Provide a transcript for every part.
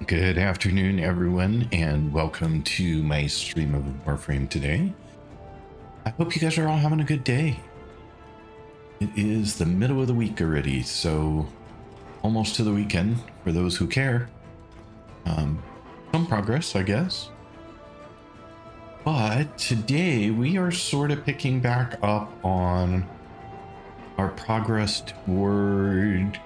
Good afternoon, everyone, and welcome to my stream of Warframe today. I hope you guys are all having a good day. It is the middle of the week already, so almost to the weekend for those who care. Some progress, I guess. But today we are sort of picking back up on our progress toward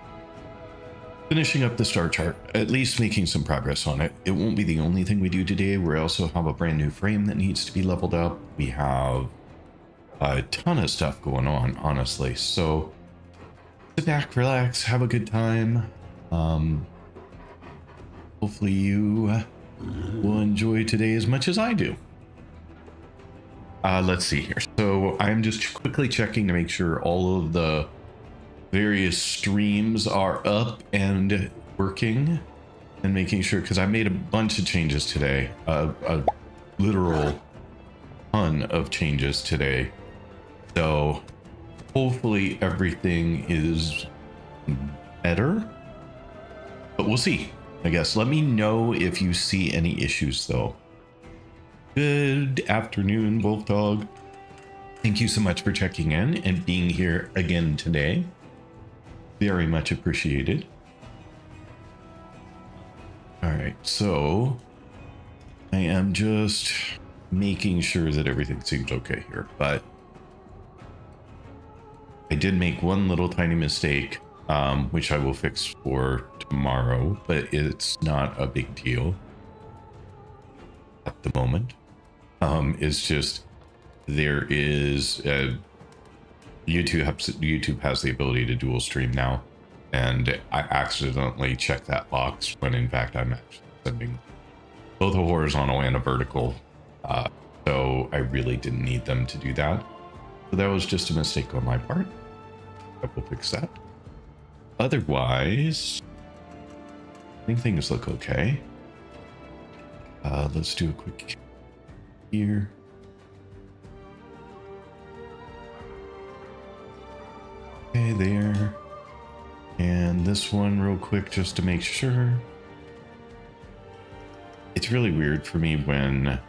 finishing up the star chart, at least making some progress on it. It won't be the only thing we do today. We also have a brand new frame that needs to be leveled up. We have a ton of stuff going on, honestly. So sit back, relax, have a good time. Hopefully you will enjoy today as much as I do. Let's see here. So I'm just quickly checking to make sure all of the various streams are up and working, and making sure, because I made a bunch of changes today, a literal ton of changes today. So hopefully everything is better, but we'll see, I guess. Let me know if you see any issues though. Good afternoon, Wolf Dog. Thank you so much for checking in and being here again today. Very much appreciated. All right, so I am just making sure that everything seems okay here, but I did make one little tiny mistake, which I will fix for tomorrow, but it's not a big deal at the moment. It's just there is YouTube has the ability to dual stream now, and I accidentally checked that box when in fact I'm actually sending both a horizontal and a vertical, so I really didn't need them to do that. So that was just a mistake on my part. I will fix that. Otherwise, I think things look okay. Let's do a quick here. Okay, there. And this one real quick just to make sure. It's really weird for me when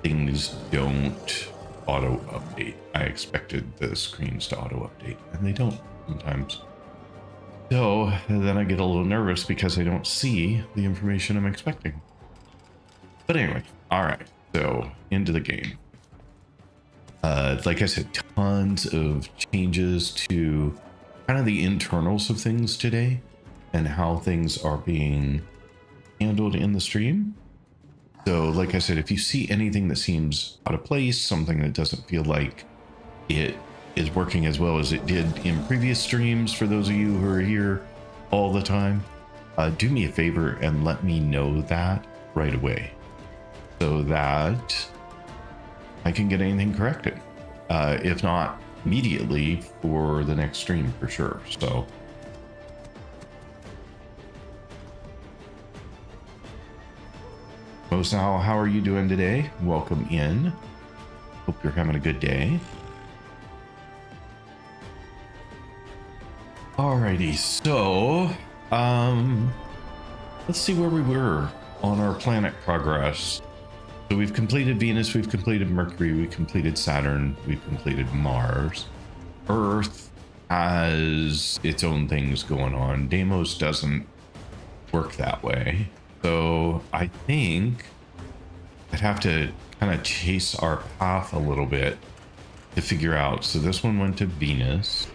things don't auto update. I expected the screens to auto update and they don't sometimes. So then I get a little nervous because I don't see the information I'm expecting. But anyway, all right, so into the game. Like I said, tons of changes to kind of the internals of things today and how things are being handled in the stream. So like I said, if you see anything that seems out of place, something that doesn't feel like it is working as well as it did in previous streams, for those of you who are here all the time, do me a favor and let me know that right away so that I can get anything corrected. If not immediately, for the next stream for sure. So Mosal, how are you doing today? Welcome in. Hope you're having a good day. Alrighty, so let's see where we were on our planet progress. So we've completed Venus, we've completed Mercury, we completed Saturn, we've completed Mars. Earth has its own things going on. Deimos doesn't work that way. So I think I'd have to kind of chase our path a little bit to figure out. So this one went to Venus.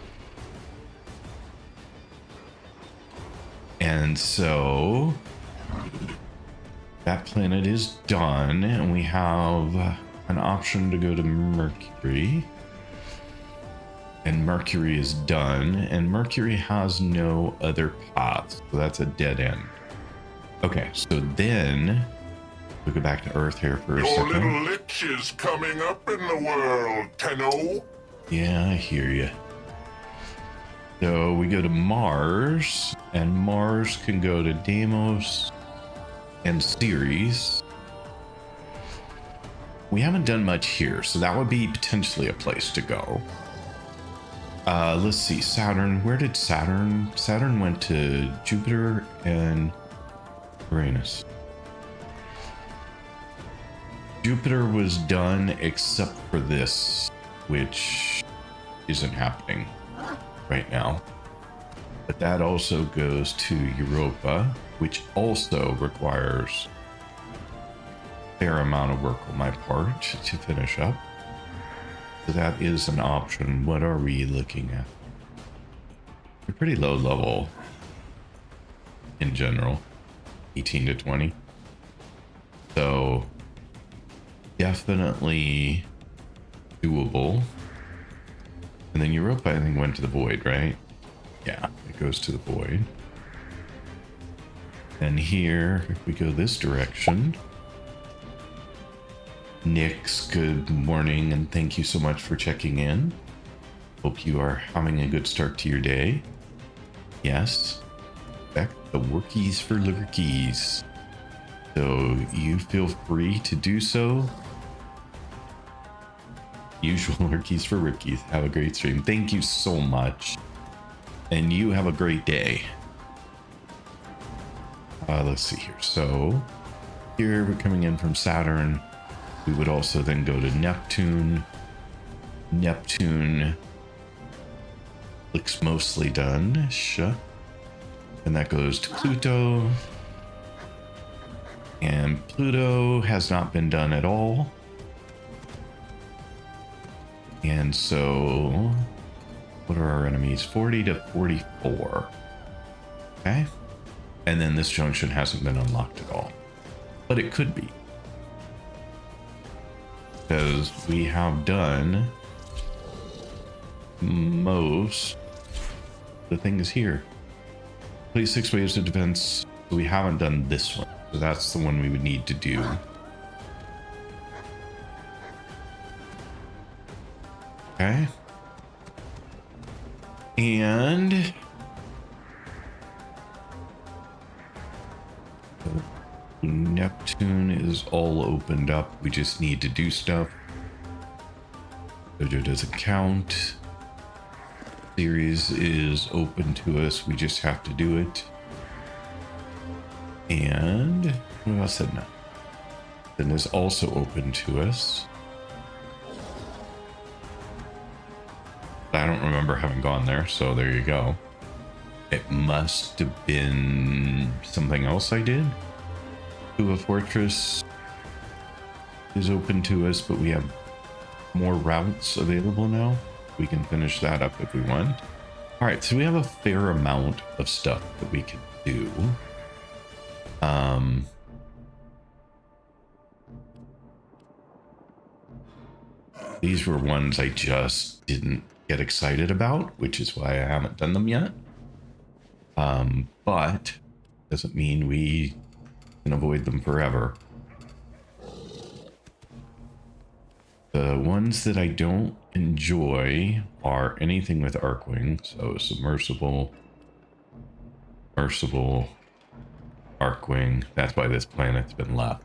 And so that planet is done, and we have an option to go to Mercury. And Mercury is done, and Mercury has no other paths, so that's a dead end. Okay, so then we'll go back to Earth here for a second. Your little lich is coming up in the world, Tenno. Yeah, I hear you. So we go to Mars, and Mars can go to Deimos and Ceres. We haven't done much here, so that would be potentially a place to go. Let's see, Saturn. Where did Saturn? Saturn went to Jupiter and Uranus. Jupiter was done except for this, which isn't happening right now. But that also goes to Europa, which also requires a fair amount of work on my part to finish up. So that is an option. What are we looking at? We're pretty low level in general, 18 to 20. So definitely doable. And then Europa, I think, went to the void, right? Yeah, it goes to the void. And here, if we go this direction, Nyx, good morning, and thank you so much for checking in. Hope you are having a good start to your day. Yes, back the workies for lurkies. So you feel free to do so. Usual lurkies for rookies. Have a great stream. Thank you so much. And you have a great day. Let's see here. So here we're coming in from Saturn. We would also then go to Neptune. Neptune looks mostly done. Sure. And that goes to Pluto. And Pluto has not been done at all. And so, what are our enemies? 40 to 44. Okay. And then this junction hasn't been unlocked at all. But it could be. Because we have done most the things here. Please 6 waves of defense. We haven't done this one. So that's the one we would need to do. Okay. And Neptune is all opened up. We just need to do stuff. Jojo doesn't count. Ceres is open to us. We just have to do it. And what else said no? Then is also open to us. I don't remember having gone there, so there you go. It must have been something else I did. Tuva Fortress is open to us, but we have more routes available now. We can finish that up if we want. All right, so we have a fair amount of stuff that we can do. These were ones I just didn't get excited about, which is why I haven't done them yet. But doesn't mean we can avoid them forever. The ones that I don't enjoy are anything with Arcwing. So submersible, merciful, Arcwing. That's why this planet's been left.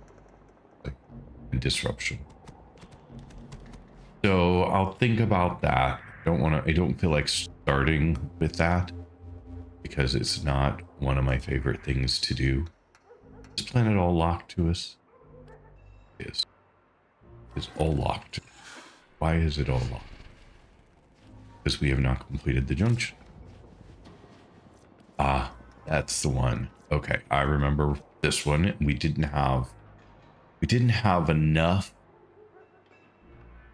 And disruption. So I'll think about that. I don't feel like starting with that. because it's not one of my favorite things to do. Is this planet all locked to us? It is. It's all locked. Why is it all locked? Because we have not completed the junction. Ah, that's the one. Okay, I remember this one. We didn't have enough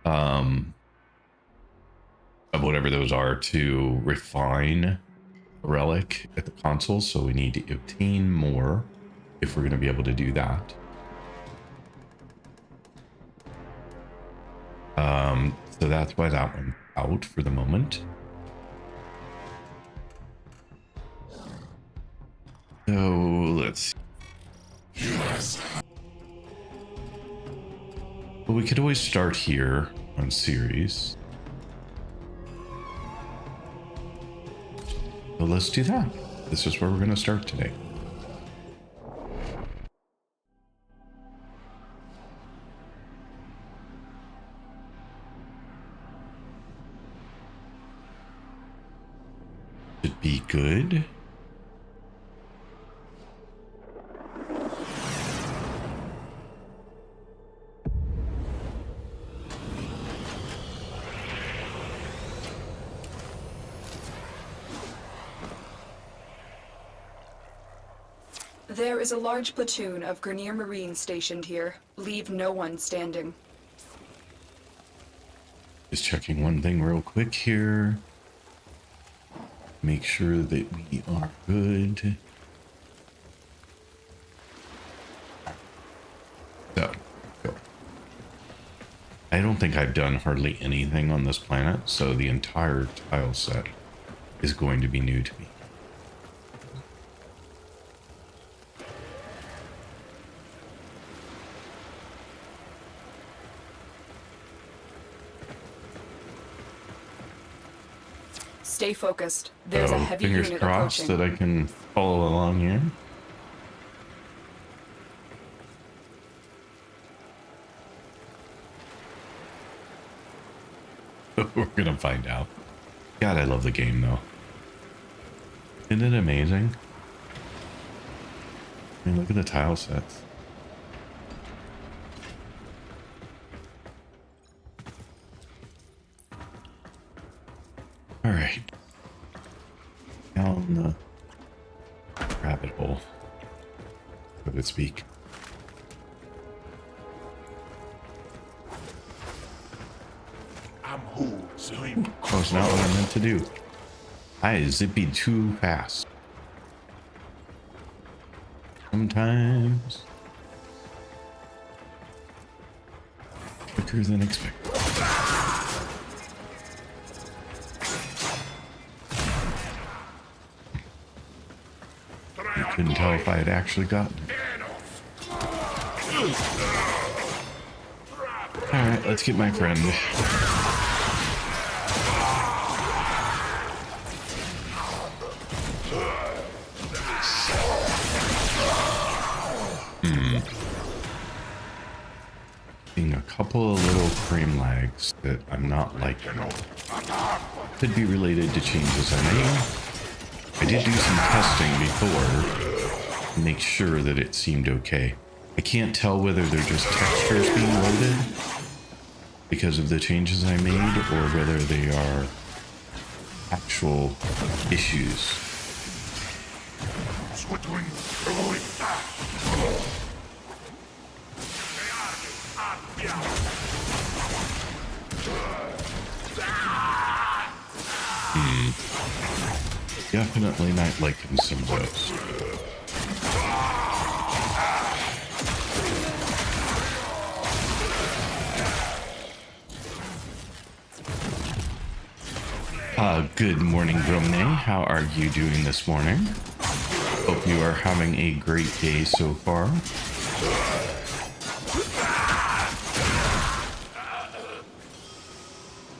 of whatever those are to refine a relic at the console, so we need to obtain more if we're going to be able to do that. So that's why that one's out for the moment. So let's see. Yes. But we could always start here on series. So let's do that. This is where we're going to start today. Should be good. There is a large platoon of Grenier Marines stationed here. Leave no one standing. Just checking one thing real quick here. Make sure that we are good. So, go. I don't think I've done hardly anything on this planet, so the entire tile set is going to be new to me. Stay focused. There's a heavy fingers unit crossed approaching. that I can follow along here. We're gonna find out. God, I love the game though. Isn't it amazing? I mean, look at the tile sets. All right. Down the rabbit hole, so to speak. I'm who sleep. Oh, it's not what I meant to do. I zippy too fast. Sometimes quicker than expected. I couldn't tell if I had actually gotten it. Alright, let's get my friend. Seeing a couple of little frame lags that I'm not liking. Could be related to changes I made. I did do some testing before to make sure that it seemed okay. I can't tell whether they're just textures being loaded because of the changes I made or whether they are actual issues. Definitely not liking some of those. Good morning, Bromne. How are you doing this morning? Hope you are having a great day so far.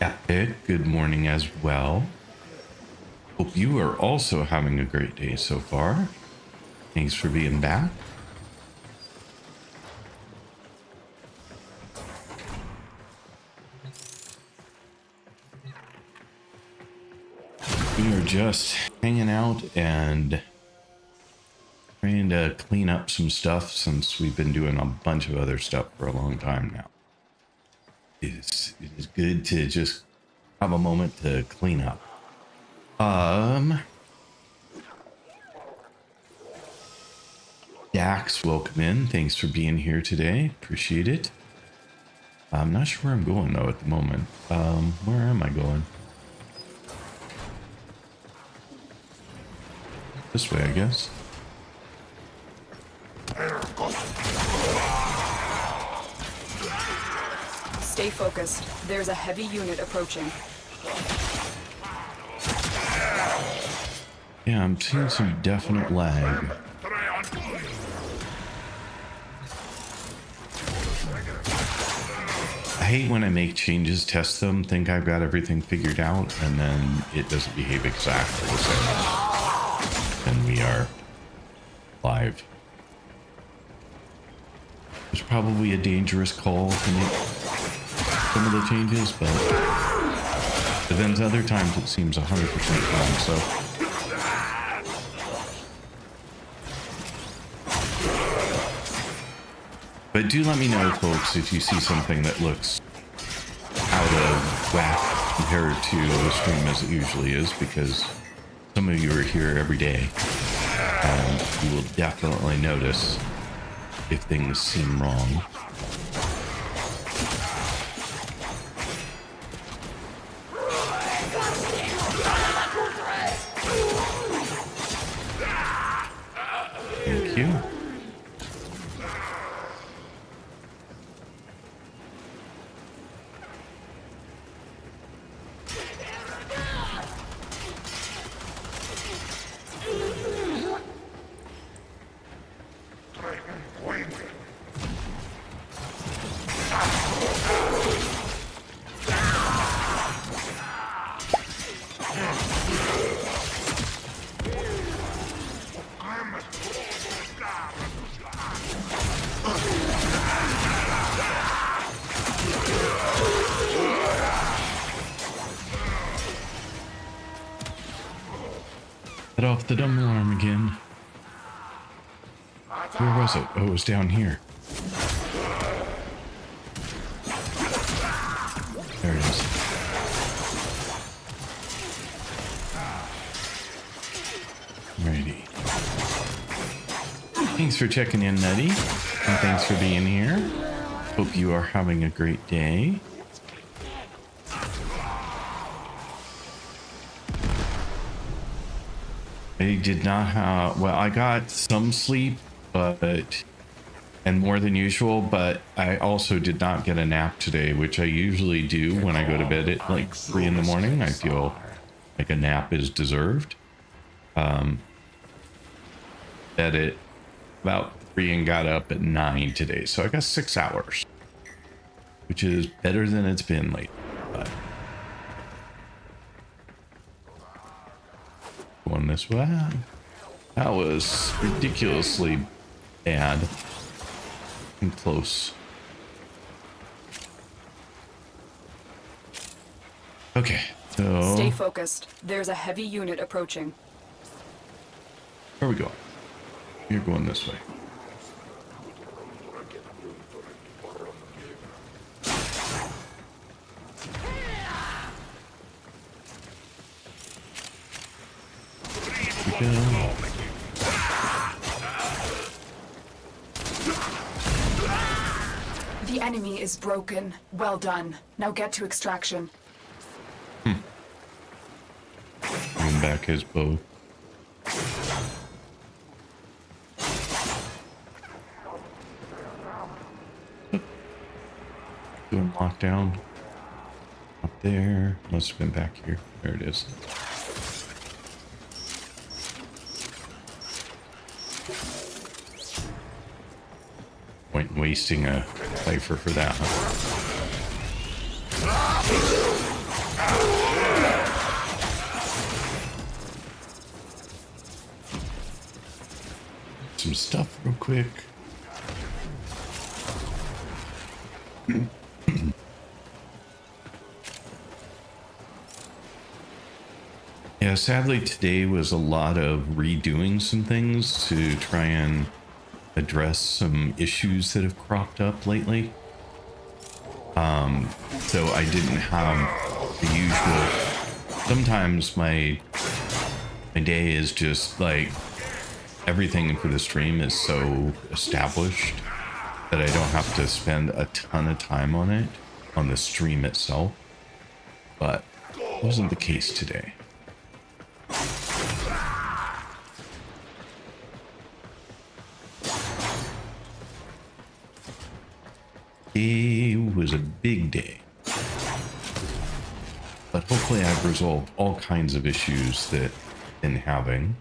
Epic, good morning as well. Hope you are also having a great day so far. Thanks for being back. We are just hanging out and trying to clean up some stuff since we've been doing a bunch of other stuff for a long time now. It is good to just have a moment to clean up. Dax, welcome in. Thanks for being here today. Appreciate it. I'm not sure where I'm going though at the moment. Where am I going? This way, I guess. Stay focused. There's a heavy unit approaching. Yeah, I'm seeing some definite lag. I hate when I make changes, test them, think I've got everything figured out, and then it doesn't behave exactly the same. And we are live. It's probably a dangerous call to make some of the changes, but then other times it seems 100% fine, so. But do let me know, folks, if you see something that looks out of whack compared to the stream as it usually is, because some of you are here every day, and you will definitely notice if things seem wrong. Thank you. Set off the dumb alarm again. Where was it? Oh, it was down here. There it is. Alrighty. Thanks for checking in, Nutty. And thanks for being here. Hope you are having a great day. I did not have, well, I got some sleep, and more than usual, but I also did not get a nap today, which I usually do when I go to bed at like 3 in the morning. I feel like a nap is deserved. Bed at about 3 and got up at 9 today. So I got 6 hours, which is better than it's been lately. But going this way. That was ridiculously bad and close. Okay, so Stay focused. There's a heavy unit approaching. where are we going? You're going this way. Here we go. The enemy is broken. Well done. Now get to extraction. Bring back his bow. Doing lockdown. Up there. Must have been back here. There it is. Point in wasting a cipher for that, Some stuff real quick. Yeah, sadly today was a lot of redoing some things to try and address some issues that have cropped up lately. So I didn't have the usual. Sometimes my day is just like everything for the stream is so established that I don't have to spend a ton of time on it on the stream itself. But it wasn't the case today. It was a big day. But hopefully I've resolved all kinds of issues that I've been having,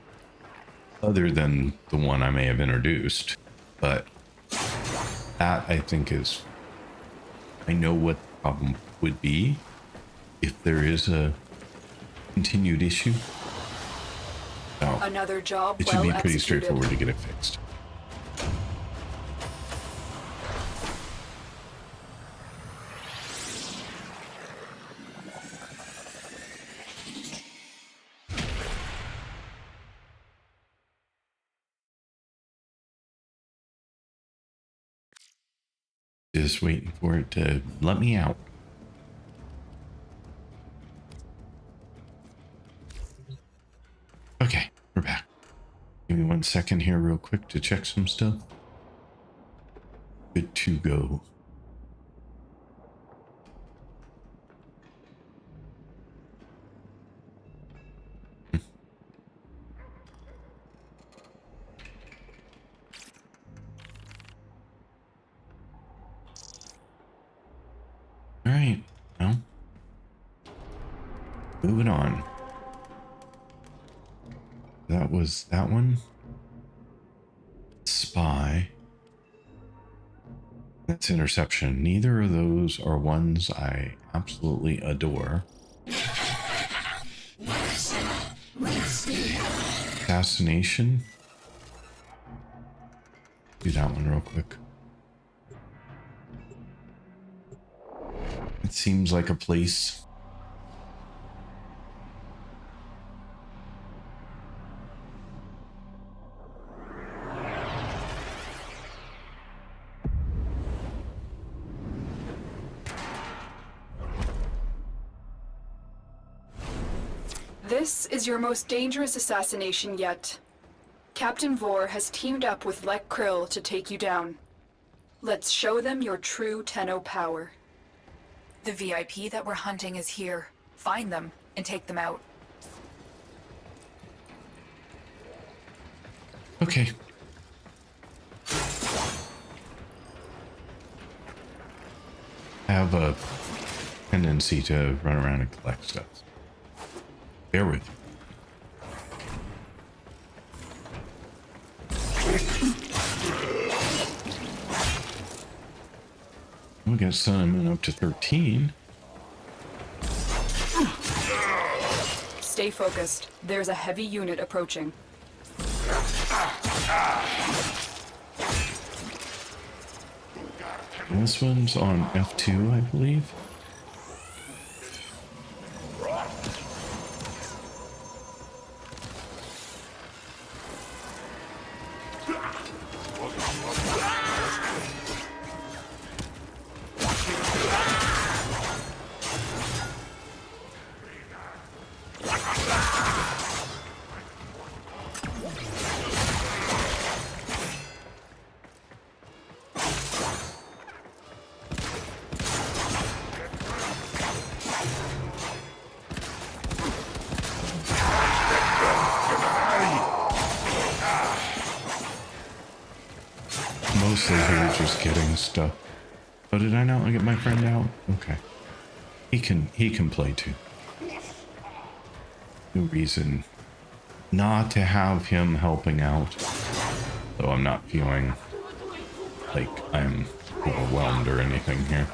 other than the one I may have introduced. But that, I think, is... I know what the problem would be if there is a continued issue. So Another job it should well be pretty executed. straightforward to get it fixed. Just waiting for it to let me out. Okay, we're back. Give me 1 second here real quick to check some stuff. Good to go. All right, well, moving on. That was that one. Spy. That's interception. Neither of those are ones I absolutely adore. Assassination. Do that one real quick. It seems like a place. This is your most dangerous assassination yet. Captain Vor has teamed up with Lek Krill to take you down. Let's show them your true Tenno power. The VIP that we're hunting is here. Find them and take them out. Okay. I have a tendency to run around and collect stuff. Bear with me. We got Sun up to 13. Stay focused. There's a heavy unit approaching. This one's on F2, I believe. Mostly here just getting stuff. Oh, did I not get my friend out? Okay. He can play too. No reason not to have him helping out. Though I'm not feeling like I'm overwhelmed or anything here.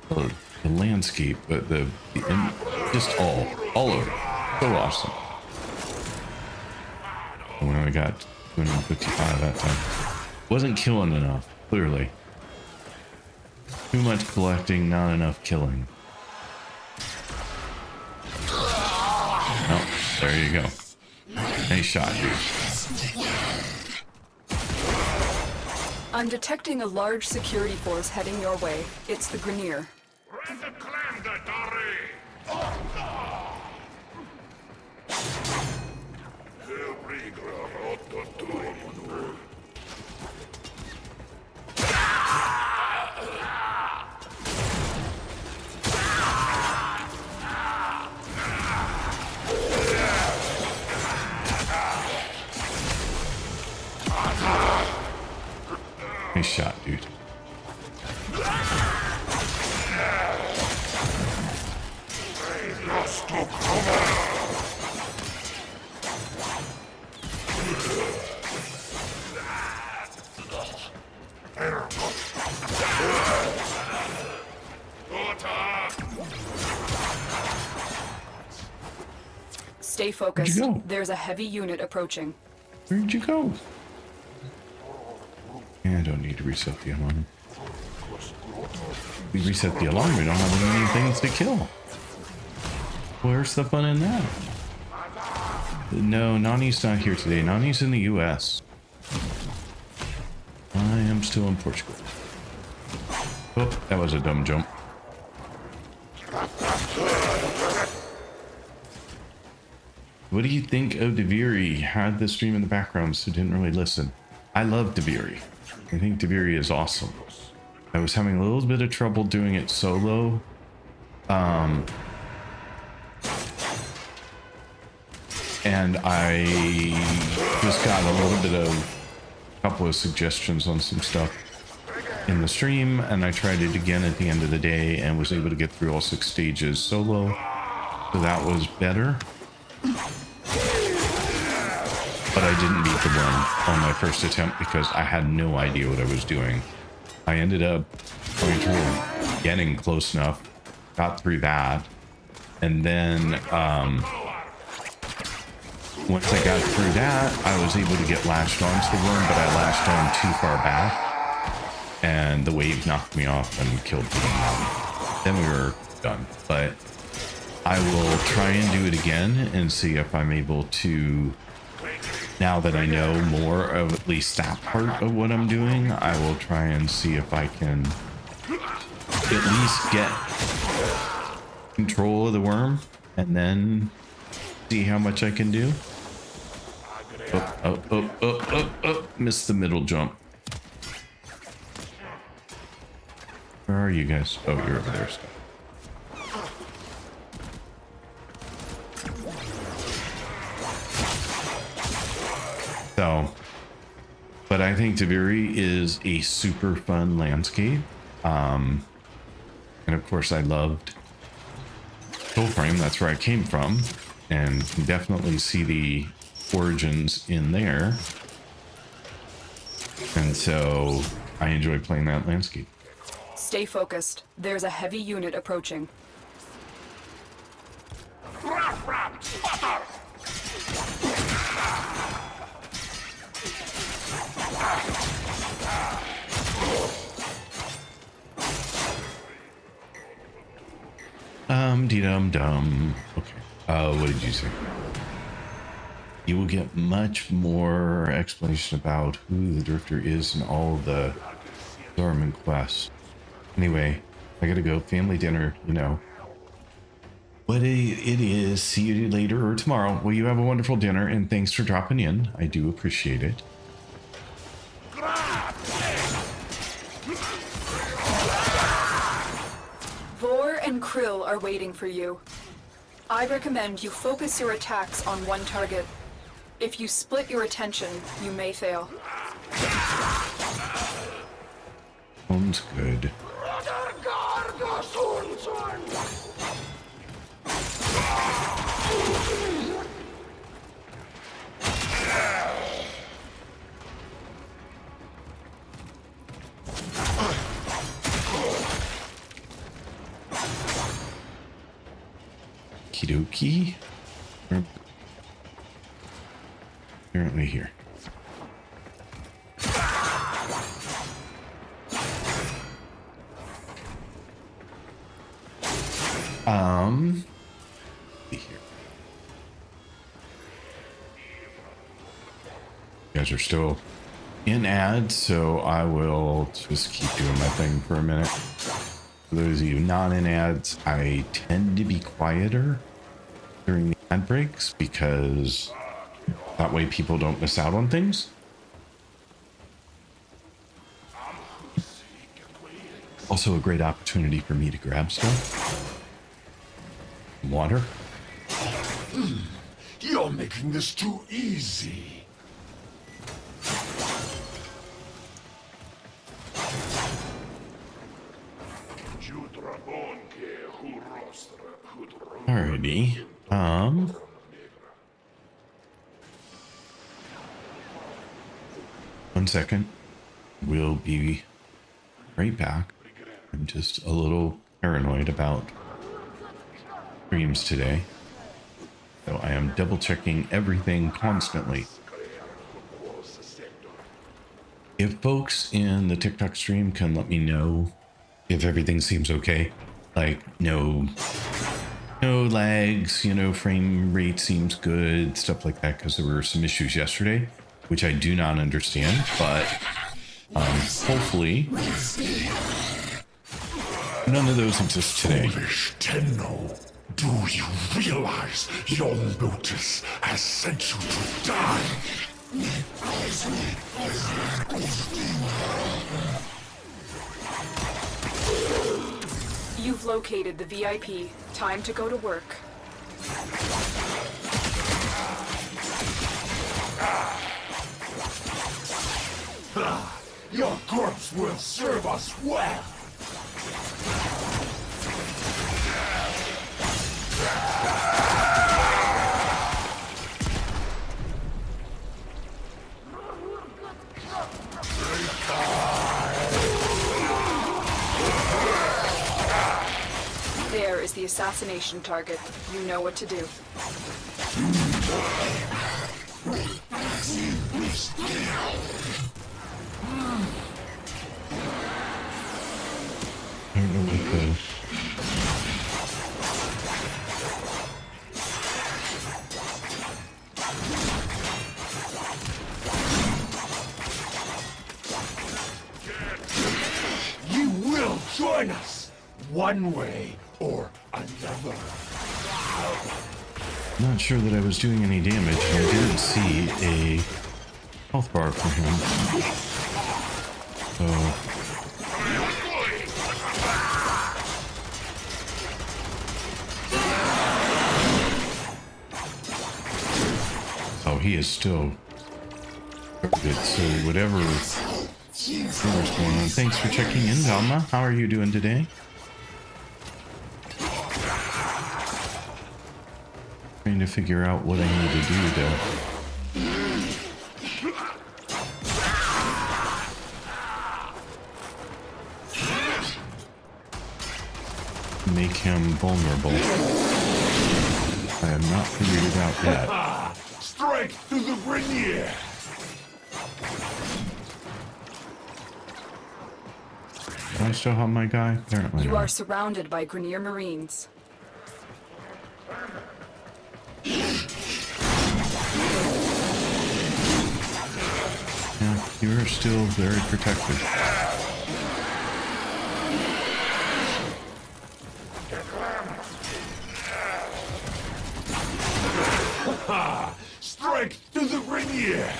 The landscape, but just all over. So awesome. And when I got 255 that time. Wasn't killing enough, clearly. Too much collecting, not enough killing. Oh, there you go. Nice shot, dude. I'm detecting a large security force heading your way. It's the Grenier. Nice shot, dude. Stay focused. Where'd you go? There's a heavy unit approaching. Where'd you go? Yeah, I don't need to reset the alarm. We reset the alarm, we don't have any things to kill. Where's the fun in that? No, Nani's not here today. Nani's in the US. I am still in Portugal. Oh, that was a dumb jump. What do you think of Deviri? Had the stream in the background, so didn't really listen. I love Deviri. I think Deviri is awesome. I was having a little bit of trouble doing it solo. And I just got a little bit of a couple of suggestions on some stuff in the stream, and I tried it again at the end of the day and was able to get through all 6 stages solo. So that was better. But I didn't beat the worm on my first attempt because I had no idea what I was doing. I ended up going through getting close enough, got through that, and then once I got through that, I was able to get latched onto the worm, but I latched on too far back, and the wave knocked me off and killed me. Then we were done. But I will try and do it again and see if I'm able to. Now that I know more of at least that part of what I'm doing, I will try and see if I can at least get control of the worm and then see how much I can do. Missed the middle jump. Where are you guys? Oh, you're over there still. So, but I think Deviri is a super fun landscape. And of course I loved Soulframe, that's where I came from, and can definitely see the origins in there. And so I enjoy playing that landscape. Stay focused. There's a heavy unit approaching. Dum. Okay. What did you say? You will get much more explanation about who the Drifter is and all the Dorman quests. Anyway, I gotta go. Family dinner, you know. What it is. See you later or tomorrow. Well, you have a wonderful dinner, and thanks for dropping in. I do appreciate it. Vor and Krill are waiting for you. I recommend you focus your attacks on one target. If you split your attention, you may fail. Sounds good. Kidoki? Apparently here. See here. guys are still in ads, so I will just keep doing my thing for a minute. For those of you not in ads, I tend to be quieter during the ad breaks because that way people don't miss out on things. Also a great opportunity for me to grab stuff. Water. You're making this too easy. Alrighty. One second. We'll be right back. I'm just a little paranoid about streams today. So I am double checking everything constantly. If folks in the TikTok stream can let me know if everything seems okay, like no lags, frame rate seems good, stuff like that, because there were some issues yesterday, which I do not understand, but hopefully none of those exist today. Foolish Tenno, do you realize your notice has sent you to die? You've located the VIP. Time to go to work. Your corpse will serve us well. There is the assassination target. You know what to do. I don't know what the... You will join us, one way or another. Not sure that I was doing any damage. I did see a health bar for him. So... Oh, he is still good. So whatever's going on. Thanks for checking in, Velma. How are you doing today? Trying to figure out what I need to do to make him vulnerable. I have not figured it out yet. Strike to the Grenier! Do I still have my guy? Apparently You not. are surrounded by Grenier Marines. Yeah, you are still very protected. Strike to the Grenier!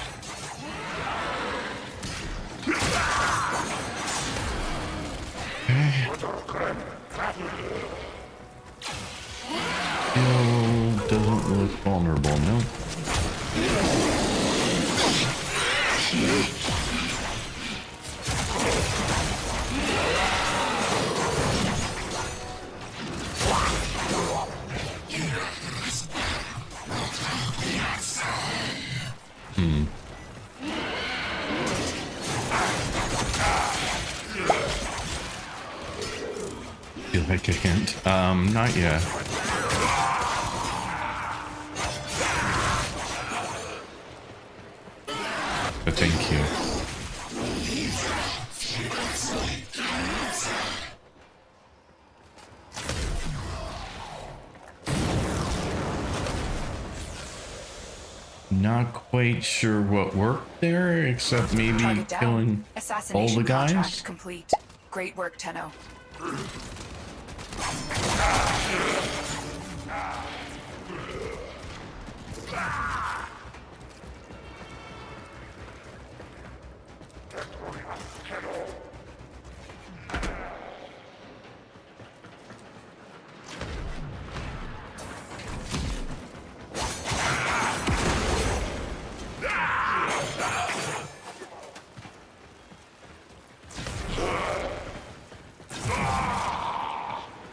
Still doesn't look vulnerable, no? Feel like a hint. Not yet. But thank you. Not quite sure what worked there, except maybe Target down. killing all Assassination the guys. contract complete. Great work, Tenno.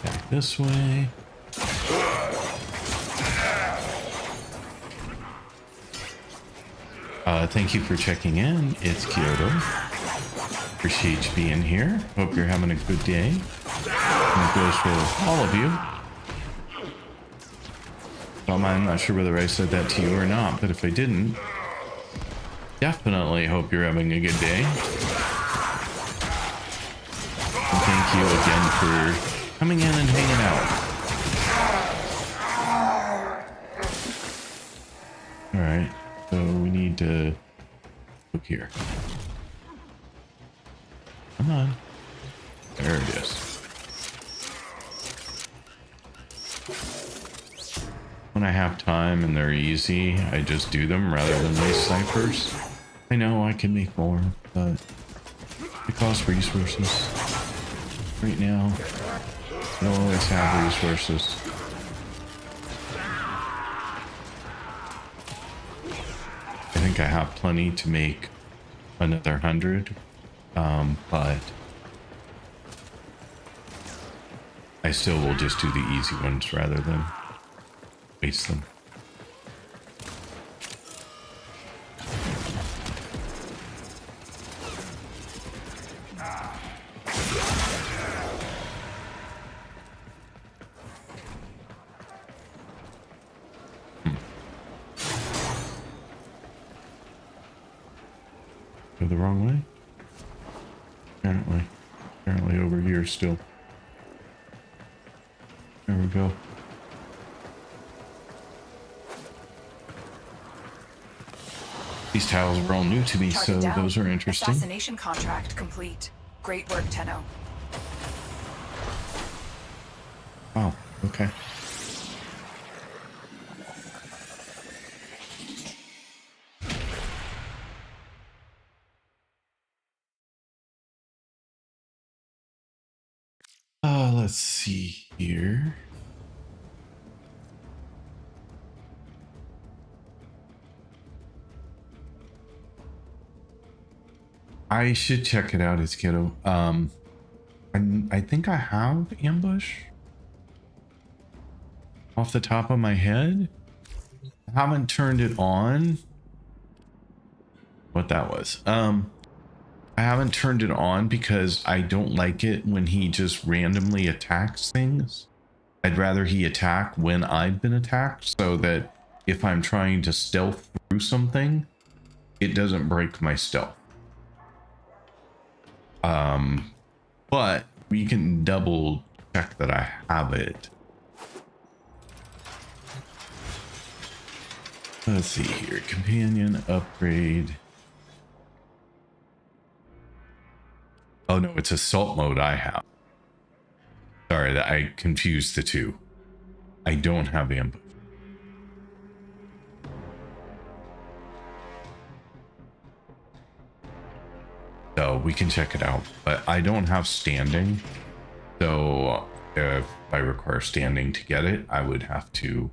Back this way. Thank you for checking in. It's Kyoto. Appreciate you being here. Hope you're having a good day. And it goes for all of you. I'm not sure whether I said that to you or not, but if I didn't, definitely hope you're having a good day. And thank you again for coming in and hanging out. Alright, so we need to look here. Come on. There it is. When I have time and they're easy, I just do them rather than waste snipers. I know I can make more, but it costs resources. Right now, I don't always have resources. I think I have plenty to make another 100, but I still will just do the easy ones rather than waste them. Go the wrong way? Apparently over here still. There we go. These tiles were all new to me, so Target down. those are interesting. Assassination contract complete. Great work, Tenno. Oh, okay. Let's see here. I should check it out, it's kiddo. I think I have ambush off the top of my head. I haven't turned it on. What that was. I haven't turned it on because I don't like it when he just randomly attacks things. I'd rather he attack when I've been attacked so that if I'm trying to stealth through something, it doesn't break my stealth. But we can double check that I have it. Let's see here. Companion upgrade. Oh no, it's assault mode I have. Sorry, that I confused the two. I don't have ambush. So we can check it out, but I don't have standing. So if I require standing to get it, I would have to,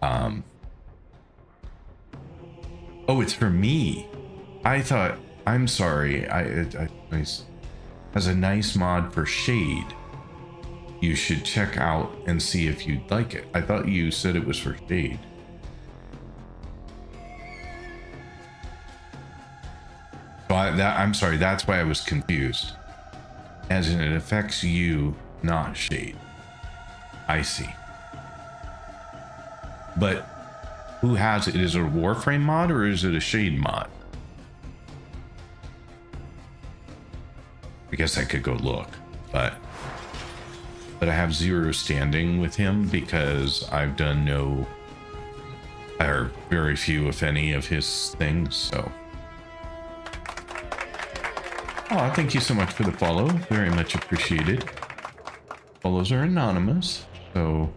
oh, it's for me. I thought, I'm sorry. As a nice mod for Shade, you should check out and see if you'd like it. I thought you said it was for Shade. So I'm sorry, that's why I was confused. As in, it affects you, not Shade. I see. But who has it? Is it a Warframe mod or is it a Shade mod? I guess I could go look, but I have 0 standing with him because I've done no or very few, if any, of his things. So, oh, thank you so much for the follow. Very much appreciated. Follows are anonymous, so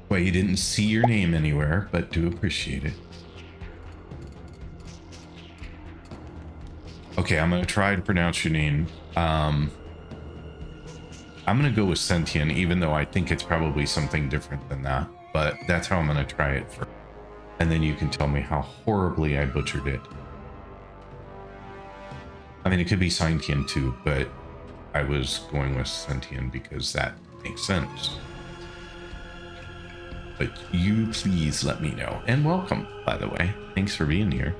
well, you didn't see your name anywhere, but do appreciate it. Okay, I'm gonna try to pronounce your name. I'm gonna go with sentient, even though I think it's probably something different than that. But that's how I'm gonna try it first, and then you can tell me how horribly I butchered it. I mean, it could be sentient too, but I was going with sentient because that makes sense. But you please let me know, and welcome, by the way. Thanks for being here.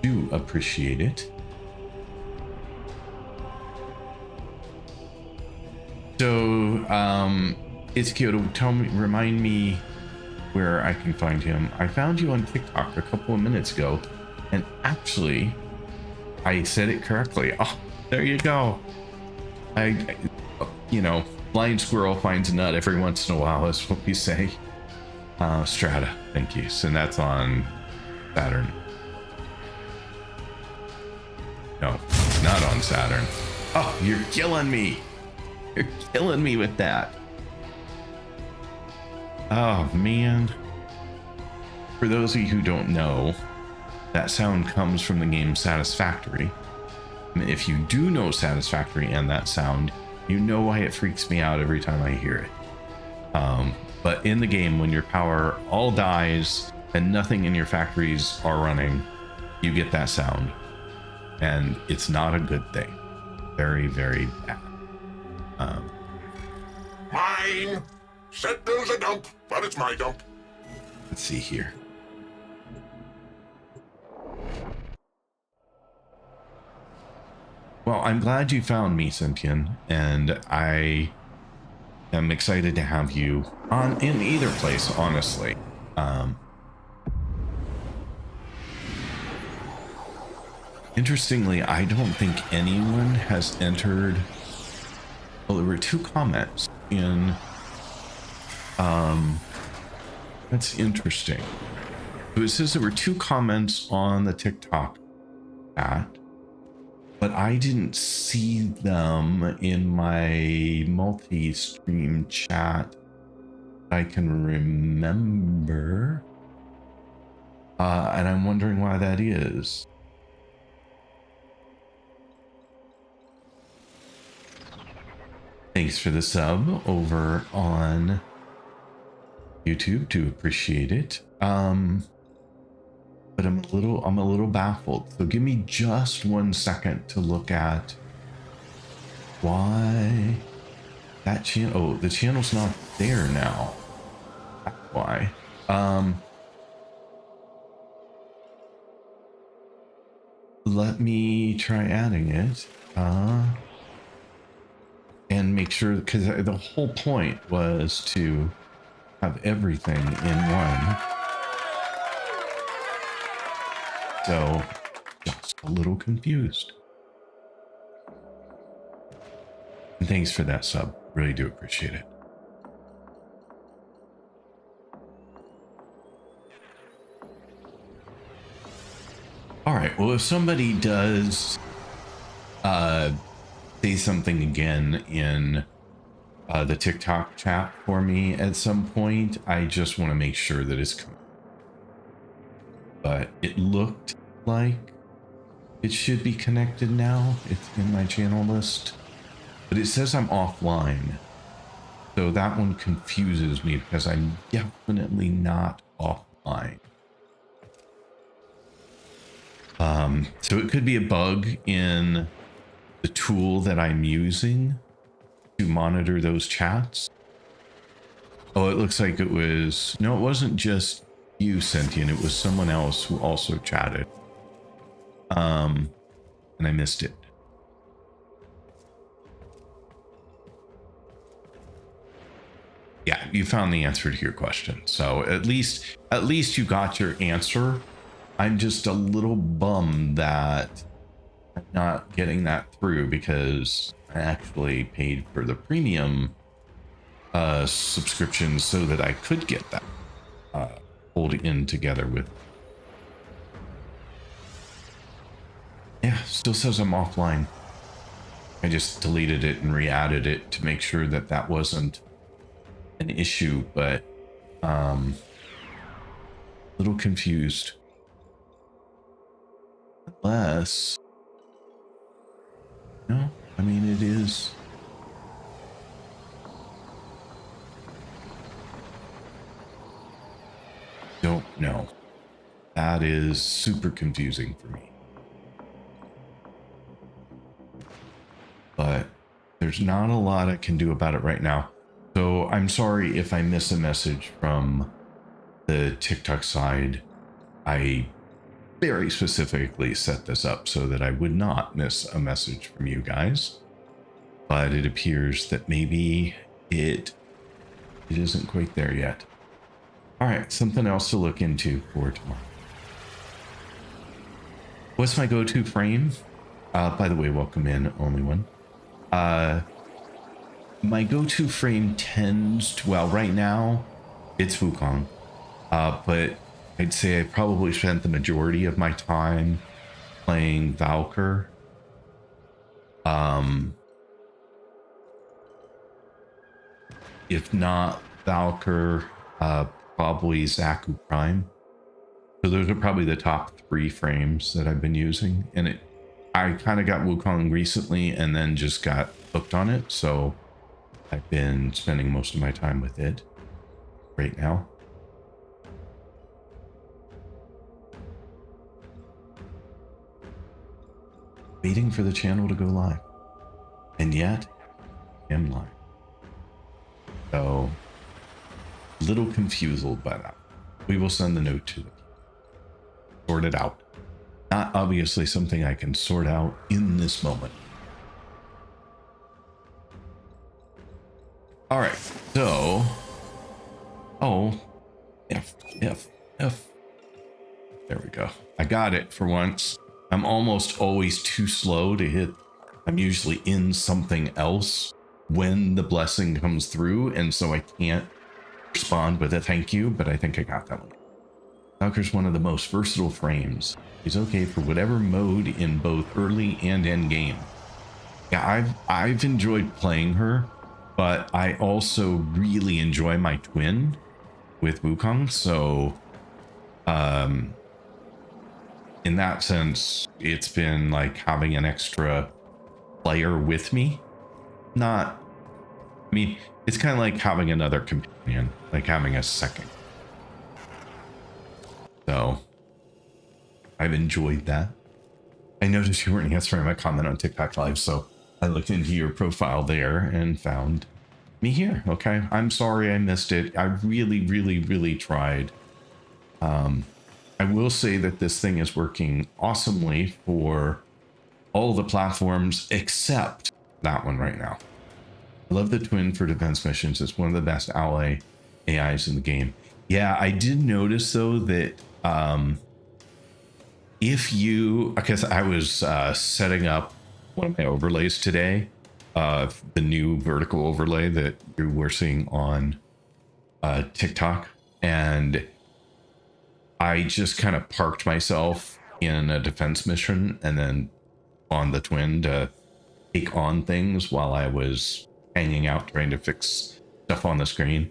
Do appreciate it. So, it's Kyoto. Remind me where I can find him. I found you on TikTok a couple of minutes ago, and actually, I said it correctly. Oh, there you go. You know, blind squirrel finds a nut every once in a while, is what we say. Strata, thank you. So that's on Saturn. No, it's not on Saturn. Oh, you're killing me. You're killing me with that. Oh, man. For those of you who don't know, that sound comes from the game Satisfactory. And if you do know Satisfactory and that sound, you know why it freaks me out every time I hear it. But in the game, when your power all dies and nothing in your factories are running, you get that sound. And it's not a good thing. Very, very bad. Mine! Said there's a dump, but it's my dump. Let's see here. Well, I'm glad you found me, Sentient, and I am excited to have you on in either place, honestly. Interestingly, I don't think anyone has entered. Well, there were 2 comments in. That's interesting. So it says there were 2 comments on the TikTok chat, but I didn't see them in my multi-stream chat I can remember. And I'm wondering why that is. Thanks for the sub over on YouTube, do appreciate it. But I'm a little baffled. So give me just 1 second to look at why that channel. Oh, the channel's not there now. That's why. Let me try adding it. And make sure, because the whole point was to have everything in one. So, just a little confused. And thanks for that sub. Really do appreciate it. All right. Well, if somebody does say something again in the TikTok chat for me at some point, I just want to make sure that it's coming. But it looked like it should be connected now. It's in my channel list, but it says I'm offline. So that one confuses me because I'm definitely not offline. So it could be a bug in the tool that I'm using to monitor those chats. Oh, it looks like it was, no, it wasn't just you, Sentient, it was someone else who also chatted. And I missed it. Yeah, you found the answer to your question. So at least you got your answer. I'm just a little bummed that I'm not getting that through because I actually paid for the premium subscription so that I could get that. pulled in together with. Yeah, still says I'm offline. I just deleted it and re-added it to make sure that that wasn't an issue, but a little confused. Unless, no, I mean it is. Don't know. That is super confusing for me. But there's not a lot I can do about it right now. So I'm sorry if I miss a message from the TikTok side. I very specifically set this up so that I would not miss a message from you guys. But it appears that maybe it isn't quite there yet. All right, something else to look into for tomorrow. What's my go-to frame? By the way, welcome in, only one. My go-to frame tends to, well, right now it's Wukong, but I'd say I probably spent the majority of my time playing Valkyr. If not Valkyr, probably Zaku Prime. So those are probably the top 3 frames that I've been using, and I kind of got Wukong recently and then just got hooked on it, so I've been spending most of my time with it right now. Waiting for the channel to go live, and yet I am live. So a little confused by that. We will send the note to them. Sort it out. Not obviously something I can sort out in this moment. All right, so, F. There we go. I got it for once. I'm almost always too slow to hit. I'm usually in something else when the blessing comes through, and so I can't respond with a thank you, but I think I got that one. Valkyr's one of the most versatile frames. He's okay for whatever mode in both early and end game. Yeah, I've enjoyed playing her, but I also really enjoy my twin with Wukong, so in that sense, it's been like having an extra player with me. I mean, it's kind of like having another companion, like having a second. So I've enjoyed that. I noticed you weren't answering my comment on TikTok Live, so I looked into your profile there and found me here. Okay, I'm sorry I missed it. I really tried. I will say that this thing is working awesomely for all the platforms except that one right now. I love the twin for defense missions. It's one of the best ally AIs in the game. Yeah, I did notice though that if you, because I was setting up one of my overlays today, the new vertical overlay that you were seeing on TikTok, and I just kind of parked myself in a defense mission and then on the twin to take on things while I was hanging out trying to fix stuff on the screen.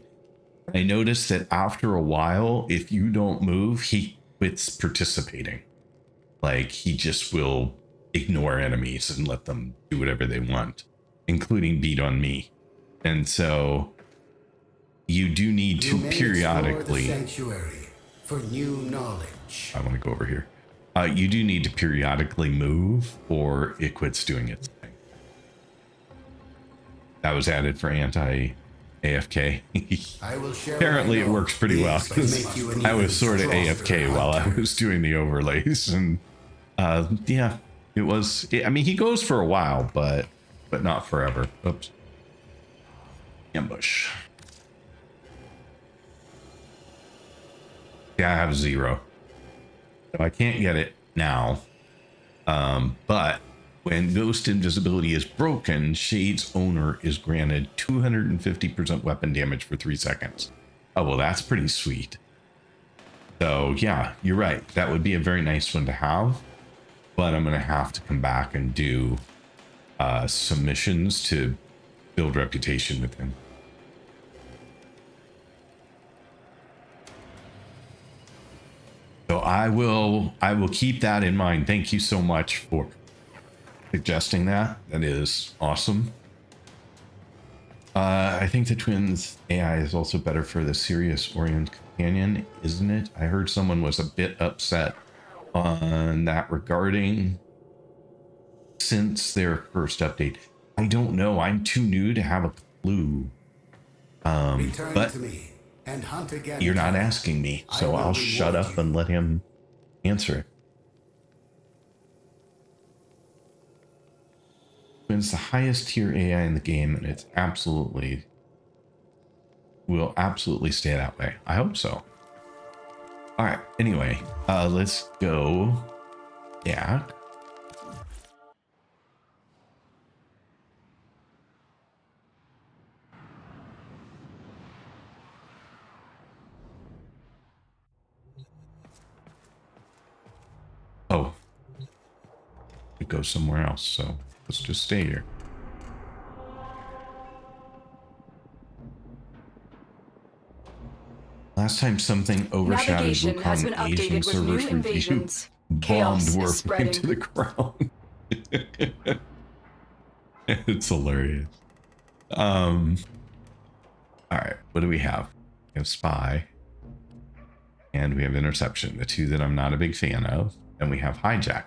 I noticed that after a while, if you don't move, he quits participating. Like, he just will ignore enemies and let them do whatever they want, including beat on me. And so you do need to periodically sanctuary for new knowledge. I want to go over here. You do need to periodically move or it quits doing its thing. That was added for anti-AFK. Apparently it works pretty well because I was sort of AFK while I was doing the overlays, and yeah, it was. I mean, he goes for a while, but not forever. Oops. Ambush. Yeah, I have 0. So I can't get it now. But when Ghost Invisibility is broken, Shade's owner is granted 250% weapon damage for 3 seconds. Oh, well, that's pretty sweet. So yeah, you're right. That would be a very nice one to have, but I'm going to have to come back and do some missions to build reputation with him. So I will keep that in mind. Thank you so much for suggesting that. That is awesome. I think the twins AI is also better for the Sirius Orient companion, isn't it? I heard someone was a bit upset on that regarding since their first update. I don't know. I'm too new to have a clue. Return But to me and hunt again. you're not asking me, so I'll shut up and let him answer it. It's the highest tier AI in the game, and it's will absolutely stay that way. I hope so. All right. Anyway, let's go. Yeah. Oh, it goes somewhere else. So let's just stay here. Last time something overshadowed Navigation has been Wukong Asian updated with servers new review invasions. bombed Chaos is warp spreading. into the ground. It's hilarious. All right, what do we have? We have spy, and we have interception, the two that I'm not a big fan of, and we have hijack.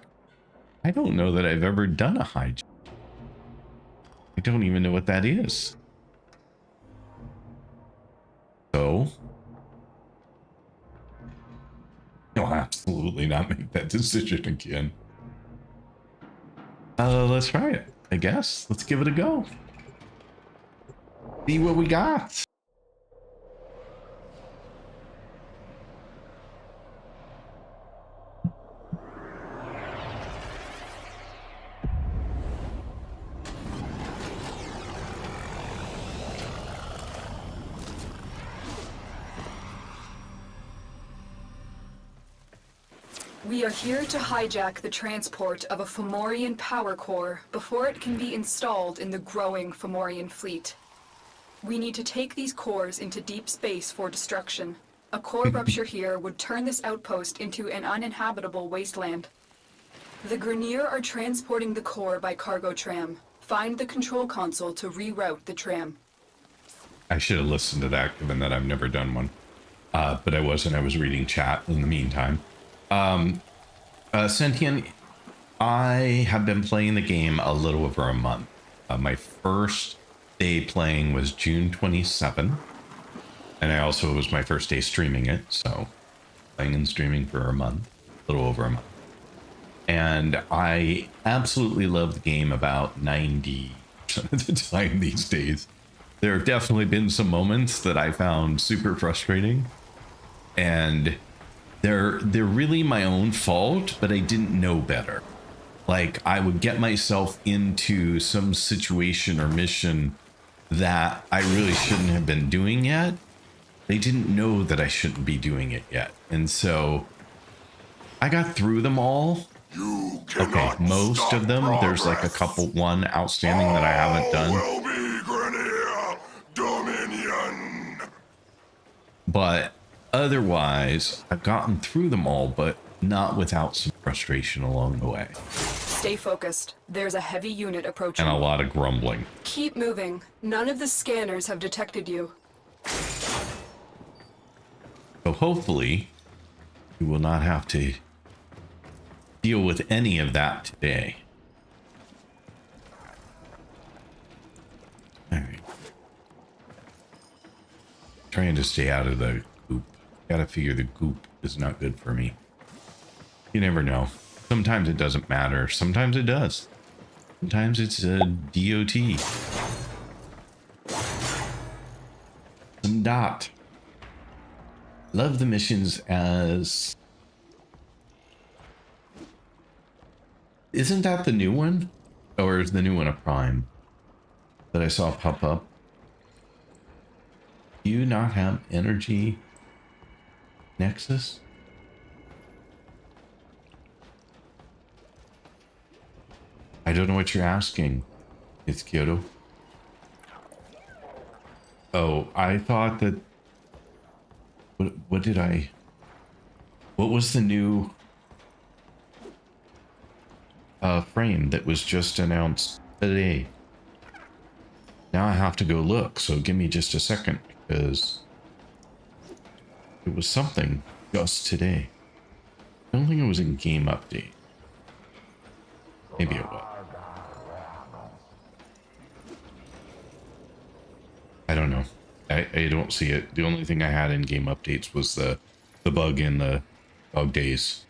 I don't know that I've ever done a hijack. I don't even know what that is. So I'll absolutely not make that decision again. Let's try it, I guess. Let's give it a go. See what we got. We are here to hijack the transport of a Fomorian power core before it can be installed in the growing Fomorian fleet. We need to take these cores into deep space for destruction. A core rupture here would turn this outpost into an uninhabitable wasteland. The Grenier are transporting the core by cargo tram. Find the control console to reroute the tram. I should have listened to that, given that I've never done one. But I wasn't. I was reading chat in the meantime. Sentient, I have been playing the game a little over a month. My first day playing was June 27, and I also was my first day streaming it, so playing and streaming for a month, a little over a month. And I absolutely love the game about 90% of the time these days. There have definitely been some moments that I found super frustrating, and they're really my own fault, but I didn't know better. Like, I would get myself into some situation or mission that I really shouldn't have been doing yet. They didn't know that I shouldn't be doing it yet. And so I got through them all. Okay, most of them. There's like a couple, one outstanding that I haven't done. Will be Grenier Dominion. But otherwise, I've gotten through them all, but not without some frustration along the way. Stay focused. There's a heavy unit approaching. And a lot of grumbling. Keep moving. None of the scanners have detected you. So hopefully, we will not have to deal with any of that today. All right. Trying to stay out of the goop. Gotta figure the goop is not good for me. You never know. Sometimes it doesn't matter. Sometimes it does. Sometimes it's a DOT. Some dot. Love the missions as... Isn't that the new one? Or is the new one a Prime that I saw pop up? Do you not have energy nexus? I don't know what you're asking. It's Kyoto. Oh, I thought that... What did I... What was the new frame that was just announced today? Now I have to go look, so give me just a second, because it was something just today. I don't think it was in game update. Maybe it was. I don't know. I don't see it. The only thing I had in game updates was the bug in the bug days.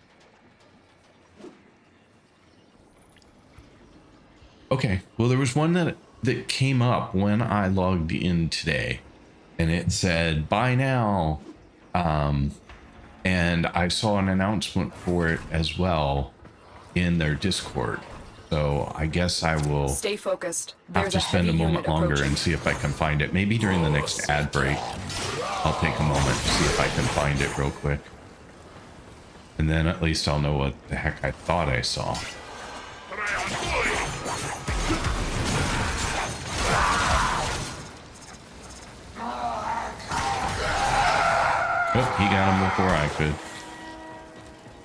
Okay, well there was one that came up when I logged in today, and it said buy now, and I saw an announcement for it as well in their Discord. So I guess I will Stay focused. have to spend a moment longer and see if I can find it. Maybe during the next ad break, I'll take a moment to see if I can find it real quick. And then at least I'll know what the heck I thought I saw. Oh, he got him before I could.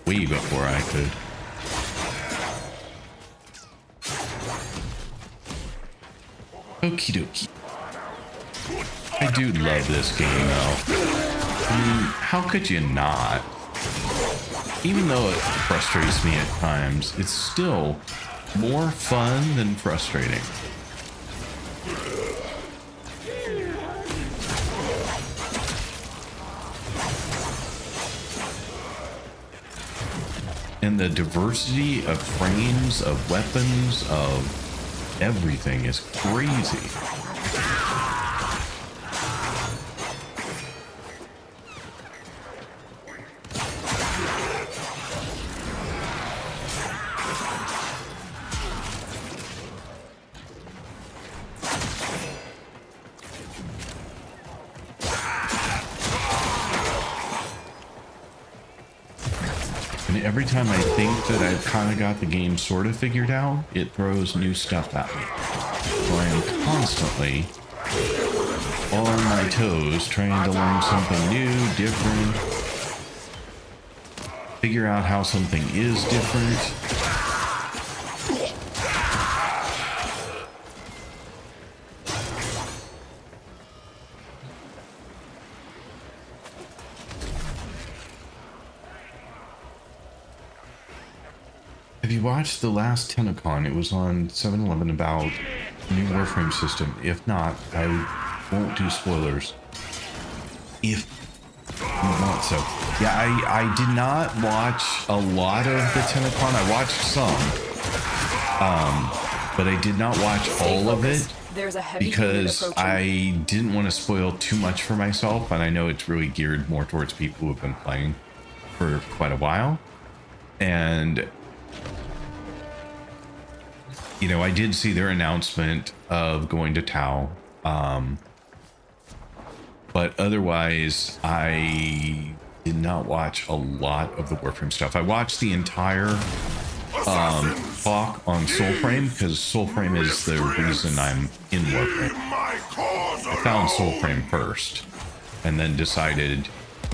Way before I could. Okie dokie. I do love this game though. I mean, how could you not? Even though it frustrates me at times, it's still more fun than frustrating. And the diversity of frames, of weapons, of everything is crazy. And every time I think that I've kind of got the game sort of figured out, it throws new stuff at me. So I am constantly on my toes trying to learn something new, different, figure out how something is different. Have you watched the last TennoCon? It was on 7-Eleven about the new Warframe system. If not, I won't do spoilers. If you want so. Yeah, I did not watch a lot of the TennoCon. I watched some. But I did not watch all of it because I didn't want to spoil too much for myself. And I know it's really geared more towards people who have been playing for quite a while. And you know, I did see their announcement of going to Tau, but otherwise I did not watch a lot of the Warframe stuff. I watched the entire talk on Soulframe because Soulframe is the reason I'm in Warframe. I found Soulframe first and then decided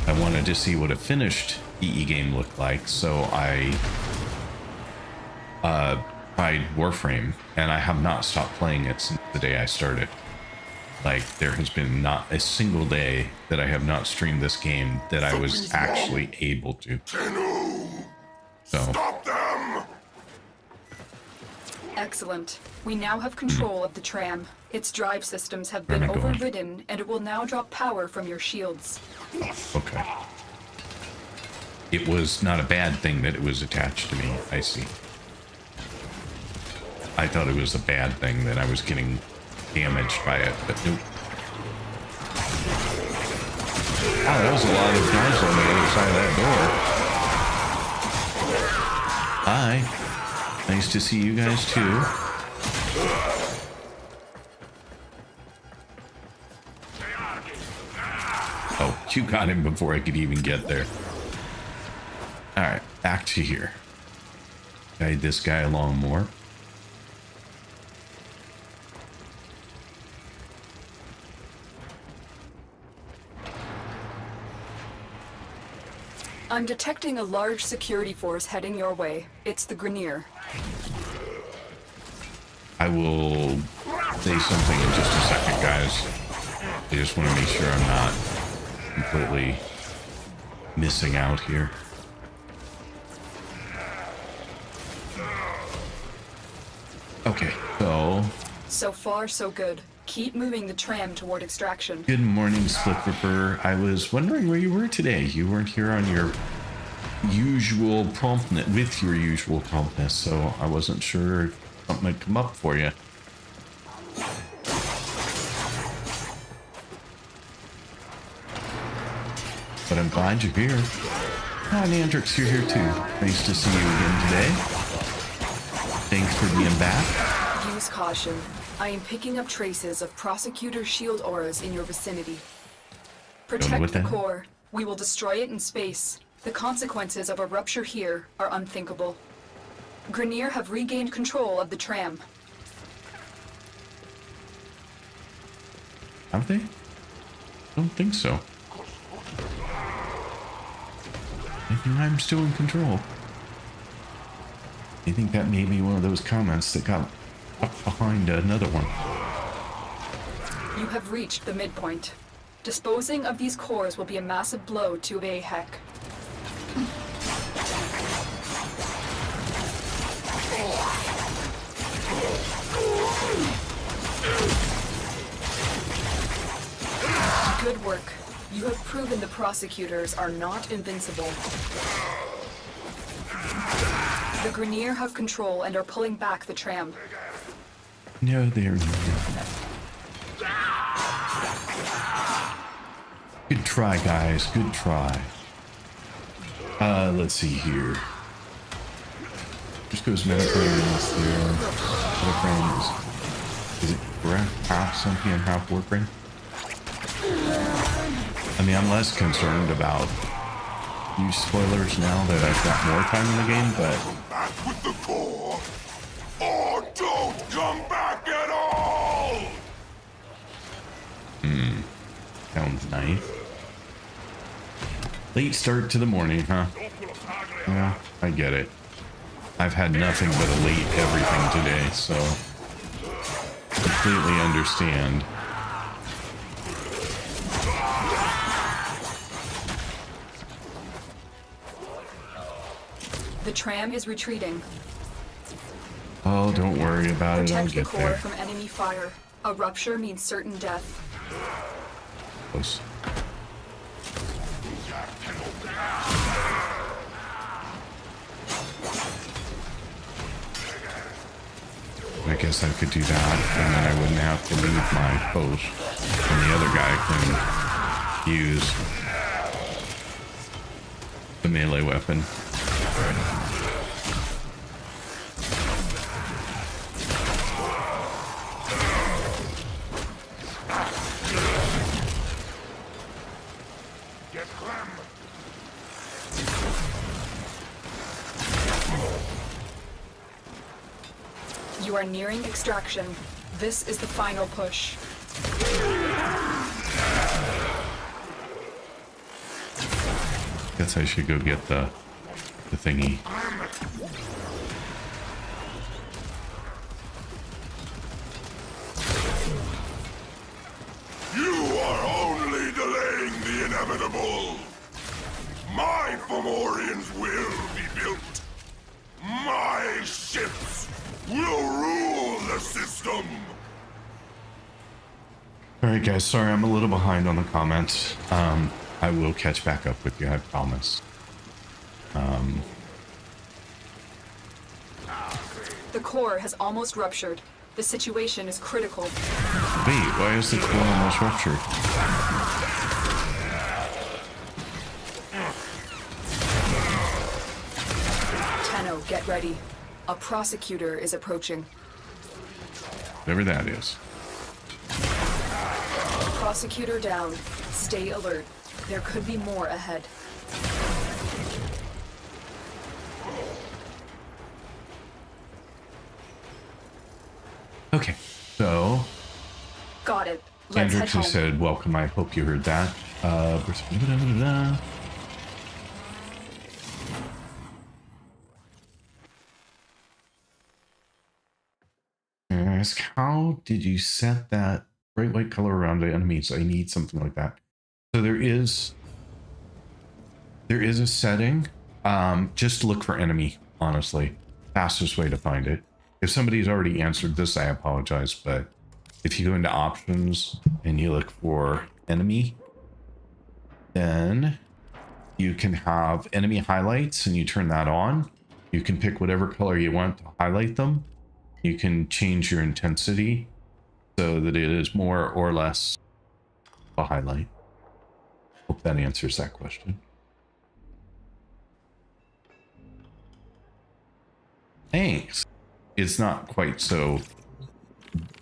I wanted to see what a finished EE game looked like, so I tried Warframe, and I have not stopped playing it since the day I started. Like, there has been not a single day that I have not streamed this game that I was actually able to. So. Stop them! Excellent. We now have control of the tram. Its drive systems have been overridden, and it will now drop power from your shields. Okay. It was not a bad thing that it was attached to me. I see. I thought it was a bad thing that I was getting damaged by it, but nope. Wow, that was a lot of guys on the other side of that door. Hi. Nice to see you guys too. Oh, you got him before I could even get there. Alright, back to here. Guide this guy along more. I'm detecting a large security force heading your way. It's the Grenier. I will say something in just a second, guys. I just want to make sure I'm not completely missing out here. Okay, so... So far, so good. Keep moving the tram toward extraction. Good morning, Split Ripper. I was wondering where you were today. You weren't here on your usual promptness, with your usual promptness, so I wasn't sure if something had come up for you. But I'm glad you're here. Ah, Nandrix, you're here too. Nice to see you again today. Thanks for being back. Use caution. I am picking up traces of prosecutor shield auras in your vicinity. Protect the core. We will destroy it in space. The consequences of a rupture here are unthinkable. Grenier have regained control of the tram. Have they? I don't think so. I think I'm still in control. I think that may be one of those comments that got up behind another one. You have reached the midpoint. Disposing of these cores will be a massive blow to AHEC. Good work. You have proven the prosecutors are not invincible. The Grenier have control and are pulling back the tram. No, they're not. Good try, guys. Good try. Let's see here. Just goes Metabrains there. Metabrains is it half sentient, half warbrain? I mean, I'm less concerned about new spoilers now that I've got more time in the game, but... Come back with the core, or don't come back at all! Sounds nice. Late start to the morning, huh? Yeah, I get it. I've had nothing but a late everything today, so... completely understand. The tram is retreating. Oh, don't worry about it. I'll Protect the get core there. from enemy fire. A rupture means certain death. Close. I guess I could do that, and then I wouldn't have to leave my post. And the other guy can use the melee weapon. You are nearing extraction. This is the final push. Guess I should go get the thingy. You are only delaying the inevitable! My Fomorians will be built! My ships will rule the system! Alright guys, sorry I'm a little behind on the comments. I will catch back up with you, I promise. The core has almost ruptured. The situation is critical. Wait, why is the core almost ruptured? Tenno, get ready. A prosecutor is approaching. Whatever that is. Prosecutor down. Stay alert. There could be more ahead. Okay, so Got it. Let's head Andrew home. just said, welcome, I hope you heard that. ask, how did you set that bright white color around the enemies? I need something like that. So there is a setting. Just look for enemy, honestly. Fastest way to find it. If somebody's already answered this, I apologize, but if you go into options and you look for enemy, then you can have enemy highlights and you turn that on. You can pick whatever color you want to highlight them. You can change your intensity so that it is more or less a highlight. Hope that answers that question. Thanks. It's not quite so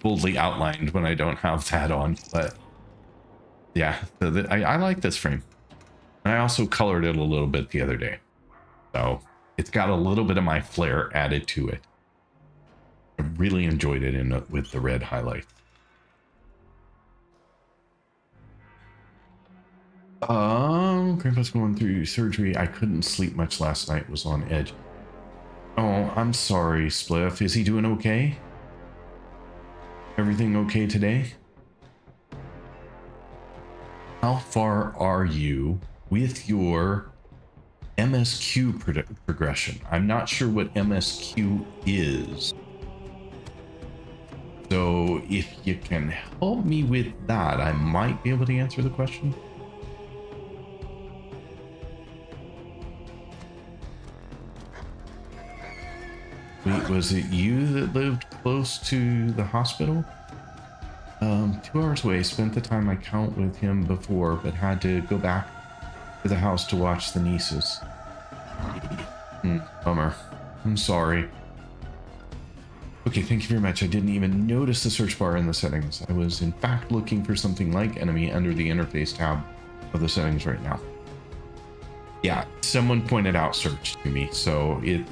boldly outlined when I don't have that on, but yeah, I like this frame. And I also colored it a little bit the other day. So it's got a little bit of my flair added to it. I really enjoyed it with the red highlight. Grandpa's going through surgery. I couldn't sleep much last night. Was on edge. Oh, I'm sorry, Spliff. Is he doing okay? Everything okay today? How far are you with your MSQ progression? I'm not sure what MSQ is. So if you can help me with that, I might be able to answer the question. Wait, was it you that lived close to the hospital? 2 hours away. Spent the time I count with him before, but had to go back to the house to watch the nieces. Bummer. I'm sorry. Okay, thank you very much. I didn't even notice the search bar in the settings. I was in fact looking for something like enemy under the interface tab of the settings right now. Yeah, someone pointed out search to me, so it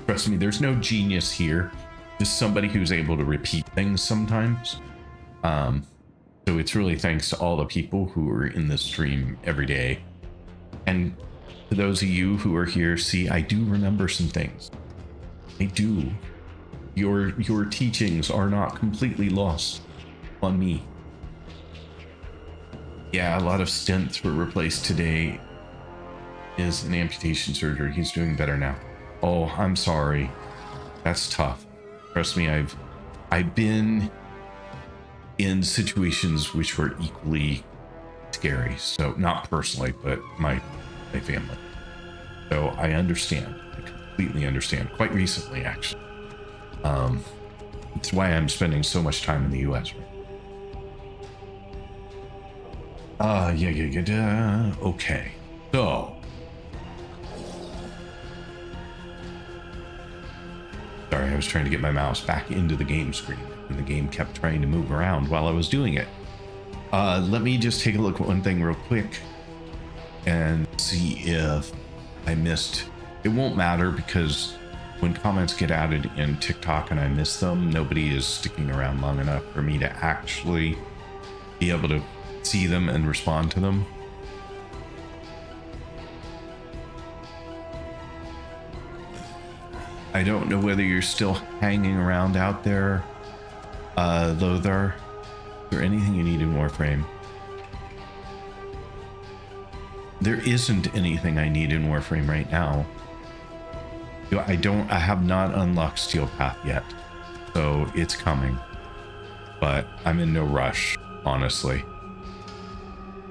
trust me, there's no genius here. Just somebody who's able to repeat things sometimes. So it's really thanks to all the people who are in the stream every day. And to those of you who are here, see, I do remember some things. I do. Your teachings are not completely lost on me. Yeah, a lot of stents were replaced today. Is an amputation surgery. He's doing better now. Oh, I'm sorry. That's tough. Trust me, I've been in situations which were equally scary. So not personally, but my family. So I understand. I completely understand. Quite recently, actually. It's why I'm spending so much time in the US. Yeah. Okay. So. Sorry, I was trying to get my mouse back into the game screen, and the game kept trying to move around while I was doing it. Let me just take a look at one thing real quick and see if I missed. It won't matter because when comments get added in TikTok and I miss them, nobody is sticking around long enough for me to actually be able to see them and respond to them. I don't know whether you're still hanging around out there, Lothar. Is there anything you need in Warframe? There isn't anything I need in Warframe right now. I have not unlocked Steel Path yet, so it's coming. But I'm in no rush, honestly.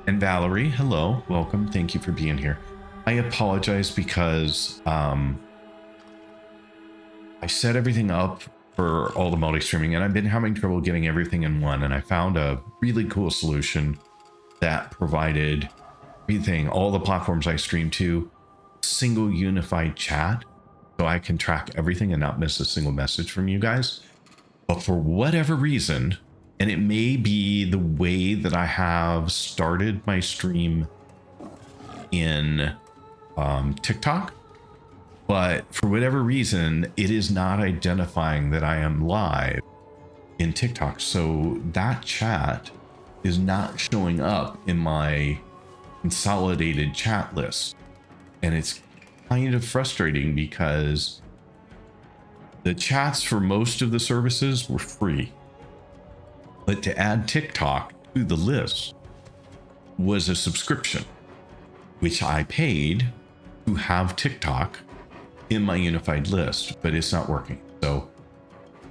And Valerie, hello, welcome. Thank you for being here. I apologize because I set everything up for all the multi-streaming, and I've been having trouble getting everything in one, and I found a really cool solution that provided everything, all the platforms I stream to, single unified chat, so I can track everything and not miss a single message from you guys. But for whatever reason, and it may be the way that I have started my stream in TikTok, but for whatever reason, it is not identifying that I am live in TikTok. So that chat is not showing up in my consolidated chat list. And it's kind of frustrating because the chats for most of the services were free. But to add TikTok to the list was a subscription, which I paid to have TikTok in my unified list, but it's not working. So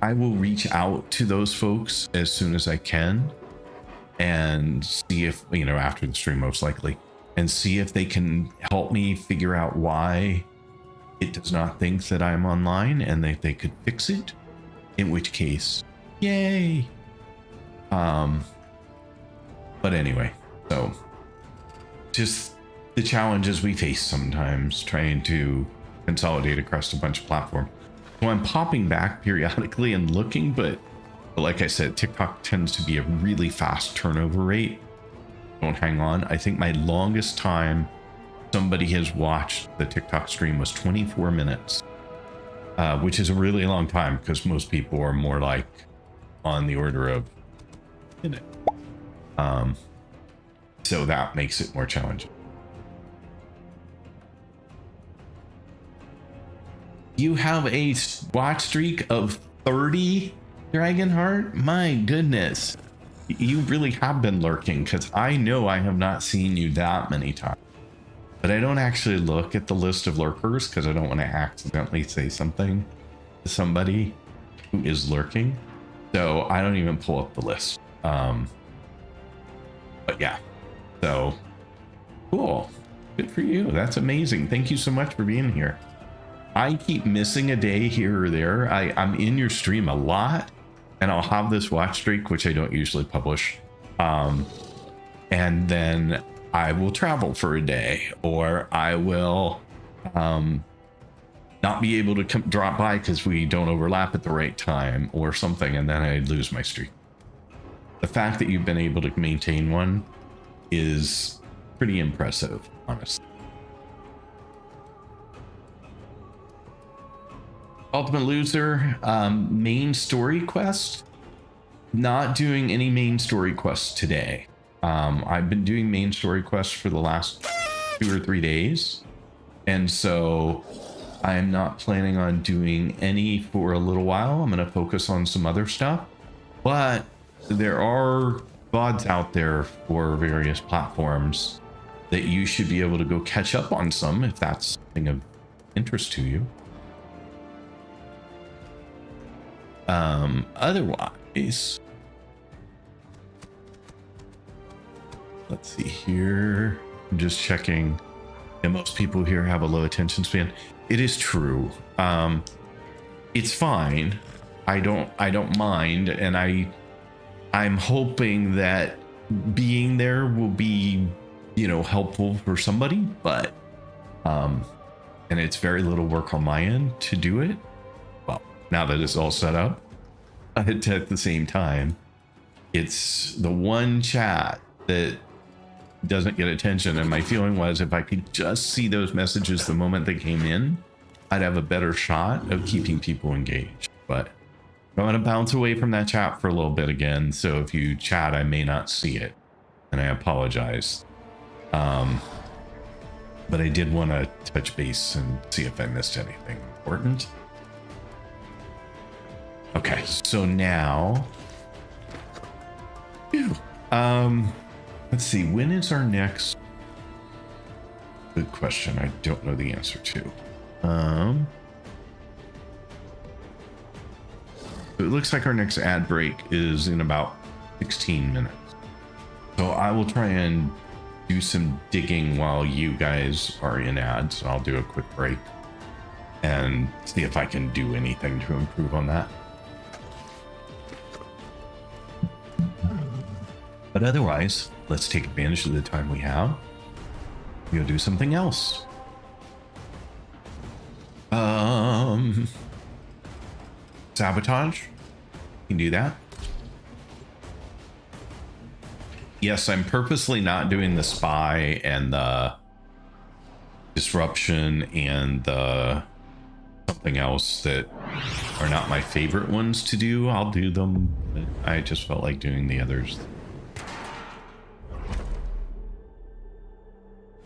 I will reach out to those folks as soon as I can and see if, after the stream most likely, and see if they can help me figure out why it does not think that I'm online and that they could fix it, in which case, yay. But anyway, so just the challenges we face sometimes trying to consolidate across a bunch of platforms. So I'm popping back periodically and looking, but like I said, TikTok tends to be a really fast turnover rate. Don't hang on. I think my longest time somebody has watched the TikTok stream was 24 minutes, which is a really long time because most people are more like on the order of a minute. So that makes it more challenging. You have a watch streak of 30, Dragonheart? My goodness. You really have been lurking, because I know I have not seen you that many times. But I don't actually look at the list of lurkers because I don't want to accidentally say something to somebody who is lurking. So I don't even pull up the list. But yeah, so cool. Good for you. That's amazing. Thank you so much for being here. I keep missing a day here or there. I'm in your stream a lot, and I'll have this watch streak, which I don't usually publish. And then I will travel for a day, or I will not be able to drop by because we don't overlap at the right time or something, and then I lose my streak. The fact that you've been able to maintain one is pretty impressive, honestly. Ultimate Loser, main story quest. Not doing any main story quests today. I've been doing main story quests for the last 2 or 3 days, and so I am not planning on doing any for a little while. I'm going to focus on some other stuff, but there are VODs out there for various platforms that you should be able to go catch up on some if that's something of interest to you. Otherwise, let's see here. I'm just checking. Yeah, most people here have a low attention span. It is true. It's fine. I don't mind, and I'm hoping that being there will be, helpful for somebody, but and it's very little work on my end to do it. Well, now that it's all set up, at the same time, it's the one chat that doesn't get attention, and my feeling was if I could just see those messages the moment they came in, I'd have a better shot of keeping people engaged. But I'm going to bounce away from that chat for a little bit again, so if you chat, I may not see it, and I apologize. But I did want to touch base and see if I missed anything important. Okay, so now, let's see, when is our next? Good question. I don't know the answer to. It looks like our next ad break is in about 16 minutes. So I will try and do some digging while you guys are in ads. I'll do a quick break and see if I can do anything to improve on that. But otherwise, let's take advantage of the time we have. We'll do something else. Sabotage. You can do that. Yes, I'm purposely not doing the spy and the disruption and the something else that are not my favorite ones to do. I'll do them, but I just felt like doing the others.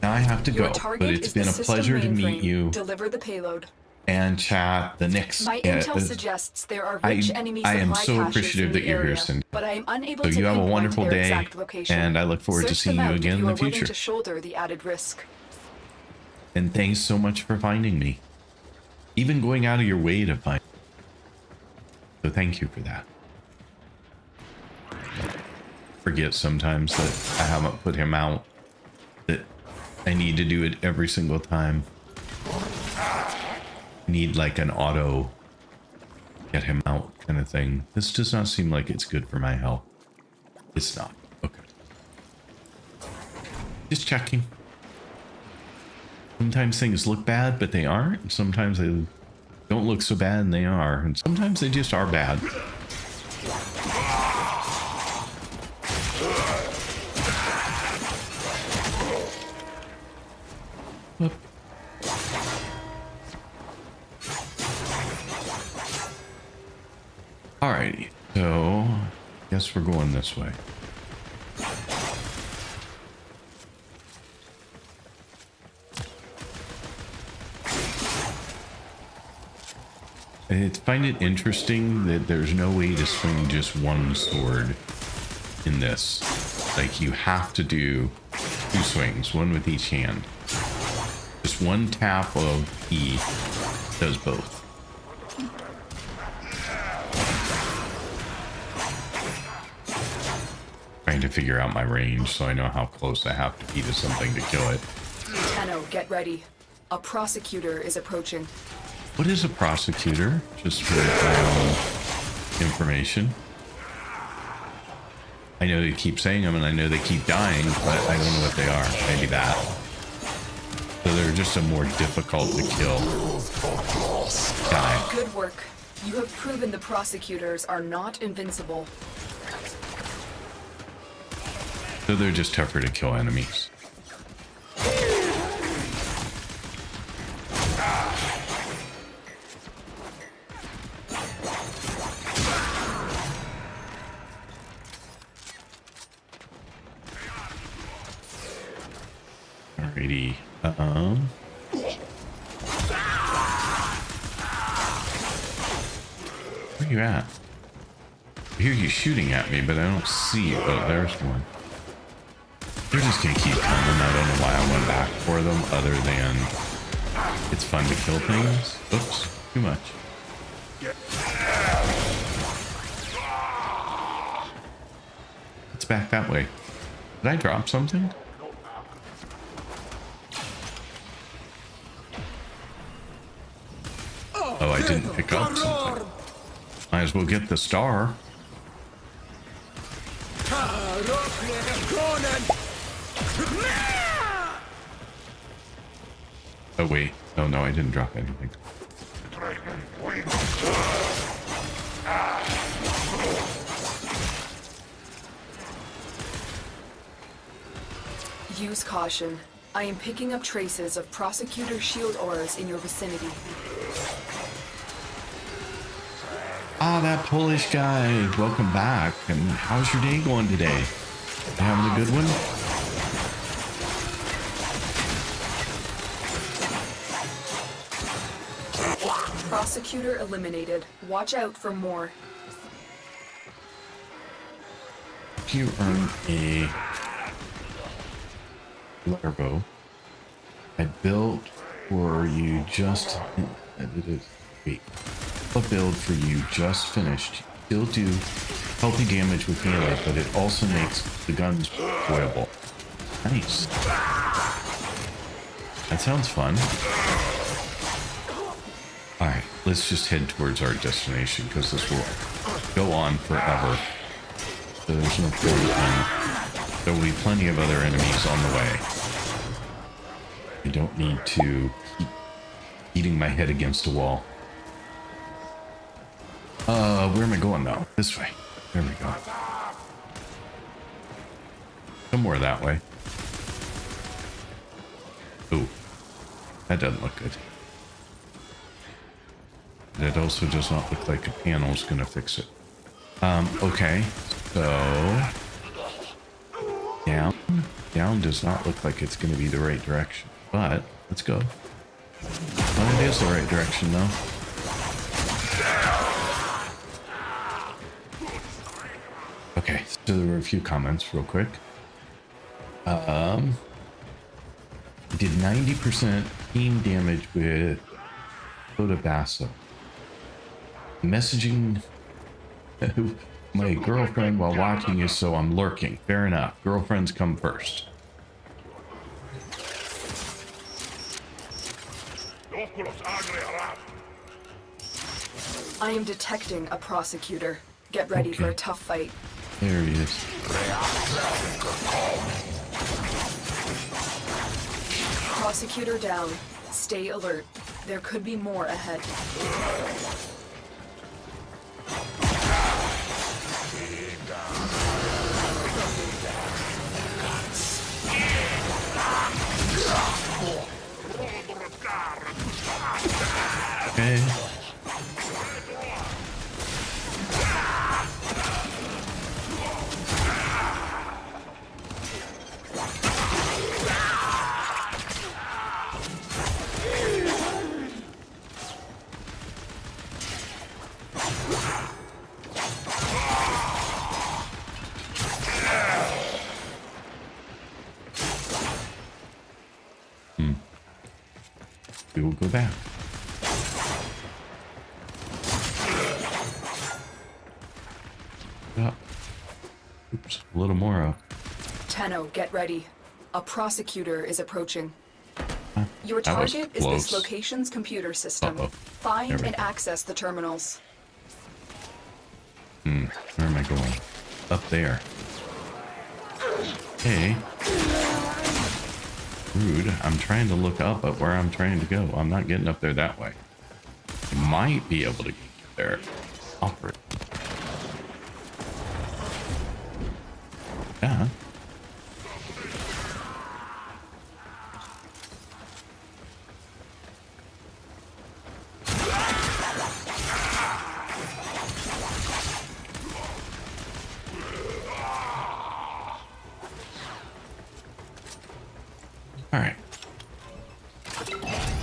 Now I have to go, but it's been a pleasure to meet you. Deliver the payload. And chat, the next... My intel suggests there are rich enemy I am supply so caches appreciative in that the you're here, area, Cindy. but I am unable So to you have a pinpoint wonderful their day, exact location. and I look forward to Search seeing them you out again if in you the are willing future. to shoulder the added risk. And thanks so much for finding me. Even going out of your way to find me. So thank you for that. Forget sometimes that I haven't put him out. That I need to do it every single time. Need like an auto get him out kind of thing. This does not seem like it's good for my health. It's not. Okay. Just checking. Sometimes things look bad, but they aren't. And sometimes they don't look so bad and they are. And sometimes they just are bad. Whoop. Alrighty, so guess we're going this way. I find it interesting that there's no way to swing just one sword in this. Like, you have to do 2 swings, one with each hand. Just one tap of E does both. Trying to figure out my range so I know how close I have to be to something to kill it. Tenno, get ready. A prosecutor is approaching. What is a prosecutor? Just for my own information. I know they keep saying them and I know they keep dying, but I don't know what they are. Maybe that. So they're just a more difficult to kill guy. Good work. You have proven the prosecutors are not invincible. So they're just tougher to kill enemies. Alrighty. Where you at? I hear you shooting at me, but I don't see you. Oh, there's one. They're just gonna keep coming. I don't know why I went back for them, other than it's fun to kill things. Oops, too much. It's back that way. Did I drop something? Oh, I didn't pick up something. Might as well get the star. Oh wait, oh no, I didn't drop anything. Use caution. I am picking up traces of prosecutor shield auras in your vicinity. Ah, that Polish guy. Welcome back. And how's your day going today? You having a good one? Prosecutor eliminated. Watch out for more. You earn a larvo. I built for you just... Wait. A build for you just finished. Still do healthy damage with melee, but it also makes the guns deployable. Nice. That sounds fun. Alright, let's just head towards our destination, because this will go on forever. So there's no point in... There will be plenty of other enemies on the way. I don't need to keep beating my head against a wall. Where am I going now? This way. There we go. Somewhere that way. Ooh. That doesn't look good. It also does not look like a panel's gonna fix it. Okay. So... Down does not look like it's gonna be the right direction. But, let's go. Well, it is the right direction, though. Okay, so there were a few comments real quick. Did 90% team damage with Basso. Messaging my girlfriend while watching you, so I'm lurking. Fair enough. Girlfriends come first. I am detecting a prosecutor. Get ready for a tough fight. There he is. Prosecutor down. Stay alert. There could be more ahead. Okay. We will go back. Up. Oops, a little more up. Tenno, get ready. A prosecutor is approaching. Your That was target is this close. location's computer system. Uh-oh. Find There we and go. access the terminals. Where am I going? Up there. Hey. Rude. I'm trying to look up at where I'm trying to go. I'm not getting up there that way. I might be able to get there. Awkward. Yeah. All right.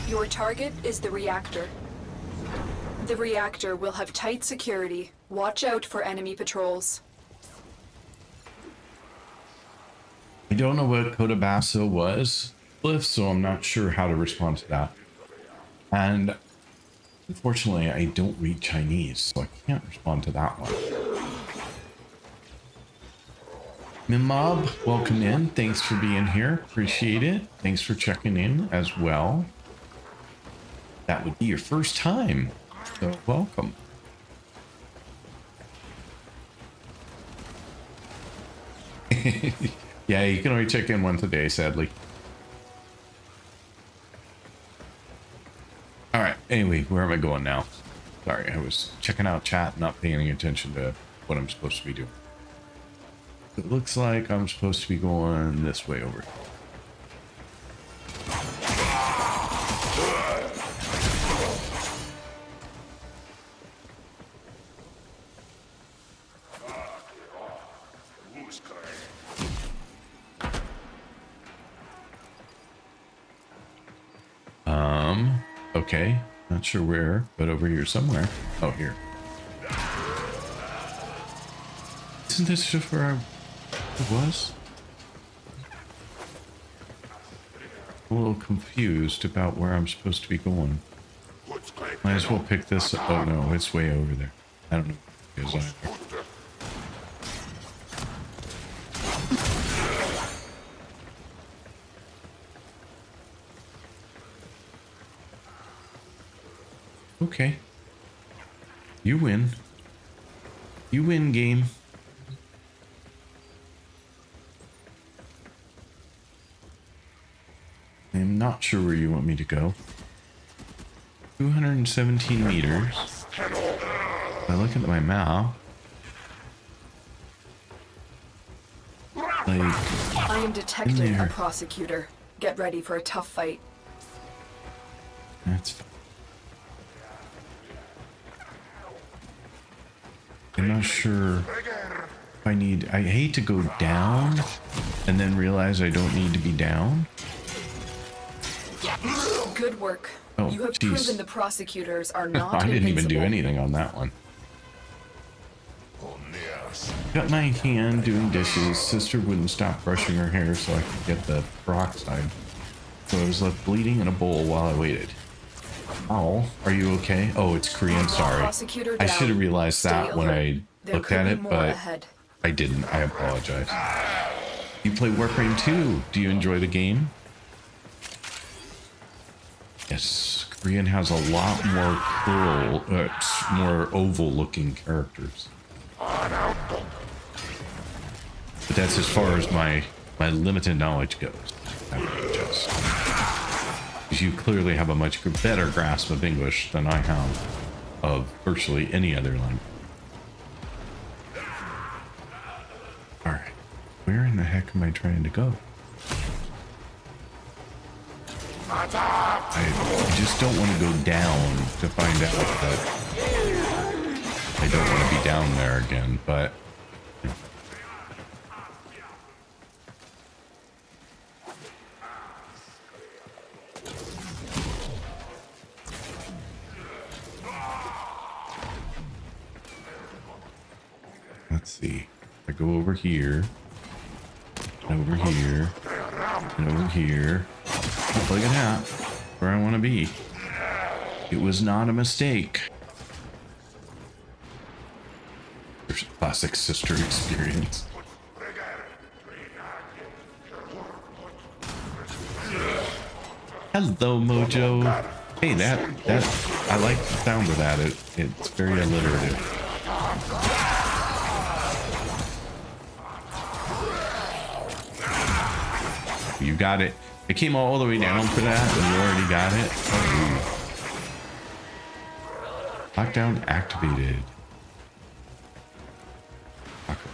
Your target is the reactor. The reactor will have tight security. Watch out for enemy patrols. I don't know what Cotabasso was, Cliff, so I'm not sure how to respond to that. And unfortunately, I don't read Chinese, so I can't respond to that one. Mimob, welcome in. Thanks for being here. Appreciate it. Thanks for checking in as well. That would be your first time, so welcome. Yeah, you can only check in once a day, sadly. All right. Anyway, where am I going now? Sorry, I was checking out chat, not paying any attention to what I'm supposed to be doing. It looks like I'm supposed to be going this way over. Okay, not sure where, but over here somewhere. Oh, here. Isn't this just where I was? I'm a little confused about where I'm supposed to be going. Might as well pick this. Oh no, it's way over there. I don't know what it is either. Okay. You win. You win, game. I'm not sure where you want me to go. 217 meters. I look at my map. Like, I am detecting a there. prosecutor. Get ready for a tough fight. that's fine. I'm not sure if I need. I hate to go down and then realize I don't need to be down. Good work. Oh, You have jeez. proven the prosecutors are not I didn't even do invincible. anything on that one. Got my hand doing dishes. Sister wouldn't stop brushing her hair so I could get the peroxide. So I was left bleeding in a bowl while I waited. Ow, are you okay? Oh, it's Korean, sorry. Prosecutor I down. should have realized Stay that when alert. I There looked could at be it, more but ahead. I didn't. I apologize. You play Warframe 2. Do you enjoy the game? Yes, Korean has a lot more more oval-looking characters. But that's as far as my limited knowledge goes. I would just, because you clearly have a much better grasp of English than I have of virtually any other language. All right, where in the heck am I trying to go? I just don't want to go down to find out that I don't want to be down there again, but let's see. I go over here, and over here, and over here. Oh, look at that. Where I want to be. It was not a mistake. There's classic sister experience. Hello, Mojo. Hey, that I like the sound of that. It's very alliterative. You got it. It came all the way down for that, and you already got it. Oh, lockdown activated. Okay.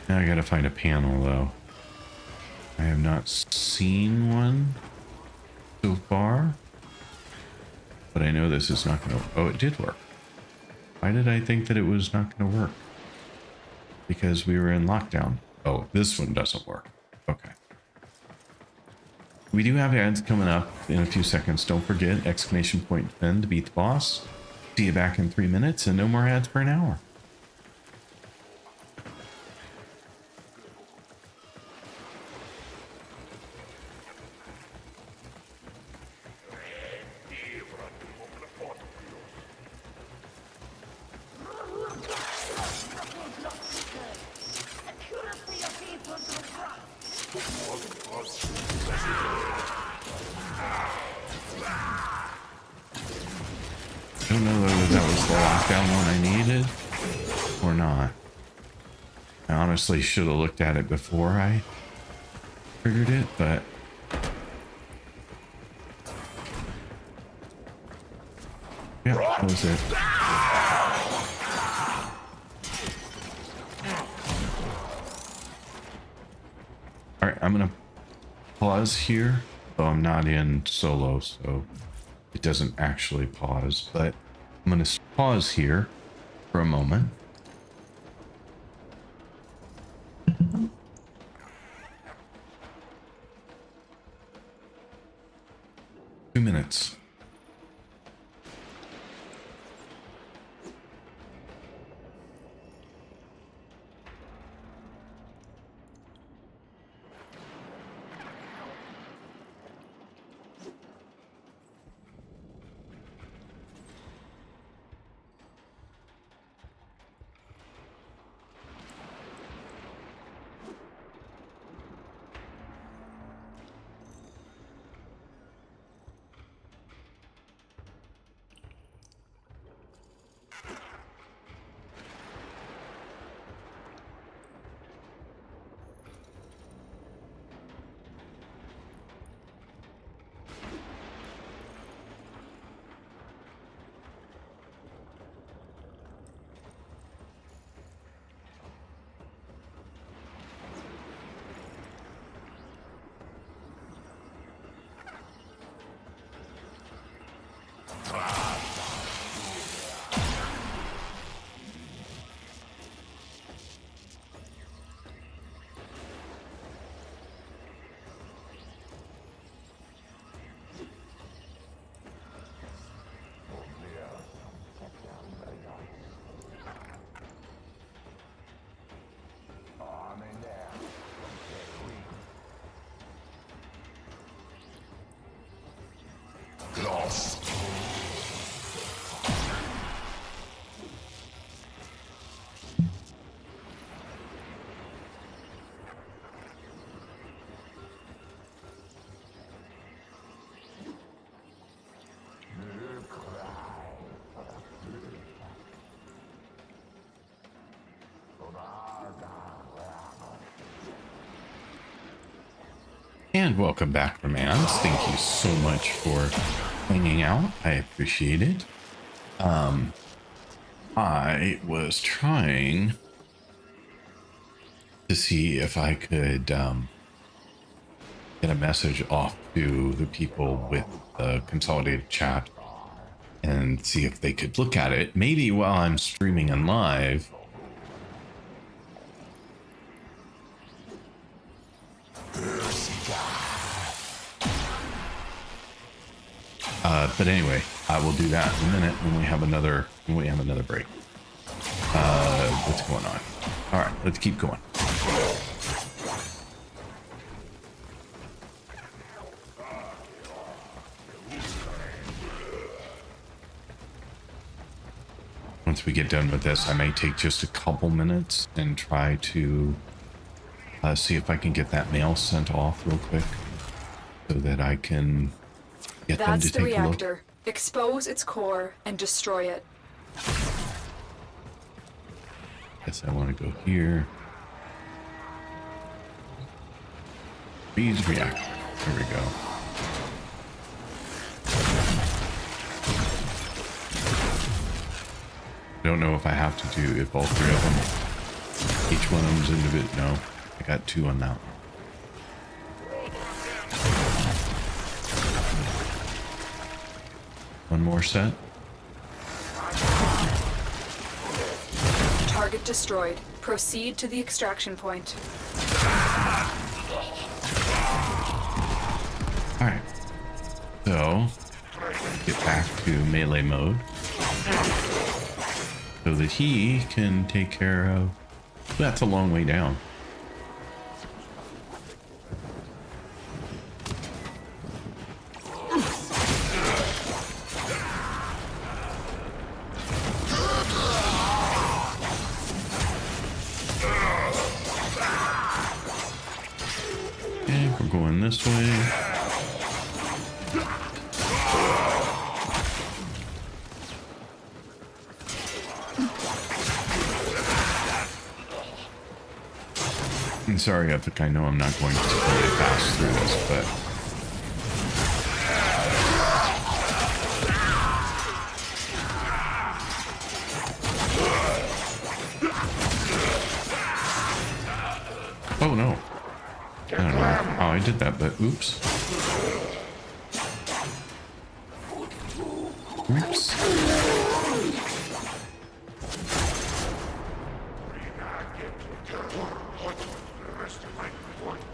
Now I gotta find a panel, though. I have not seen one so far, but I know this is not gonna. Oh, it did work. Why did I think that it was not gonna work? Because we were in lockdown. Oh, this one doesn't work. Okay. We do have ads coming up in a few seconds. Don't forget, exclamation point then to beat the boss. See you back in 3 minutes and no more ads for an hour. I don't know whether that was the lockdown one I needed or not. I honestly should have looked at it before I triggered it, but yeah, that was it. All right, I'm gonna pause here. Though I'm not in solo, so it doesn't actually pause, but I'm going to pause here for a moment. Two minutes. And welcome back, Romance. Thank you so much for hanging out. I appreciate it. I was trying to see if I could get a message off to the people with the consolidated chat and see if they could look at it. Maybe while I'm streaming and live. But anyway, I will do that in a minute when we have another break. What's going on? All right, let's keep going. Once we get done with this, I may take just a couple minutes and try to see if I can get that mail sent off real quick so that I can get them to That's the take a look. reactor. Expose its core and destroy it. Guess I want to go here. Please react. Here we go. I don't know if I have to do if all three of them. Each one of them's individual. No, I got two on that one. One more set. Target destroyed. Proceed to the extraction point. Alright. So, get back to melee mode. So that he can take care of... That's a long way down. Okay, we're going this way. I'm sorry, Epic, I know I'm not going to really fast through this, but... Oh no. I don't know how I did that, but oops. Oops.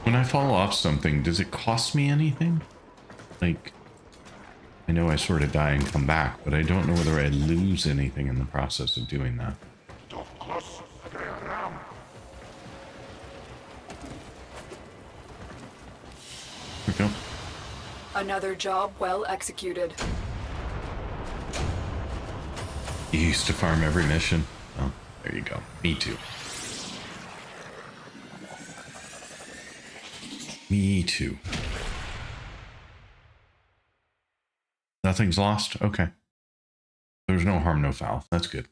When I fall off something, does it cost me anything? Like, I know I sort of die and come back, but I don't know whether I lose anything in the process of doing that. Here we go. Another job well executed. You used to farm every mission. Oh, there you go. Me too. Me too. Nothing's lost? Okay. There's no harm, no foul. That's good.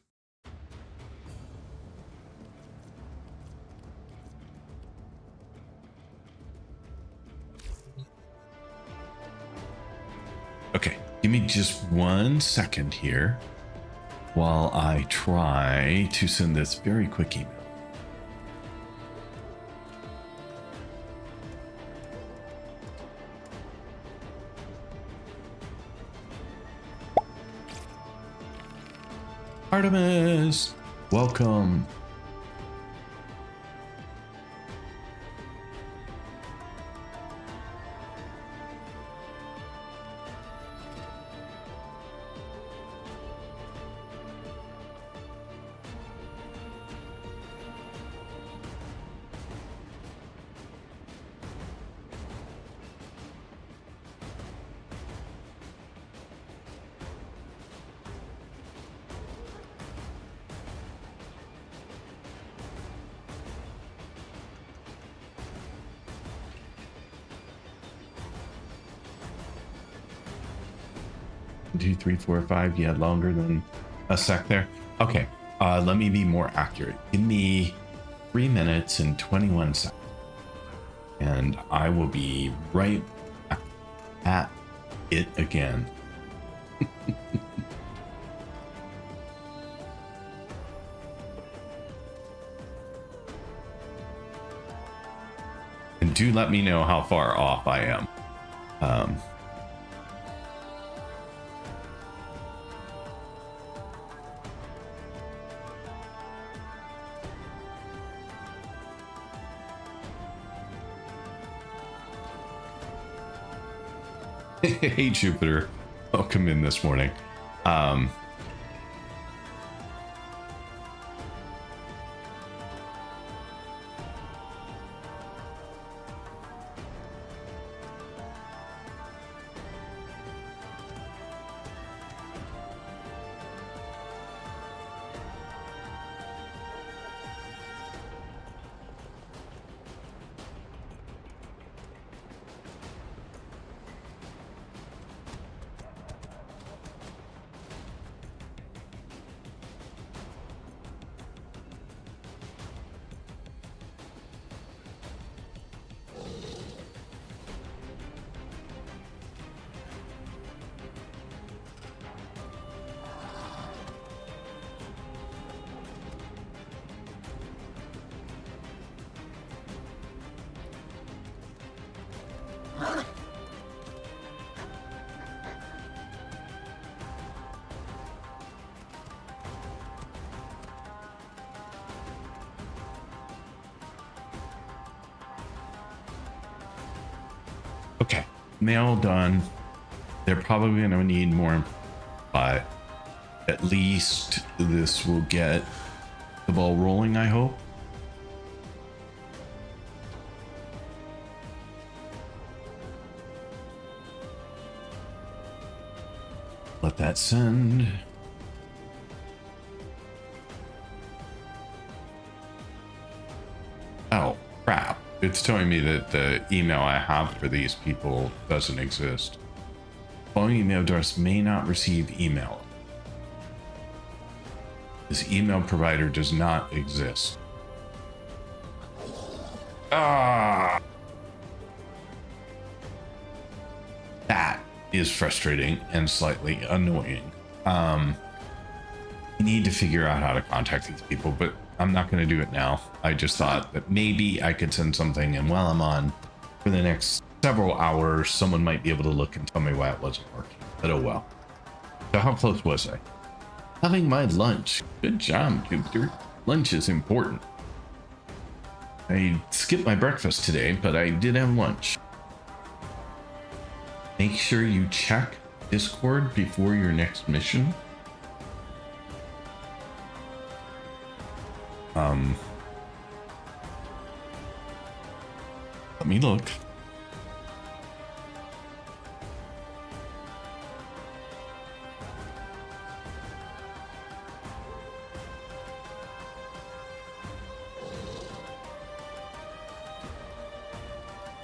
Okay, give me just 1 second here while I try to send this very quick email. Artemis, welcome. 2, 3, 4, 5. You had longer than a sec there. Okay. Let me be more accurate. Give me 3 minutes and 21 seconds. And I will be right at it again. And do let me know how far off I am. Hey Jupiter, welcome in this morning. Okay, mail done. They're probably going to need more, but at least this will get the ball rolling, I hope. Let that send. Oh, crap. It's telling me that the email I have for these people doesn't exist. Following email address may not receive email. This email provider does not exist. Ah! That is frustrating and slightly annoying. I need to figure out how to contact these people, but I'm not going to do it now. I just thought that maybe I could send something, and while I'm on for the next several hours, someone might be able to look and tell me why it wasn't working. But oh well. So how close was I? Having my lunch. Good job, Jupiter. Lunch is important. I skipped my breakfast today, but I did have lunch. Make sure you check Discord before your next mission. Let me look.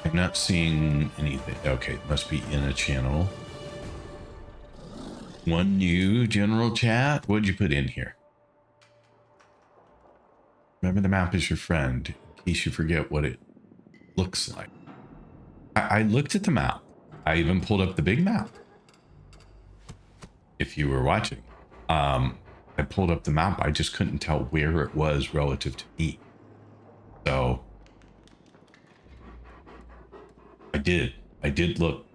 I'm not seeing anything. Okay, it must be in a channel. One new general chat. What'd you put in here? Remember, the map is your friend, in case you forget what it looks like. I looked at the map. I even pulled up the big map. If you were watching, I pulled up the map. I just couldn't tell where it was relative to me. So I did look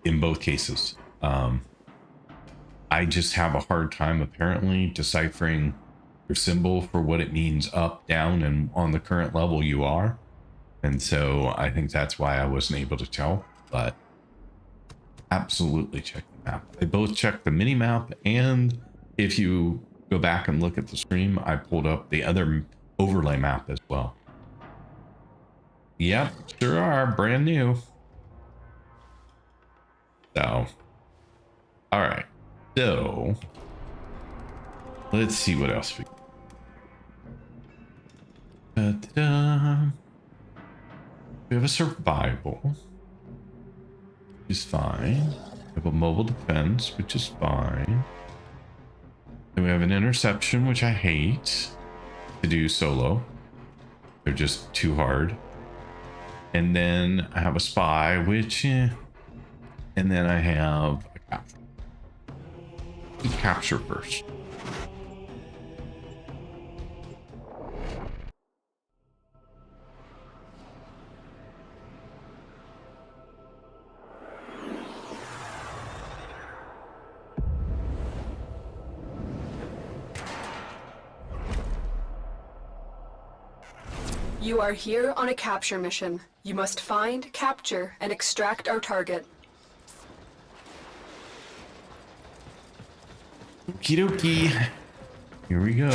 in both cases. I just have a hard time apparently deciphering your symbol for what it means up, down, and on the current level you are. And so I think that's why I wasn't able to tell, but absolutely check the map. I both checked the mini map, and if you go back and look at the stream, I pulled up the other overlay map as well. Yep, sure are brand new. So, all right. So, let's see what else we. Da-da-da. We have a survival, which is fine. We have a mobile defense, which is fine. Then we have an interception, which I hate to do solo. They're just too hard. And then I have a spy, which, and then I have a capture. Capture first. You are here on a capture mission. You must find, capture, and extract our target. Okie dokie. Here we go.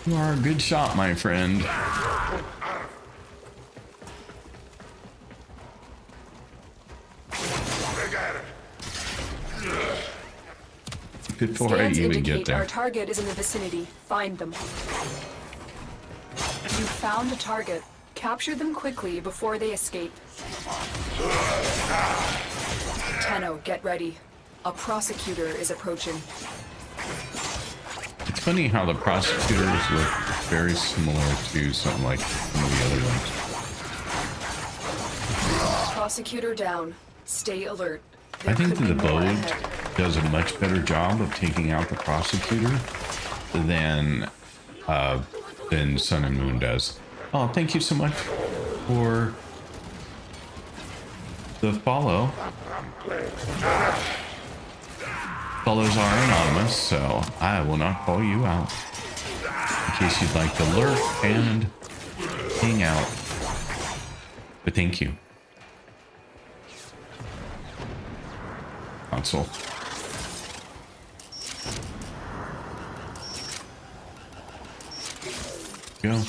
You are a good shot, my friend. Before I Scans even get indicate there. our target is in the vicinity. Find them. You found a target. Capture them quickly before they escape. Tenno, get ready. A prosecutor is approaching. It's funny how the prosecutors look very similar to something like some of the other ones. Prosecutor down. Stay alert. I There think could that the be more Bode ahead. does a much better job of taking out the prosecutor than Sun and Moon does. Oh, thank you so much for the follow. Follows are anonymous, so I will not call you out. In case you'd like to lurk and hang out. But thank you. Console. Go.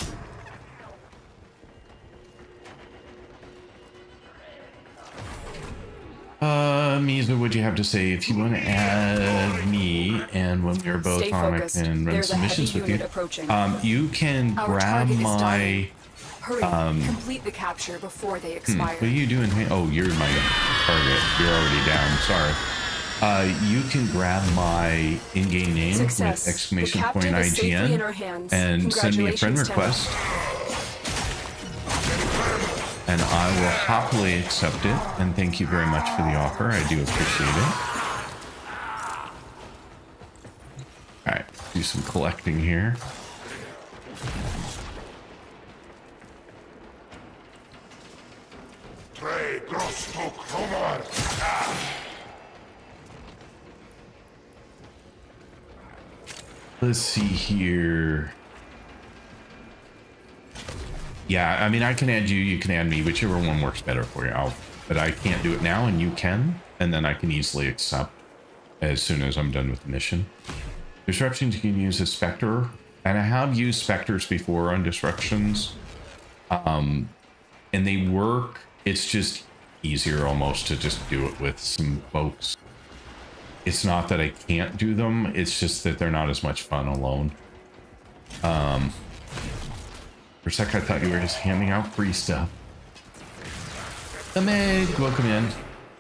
Misa, what'd you have to say? If you want to add me, and when we're both Stay on, I focused. can run There's a submissions heavy with you. unit approaching. You can Our grab target is my. dying. Hurry, complete the capture before they expire. What are you doing? Oh, you're my target. You're already down. Sorry. You can grab my in-game name Success. with exclamation The point captive is safely in IGN our hands. and send me a friend Congratulations, Tenno. request. And I will happily accept it. And thank you very much for the offer. I do appreciate it. All right, do some collecting here. Let's see here. Yeah, I mean, I can add you, you can add me, whichever one works better for you. But I can't do it now, and you can, and then I can easily accept as soon as I'm done with the mission. Disruptions, you can use a Spectre, and I have used Spectres before on disruptions, and they work. It's just easier almost to just do it with some folks. It's not that I can't do them, it's just that they're not as much fun alone. For a sec, I thought you were just handing out free stuff. The Meg, welcome in.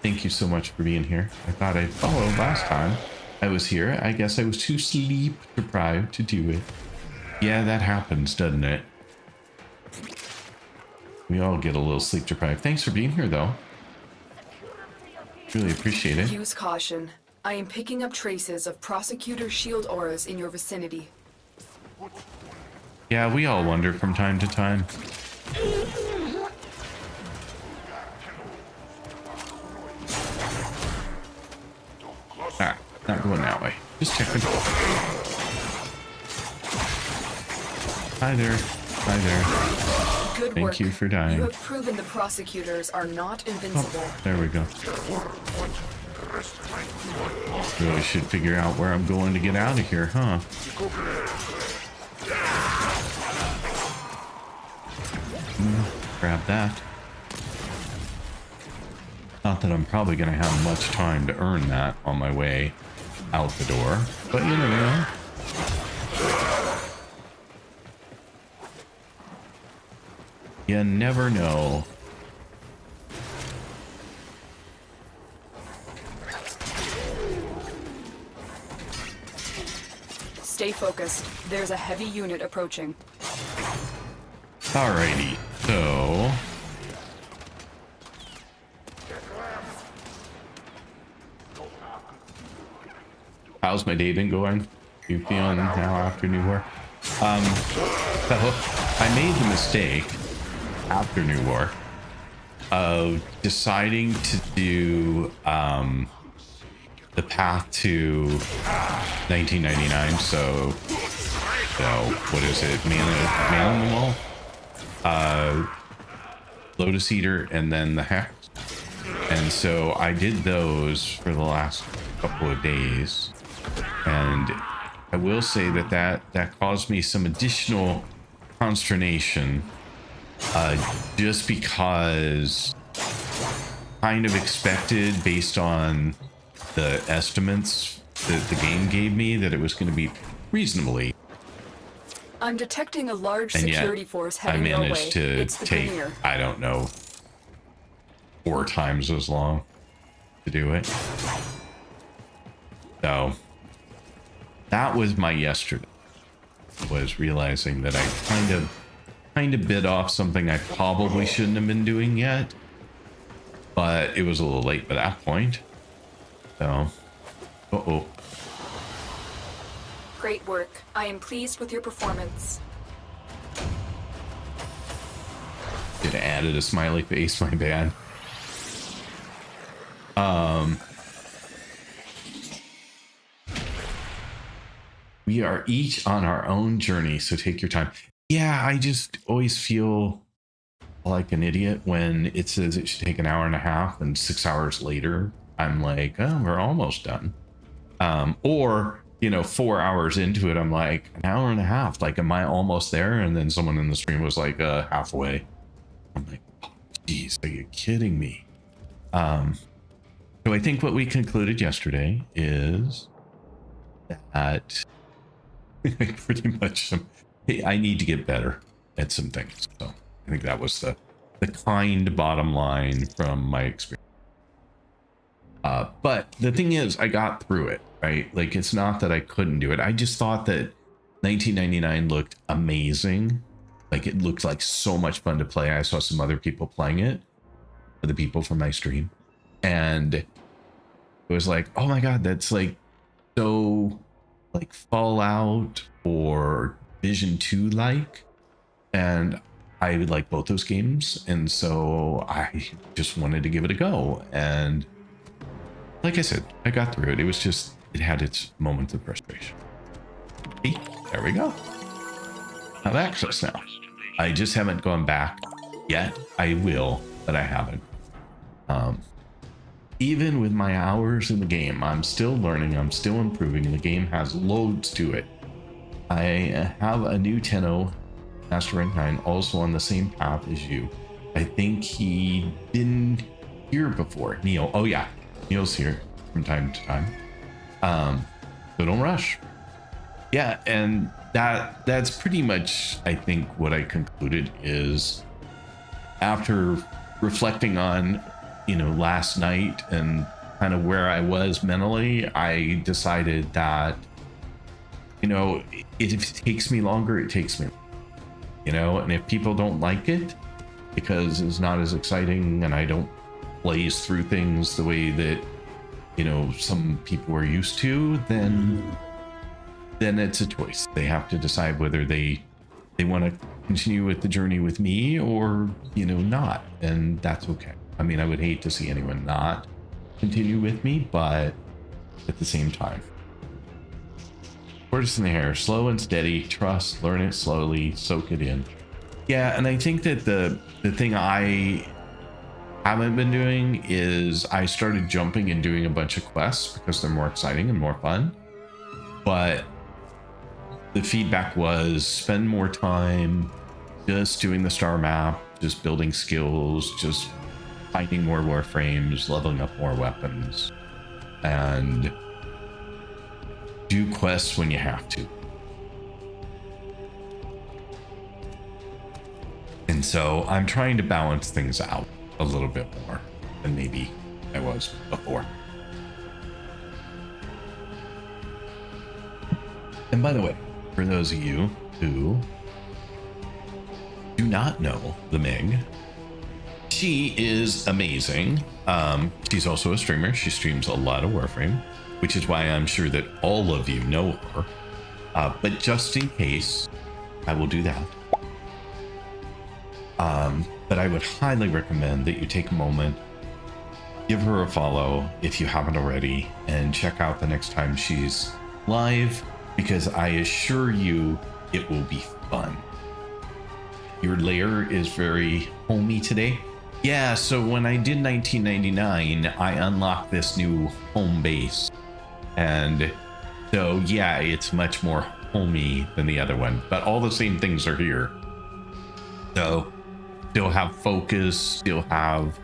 Thank you so much for being here. I thought I'd follow last time I was here. I guess I was too sleep deprived to do it. Yeah, that happens, doesn't it? We all get a little sleep deprived. Thanks for being here, though. Really appreciate it. Use caution. I am picking up traces of prosecutor shield auras in your vicinity. Yeah, we all wonder from time to time. Ah, not going that way. Just checking. Hi there. Hi there. Good Thank work. you for dying. You have proven the prosecutors are not invincible. Oh, there we go. Really should figure out where I'm going to get out of here, huh? Grab that. Not that I'm probably going to have much time to earn that on my way out the door, but you never know. You never know. Stay focused. There's a heavy unit approaching. Alrighty, so how's my day been going? You feeling now after New War? So I made the mistake after New War of deciding to do the path to 1999. So what is it? Man on the Wall, Lotus Eater, and then the Hex. And so I did those for the last couple of days, and I will say that caused me some additional consternation, just because kind of expected, based on the estimates that the game gave me, that it was going to be reasonably. I'm detecting a large And yet, security force I heading your way. managed to It's the take, Premier. I don't know, 4 times as long to do it. So that was my yesterday, was realizing that I kind of bit off something I probably shouldn't have been doing yet, but it was a little late by that point. So, Great work. I am pleased with your performance. it added a smiley face, my bad. We are each on our own journey, so take your time. Yeah, I just always feel like an idiot when it says it should take an hour and a half, and 6 hours later, I'm like, oh, we're almost done. Or, 4 hours into it, I'm like, an hour and a half. Like, am I almost there? And then someone in the stream was like, halfway. I'm like, oh, geez, are you kidding me? So I think what we concluded yesterday is that I pretty much, I need to get better at some things. So I think that was the kind bottom line from my experience. But the thing is, I got through it, right? Like, it's not that I couldn't do it. I just thought that 1999 looked amazing. Like, it looked like so much fun to play. I saw some other people playing it, the people from my stream, and it was like, oh my god, that's like so like Fallout or Vision 2 like, and I like both those games, and so I just wanted to give it a go. And like I said, I got through it. It was just, it had its moments of frustration. See, there we go. I have access now. I just haven't gone back yet. I will, but I haven't. Even with my hours in the game, I'm still learning, I'm still improving, and the game has loads to it. I have a new Tenno, Master Rank 9, also on the same path as you. I think he been here before. Neil. Oh yeah, Neil's here from time to time. So don't rush. Yeah, and that's pretty much, I think, what I concluded is, after reflecting on, last night and kind of where I was mentally, I decided that, if it takes me longer, it takes me, and if people don't like it because it's not as exciting and I don't blaze through things the way that, some people are used to, then it's a choice. They have to decide whether they want to continue with the journey with me or, not. And that's okay. I mean, I would hate to see anyone not continue with me, but at the same time, tortoise in the hair, slow and steady, trust, learn it slowly, soak it in. Yeah, and I think that the thing I haven't been doing is I started jumping and doing a bunch of quests because they're more exciting and more fun. But the feedback was spend more time just doing the star map, just building skills, just finding more warframes, leveling up more weapons, and do quests when you have to. And so I'm trying to balance things out a little bit more than maybe I was before. And by the way, for those of you who do not know the Meg, she is amazing. She's also a streamer. She streams a lot of Warframe, which is why I'm sure that all of you know her. But just in case, I will do that. But I would highly recommend that you take a moment, give her a follow if you haven't already, and check out the next time she's live, because I assure you it will be fun. Your lair is very homey today. Yeah, so when I did 1999, I unlocked this new home base. And so, yeah, it's much more homey than the other one, but all the same things are here. So, still have focus, still have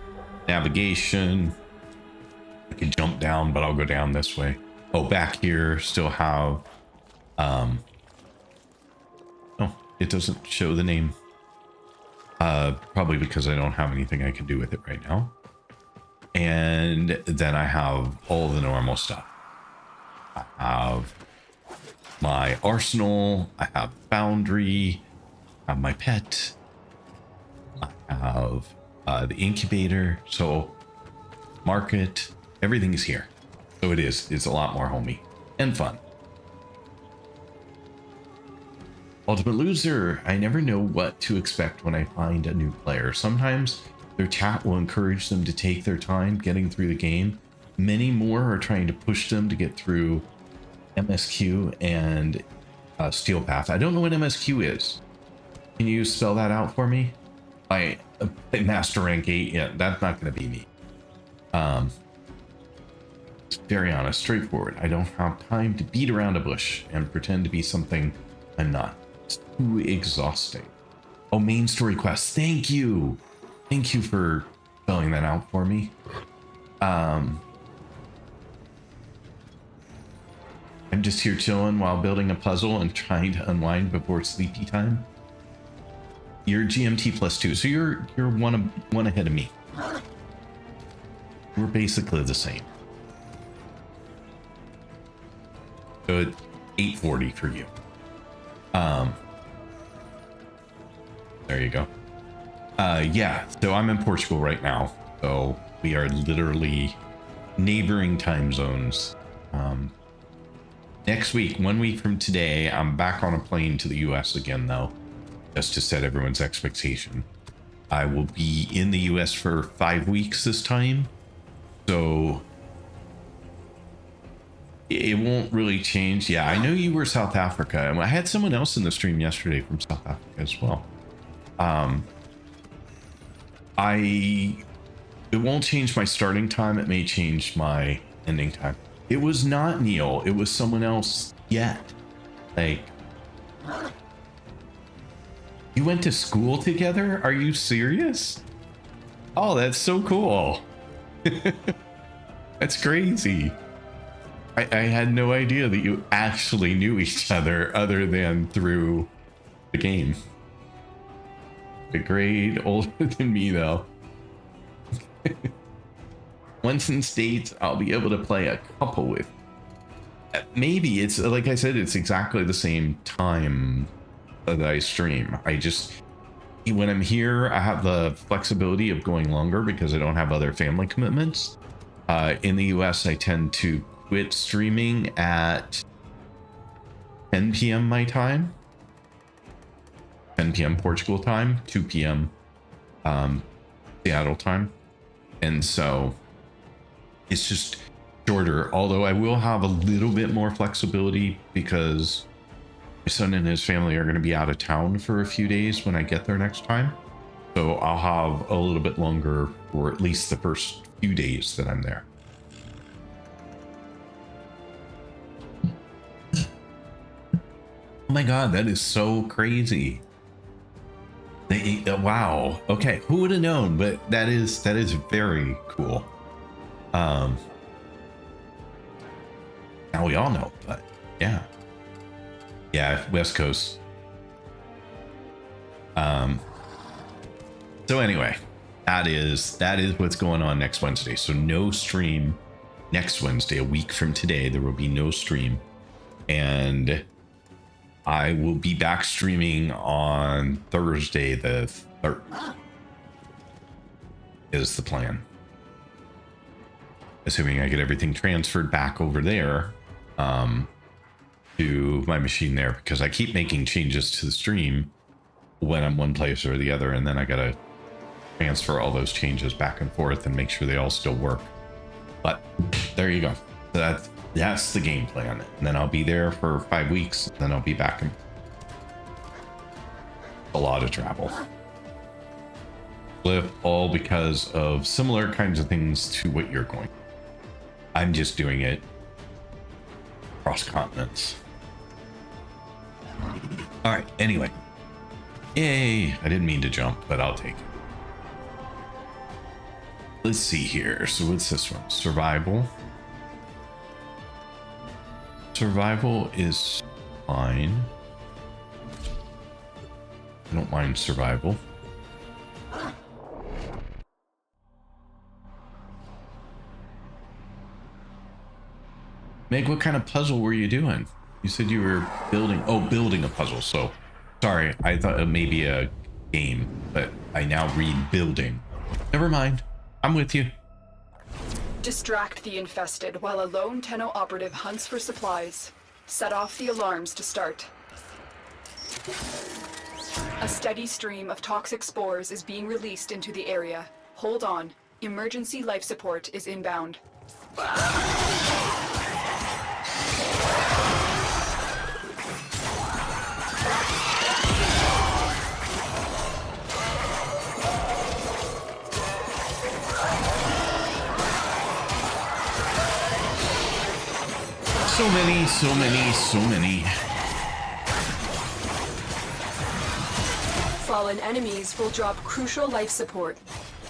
navigation. I can jump down, but I'll go down this way. Oh, back here, still have, oh, it doesn't show the name. Probably because I don't have anything I can do with it right now. And then I have all the normal stuff. I have my arsenal, I have foundry, I have my pet, I have the incubator, so market, everything's here. So it's a lot more homey and fun. Ultimate Loser, I never know what to expect when I find a new player. Sometimes their chat will encourage them to take their time getting through the game. Many more are trying to push them to get through MSQ and Steel Path. I don't know what MSQ is. Can you spell that out for me? Master Rank 8, yeah, that's not going to be me. Very honest, straightforward. I don't have time to beat around a bush and pretend to be something I'm not. It's too exhausting. Oh, main story quest. Thank you. Thank you for spelling that out for me. I'm just here chilling while building a puzzle and trying to unwind before sleepy time. You're GMT +2, so you're one ahead of me. We're basically the same. So it's 8:40 for you. There you go. Yeah, so I'm in Portugal right now. So we are literally neighboring time zones. Next week, 1 week from today, I'm back on a plane to the US again, though, just to set everyone's expectation. I will be in the US for 5 weeks this time. So it won't really change. Yeah, I know you were South Africa. I had someone else in the stream yesterday from South Africa as well. It won't change my starting time. It may change my ending time. It was not Neil. It was someone else yet. Like, you went to school together? Are you serious? Oh, that's so cool. That's crazy. I had no idea that you actually knew each other than through the game. A grade older than me, though. Once in States, I'll be able to play a couple with. Maybe it's, like I said, it's exactly the same time that I stream. When I'm here, I have the flexibility of going longer because I don't have other family commitments. In the US, I tend to quit streaming at 10 p.m. my time, 10 p.m. Portugal time, 2 p.m. Seattle time. And so it's just shorter, although I will have a little bit more flexibility because my son and his family are going to be out of town for a few days when I get there next time. So I'll have a little bit longer for at least the first few days that I'm there. Oh my god, that is so crazy. Wow. Okay, who would have known? But that is very cool. Now we all know, but Yeah. Yeah, West Coast. So anyway, that is what's going on next Wednesday. So no stream next Wednesday, a week from today. There will be no stream. And I will be back streaming on Thursday the 3rd. Is the plan. Assuming I get everything transferred back over there to my machine there, because I keep making changes to the stream when I'm one place or the other, and then I gotta transfer all those changes back and forth and make sure they all still work. But there you go. That's the game plan. And then I'll be there for 5 weeks, and then I'll be back in a lot of travel. All because of similar kinds of things to what you're going. I'm just doing it across continents. All right, anyway. Yay! I didn't mean to jump, but I'll take it. Let's see here. So what's this one? Survival. Survival is fine. I don't mind survival. Meg, what kind of puzzle were you doing? You said you were building a puzzle. So sorry, I thought it may be a game, but I now read building. Never mind. I'm with you. Distract the infested while a lone Tenno operative hunts for supplies. Set off the alarms to start. A steady stream of toxic spores is being released into the area. Hold on. Emergency life support is inbound. So many. Fallen enemies will drop crucial life support.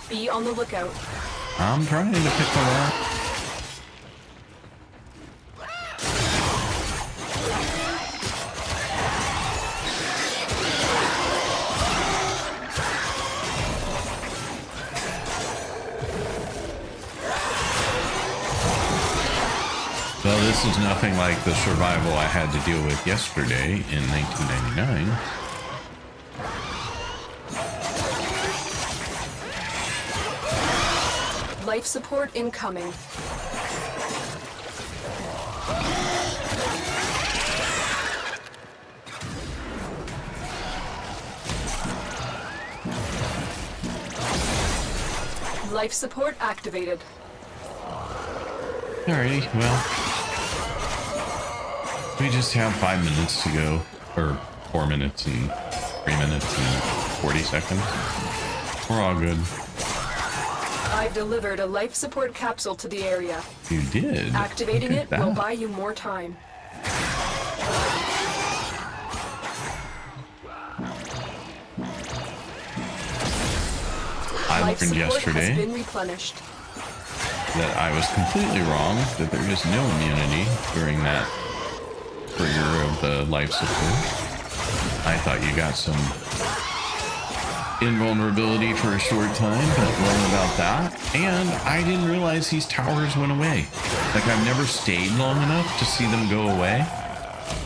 Be on the lookout. I'm trying to pick them up. Well, this is nothing like the survival I had to deal with yesterday in 1999. Life support incoming. Life support activated. Alrighty, well, we just have 5 minutes to go, or 4 minutes and 3 minutes and 40 seconds. We're all good. I've delivered a life support capsule to the area. You did? Activating it will buy you more time. I learned yesterday has been replenished. that I was completely wrong, that there is no immunity during that trigger of the life support. I thought you got some invulnerability for a short time, but wrong about that. And I didn't realize these towers went away. Like, I've never stayed long enough to see them go away.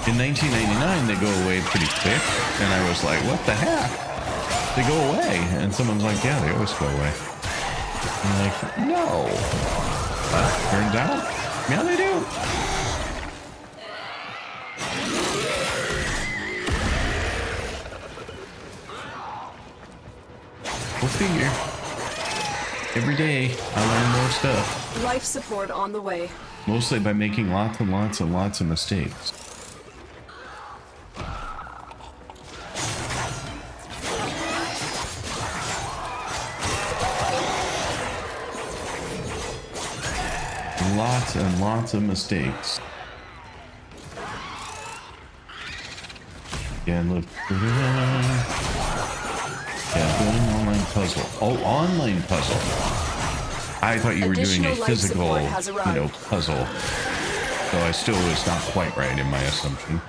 In 1999, they go away pretty quick, and I was like, what the heck? They go away. And someone's like, yeah, they always go away. I'm like, no. But turns out, yeah, they do. Go figure. Every day, I learn more stuff. Life support on the way. Mostly by making lots and lots and lots of mistakes. Lots and lots of mistakes. Again, look. Yeah, doing online puzzle. Oh, online puzzle. I thought you were doing a physical, puzzle. So I still was not quite right in my assumption.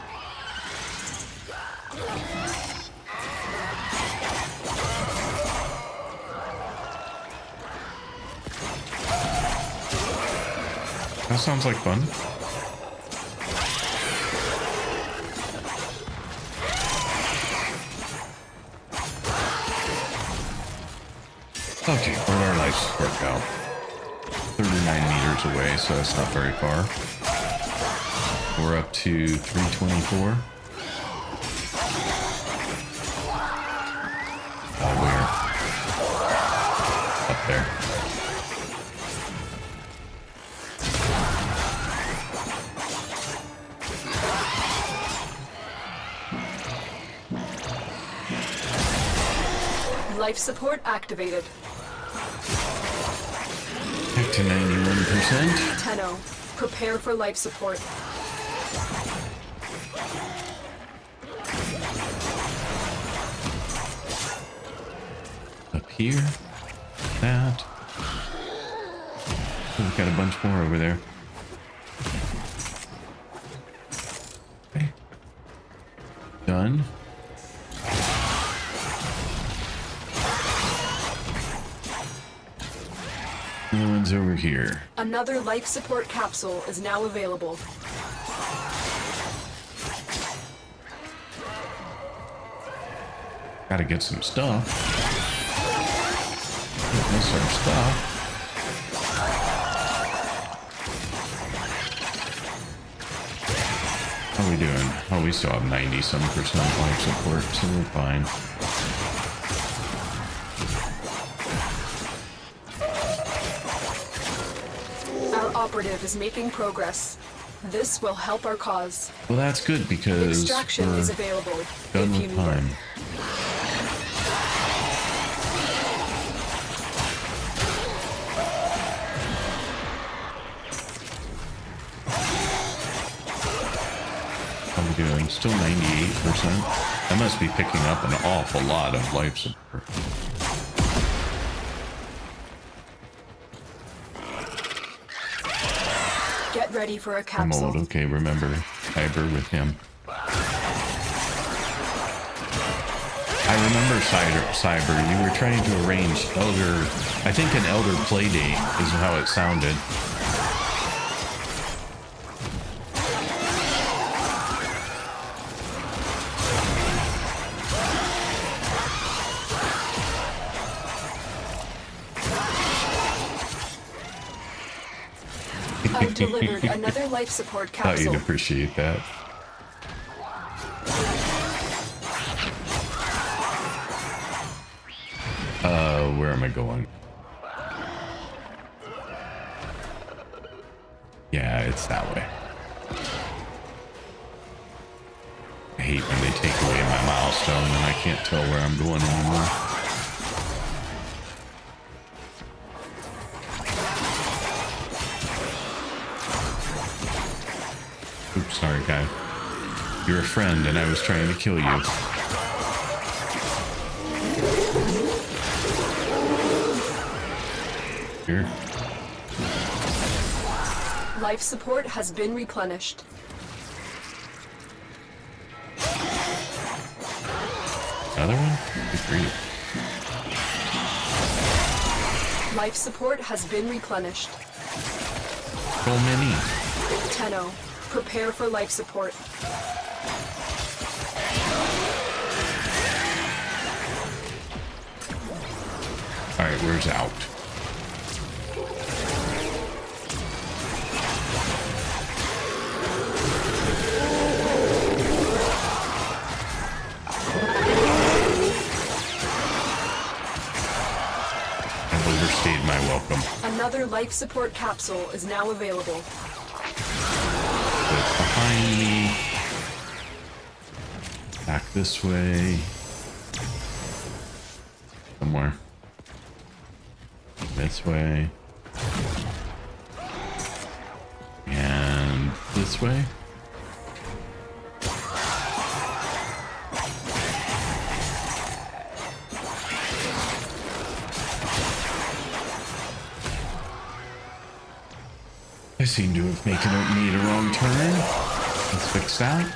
That sounds like fun. Okay, where'd our life support go? 39 meters away, so that's not very far. We're up to 324. Oh, where? Up there. Life support activated. Back to 91%. Tenno, prepare for life support. Up here. That. Oh, we've got a bunch more over there. Okay. Done. The one's over here. Another life support capsule is now available. Gotta get some stuff. Don't miss our stuff. How are we doing? Oh, we still have 90-some% life support, so we're fine. Operative is making progress. This will help our cause. Well, that's good because Extraction we're is available done if you with need time. it. How are we doing? Still 98%. I must be picking up an awful lot of life support. Get ready for a I'm capsule. old. Okay, remember Cyber with him. I remember Cyber. You were trying to arrange Elder. I think an Elder playdate is how it sounded. I've delivered another life support Thought capsule. you'd appreciate that. Where am I going? Yeah, it's that way. I hate when they take away my milestone and I can't tell where I'm going anymore. Oops, sorry, guy. You're a friend and I was trying to kill you. Here. Life support has been replenished. Another one? Good grief. Life support has been replenished. So many. Tenno, prepare for life support. Alright, where's out? I've overstayed my welcome. Another life support capsule is now available. It's behind me. Back this way. Somewhere. This way. And this way. I seem to have made a wrong turn. Let's fix that.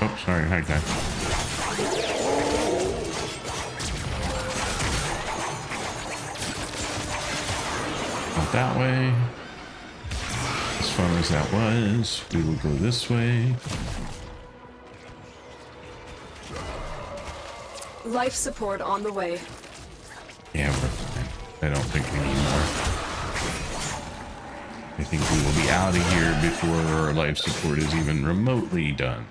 Oh, sorry. Hi, guys. Not that way. As far as that was, we will go this way. Life support on the way. Yeah, we're fine. I don't think we need more. I think we will be out of here before our life support is even remotely done.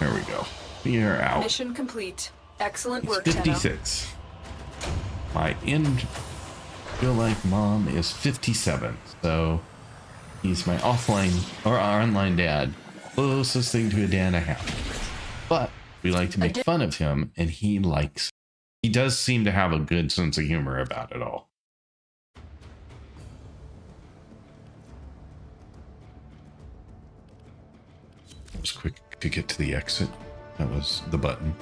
There we go. We are out. Mission complete. Excellent work, It's Tenno. 56. My in real life mom is 57. So he's my offline or online dad. Closest thing to a dad I have. But we like to make fun of him, and he does seem to have a good sense of humor about it all. It was quick to get to the exit. That was the button.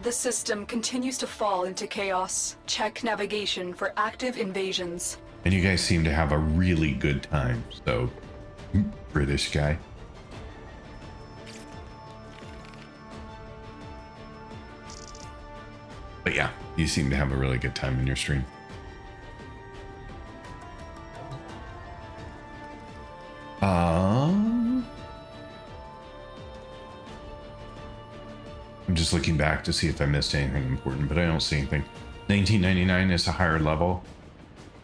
The system continues to fall into chaos. Check navigation for active invasions. And you guys seem to have a really good time, so British guy. But yeah, you seem to have a really good time in your stream. I'm just looking back to see if I missed anything important, but I don't see anything. 1999 is a higher level.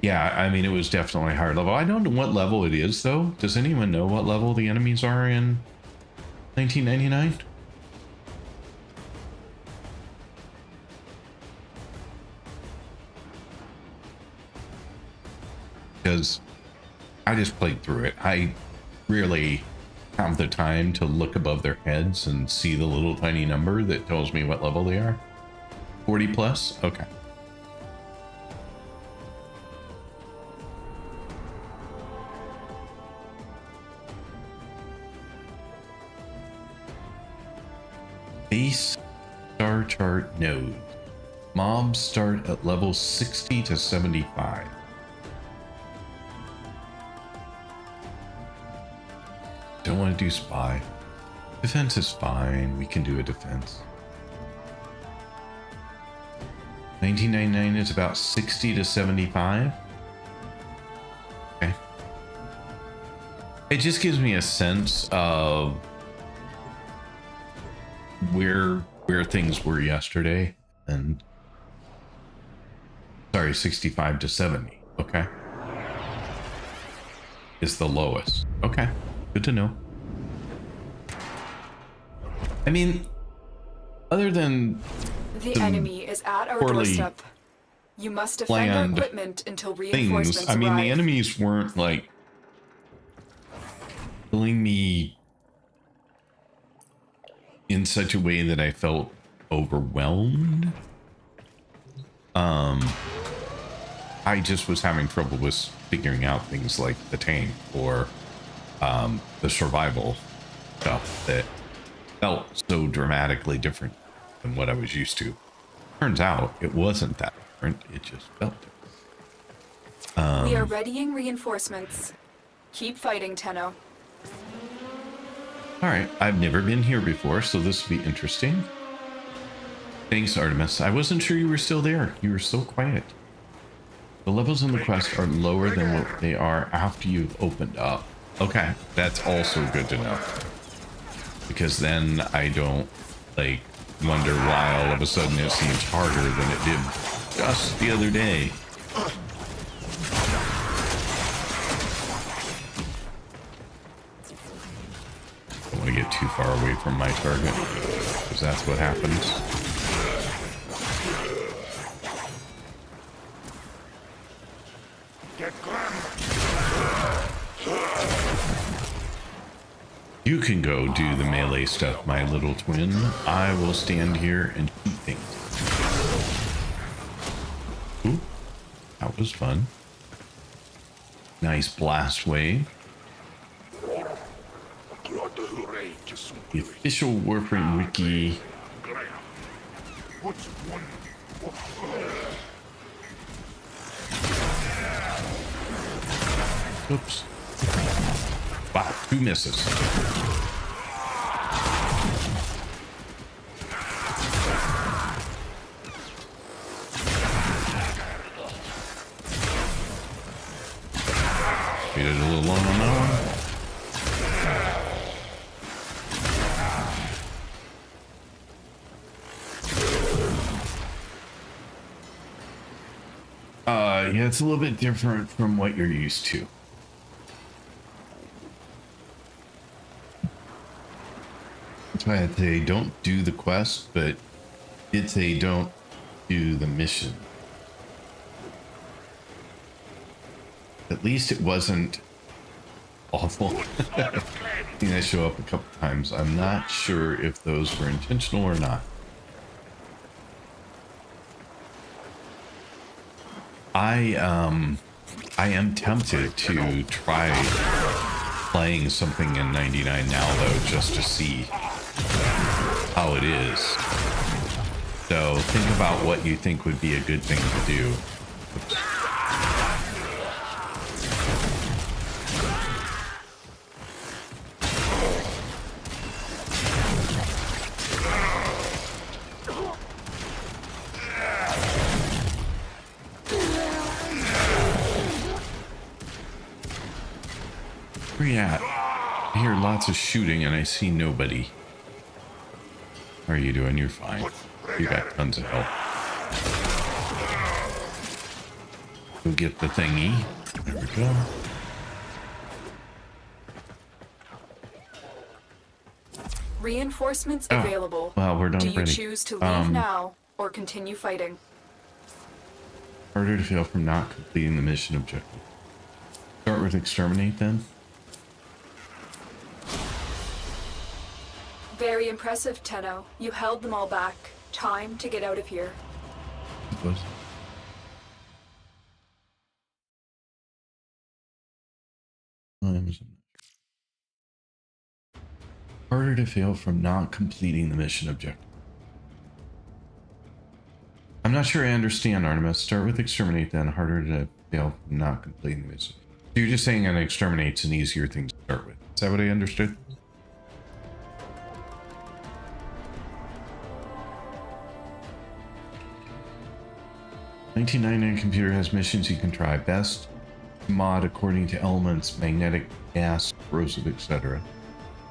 Yeah, I mean, it was definitely a higher level. I don't know what level it is, though. Does anyone know what level the enemies are in 1999? Because I just played through it. I really have the time to look above their heads and see the little tiny number that tells me what level they are. 40 plus? Okay. Base star chart nodes. Mobs start at level 60 to 75. Don't want to do spy. Defense is fine. We can do a defense. 1999 is about 60 to 75. Okay. It just gives me a sense of where things were yesterday, and sorry, 65 to 70. Okay. Is the lowest. Okay. Good to know. I mean, other than the enemy is at our doorstep. You must defend our equipment until reinforcements I mean, arrive. the enemies weren't like killing me in such a way that I felt overwhelmed. I just was having trouble with figuring out things like the tank or the survival stuff that felt so dramatically different than what I was used to. Turns out it wasn't that different, it just felt different. We are readying reinforcements. Keep fighting, Tenno. Alright, I've never been here before, so this will be interesting. Thanks, Artemis. I wasn't sure you were still there. You were so quiet. The levels in the quest are lower than what they are after you've opened up. Okay, that's also good to know. Because then I don't, like, wonder why all of a sudden it seems harder than it did just the other day. Don't want to get too far away from my target, because that's what happens. You can go do the melee stuff, my little twin. I will stand here and shoot things. Ooh, that was fun. Nice blast wave. the official Warframe wiki. Oops. Wow, 2 misses. Waited a little long on that one. Yeah, it's a little bit different from what you're used to. That's why I'd say don't do the quest, but it'd say don't do the mission. At least it wasn't awful. I think they show up a couple times. I'm not sure if those were intentional or not. I am tempted to try playing something in 99 now though, just to see how it is. So think about what you think would be a good thing to do. Oops. Where you at? I hear lots of shooting and I see nobody. How are you doing? You're fine. You got tons of health. Go get the thingy. There we go. Reinforcements available. Well, we're done. Do you already. choose to leave now or continue fighting? Harder to fail from not completing the mission objective. Start with exterminate then. Very impressive, Tenno. You held them all back. Time to get out of here. Was. Harder to fail from not completing the mission objective. I'm not sure I understand, Artemis. Start with exterminate then. Harder to fail from not completing the mission. So you're just saying an exterminate's an easier thing to start with. Is that what I understood? $19.99 computer has missions you can try. Best mod according to elements, magnetic, gas, corrosive, etc.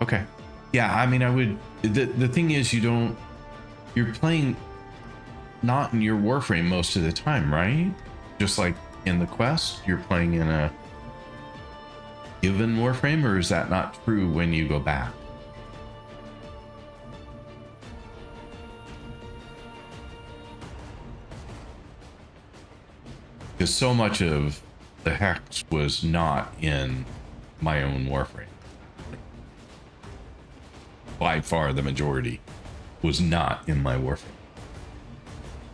Okay. Yeah, I mean, I would. The thing is, you're playing not in your Warframe most of the time, right? Just like in the quest, you're playing in a given Warframe, or is that not true when you go back? Because so much of the Hex was not in my own Warframe. By far the majority was not in my Warframe.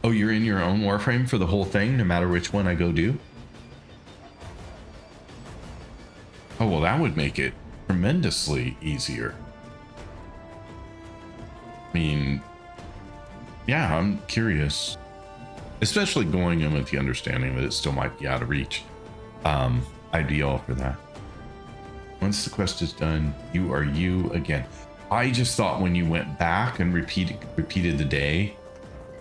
Oh, you're in your own Warframe for the whole thing, no matter which one I go do? Oh, well, that would make it tremendously easier. I mean, yeah, I'm curious. Especially going in with the understanding that it still might be out of reach. I'd be all for that. Once the quest is done, you are you again. I just thought when you went back and repeated the day,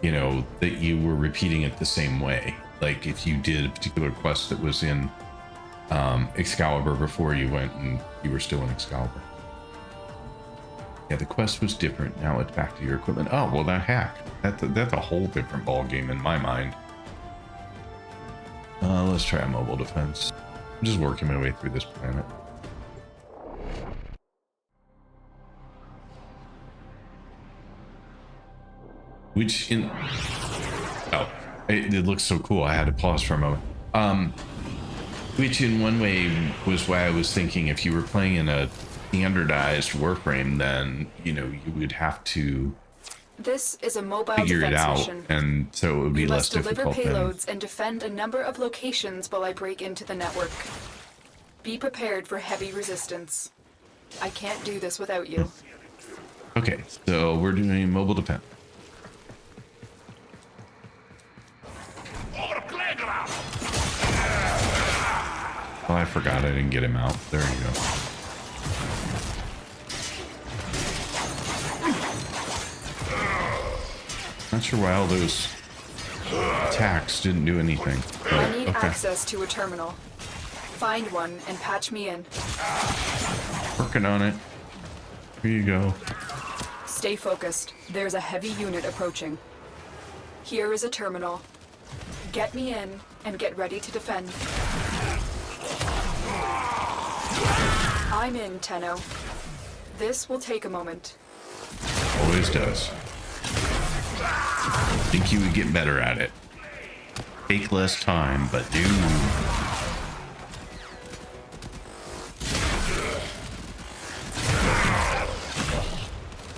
you know, that you were repeating it the same way. Like if you did a particular quest that was in Excalibur before you went and you were still in Excalibur. Yeah, the quest was different. Now it's back to your equipment. Oh, well, that hack. That's a whole different ball game in my mind. Let's try a mobile defense. I'm just working my way through this planet. Which in... Oh, it looks so cool. I had to pause for a moment. Which in one way was why I was thinking if you were playing in a standardized Warframe, then, you know, you would have to This is a mobile figure it defense out, mission. and so it would be You less must deliver difficult payloads than... and defend a number of locations while I break into the network. Be prepared for heavy resistance. I can't do this without you. Okay, so we're doing mobile defense. Oh, I forgot I didn't get him out. There you go. Not sure why all those attacks didn't do anything. But, I need okay. access to a terminal. Find one and patch me in. Working on it. Here you go. Stay focused. There's a heavy unit approaching. Here is a terminal. Get me in and get ready to defend. I'm in, Tenno. This will take a moment. Always does. Think you would get better at it. Take less time, but do.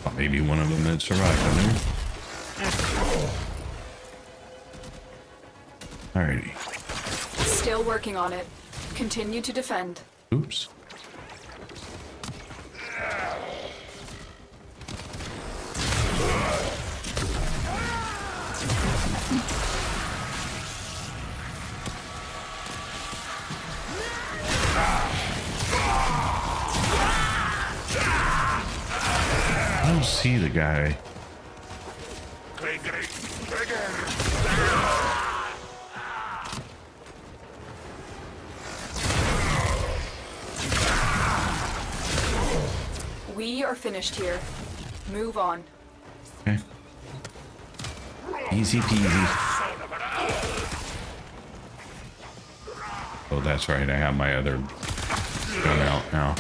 Well, maybe one of them that survived. Alrighty. Still working on it. Continue to defend. Oops. I don't see the guy. We are finished here. Move on. Okay. Easy peasy. Oh, that's right. I have my other gun out now.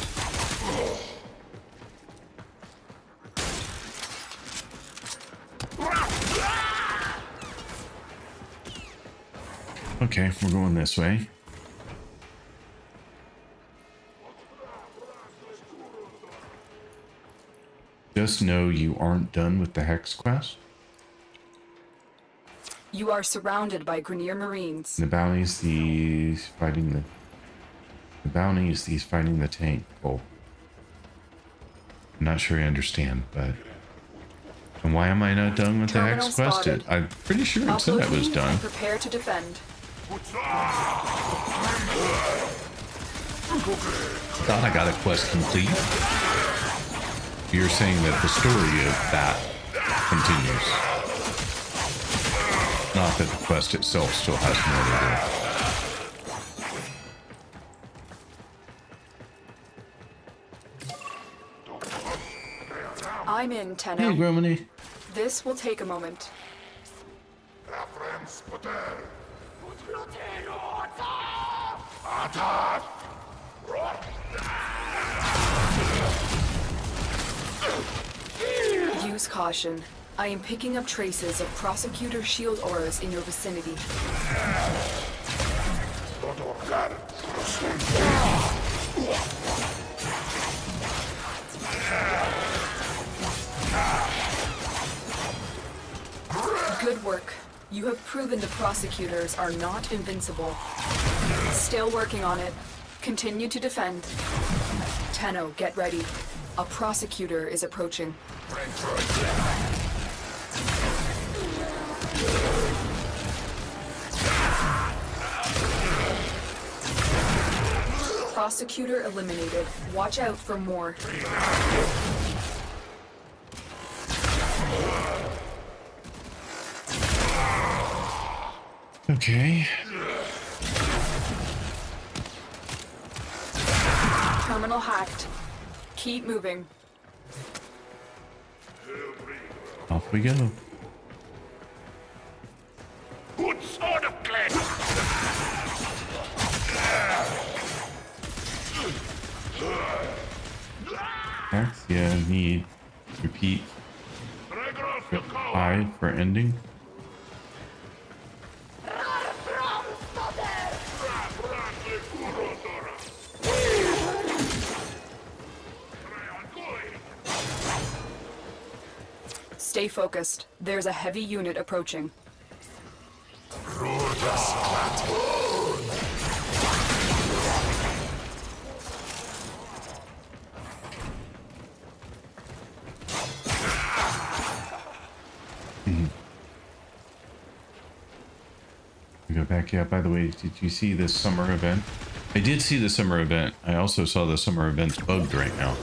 Okay, we're going this way. Just know you aren't done with the Hex quest. You are surrounded by Grineer Marines. The bounties, these fighting the bounties, these fighting the tank. Oh, I'm not sure I understand, but and why am I not done with the Terminal Hex quest? spotted. I'm pretty sure it said I was Uploading done. and prepare to defend. Thought I got a quest complete. You're saying that the story of that continues. Not that the quest itself still has more to do. I'm in, Tenno. Hey, Gromany. This will take a moment. Use caution. I am picking up traces of prosecutor shield auras in your vicinity. Good work. You have proven the prosecutors are not invincible. Still working on it. Continue to defend. Tenno, get ready. A prosecutor is approaching. Prosecutor eliminated. Watch out for more. Okay. Terminal hacked. Keep moving. Off we go. Good sword of clay. Hex, yeah, need repeat I for ending. Stay focused. There's a heavy unit approaching. back. Yeah, by the way, did you see this summer event? I did see the summer event. I also saw the summer event's bugged right now.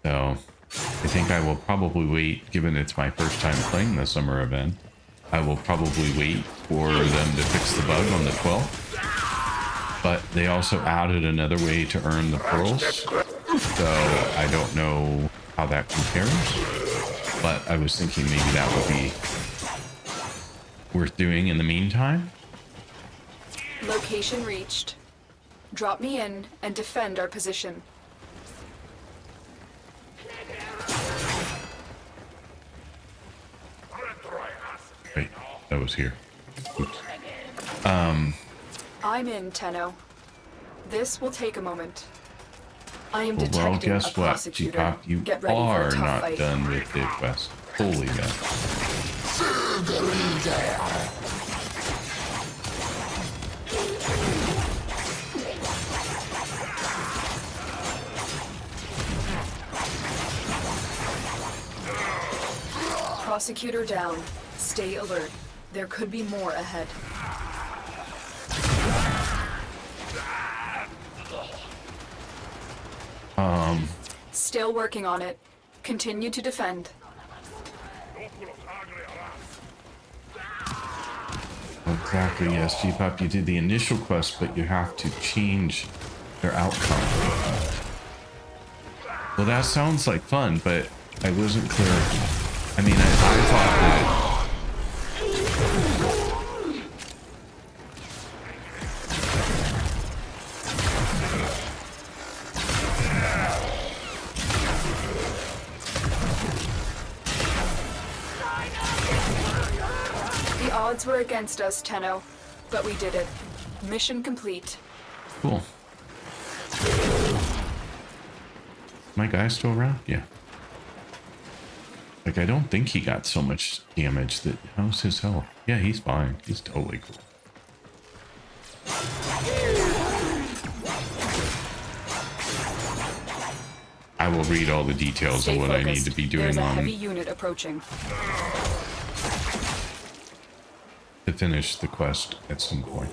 So I think I will probably wait, given it's my first time playing the summer event. I will probably wait for them to fix the bug on the 12th. But they also added another way to earn the pearls. So I don't know how that compares. But I was thinking maybe that would be worth doing in the meantime. Location reached. Drop me in and defend our position. Wait, that was here. Oops. I'm in, Tenno. This will take a moment. I am Well, detecting guess a what, prosecutor. G-Pop, you Get ready for are a tough not fight. done with the quest. Holy man. Prosecutor down. Stay alert. There could be more ahead. Still working on it. Continue to defend. Exactly, yes, G-Pop, you did the initial quest, but you have to change their outcome. Well, that sounds like fun, but I wasn't clear. I mean, I thought that... The odds were against us, Tenno, but we did it. Mission complete. Cool. My guy still around? Yeah. Like, I don't think he got so much damage. That how's his health? Yeah, he's fine. He's totally cool. I will read all the details Stay of what I focused. need to be doing There's a on heavy unit approaching. to finish the quest at some point.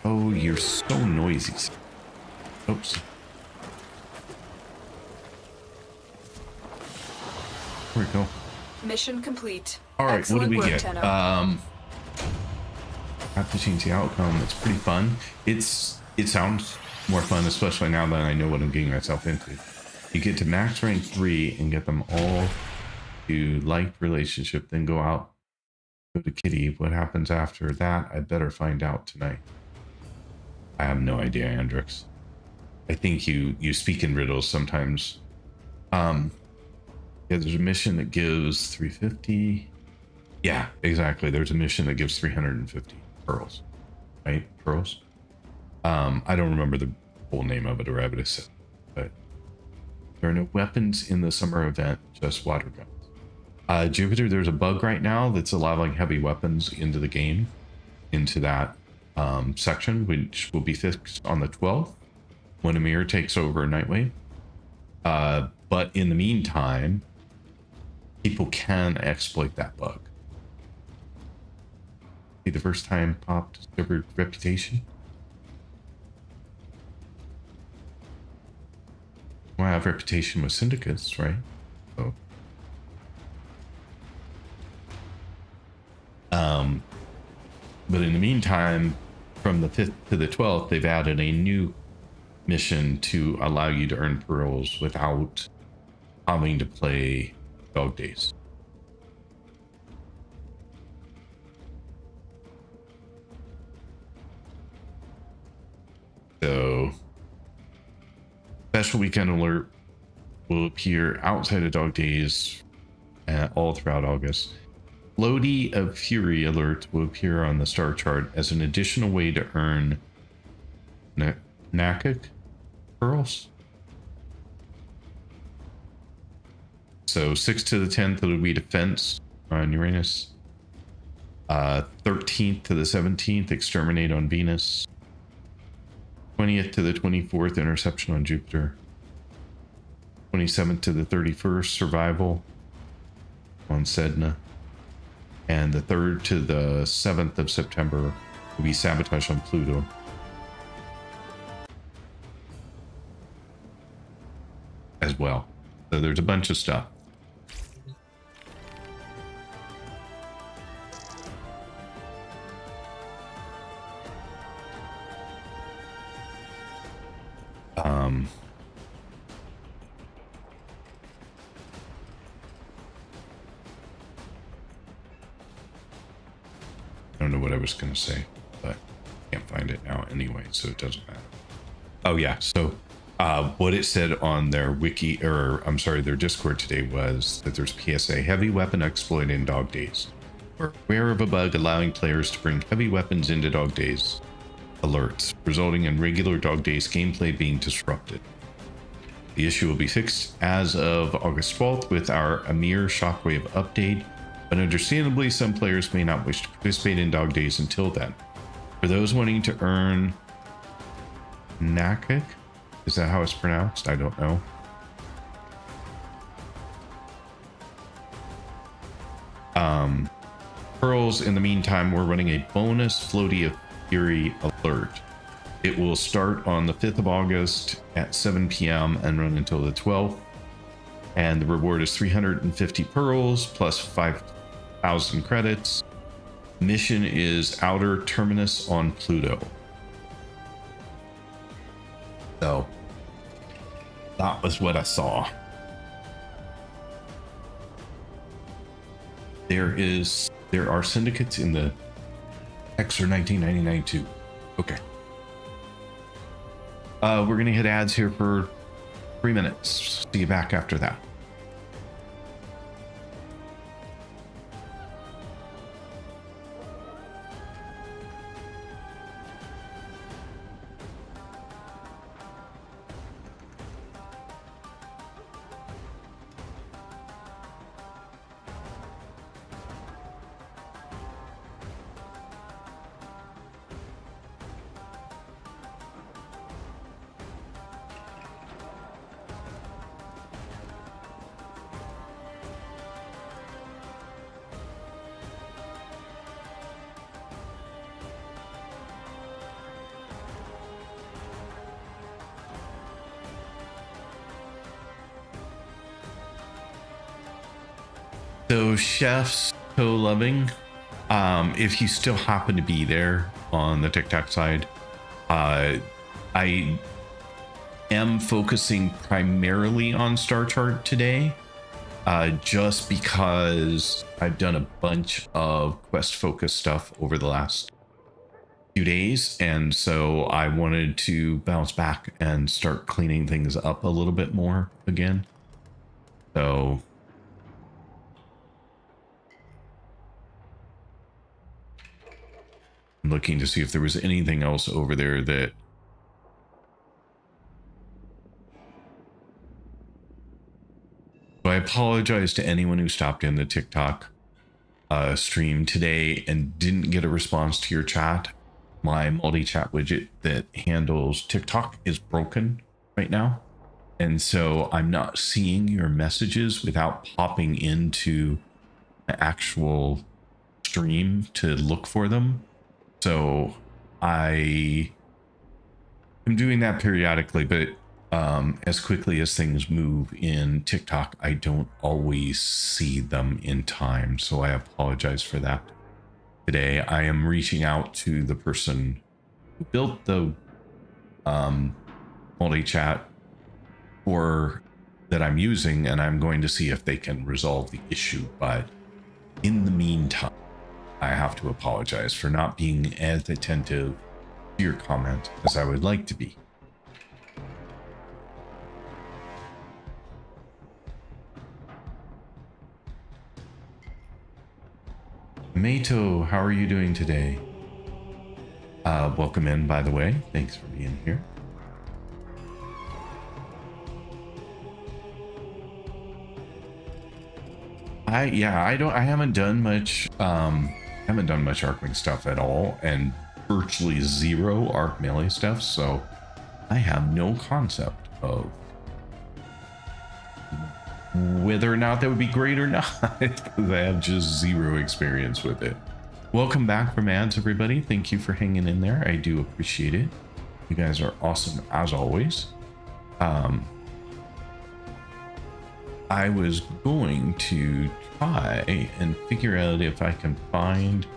Oh, you're so noisy. Oops. Where'd it go? Mission complete. All right, Excellent what do we work, get? Tenno. Have to change the outcome. It's pretty fun. It sounds more fun, especially now that I know what I'm getting myself into. You get to max rank 3 and get them all to liked relationship, then go out, go to Kitty. What happens after that? I better find out tonight. I have no idea, Andrix. I think you speak in riddles sometimes. Yeah, there's a mission that gives 350. Yeah, exactly. There's a mission that gives 350 pearls. Right? Pearls? I don't remember the full name of it, or I would have said, but there are no weapons in the summer event, just water guns. Jupiter, there's a bug right now that's allowing heavy weapons into the game, into that section, which will be fixed on the 12th when Amir takes over Nightwave. But in the meantime, people can exploit that bug. See, the first time Pop discovered reputation. Well, I have reputation with syndicates, right? So, but in the meantime, from the 5th to the 12th, they've added a new mission to allow you to earn pearls without having to play Dog Days. So, special weekend alert will appear outside of Dog Days all throughout August. Lodi of Fury alert will appear on the star chart as an additional way to earn Nakuk pearls. So 6th to the 10th, it'll be Defense on Uranus. 13th to the 17th, Exterminate on Venus. 20th to the 24th, interception on Jupiter. 27th to the 31st, survival on Sedna. And the 3rd to the 7th of September will be sabotage on Pluto. As well. So there's a bunch of stuff. I don't know what I was going to say, but I can't find it now anyway, so it doesn't matter. Oh yeah, so what it said on their wiki, or I'm sorry, their Discord today was that there's PSA, heavy weapon exploit in dog days. We're aware of a bug allowing players to bring heavy weapons into dog days alerts, resulting in regular dog days gameplay being disrupted. The issue will be fixed as of August 12th with our Amir Shockwave update, but understandably some players may not wish to participate in dog days until then. For those wanting to earn Nakik, is that how it's pronounced? I don't know. Pearls, in the meantime, we're running a bonus Floaty of Fury alert. It will start on the 5th of August at 7 p.m. and run until the 12th. And the reward is 350 pearls plus 5,000 credits. Mission is Outer Terminus on Pluto. So that was what I saw. There are syndicates in the Extra 1999 too. Okay. We're gonna hit ads here for 3 minutes. See you back after that. So chefs so loving, if you still happen to be there on the TikTok side, I am focusing primarily on Star Chart today, just because I've done a bunch of quest focused stuff over the last few days, and so I wanted to bounce back and start cleaning things up a little bit more again. So I'm looking to see if there was anything else over there that so I apologize to anyone who stopped in the TikTok stream today and didn't get a response to your chat. My multi-chat widget that handles TikTok is broken right now, and so I'm not seeing your messages without popping into the actual stream to look for them. So I am doing that periodically, but as quickly as things move in TikTok, I don't always see them in time. So I apologize for that. Today, I am reaching out to the person who built the multi-chat or that I'm using, and I'm going to see if they can resolve the issue. But in the meantime, I have to apologize for not being as attentive to your comment as I would like to be. Mato, how are you doing today? Welcome in, by the way. Thanks for being here. I haven't done much Arcwing stuff at all, and virtually zero Arc Melee stuff, so I have no concept of whether or not that would be great or not, because I have just zero experience with it. Welcome back from ads, everybody. Thank you for hanging in there. I do appreciate it. You guys are awesome as always. I was going to try and figure out if I can find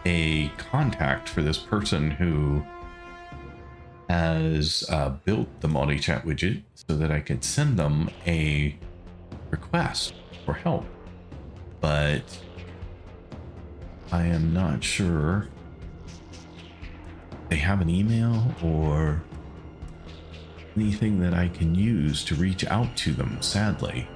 a contact for this person who has built the multi-chat widget so that I could send them a request for help, but I am not sure they have an email or anything that I can use to reach out to them, sadly.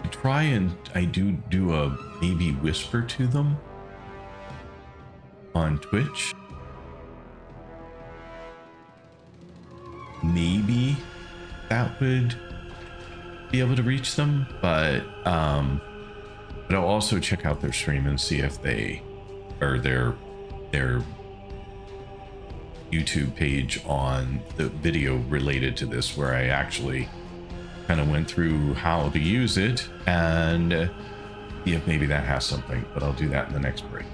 I try and I do a maybe whisper to them on Twitch. Maybe that would be able to reach them, but I'll also check out their stream and see if they or their YouTube page on the video related to this, where I actually kind of went through how to use it and see if maybe that has something, but I'll do that in the next break.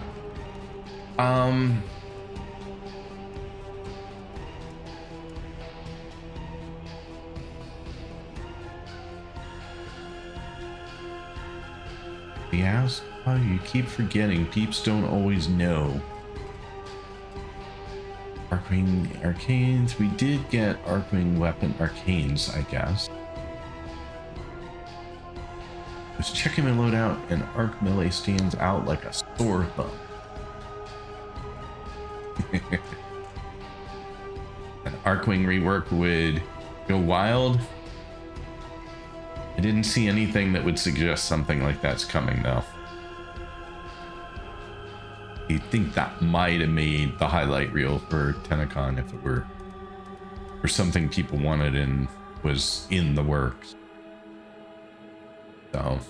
He asked, oh, you keep forgetting, peeps don't always know. Arcwing Arcanes, we did get Arcwing Weapon Arcanes, I guess. I was checking my loadout and Arc Melee stands out like a sore thumb. An Arcwing rework would go wild. I didn't see anything that would suggest something like that's coming though. I think that might have made the highlight reel for Tenacon if it were for something people wanted and was in the works. So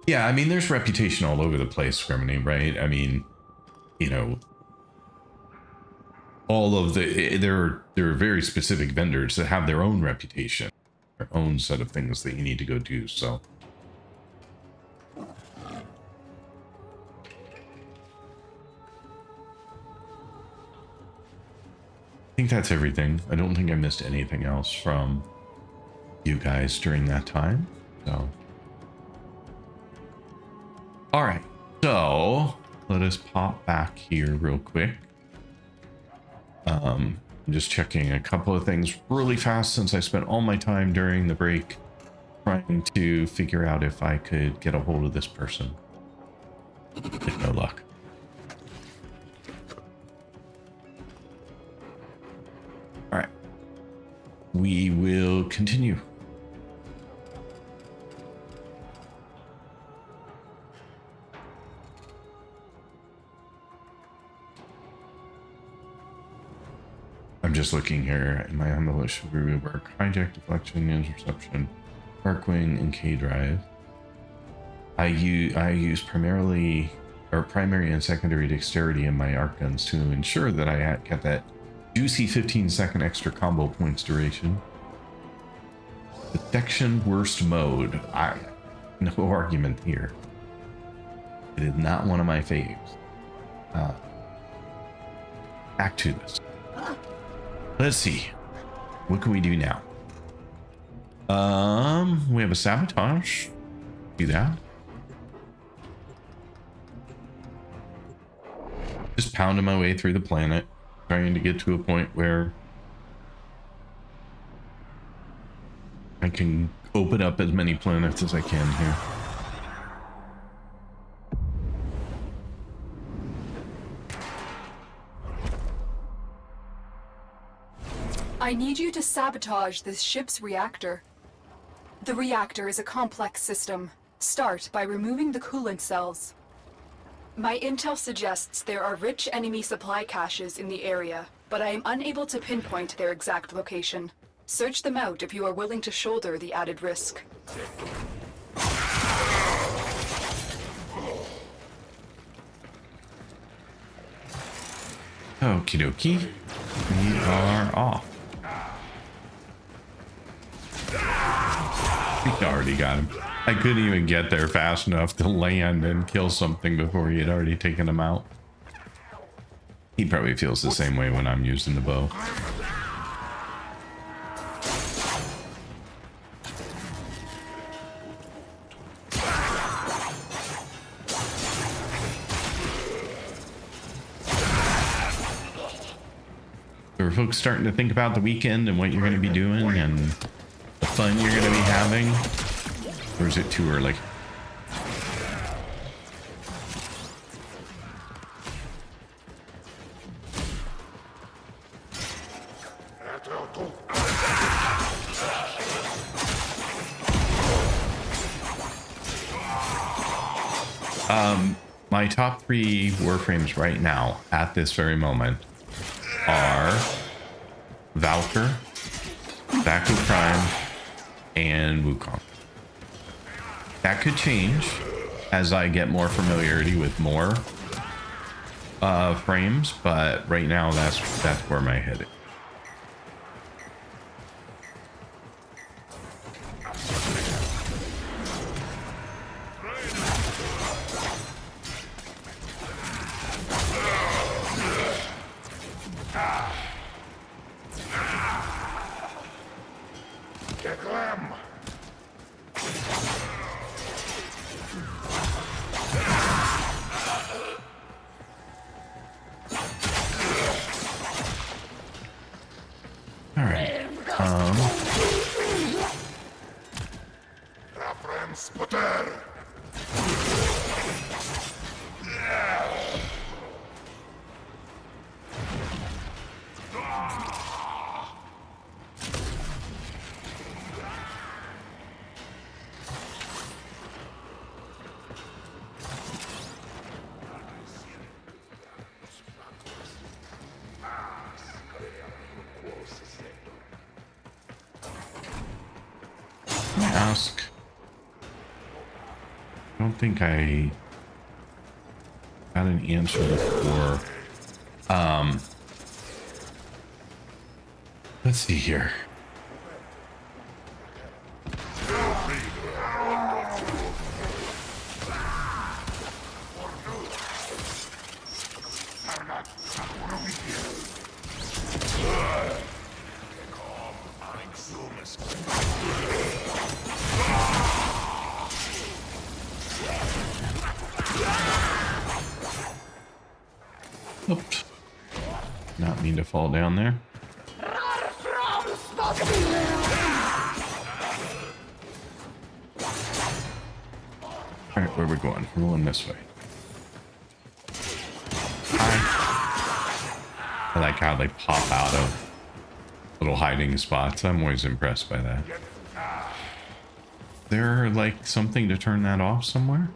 yeah, I mean, there's reputation all over the place, Scriminy, right? I mean, you know, all of the there are very specific vendors that have their own reputation, their own set of things that you need to go do. So I think that's everything. I don't think I missed anything else from you guys during that time. So all right, so let us pop back here real quick. I'm just checking a couple of things really fast since I spent all my time during the break trying to figure out if I could get a hold of this person. With no luck. All right, we will continue. I'm just looking here in my ambush rework, hijack, deflection, interception, Arcwing, and K-drive. I use primary and secondary dexterity in my arc guns to ensure that I get that juicy 15-second extra combo points duration. Detection worst mode. No argument here. It is not one of my faves. Back to this. Let's see. What can we do now? We have a sabotage. Do that. Just pounding my way through the planet, trying to get to a point where I can open up as many planets as I can here. I need you to sabotage this ship's reactor. The reactor is a complex system. Start by removing the coolant cells. My intel suggests there are rich enemy supply caches in the area, but I am unable to pinpoint their exact location. Search them out if you are willing to shoulder the added risk. Okie dokie. We are off. We already got him. I couldn't even get there fast enough to land and kill something before he had already taken him out. He probably feels the same way when I'm using the bow. Are folks starting to think about the weekend and what you're going to be doing and the fun you're going to be having? Or is it too early? My top 3 warframes right now, at this very moment, are Valkyr, Baku Prime, and Wukong. That could change as I get more familiarity with more frames, but right now that's where my head is. Ask. I don't think I got an answer before. Let's see here. Oops. Not mean to fall down there. Alright, where are we going? We're going this way. Hi. I like how they pop out of little hiding spots. I'm always impressed by that. There like something to turn that off somewhere?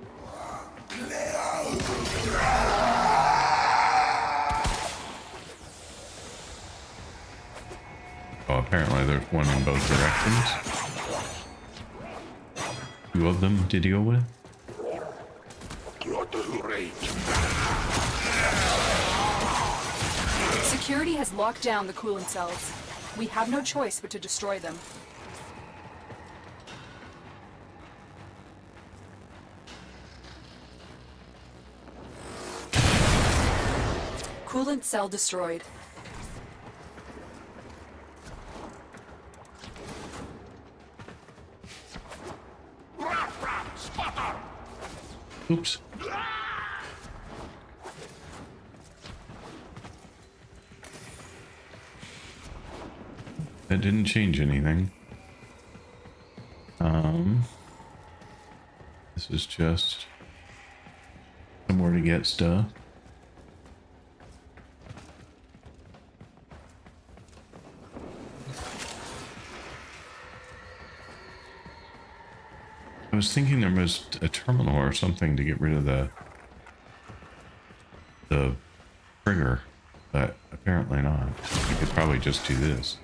Oh, apparently there's one in both directions. 2 of them to deal with. Security has locked down the coolant cells. We have no choice but to destroy them. Coolant cell destroyed. Oops. That didn't change anything. This is just somewhere to get stuff. I was thinking there was a terminal or something to get rid of the trigger, but apparently not. You could probably just do this.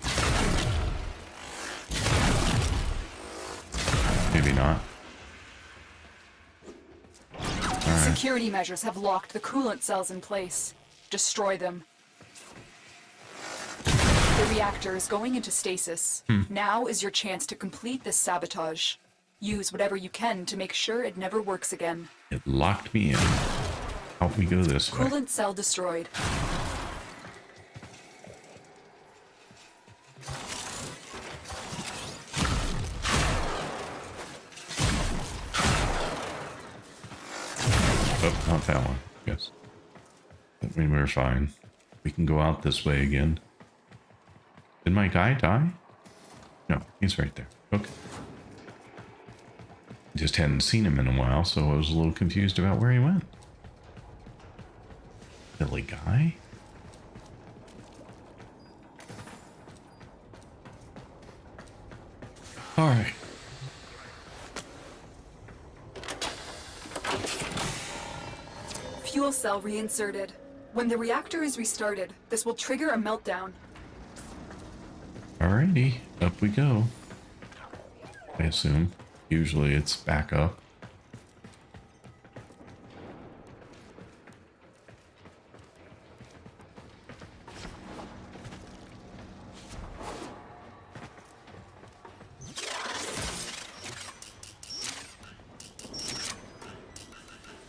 Maybe not. All right. Security measures have locked the coolant cells in place. Destroy them. The reactor is going into stasis. Now is your chance to complete this sabotage. Use whatever you can to make sure it never works again. It locked me in. Help me go this way. Coolant cell destroyed. Oh, not that one. Yes. That means we're fine. We can go out this way again. Did my guy die? No, he's right there. Okay. Just hadn't seen him in a while, so I was a little confused about where he went. Silly guy. All right. Fuel cell reinserted. When the reactor is restarted, this will trigger a meltdown. Alrighty, up we go. I assume. Usually it's back up.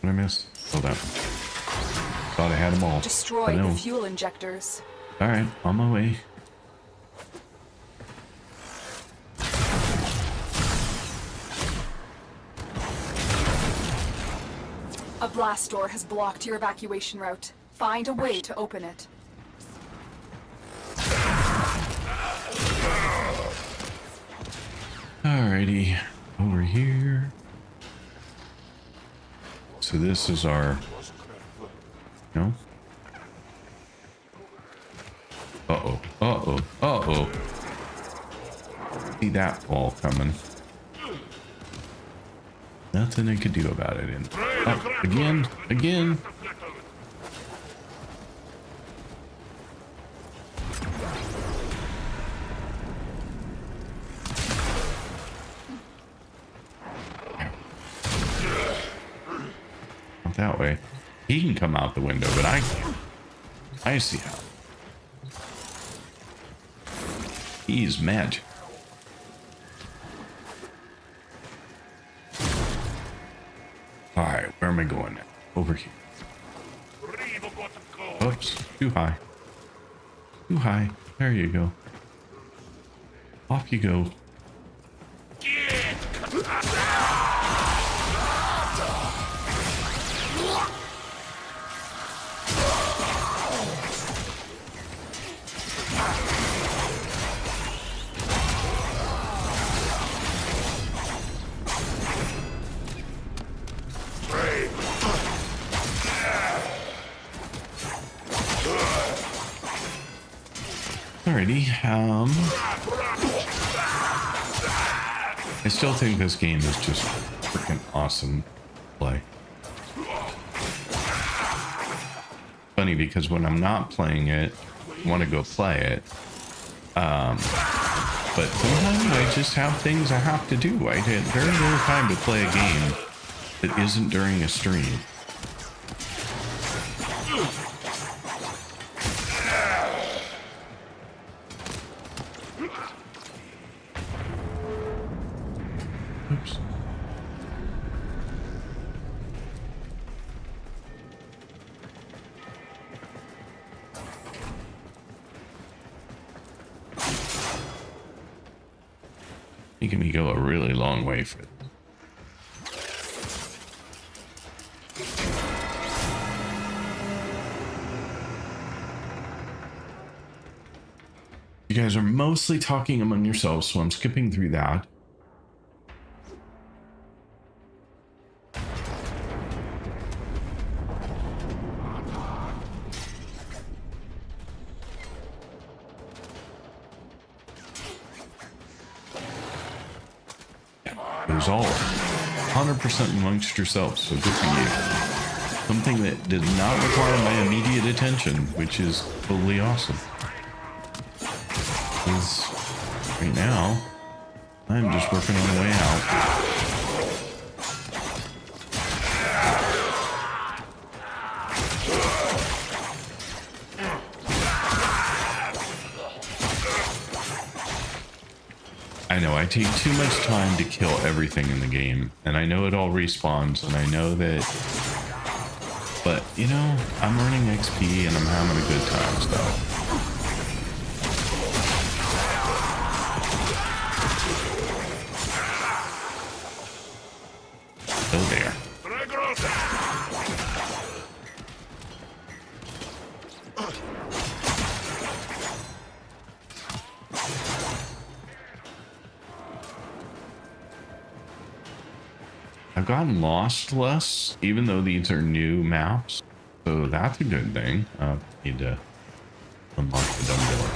What I missed? Oh, that one. Thought I had them all. Destroy the fuel injectors. Alright, on my way. A blast door has blocked your evacuation route. Find a way to open it. Alrighty, over here. So this is our... No? Uh-oh, uh-oh, uh-oh. See that ball coming. Nothing I could do about it. And again. Not that way. He can come out the window, but I can't. I see how. He's magic. Alright, where am I going now? Over here. Oops, too high. Too high. There you go. Off you go. Alrighty, I still think this game is just freaking awesome to play. Funny because when I'm not playing it, I want to go play it. But sometimes I just have things I have to do. I had very little time to play a game that isn't during a stream. Oops. Making me go a really long way for it. You guys are mostly talking among yourselves, so I'm skipping through that. It was all 100% amongst yourselves, so good for you. Something that did not require my immediate attention, which is totally awesome. Because right now, I'm just working on the way out. I know I take too much time to kill everything in the game, and I know it all respawns, and I know that, but you know, I'm earning XP and I'm having a good time still. Still there. I've gotten lost less, even though these are new maps, so that's a good thing. Need to unlock the dumb door.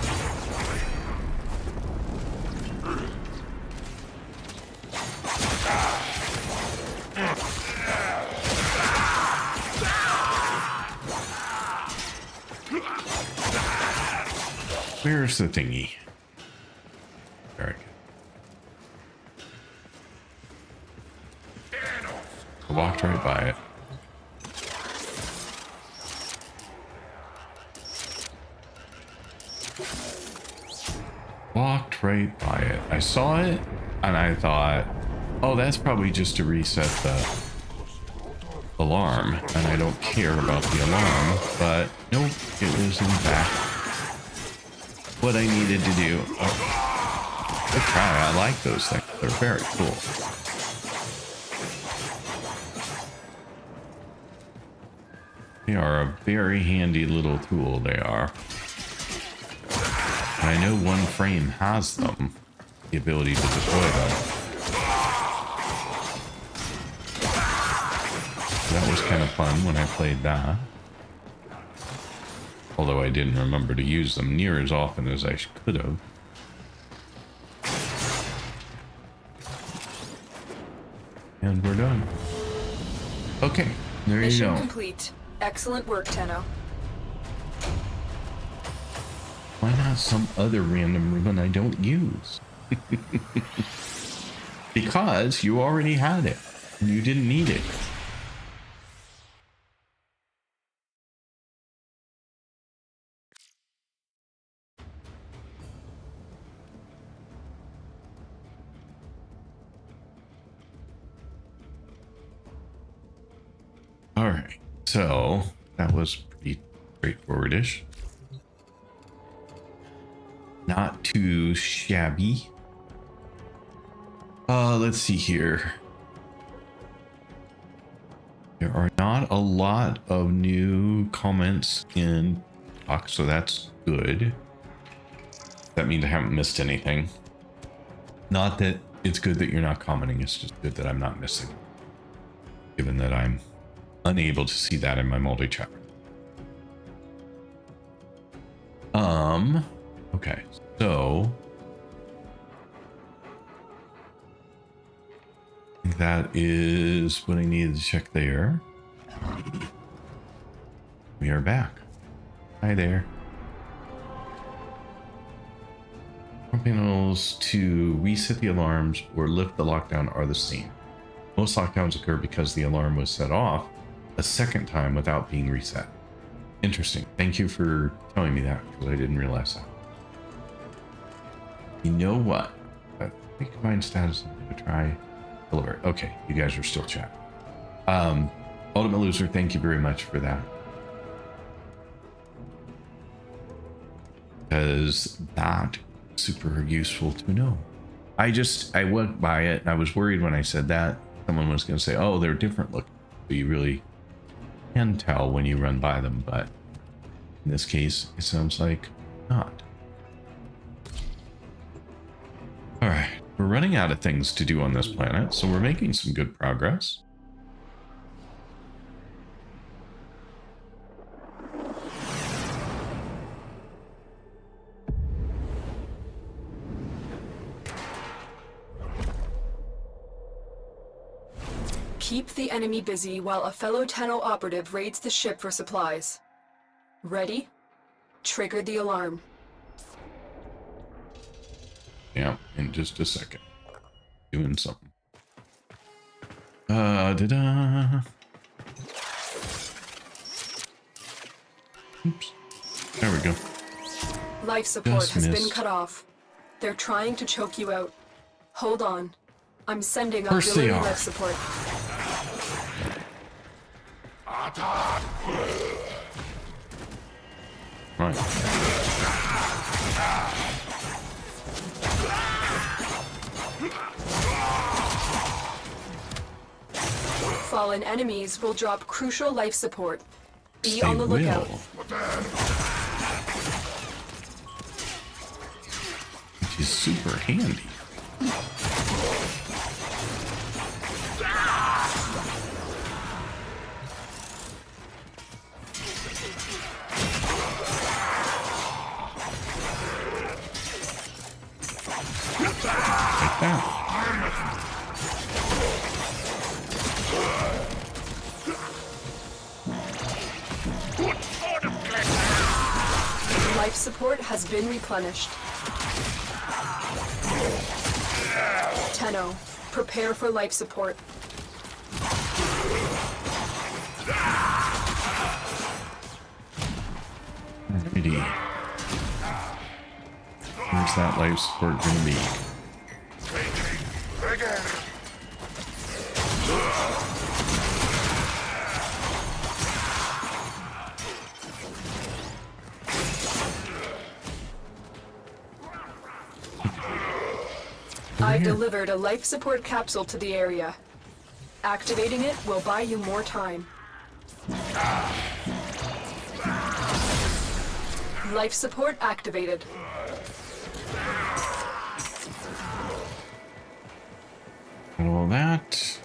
Where's the thingy? Very good. I walked right by it. Walked right by it. I saw it and I thought, oh, that's probably just to reset the alarm. And I don't care about the alarm, but nope, it was in fact what I needed to do. Oh, good try. I like those things. They're very cool. They are a very handy little tool, they are. And I know one frame has them, the ability to deploy them. That was kind of fun when I played that. Although I didn't remember to use them near as often as I could have. And we're done. Okay, there you Mission go. complete. Excellent work, Tenno. Why not some other random ribbon I don't use? Because you already had it. And you didn't need it. All right. So that was pretty straightforwardish. Not too shabby. Let's see here. There are not a lot of new comments in talk, so that's good. That means I haven't missed anything. Not that it's good that you're not commenting, it's just good that I'm not missing. Given that I'm unable to see that in my multi-chat. Okay, so that is what I needed to check there. We are back. Hi there. Panels to reset the alarms or lift the lockdown are the same. Most lockdowns occur because the alarm was set off a second time without being reset. Interesting. Thank you for telling me that, because I didn't realize that. You know what? I think combined status to try deliver. Okay, you guys are still chatting. Ultimate Loser, thank you very much for that. Because that is super useful to know. I went by it and I was worried when I said that someone was going to say, oh, they're different looking. But you really can tell when you run by them, but in this case, it sounds like not. All right, we're running out of things to do on this planet, so we're making some good progress. Keep the enemy busy while a fellow Tenno operative raids the ship for supplies. Ready? Trigger the alarm. Yeah, in just a second. Doing something. Da-da. Oops. There we go. Life support Just has been missed. cut off. They're trying to choke you out. Hold on. I'm sending Course they auxiliary are. life support. Right. Fallen enemies will drop crucial life support. Be They on the lookout. will. Which is super handy. Like that. Life support has been replenished. Tenno, prepare for life support. Alrighty. Where's that life support gonna be? I've delivered a life support capsule to the area. Activating it will buy you more time. Life support activated. All that.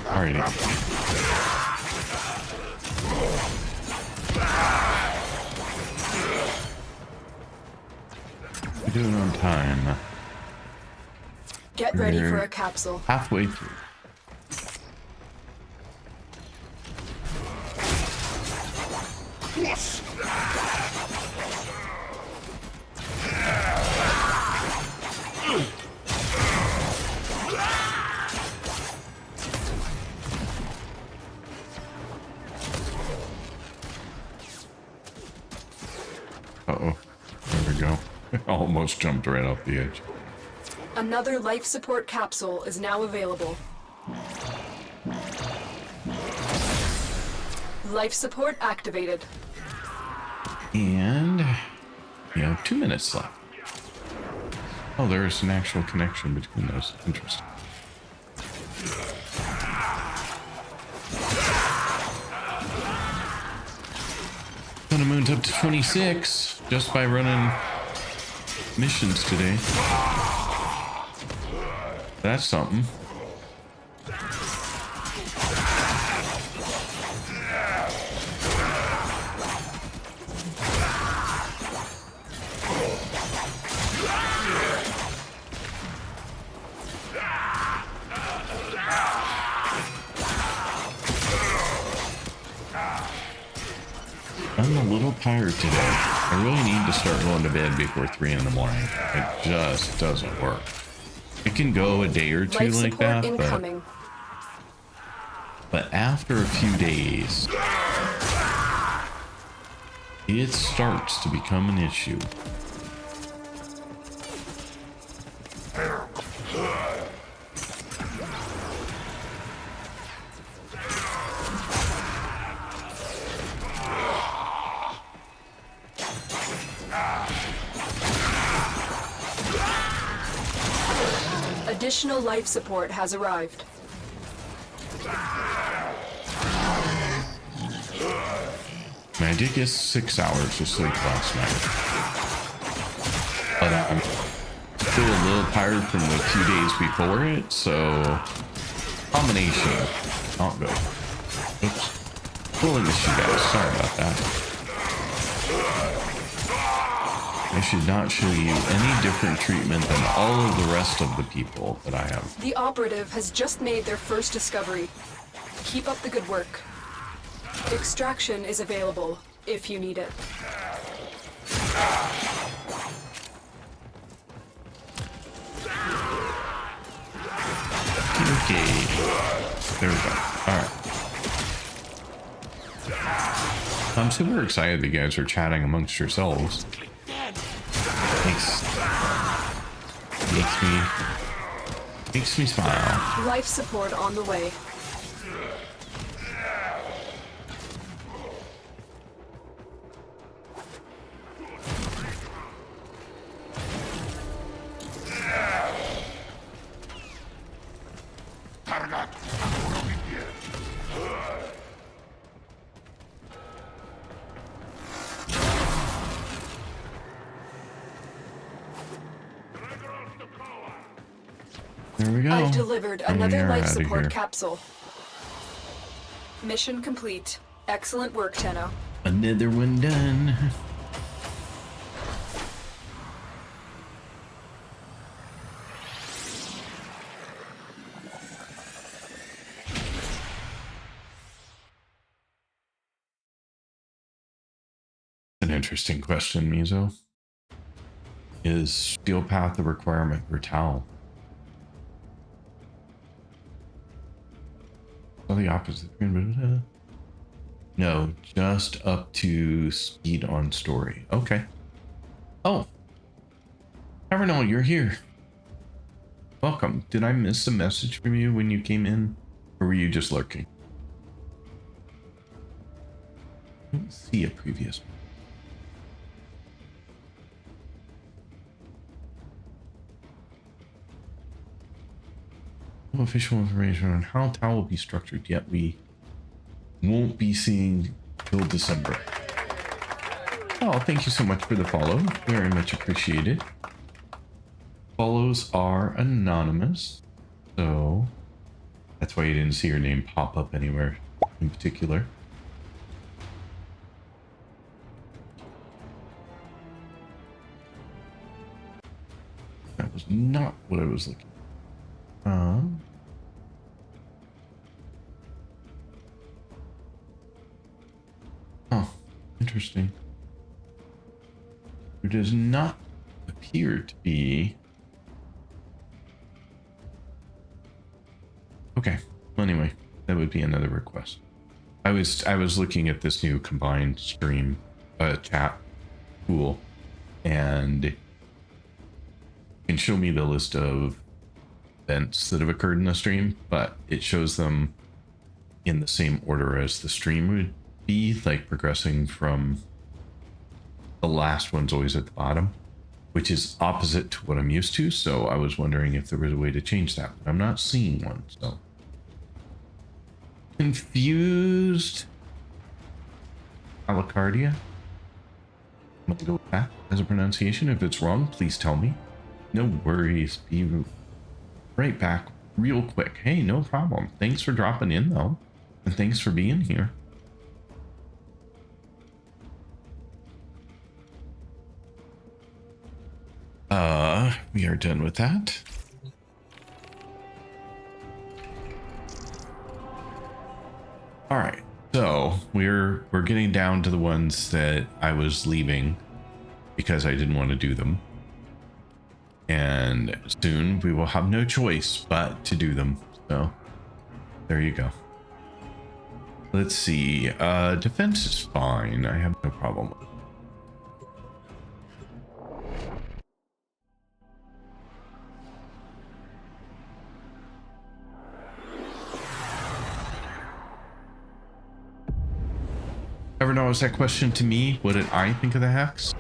Alrighty. We're doing on time. Get ready for We're a capsule. halfway through. Uh-oh. There we go. Almost jumped right off the edge. Another life support capsule is now available. Life support activated. And you have 2 minutes left. Oh, there's an actual connection between those. Interesting. Sun and Moon's up to 26 just by running missions today. That's something. I'm a little tired today. I really need to start going to bed before 3 in the morning. It just doesn't work. It can go a day or two Life like support that, incoming. but after a few days, it starts to become an issue. Additional life support has arrived. I did get 6 hours of sleep last night, but I'm still a little tired from the few days before it, so combination, not good. Oops. Pulling this, you guys. Sorry about that. I should not show you any different treatment than all of the rest of the people that I have. The operative has just made their first discovery. Keep up the good work. Extraction is available if you need it. Okay. There we go. Alright. I'm super excited that you guys are chatting amongst yourselves. Makes me smile. Life support on the way. There we go. I've delivered And we another are life outta support here. capsule. Mission complete. Excellent work, Tenno. Another one done. An interesting question, Mizo. Is steel path a requirement for Tau? Oh, the opposite. No, just up to speed on story. Okay. Oh. Never know, you're here. Welcome. Did I miss a message from you when you came in? Or were you just lurking? I didn't see a previous one. No official information on how Tau will be structured yet. We won't be seeing till December. Oh, thank you so much for the follow. Very much appreciated. Follows are anonymous, so that's why you didn't see your name pop up anywhere in particular. That was not what I was looking for. Oh, interesting. There does not appear to be. Okay. Well, anyway, that would be another request. I was looking at this new combined stream chat tool, and it can show me the list of events that have occurred in the stream, but it shows them in the same order as the stream would be, like progressing from the last one's always at the bottom, which is opposite to what I'm used to. So I was wondering if there was a way to change that, but I'm not seeing one. So confused. Alacardia. I'm gonna go with that as a pronunciation. If it's wrong, please tell me. No worries. Be right back real quick. Hey, no problem. Thanks for dropping in though, and thanks for being here. We are done with that. All right, so we're getting down to the ones that I was leaving because I didn't want to do them, and soon we will have no choice but to do them. So there you go. Let's see. Defense is fine. I have no problem with it. Ever notice that question to me? What did I think of the hacks?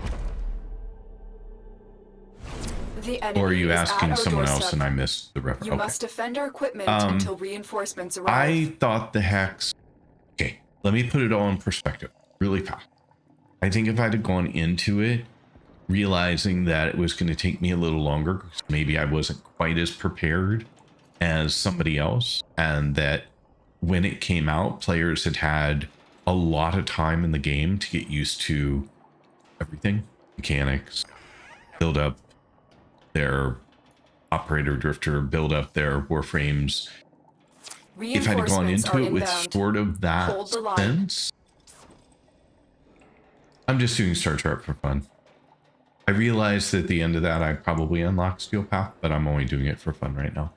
Or are you asking someone else and I missed the reference? You must defend our equipment until reinforcements arrive. I thought the hacks... Okay, let me put it all in perspective really fast. I think if I'd have gone into it realizing that it was going to take me a little longer, because maybe I wasn't quite as prepared as somebody else, and that when it came out, players had had a lot of time in the game to get used to everything, mechanics, build up their operator drifter, build up their warframes. If I'd gone Reinforcements into are it with inbound. sort of that Hold the line. sense, I'm just doing Star Trek for fun. I realized at the end of that I probably unlocked Steel Path, but I'm only doing it for fun right now.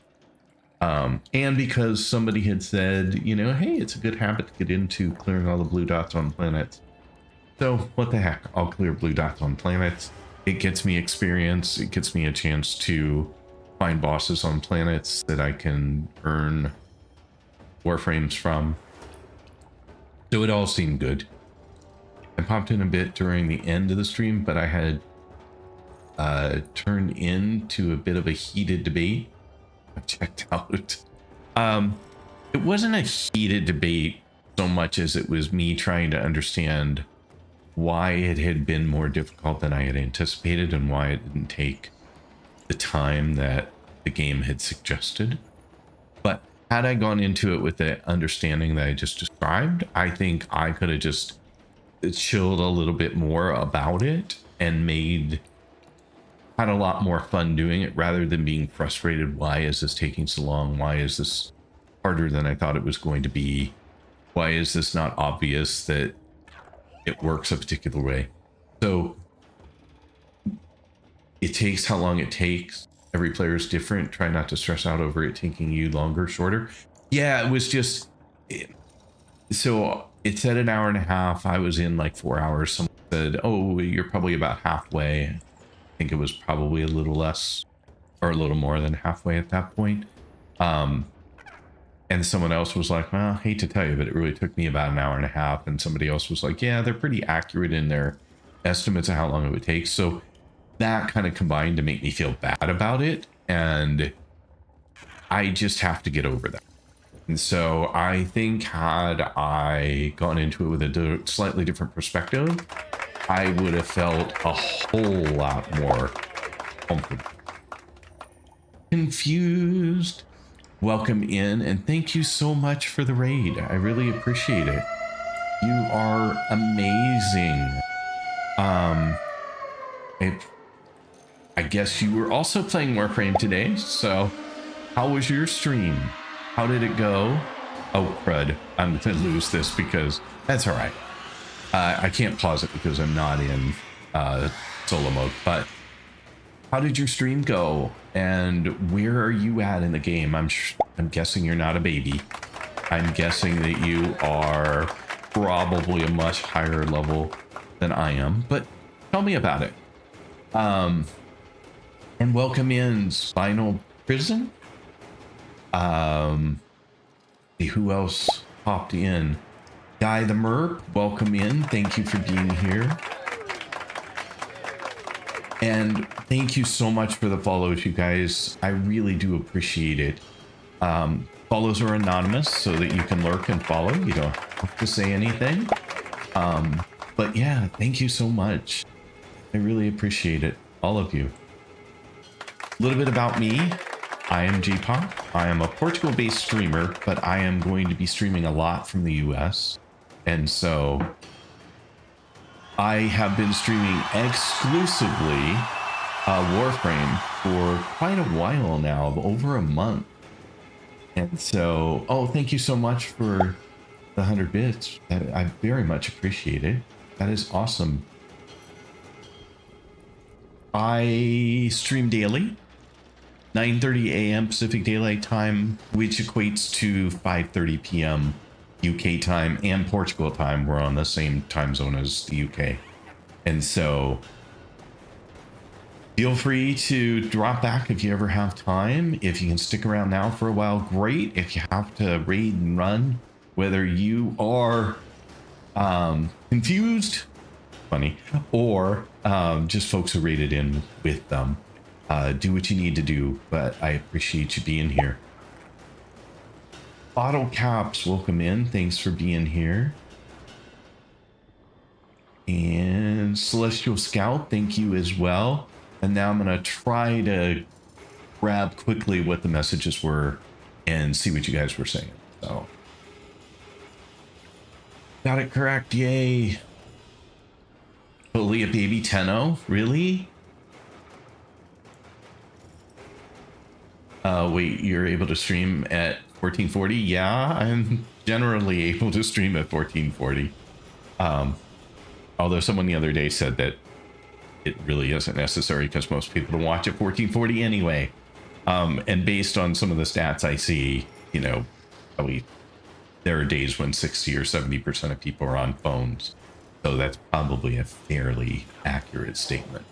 And because somebody had said, you know, hey, it's a good habit to get into clearing all the blue dots on planets. So what the heck, I'll clear blue dots on planets. It gets me experience. It gets me a chance to find bosses on planets that I can earn warframes from. So it all seemed good. I popped in a bit during the end of the stream, but I had turned into a bit of a heated debate. I checked out. It wasn't a heated debate so much as it was me trying to understand why it had been more difficult than I had anticipated and why it didn't take the time that the game had suggested. But had I gone into it with the understanding that I just described, I think I could have just chilled a little bit more about it and had a lot more fun doing it rather than being frustrated. Why is this taking so long? Why is this harder than I thought it was going to be? Why is this not obvious that it works a particular way? So it takes how long it takes. Every player is different. Try not to stress out over it taking you longer, shorter. Yeah, it was just... So it said an hour and a half. I was in like 4 hours. Someone said, oh, you're probably about halfway. I think it was probably a little less or a little more than halfway at that point. And someone else was like, well, I hate to tell you, but it really took me about an hour and a half. And somebody else was like, yeah, they're pretty accurate in their estimates of how long it would take. So that kind of combined to make me feel bad about it. And I just have to get over that. And so I think had I gone into it with a slightly different perspective, I would have felt a whole lot more comfortable. Confused. Welcome in, and thank you so much for the raid. I really appreciate it. You are amazing. I guess you were also playing Warframe today, so how was your stream? How did it go? Oh, crud. I'm gonna lose this because that's all right. I can't pause it because I'm not in solo mode, but how did your stream go? And where are you at in the game? I'm guessing you're not a baby. I'm guessing that you are probably a much higher level than I am, but tell me about it. And welcome in Spinal Prison. Who else popped in? Guy the Merc, welcome in. Thank you for being here. And thank you so much for the follows, you guys. I really do appreciate it. Follows are anonymous so that you can lurk and follow. You don't have to say anything. But yeah, thank you so much. I really appreciate it. All of you. A little bit about me. I am J-Pop. I am a Portugal-based streamer, but I am going to be streaming a lot from the US. And so I have been streaming exclusively Warframe for quite a while now, over a month. And so, oh, thank you so much for the 100 bits. I very much appreciate it. That is awesome. I stream daily, 9:30 a.m. Pacific Daylight Time, which equates to 5:30 p.m. UK time and Portugal time. We're on the same time zone as the UK. And so feel free to drop back if you ever have time. If you can stick around now for a while, great. If you have to raid and run, whether you are confused, funny, or just folks who raided in with them, do what you need to do. But I appreciate you being here. Bottle Caps, welcome in. Thanks for being here. And Celestial Scout, thank you as well. And now I'm going to try to grab quickly what the messages were and see what you guys were saying. So, got it correct. Yay. Fully a baby 10-0? Really? Wait, you're able to stream at 1440? Yeah, I'm generally able to stream at 1440. Although someone the other day said that it really isn't necessary because most people don't watch at 1440 anyway. And based on some of the stats I see, you know, probably there are days when 60 or 70% of people are on phones. So that's probably a fairly accurate statement.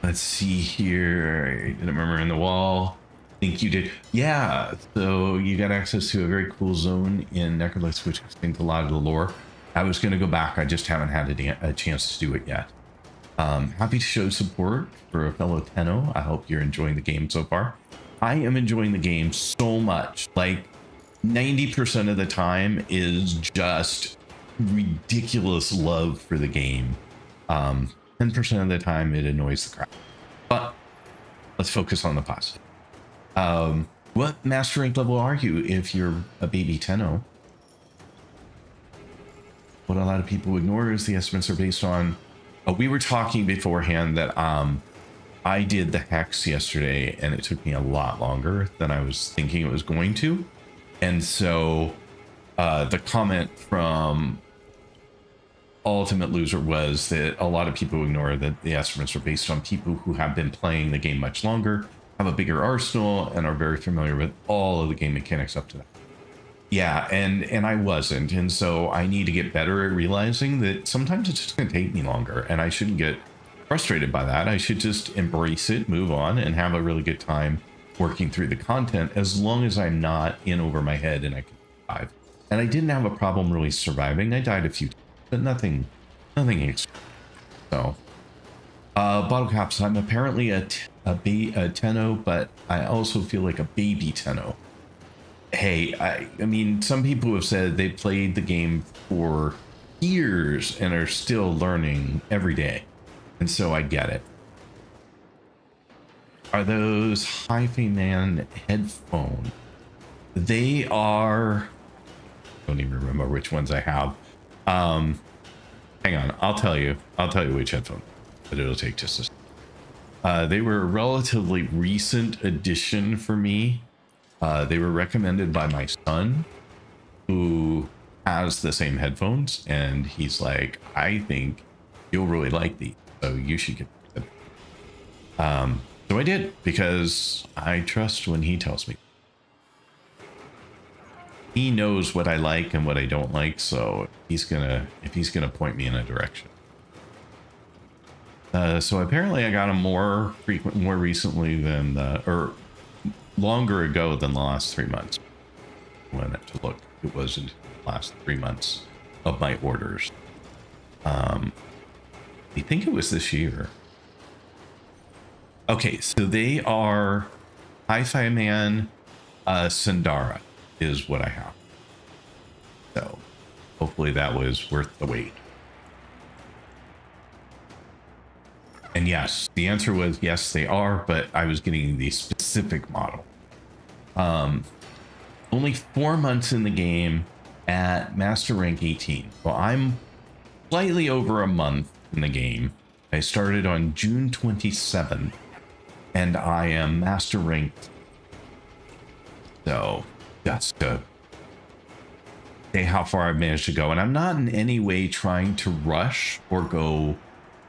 Let's see here. I didn't remember in the wall. I think you did. Yeah. So you got access to a very cool zone in Necrolis, which explains a lot of the lore. I was going to go back. I just haven't had a chance to do it yet. Happy to show support for a fellow Tenno. I hope you're enjoying the game so far. I am enjoying the game so much. Like 90% of the time is just ridiculous love for the game. 10% of the time it annoys the crap. But let's focus on the positive. What master rank level are you if you're a baby Tenno? What a lot of people ignore is the estimates are based on. We were talking beforehand that I did the hex yesterday and it took me a lot longer than I was thinking it was going to. And so the comment from Ultimate Loser was that a lot of people ignore that the estimates are based on people who have been playing the game much longer, have a bigger arsenal, and are very familiar with all of the game mechanics up to that. Yeah, and I wasn't, and so I need to get better at realizing that sometimes it's just going to take me longer, and I shouldn't get frustrated by that. I should just embrace it, move on, and have a really good time working through the content as long as I'm not in over my head and I can survive. And I didn't have a problem really surviving. I died a few times, but nothing extreme. So, bottle caps. I'm apparently a Tenno, but I also feel like a baby Tenno. Hey, I mean, some people have said they played the game for years and are still learning every day. And so I get it. Are those Hi-Fi Man headphones? They are... I don't even remember which ones I have. Hang on, I'll tell you which headphone, but it'll take just a second. They were a relatively recent addition for me. They were recommended by my son, who has the same headphones, and he's like, I think you'll really like these, so you should get them. So I did, because I trust when he tells me. He knows what I like and what I don't like, so if he's gonna point me in a direction. So apparently I got them more recently than or longer ago than the last 3 months. When I to look, it wasn't the last 3 months of my orders. I think it was this year. Okay, so they are Hi-Fi Man Sundara is what I have. So hopefully that was worth the wait. And yes, the answer was yes, they are, but I was getting the specific model. Only 4 months in the game at Master Rank 18. Well, I'm slightly over a month in the game. I started on June 27th, and I am Master Ranked. So that's to say how far I've managed to go. And I'm not in any way trying to rush or go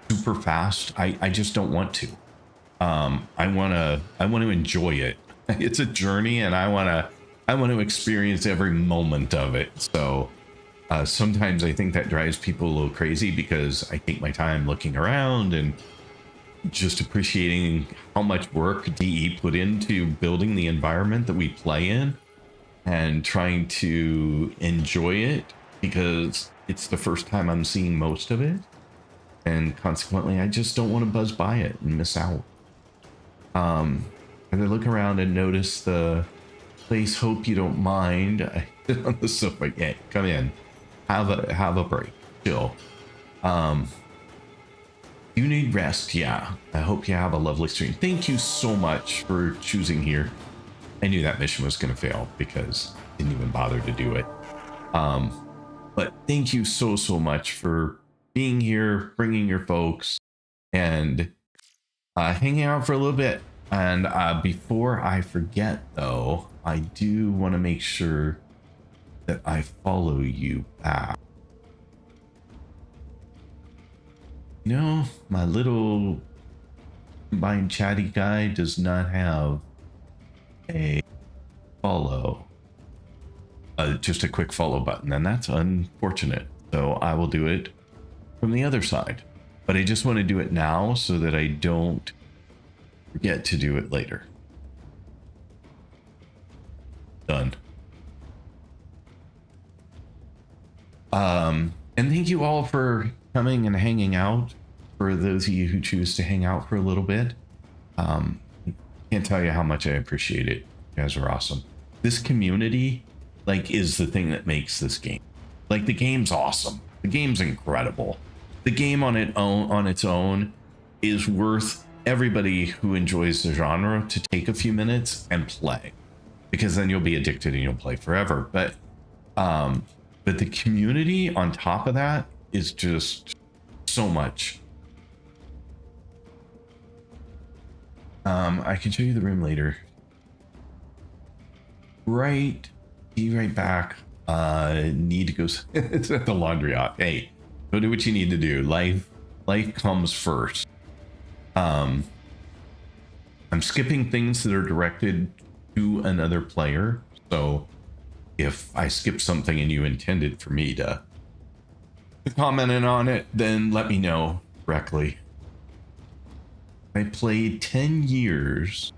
super fast. I just don't want to. I want to enjoy it. It's a journey, and I want to experience every moment of it. So sometimes I think that drives people a little crazy because I take my time looking around and just appreciating how much work DE put into building the environment that we play in and trying to enjoy it, because it's the first time I'm seeing most of it. And consequently, I just don't want to buzz by it and miss out. As I look around and notice the place, hope you don't mind. I sit on the sofa. Yeah, come in. Have a break. Chill. You need rest. Yeah. I hope you have a lovely stream. Thank you so much for choosing here. I knew that mission was going to fail because I didn't even bother to do it. But thank you so much for being here, bringing your folks, and hanging out for a little bit. And before I forget, though, I do want to make sure that I follow you back. You know, my little combined chatty guy does not have a follow. Just a quick follow button, and that's unfortunate. So I will do it from the other side. But I just want to do it now so that I don't forget to do it later. Done. And thank you all for coming and hanging out. For those of you who choose to hang out for a little bit, can't tell you how much I appreciate it. You guys are awesome. This community, like, is the thing that makes this game. Like, the game's awesome. The game's incredible. The game on its own is worth everybody who enjoys the genre to take a few minutes and play, because then you'll be addicted and you'll play forever. But the community on top of that is just so much. I can show you the room later. Right, be right back. Need to go it's at the laundry off. Hey, go do what you need to do. Life comes first. I'm skipping things that are directed to another player. So if I skip something and you intended for me to comment on it, then let me know directly. I played 10 years,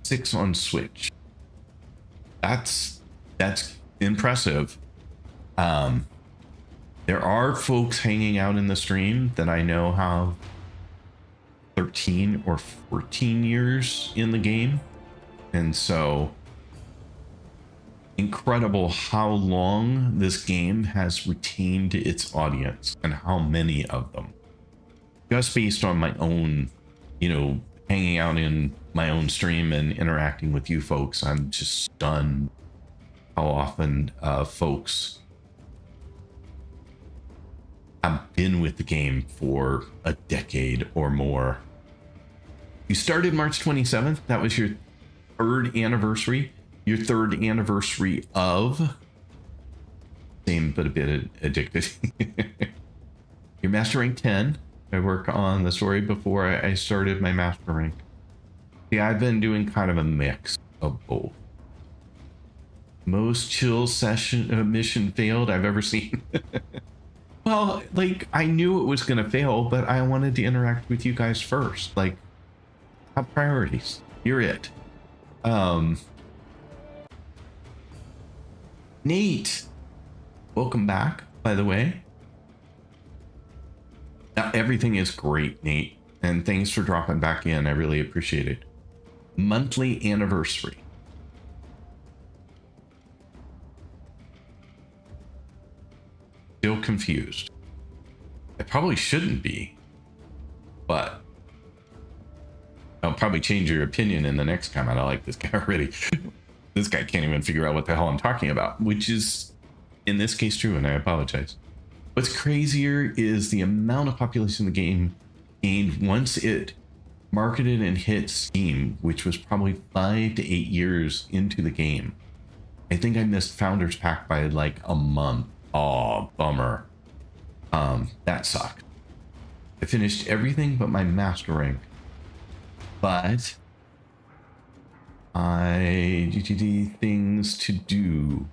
6 on Switch. That's impressive. There are folks hanging out in the stream that I know have 13 or 14 years in the game. And so incredible how long this game has retained its audience and how many of them. Just based on my own, hanging out in my own stream and interacting with you folks, I'm just stunned how often folks have been with the game for a decade or more. You started March 27th. That was your third anniversary. Your third anniversary of same but a bit addicted. Your master rank 10. I work on the story before I started my master rank. See, I've been doing kind of a mix of both. Most chill mission failed I've ever seen. Well, like, I knew it was gonna fail, but I wanted to interact with you guys first. Like, have priorities. You're it. Nate, welcome back, by the way. Everything is great, Nate, and thanks for dropping back in. I really appreciate it. Monthly anniversary. Still confused. I probably shouldn't be, but I'll probably change your opinion in the next comment. I like this guy already. This guy can't even figure out what the hell I'm talking about, which is in this case true, and I apologize. What's crazier is the amount of population the game gained once it marketed and hit Steam, which was probably 5 to 8 years into the game. I think I missed Founders Pack by like a month. Oh, bummer. That sucked. I finished everything but my master rank. But GTD things to do.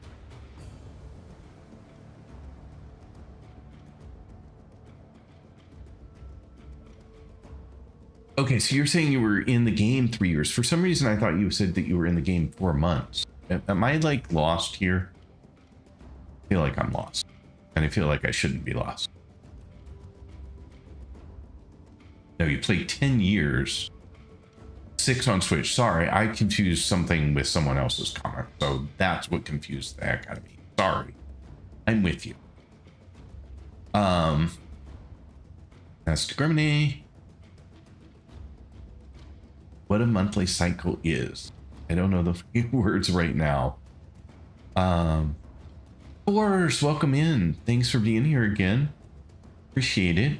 Okay, so you're saying you were in the game 3 years. For some reason, I thought you said that you were in the game 4 months. Am I like lost here? I feel like I'm lost. And I feel like I shouldn't be lost. No, you played 10 years. 6 on Switch. Sorry, I confused something with someone else's comment. So that's what confused the heck out of me. Sorry. I'm with you. That's Griminy. What a monthly cycle is. I don't know the words right now. Of course, welcome in. Thanks for being here again. Appreciate it.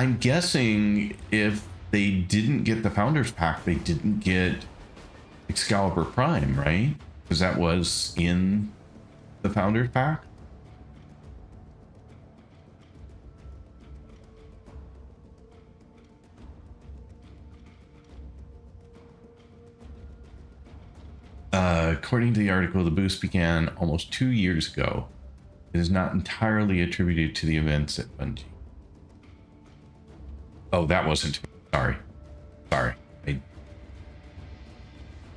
I'm guessing if they didn't get the Founders Pack, they didn't get Excalibur Prime, right? Because that was in the Founders Pack. According to the article, the boost began almost 2 years ago. It is not entirely attributed to the events at Bungie. Oh, that wasn't. Sorry.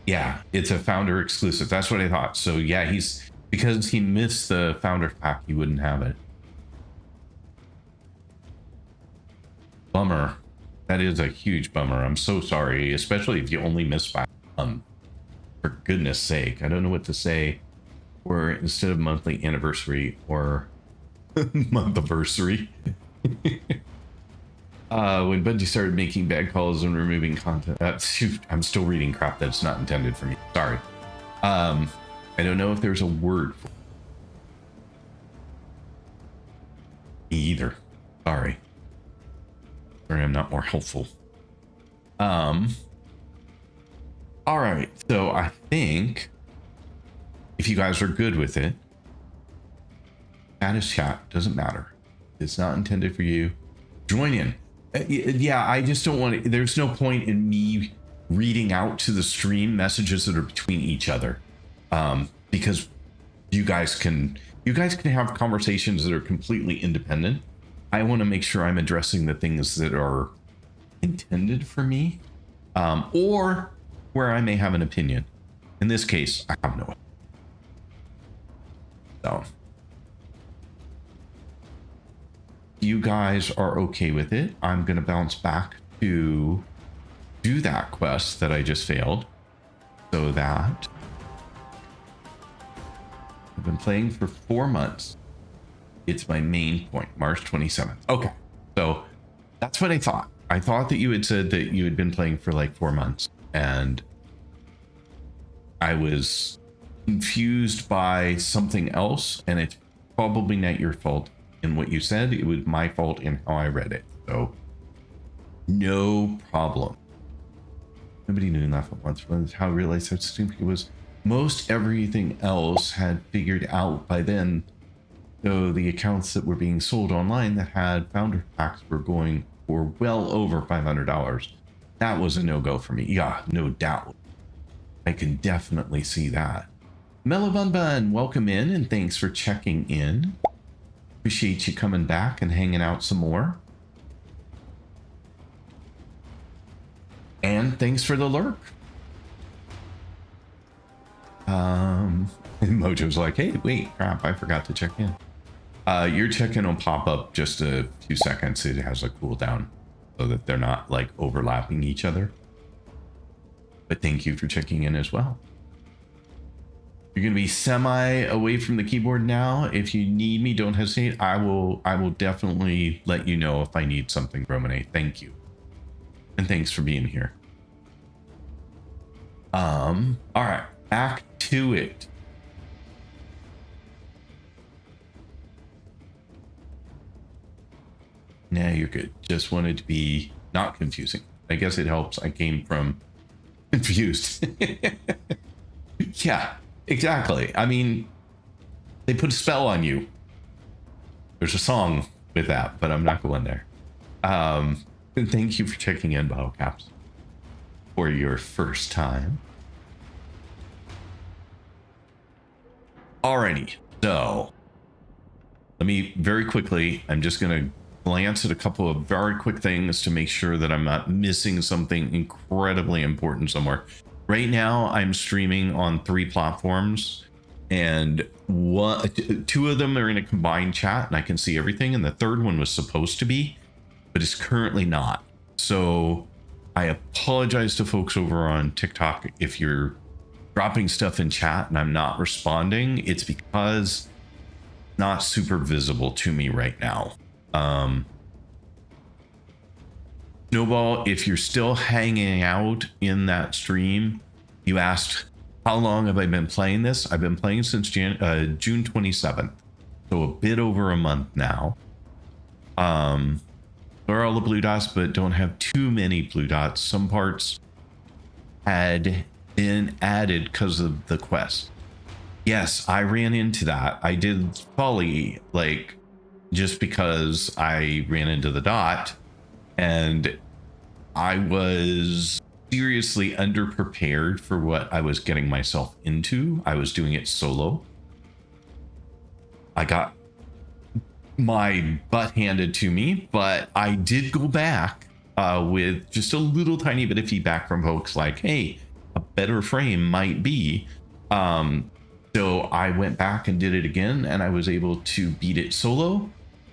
Yeah, it's a founder exclusive. That's what I thought. So yeah, because he missed the founder pack, he wouldn't have it. Bummer. That is a huge bummer. I'm so sorry, especially if you only miss by for goodness sake. I don't know what to say. Or instead of monthly anniversary or month-iversary. When Bungie started making bad calls and removing content. Shoot, I'm still reading crap that's not intended for me. Sorry. I don't know if there's a word for me either. Sorry. Sorry, I'm not more helpful. All right. So I think if you guys are good with it, chat is chat. Doesn't matter. It's not intended for you. Join in. Yeah, I just don't want to. There's no point in me reading out to the stream messages that are between each other, because you guys can have conversations that are completely independent. I want to make sure I'm addressing the things that are intended for me, or where I may have an opinion. In this case, I have no. So. You guys are okay with it, I'm gonna bounce back to do that quest that I just failed, so that I've been playing for 4 months. It's my main point, March 27th. Okay, so that's what I thought. I thought that you had said that you had been playing for like 4 months, and I was confused by something else, and it's probably not your fault in what you said. It was my fault in how I read it. So no problem. Nobody knew enough at once. Was how I realized how stupid it was. Most everything else had figured out by then. So the accounts that were being sold online that had founder packs were going for well over $500. That was a no-go for me. Yeah, no doubt. I can definitely see that. Mellow Bun Bun, welcome in and thanks for checking in. Appreciate you coming back and hanging out some more. And thanks for the lurk. And Mojo's like, hey, wait, crap, I forgot to check in. Your check-in will pop up just a few seconds. It has a cooldown so that they're not like overlapping each other. But thank you for checking in as well. You're going to be semi away from the keyboard now. If you need me, don't hesitate. I will definitely let you know if I need something, Romane. Thank you. And thanks for being here. All right, back to it. Now you're good. Just wanted to be not confusing. I guess it helps. I came from confused. Yeah. Exactly. I mean, they put a spell on you. There's a song with that, but I'm not going there. And thank you for checking in, Bottle Caps, for your first time. Alrighty, so let me very quickly, I'm just going to glance at a couple of very quick things to make sure that I'm not missing something incredibly important somewhere. Right now, I'm streaming on 3 platforms, and 2 of them are in a combined chat, and I can see everything, and the third one was supposed to be, but it's currently not. So I apologize to folks over on TikTok if you're dropping stuff in chat and I'm not responding. It's because it's not super visible to me right now. Snowball, if you're still hanging out in that stream, you asked, how long have I been playing this? I've been playing since June 27th. So a bit over a month now. there are all the blue dots, but don't have too many blue dots. Some parts had been added because of the quest. Yes, I ran into that. I did folly, like, just because I ran into the dot, and I was seriously underprepared for what I was getting myself into. I was doing it solo. I got my butt handed to me, but I did go back with just a little tiny bit of feedback from folks like, hey, a better frame might be. So I went back and did it again, and I was able to beat it solo.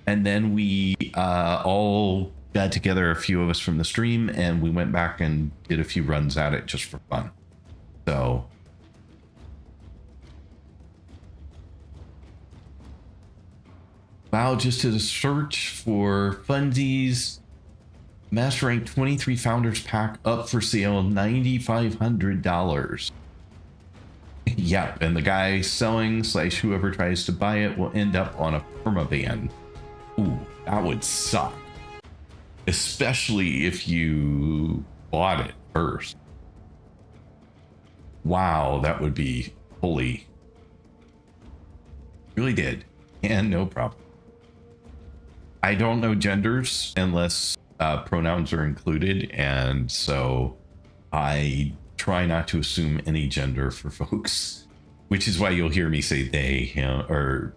And then we all got together, a few of us from the stream, and we went back and did a few runs at it just for fun. So wow, just did a search for funsies. Master Rank 23 Founders Pack up for sale, $9,500. Yep, and the guy selling / whoever tries to buy it will end up on a permaban. Ooh, that would suck. Especially if you bought it first. Wow, that would be holy. Really did. And no problem. I don't know genders unless pronouns are included, and so I try not to assume any gender for folks, which is why you'll hear me say they, him, or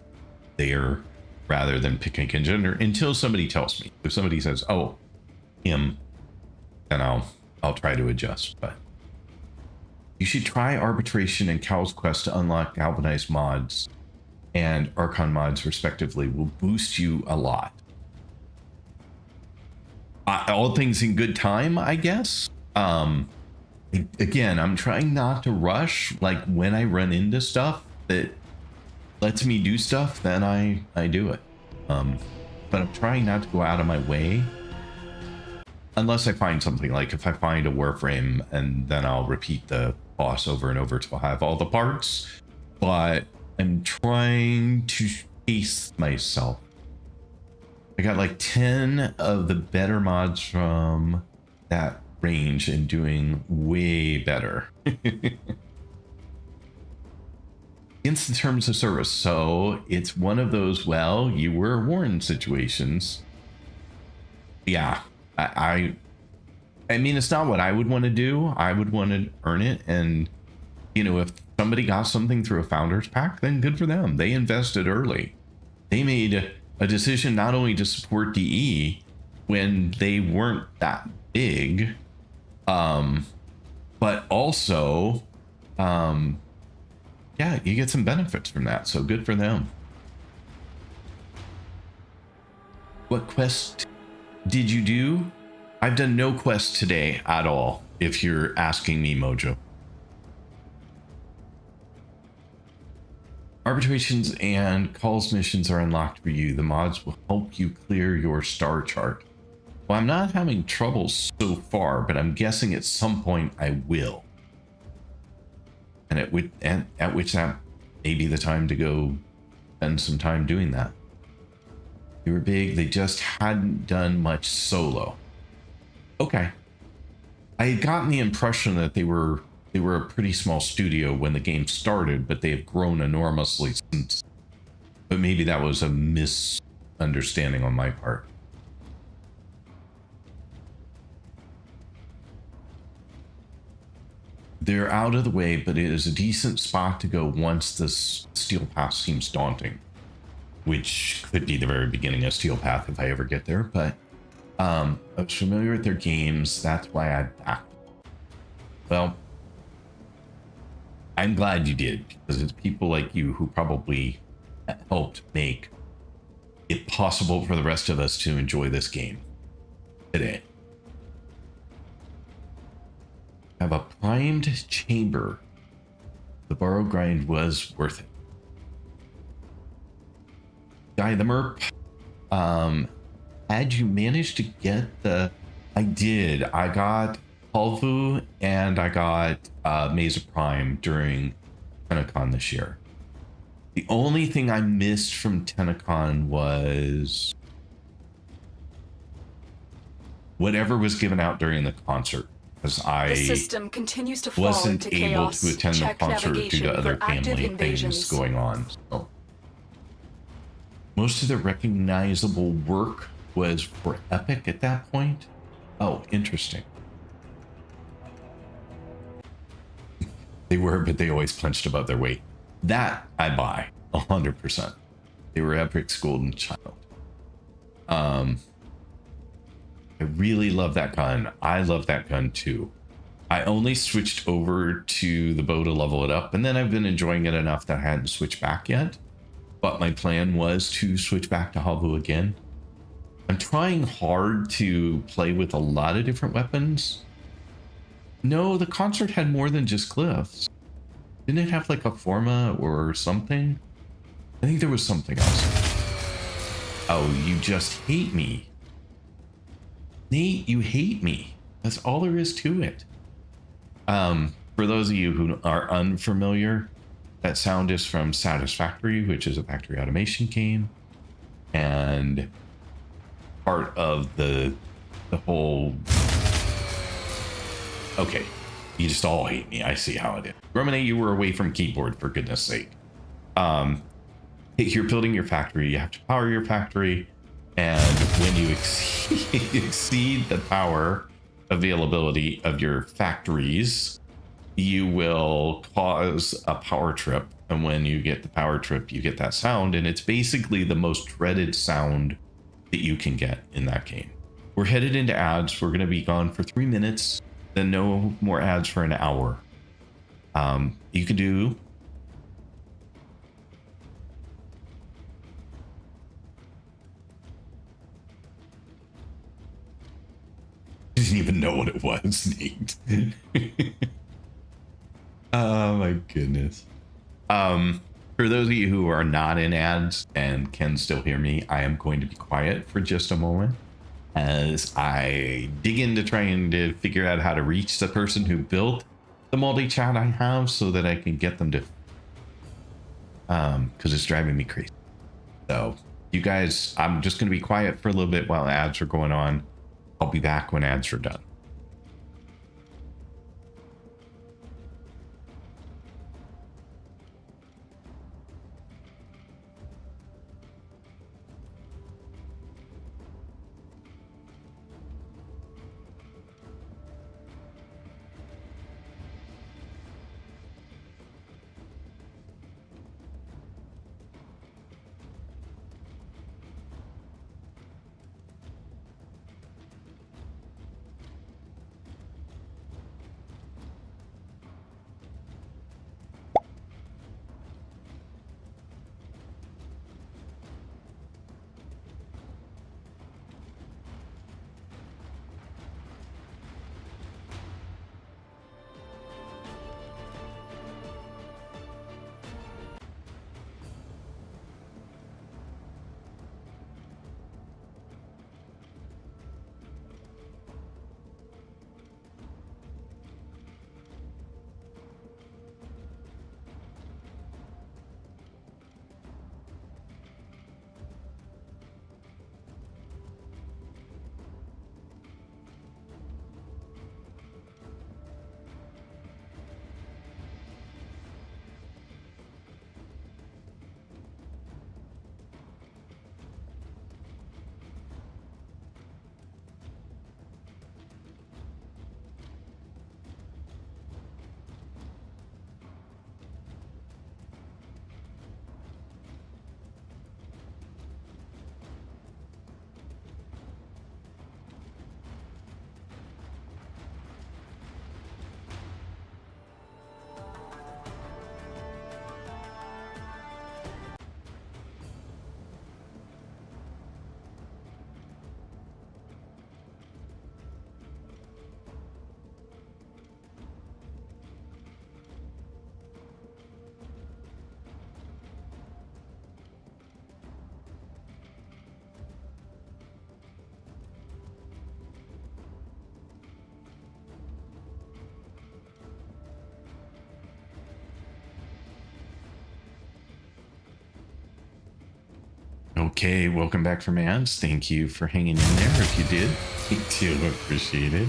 their, rather than picking a gender until somebody tells me. If somebody says, "Oh, him," then I'll try to adjust. But you should try Arbitration and Cal's Quest to unlock Galvanized mods and Archon mods respectively. Will boost you a lot. All things in good time, I guess. Again, I'm trying not to rush. Like, when I run into stuff that lets me do stuff, then I do it. But I'm trying not to go out of my way unless I find something. Like if I find a warframe, and then I'll repeat the boss over and over till I have all the parts. But I'm trying to pace myself. I got like 10 of the better mods from that range and doing way better. Instant terms of service. So it's one of those, well, you were warned situations. Yeah, I mean, it's not what I would want to do. I would want to earn it. And, you know, if somebody got something through a founders pack, then good for them. They invested early. They made a decision not only to support DE when they weren't that big, but also, yeah, you get some benefits from that. So good for them. What quest did you do? I've done no quest today at all, if you're asking me, Mojo. Arbitrations and calls missions are unlocked for you. The mods will help you clear your star chart. Well, I'm not having trouble so far, but I'm guessing at some point I will. And at which that may be the time to go spend some time doing that. They were big. They just hadn't done much solo. Okay. I had gotten the impression that they were a pretty small studio when the game started, but they have grown enormously since. But maybe that was a misunderstanding on my part. They're out of the way, but it is a decent spot to go once the Steel Path seems daunting, which could be the very beginning of Steel Path if I ever get there. But I was familiar with their games. That's why I backed. Well, I'm glad you did, because it's people like you who probably helped make it possible for the rest of us to enjoy this game today. I have a primed chamber. The borrow grind was worth it. Guy the Merp, had you managed to get the... I did. I got Halvu and I got Mesa Prime during TennoCon this year. The only thing I missed from TennoCon was whatever was given out during the concert, because The I system continues to fall wasn't into able chaos. to attend the Check concert due navigation to other for active family invasions. things going on. So most of the recognizable work was for Epic at that point. Oh, interesting. They were, but they always punched above their weight. That I buy 100%. They were Epic's golden child. I really love that gun. I love that gun too. I only switched over to the bow to level it up, and then I've been enjoying it enough that I hadn't switched back yet. But my plan was to switch back to Havu again. I'm trying hard to play with a lot of different weapons. No, the concert had more than just glyphs. Didn't it have like a forma or something? I think there was something else. Oh, you just hate me. Nate, you hate me. That's all there is to it. For those of you who are unfamiliar, that sound is from Satisfactory, which is a factory automation game. And part of the whole... Okay, you just all hate me. I see how it is. Romane, you were away from keyboard, for goodness sake. You're building your factory. You have to power your factory. And when you exceed the power availability of your factories, you will cause a power trip. And when you get the power trip, you get that sound. And it's basically the most dreaded sound that you can get in that game. We're headed into ads. We're going to be gone for 3 minutes. Then no more ads for an hour. You can do... Didn't even know what it was, Nate. Oh my goodness. For those of you who are not in ads and can still hear me, I am going to be quiet for just a moment as I dig into trying to figure out how to reach the person who built the multi-chat I have so that I can get them to, because it's driving me crazy. So you guys, I'm just going to be quiet for a little bit while ads are going on. I'll be back when ads are done. Okay, welcome back from ads. Thank you for hanging in there. If you did, I do appreciate it.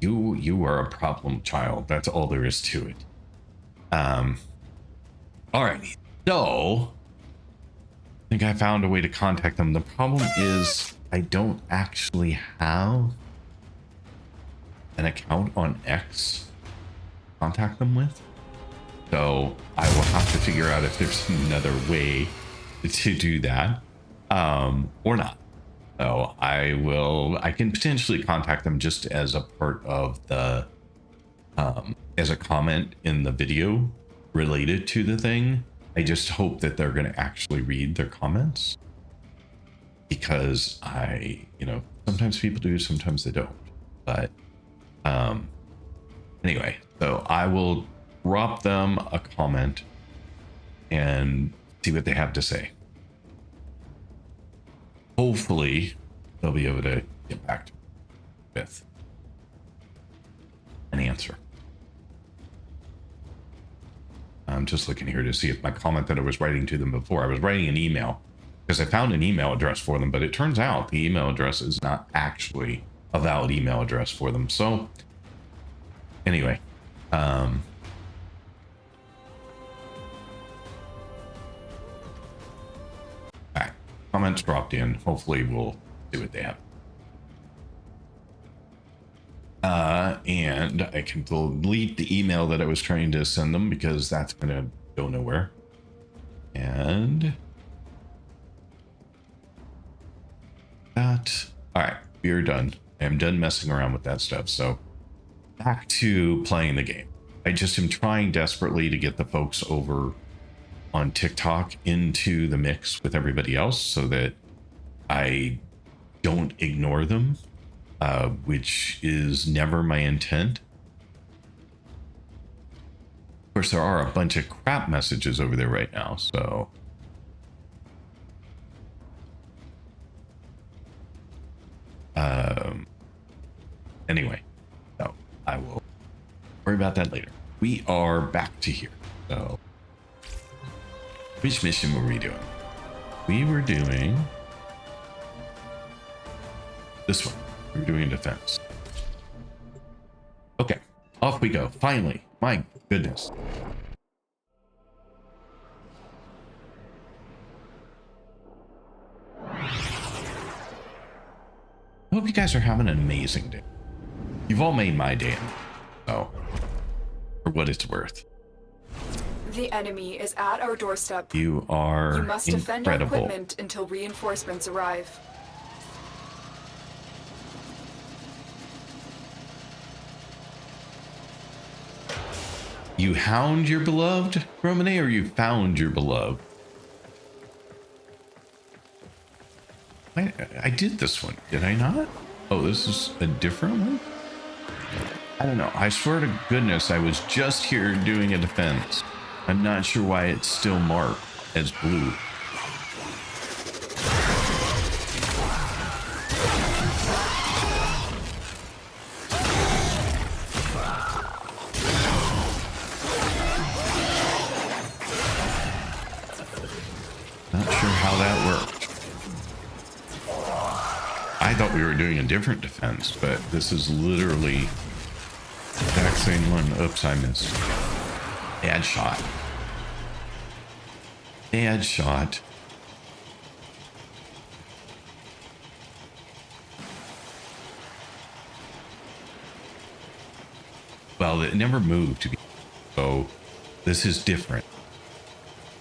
You are a problem child. That's all there is to it. Alrighty. So I think I found a way to contact them. The problem is I don't actually have an account on X to contact them with. So I will have to figure out if there's another way to do that, or not. So I can potentially contact them just as a part of the, as a comment in the video related to the thing. I just hope that they're going to actually read their comments, because sometimes people do, sometimes they don't. But anyway, so I will drop them a comment and see what they have to say. Hopefully they'll be able to get back to me with an answer. I'm just looking here to see if my comment that I was writing to them before, I was writing an email because I found an email address for them, but it turns out the email address is not actually a valid email address for them. So anyway, all right, comments dropped in. Hopefully we'll see what they have. And I can delete the email that I was trying to send them because that's gonna go nowhere. And that, all right, we're done. I'm done messing around with that stuff. So back to playing the game. I just am trying desperately to get the folks over on TikTok into the mix with everybody else so that I don't ignore them, which is never my intent. Of course, there are a bunch of crap messages over there right now, so anyway, so I will worry about that later. We are back to here. So which mission were we doing? We were doing this one. We were doing defense. Okay, off we go. Finally, my goodness. I hope you guys are having an amazing day. You've all made my day, so for what it's worth. The enemy is at our doorstep. You are You must defend our incredible. equipment until reinforcements arrive. You hound your beloved, Romane, or you found your beloved? I did this one, did I not? Oh, this is a different one? I don't know. I swear to goodness, I was just here doing a defense. I'm not sure why it's still marked as blue. Not sure how that worked. I thought we were doing a different defense, but this is literally the exact same one. Oops, I missed. Bad shot. Bad shot. Well, it never moved to be, so this is different.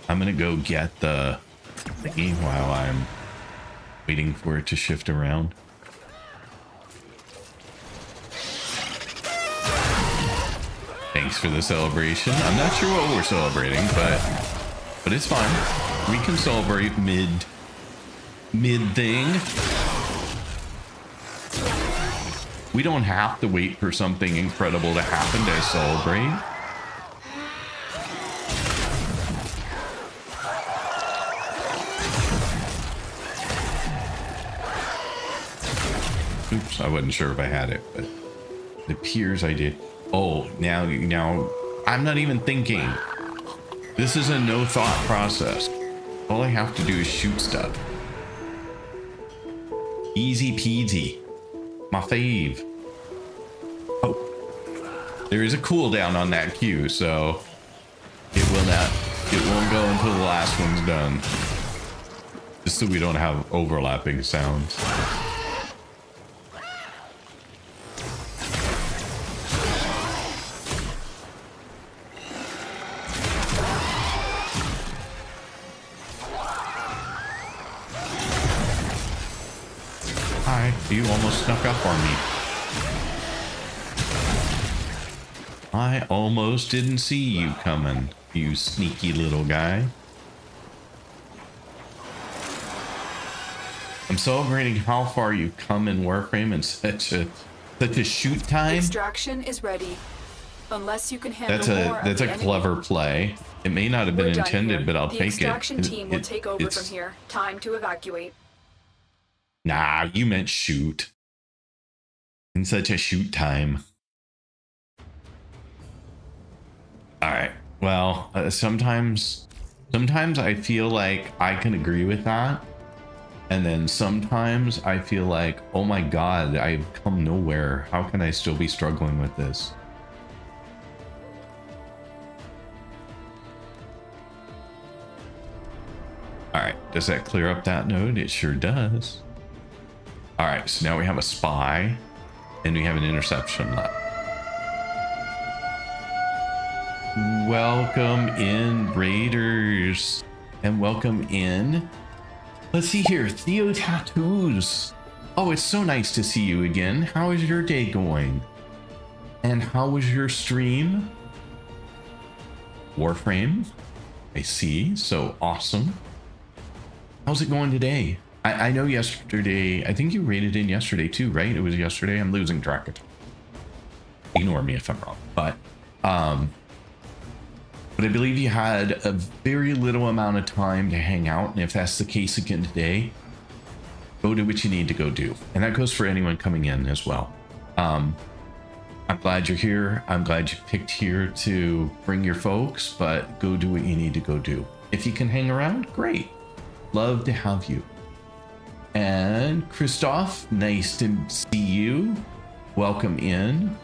I'm gonna go get the thingy while I'm waiting for it to shift around. Thanks for the celebration. I'm not sure what we're celebrating, but it's fine. We can celebrate mid thing. We don't have to wait for something incredible to happen to celebrate. Oops, I wasn't sure if I had it, but it appears I did. Oh, now I'm not even thinking. This is a no thought process. All I have to do is shoot stuff. Easy peasy. My fave. Oh, there is a cooldown on that Q, so it won't go until the last one's done. Just so we don't have overlapping sounds. Hi, you almost snuck up on me. I almost didn't see you coming, you sneaky little guy. I'm celebrating how far you've come in Warframe in such a shoot time. Extraction is ready. Unless you can handle more That's of a the clever enemy. play. It may not have been We're done intended, here. but I'll the take it. extraction team will It- take over it's- from here. Time to evacuate. Nah, you meant shoot. In such a shoot time. All right. Well, sometimes I feel like I can agree with that. And then sometimes I feel like, oh my God, I've come nowhere. How can I still be struggling with this? All right. Does that clear up that node? It sure does. All right. So now we have a spy and we have an interception left. Welcome in, Raiders. And welcome in. Let's see here. Theo Tattoos. Oh, it's so nice to see you again. How is your day going? And how was your stream? Warframe. I see. So awesome. How's it going today? I know yesterday, I think you rated in yesterday too, right? It was yesterday. I'm losing track of time. Ignore me if I'm wrong. But I believe you had a very little amount of time to hang out. And if that's the case again today, go do what you need to go do. And that goes for anyone coming in as well. I'm glad you're here. I'm glad you picked here to bring your folks, but go do what you need to go do. If you can hang around, great. Love to have you. And Christoph, nice to see you. Welcome in.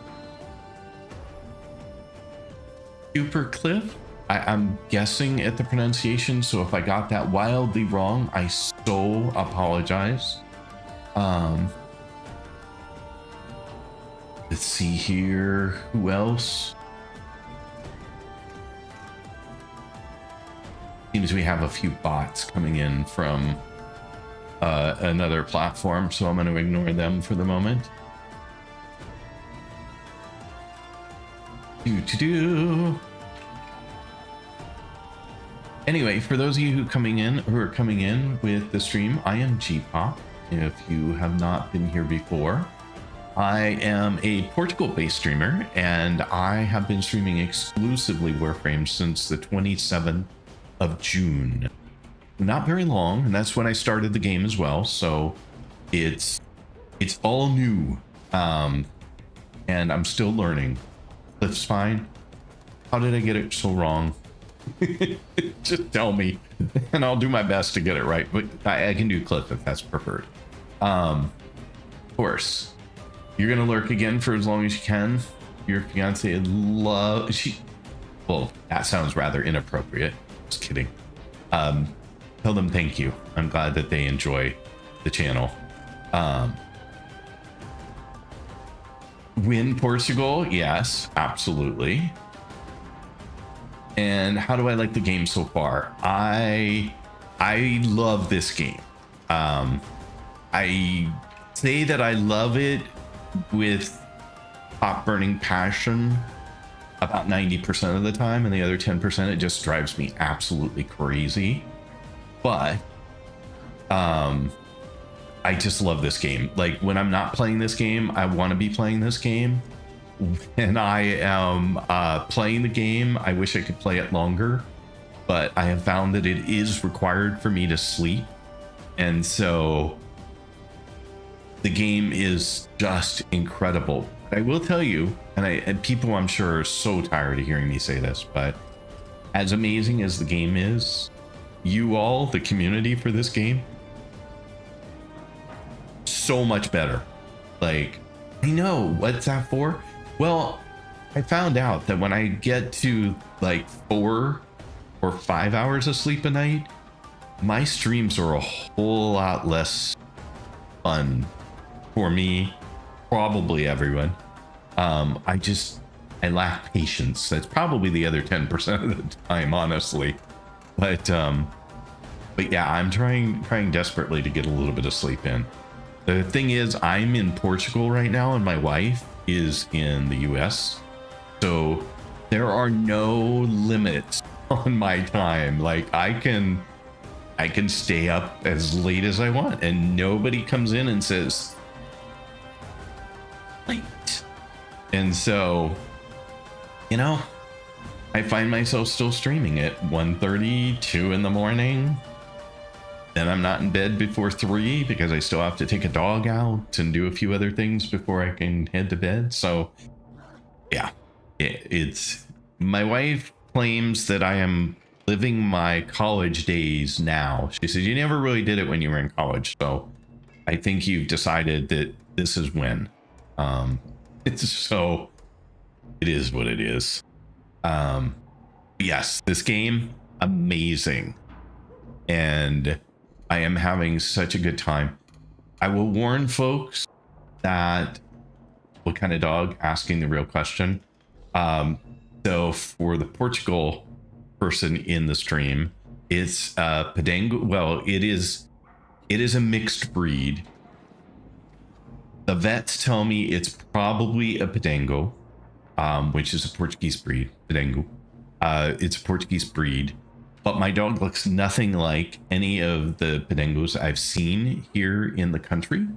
Super Cliff, I'm guessing at the pronunciation, so if I got that wildly wrong, I so apologize. Let's see here. Who else? Seems we have a few bots coming in from another platform, so I'm going to ignore them for the moment. Anyway, for those of you who are coming in with the stream, I am G-Pop. If you have not been here before, I am a Portugal-based streamer, and I have been streaming exclusively Warframe since the 27th of June. Not very long, and that's when I started the game as well. So it's all new, and I'm still learning. Cliff's fine. How did I get it so wrong? Just tell me, and I'll do my best to get it right. But I can do Cliff if that's preferred. Of course, you're gonna lurk again for as long as you can. Your fiance well, that sounds rather inappropriate. Just kidding. Tell them thank you. I'm glad that they enjoy the channel. Win Portugal? Yes, absolutely. And how do I like the game so far? I love this game. I say that I love it with hot burning passion about 90% of the time, and the other 10% it just drives me absolutely crazy. But I just love this game. Like, when I'm not playing this game, I want to be playing this game. When I am playing the game, I wish I could play it longer, but I have found that it is required for me to sleep. And so the game is just incredible. I will tell you, and people I'm sure are so tired of hearing me say this, but as amazing as the game is, you all, the community for this game, so much better. Like, I know, what's that for? Well, I found out that when I get to like 4 or 5 hours of sleep a night, my streams are a whole lot less fun for me, probably everyone. I lack patience. That's probably the other 10% of the time, honestly. But yeah, I'm trying desperately to get a little bit of sleep in. The thing is, I'm in Portugal right now, and my wife is in the US. So there are no limits on my time. Like, I can stay up as late as I want, and nobody comes in and says late. And so, you know, I find myself still streaming at 1:30, 2 in the morning. Then I'm not in bed before 3 because I still have to take a dog out and do a few other things before I can head to bed. So yeah, it's my wife claims that I am living my college days now. She says, you never really did it when you were in college. So I think you've decided that this is when. It is what it is. Yes, this game, amazing. And I am having such a good time. I will warn folks that what kind of dog, asking the real question. So for the Portugal person in the stream, it's Padengo. Well, it is a mixed breed. The vets tell me it's probably a Padengo, which is a Portuguese breed. Padengo. It's a Portuguese breed, but my dog looks nothing like any of the Padengos I've seen here in the country.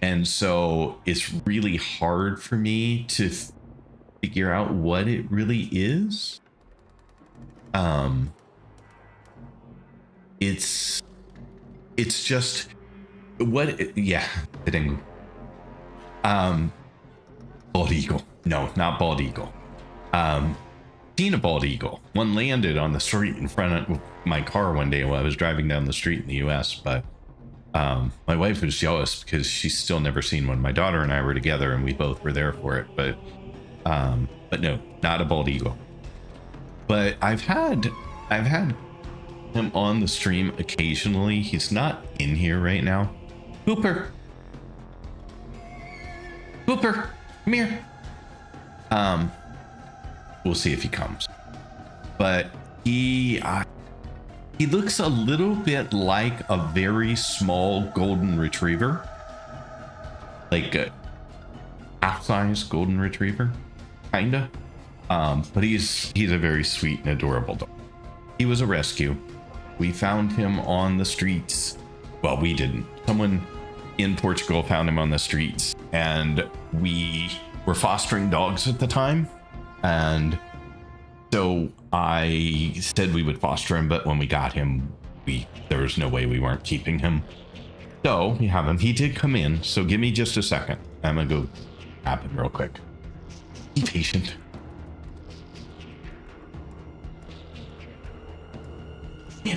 And so it's really hard for me to figure out what it really is. It's just what, yeah, Padengo. Bald eagle. No, not bald eagle. Seen a bald eagle. One landed on the street in front of my car one day while I was driving down the street in the US, but my wife was jealous because she's still never seen one. My daughter and I were together and we both were there for it, but no, not a bald eagle. But I've had him on the stream occasionally. He's not in here right now. Hooper, come here. We'll see if he comes. But he looks a little bit like a very small golden retriever, like a half-size golden retriever, kinda. But he's a very sweet and adorable dog. He was a rescue. We found him on the streets. Well, we didn't. Someone in Portugal found him on the streets, and we were fostering dogs at the time. And so I said we would foster him, but when we got him, there was no way we weren't keeping him. So we have him. He did come in, so give me just a second. I'm gonna go grab him real quick. Be patient. Yeah,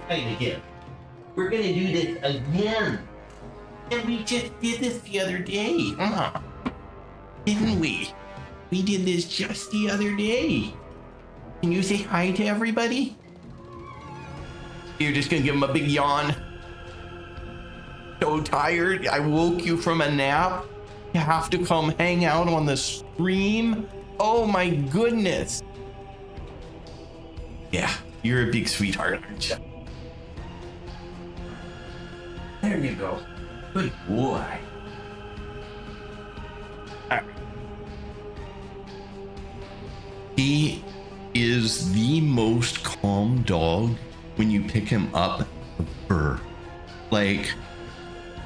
again. We're gonna do this again. And we just did this the other day. Didn't we? We did this just the other day. Can you say hi to everybody? You're just gonna give him a big yawn. So tired, I woke you from a nap. You have to come hang out on the stream. Oh my goodness. Yeah, you're a big sweetheart, aren't you? There you go. Good boy. He is the most calm dog when you pick him up ever. Like,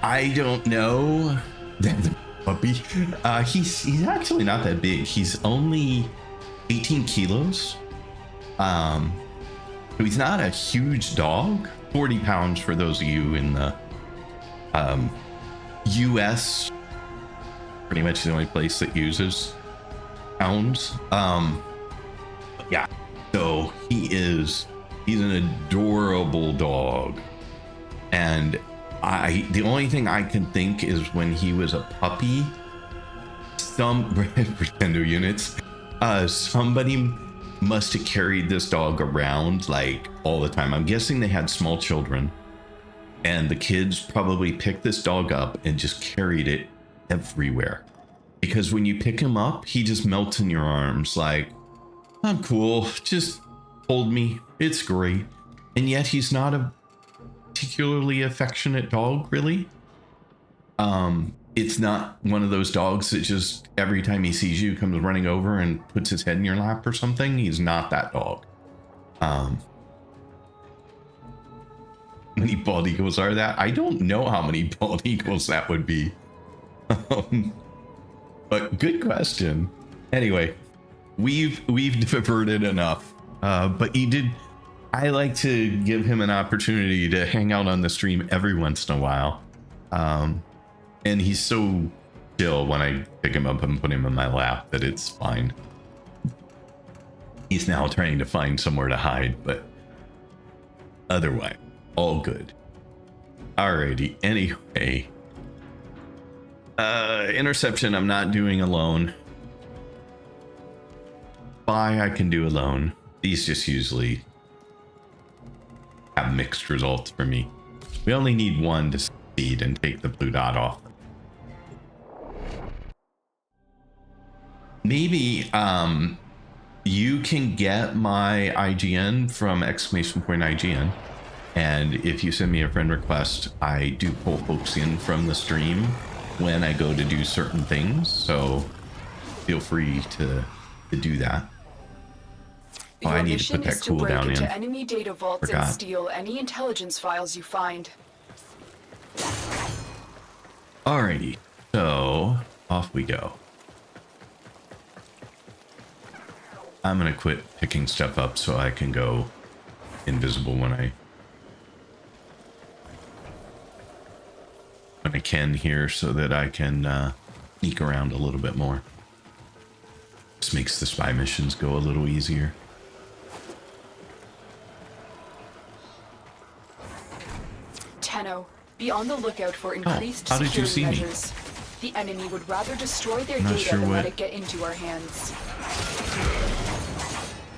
I don't know. That's a puppy. He's actually not that big. He's only 18 kilos. So he's not a huge dog. 40 pounds for those of you in the US. Pretty much the only place that uses pounds. Yeah, So he's an adorable dog. And the only thing I can think is when he was a puppy, some pretendo units, somebody must have carried this dog around like all the time. I'm guessing they had small children, and the kids probably picked this dog up and just carried it everywhere. Because when you pick him up, he just melts in your arms like, I'm cool, just hold me, it's great. And yet he's not a particularly affectionate dog, really. It's not one of those dogs that just every time he sees you comes running over and puts his head in your lap or something. He's not that dog. How many bald eagles are that? I don't know how many bald eagles that would be. But good question. Anyway, we've diverted enough. But I like to give him an opportunity to hang out on the stream every once in a while. And he's so chill when I pick him up and put him in my lap that it's fine. He's now trying to find somewhere to hide, but otherwise, all good. Alrighty, anyway. Interception I'm not doing alone. Spy I can do alone. These just usually have mixed results for me. We only need one to succeed and take the blue dot off. Maybe you can get my IGN from !IGN, and if you send me a friend request, I do pull folks in from the stream when I go to do certain things, so feel free to do that. Oh, I need to put that cooldown in. Enemy data vaults and steal any intelligence files you find. Alrighty, so off we go. I'm gonna quit picking stuff up so I can go invisible when I can here, so that I can sneak around a little bit more. This makes the spy missions go a little easier. Tenno, be on the lookout for increased how did you see security measures. The enemy would rather destroy their data than let it get into our hands.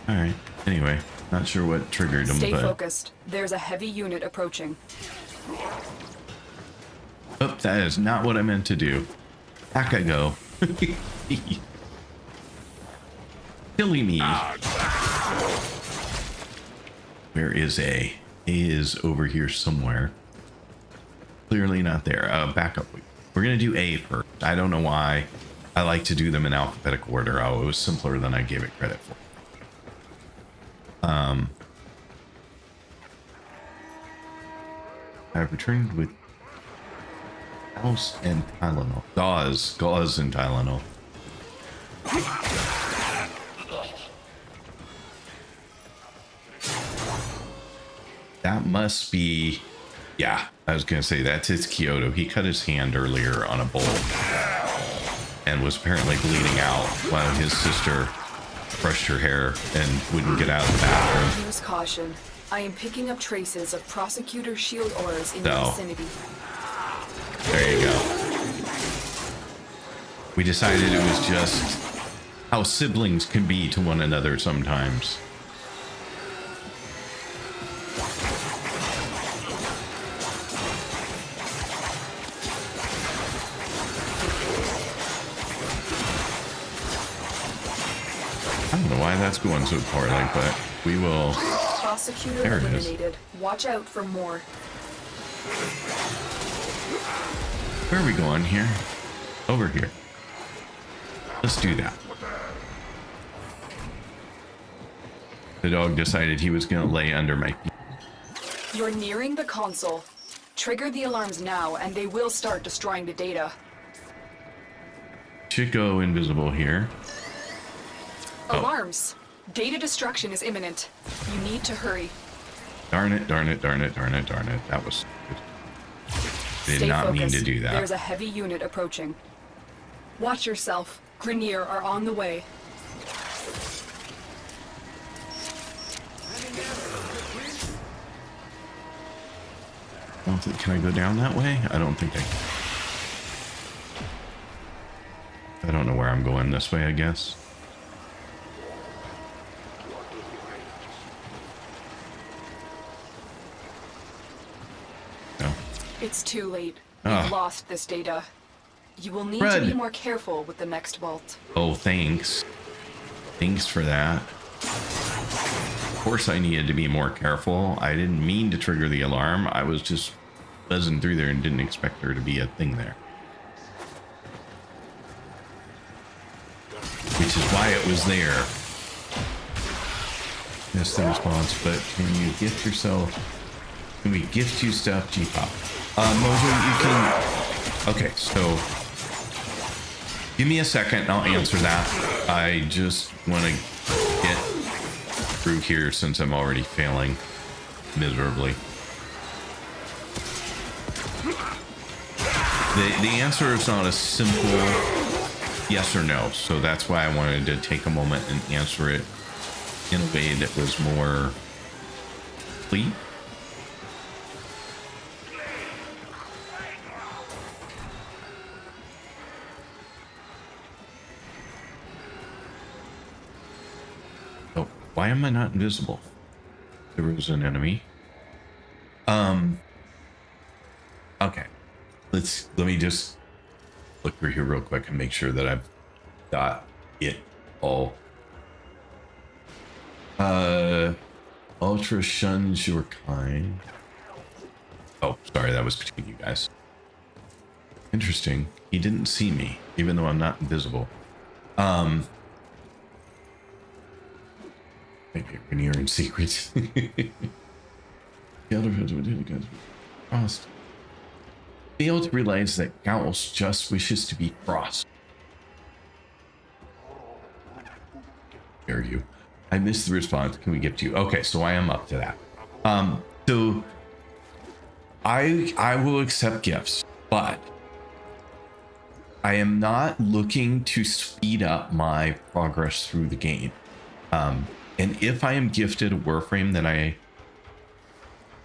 Alright, anyway, not sure what triggered them, Stay but... focused. There's a heavy unit approaching. Oh, that is not what I meant to do. Back I go. Killing me. Where is A? A is over here somewhere. Clearly not there. Back up. We're gonna do A first. I don't know why. I like to do them in alphabetical order. Oh, it was simpler than I gave it credit for. I've returned with Gauze and Tylenol. Gauze and Tylenol. That must be... Yeah, I was going to say, that's his Kyoto. He cut his hand earlier on a bowl and was apparently bleeding out while his sister brushed her hair and wouldn't get out of the bathroom. Use caution. I am picking up traces of prosecutor shield auras in the vicinity. There you go. We decided it was just how siblings can be to one another sometimes. I don't know why that's going so poorly, but we will. Prosecutor There it eliminated. Watch out for more. Where are we going here? Over here. Let's do that. The dog decided he was going to lay under my feet. You're nearing the console. Trigger the alarms now, and they will start destroying the data. Should go invisible here. Alarms! Data destruction is imminent. You need to hurry. Darn it, darn it, darn it, darn it, darn it. That was stupid. Did not mean to do that. There's a heavy unit approaching. Watch yourself. Grenier are on the way. Can I go down that way? I don't think I don't know where I'm going. This way, I guess. No. It's too late. Ah. You've lost this data. You will need Fred. to be more careful with the next vault. Oh, thanks. Thanks for that. Of course I needed to be more careful. I didn't mean to trigger the alarm. I was just buzzing through there and didn't expect there to be a thing there. Which is why it was there. That's the response, but can you gift yourself? Can we gift you stuff? G-Pop. Mojo, you can... Okay, so... Give me a second and I'll answer that. I just want to get through here since I'm already failing miserably. The answer is not a simple yes or no, so that's why I wanted to take a moment and answer it in a way that was more complete. Oh, why am I not invisible? There was an enemy. Okay. Let me just look through here real quick and make sure that I've got it all. Ultra shuns your kind. Oh, sorry, that was between you guys. Interesting. He didn't see me, even though I'm not invisible. Maybe we're near in secret. The other Frost. Fail to realize that Gauss just wishes to be Frost. Dare you? I missed the response. Can we get to you? Okay, so I am up to that. So I will accept gifts, but I am not looking to speed up my progress through the game. And if I am gifted a Warframe that I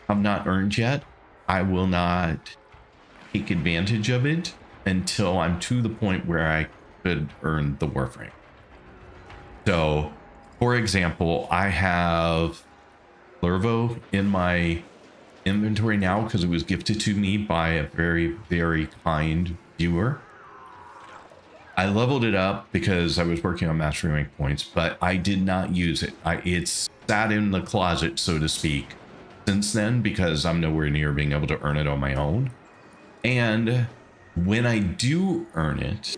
have not earned yet, I will not take advantage of it until I'm to the point where I could earn the Warframe. So, for example, I have Lervo in my inventory now because it was gifted to me by a very, very kind viewer. I leveled it up because I was working on mastery rank points, but I did not use it. It's sat in the closet, so to speak, since then because I'm nowhere near being able to earn it on my own. And when I do earn it,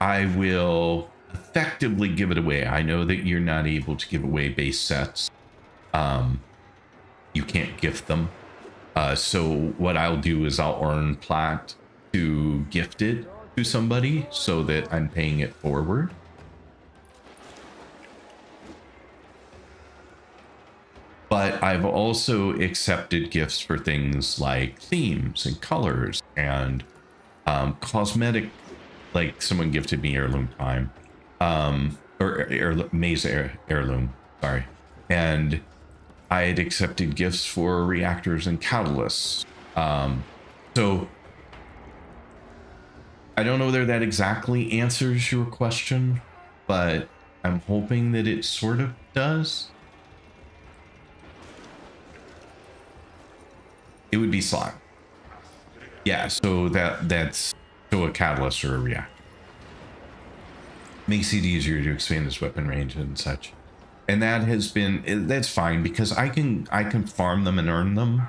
I will effectively give it away. I know that you're not able to give away base sets. You can't gift them. So what I'll do is I'll earn plat to gift it to somebody so that I'm paying it forward. But I've also accepted gifts for things like themes and colors and cosmetic, like someone gifted me heirloom time, or maze heirloom, sorry. And I had accepted gifts for reactors and catalysts. So I don't know whether that exactly answers your question, but I'm hoping that it sort of does. It would be slime. Yeah, so that's so a catalyst or a reactor. Makes it easier to expand this weapon range and such. And that has been, that's fine because I can farm them and earn them.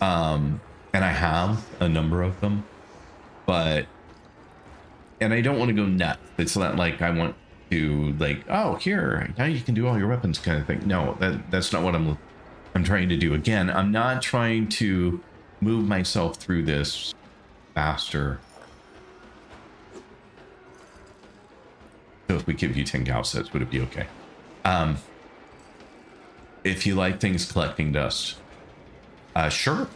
And I have a number of them, but, and I don't want to go nuts. It's not like I want to like, oh, here, now you can do all your weapons kind of thing. No, that's not what I'm trying to do. Again, I'm not trying to move myself through this faster. So if we give you 10 Gauss sets, would it be okay? If you like things collecting dust, sure.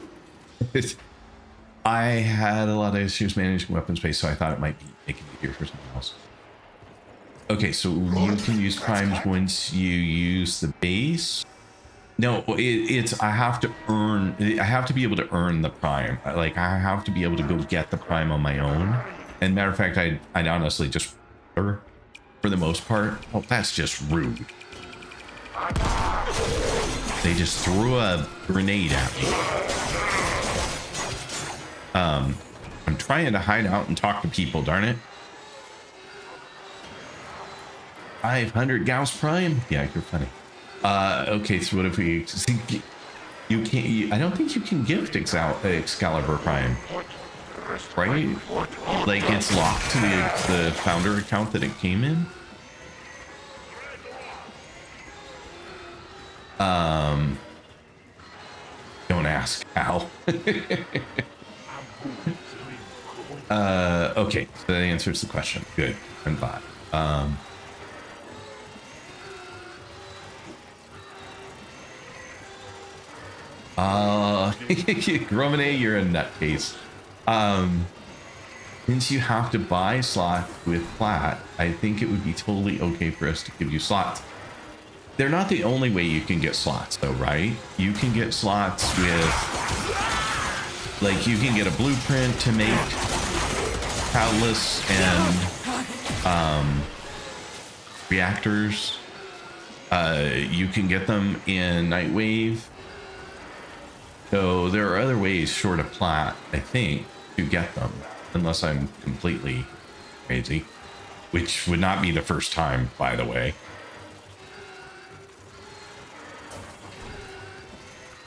I had a lot of issues managing weapon space, so I thought it might be making it easier for someone else. Okay, so you can use primes once you use the base. No, it's I have to earn. I have to be able to earn the prime. Like I have to be able to go get the prime on my own. And matter of fact, I'd honestly just for the most part. Oh, that's just rude. They just threw a grenade at me. I'm trying to hide out and talk to people. Darn it. 500 Gauss Prime. Yeah, you're funny. Okay, so what if we... You can't... I don't think you can gift Excalibur Prime. Right? Like, it's locked to the founder account that it came in? Don't ask, Al. Okay, so that answers the question. Good. I'm glad. Gromine, you're a nutcase. Since you have to buy slots with plat, I think it would be totally okay for us to give you slots. They're not the only way you can get slots though, right? You can get slots with, like, you can get a blueprint to make Cloudless and reactors. You can get them in Nightwave. So there are other ways short of plat, I think, to get them, unless I'm completely crazy, which would not be the first time, by the way.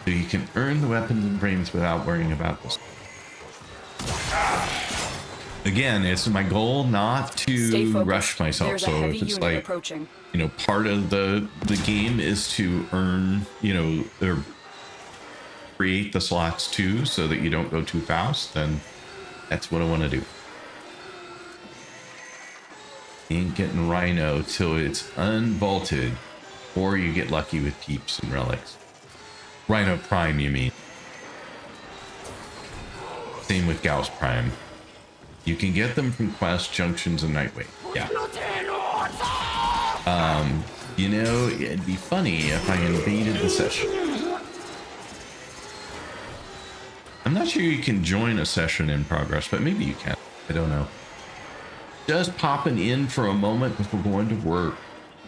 So you can earn the weapons and frames without worrying about this. Again, it's my goal not to rush myself. There's so a heavy if it's unit like, approaching. you know, part of the game is to earn, you know, or create the slots too, so that you don't go too fast, then that's what I want to do. Ain't getting Rhino till it's unvaulted, or you get lucky with peeps and relics. Rhino Prime, you mean? Same with Gauss Prime. You can get them from Quest, Junctions, and Nightwave. Yeah. You know, it'd be funny if I invaded the session. I'm not sure you can join a session in progress, but maybe you can. I don't know. Just popping in for a moment before going to work.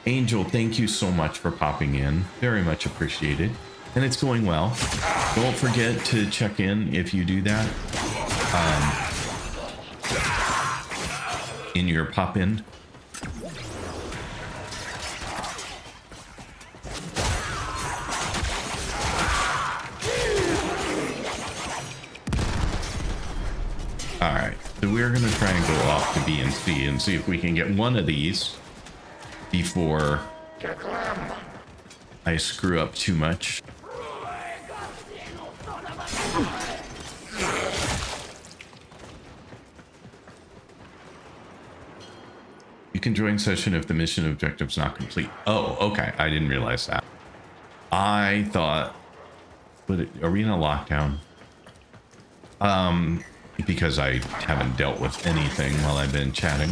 Angel, thank you so much for popping in. Very much appreciated. And it's going well. Don't forget to check in if you do that. In your pop in. All right, so we're gonna try and go off to B and C and see if we can get one of these before I screw up too much. You can join session if the mission objective's not complete. Oh, okay. I didn't realize that. I thought, but arena lockdown. Because I haven't dealt with anything while I've been chatting.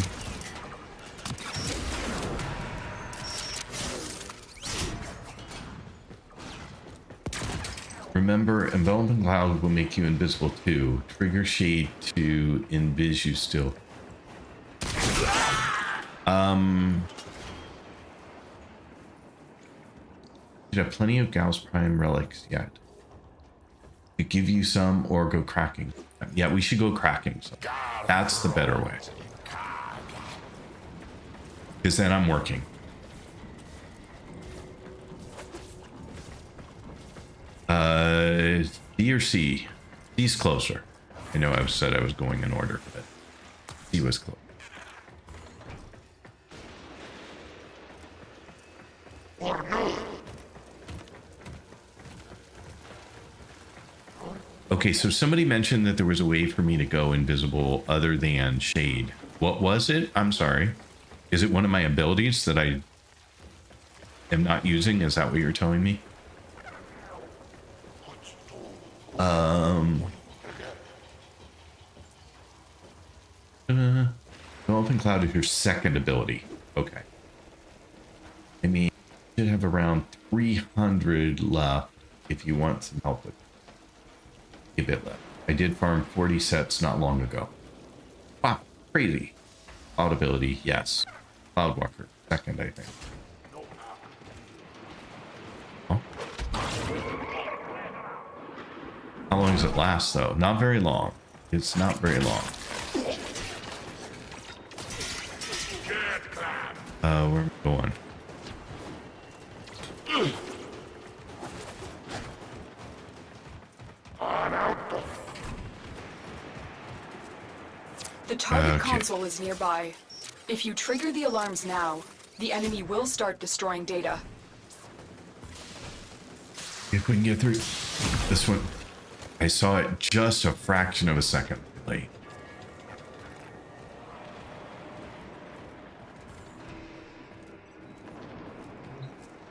Remember, enveloping cloud will make you invisible too. Trigger shade to invis you still. You have plenty of Gauss Prime relics yet. To give you some or go cracking. Yeah, we should go cracking. So that's the better way. Because then I'm working. B or C? C's closer. I know I said I was going in order, but C was close. Okay, so somebody mentioned that there was a way for me to go invisible other than shade. What was it? I'm sorry. Is it one of my abilities that I am not using? Is that what you're telling me? Developing Cloud is your second ability. Okay. I mean, you should have a around 300 left if you want some help with a bit left. I did farm 40 sets not long ago. Wow, crazy. Cloud ability, yes. Cloudwalker, second, I think. Oh. How long does it last, though? Not very long. It's not very long. Where are we going? The target console is nearby. If you trigger the alarms now, the enemy will start destroying data. If we can get through this one. I saw it just a fraction of a second late.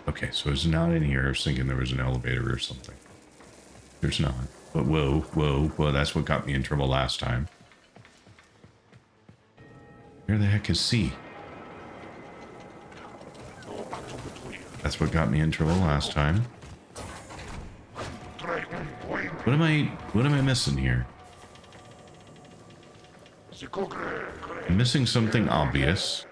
Okay, so it's not in here. I was thinking there was an elevator or something. There's not. But whoa, whoa, whoa, that's what got me in trouble last time. Where the heck is C? That's what got me in trouble last time. What am I missing here? I'm missing something obvious.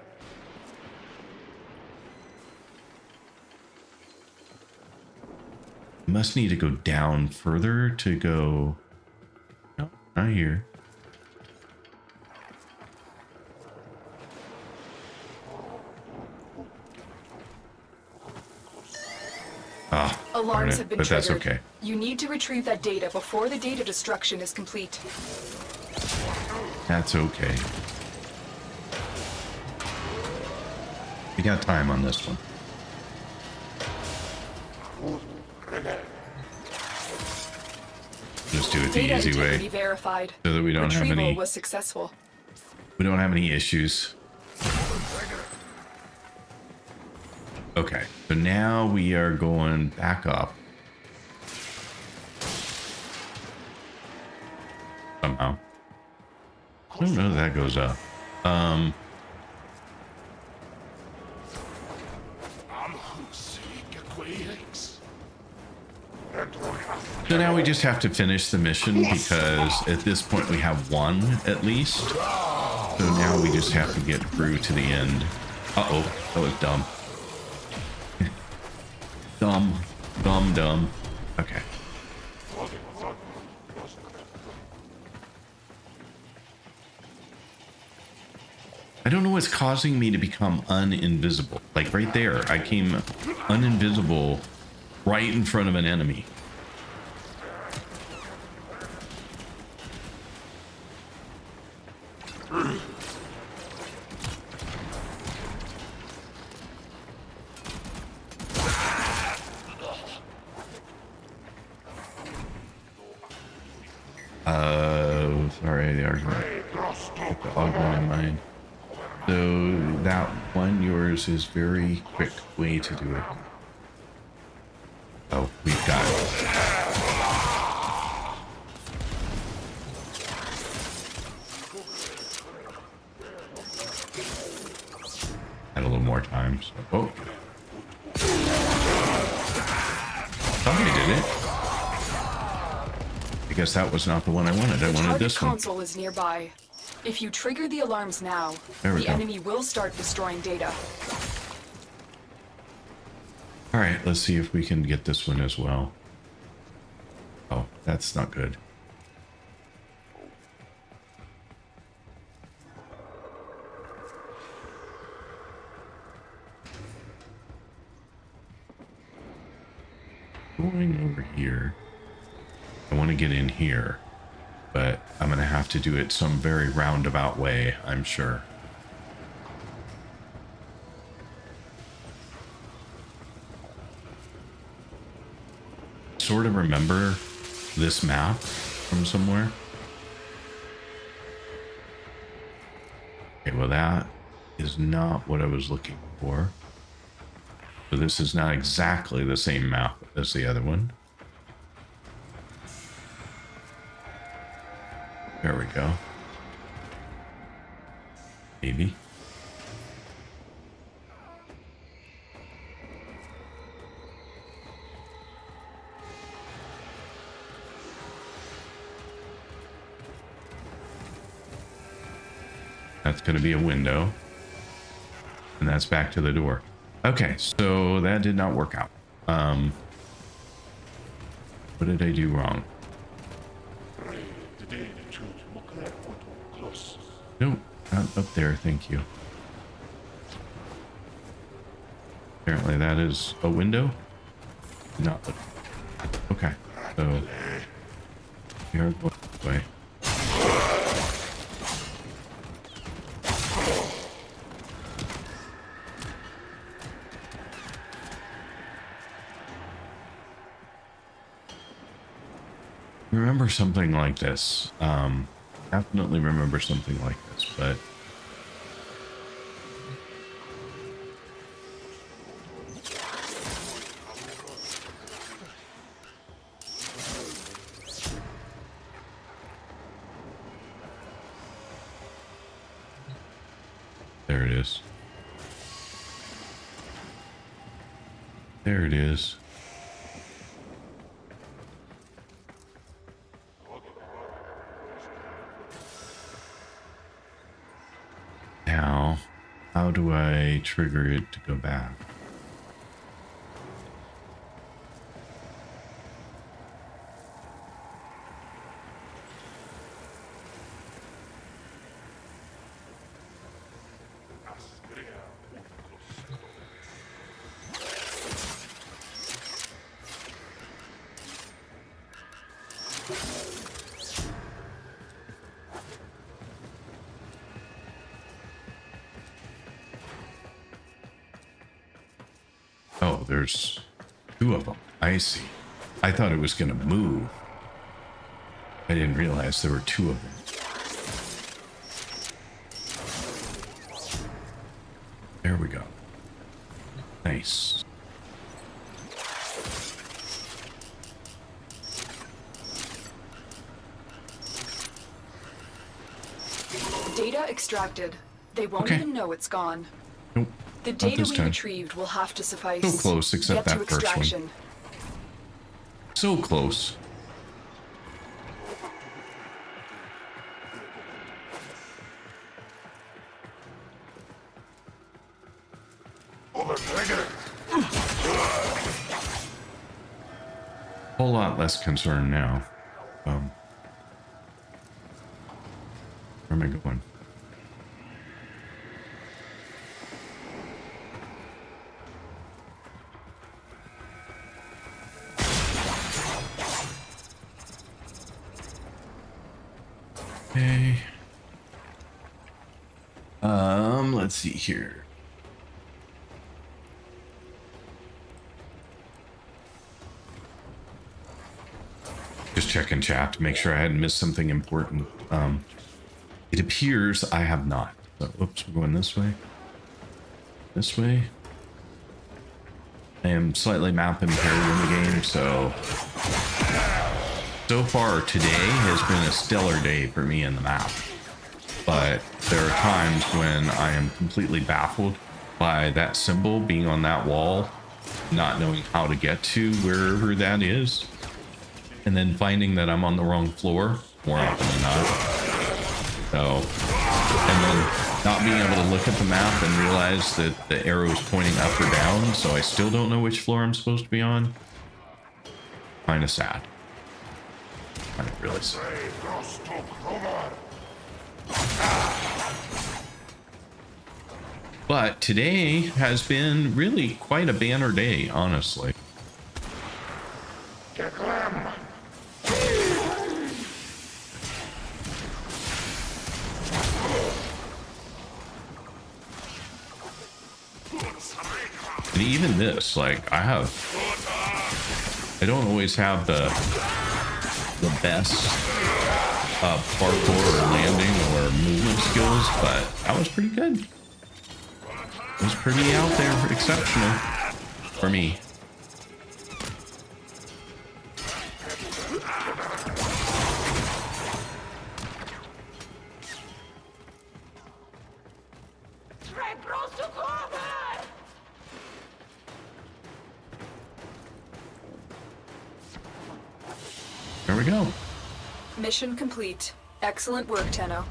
I must need to go down further to go. No, not here. Ah, Alarms have been but triggered. that's okay. You need to retrieve that data before the data destruction is complete. That's okay. We got time on this one. Just do it the Data easy integrity way, verified. so that we don't have Retrieval any. was successful. We don't have any issues. Okay, so now we are going back up. Somehow. I don't know if that goes up. So now we just have to finish the mission because at this point we have one at least. So now we just have to get through to the end. Uh-oh, that was dumb. Dumb. Okay. I don't know what's causing me to become uninvisible. Like right there, I came uninvisible right in front of an enemy. Sorry, the argument. Get the argument in mind. So that one, yours is very quick way to do it. Oh, we've got it. Had a little more time. So, oh. Somebody did it. I guess that was not the one I wanted. I wanted this one. The target console is nearby. If you trigger the alarms now, the enemy will start destroying data. All right, let's see if we can get this one as well. Oh, that's not good. Going over here. I want to get in here, but I'm going to have to do it some very roundabout way, I'm sure. Sort of remember this map from somewhere. Okay, well that is not what I was looking for. So this is not exactly the same map as the other one. There we go. Maybe. That's going to be a window. And that's back to the door. Okay, so that did not work out. What did I do wrong? No, not up there, thank you. Apparently that is a window. Not look. Okay, so we are going this way. Remember something like this. Definitely remember something like this, but there it is. There it is. Now, how do I trigger it to go back? Oh, there's two of them. I see. I thought it was going to move. I didn't realize there were two of them. There we go. Nice. Data extracted. They won't Okay. even know it's gone. Nope. The Not data this we time. retrieved will have to suffice. So close, except Get to that first one. extraction. So close. Whole lot less concerned now. Where am I going? Okay. Let's see here. Just checking chat to make sure I hadn't missed something important. It appears I have not. So, whoops, we're going this way. This way. I am slightly map impaired in the game, so far today has been a stellar day for me in the map. But there are times when I am completely baffled by that symbol being on that wall, not knowing how to get to wherever that is, and then finding that I'm on the wrong floor more often than not. So, and then not being able to look at the map and realize that the arrow is pointing up or down, so I still don't know which floor I'm supposed to be on. Kind of sad. Kind of really sad. But today has been really quite a banner day, honestly. And even this, like, I don't always have the best parkour or landing or movement skills, but that was pretty good. It was pretty out there, exceptional for me. There we go. Mission complete. Excellent work, Tenno.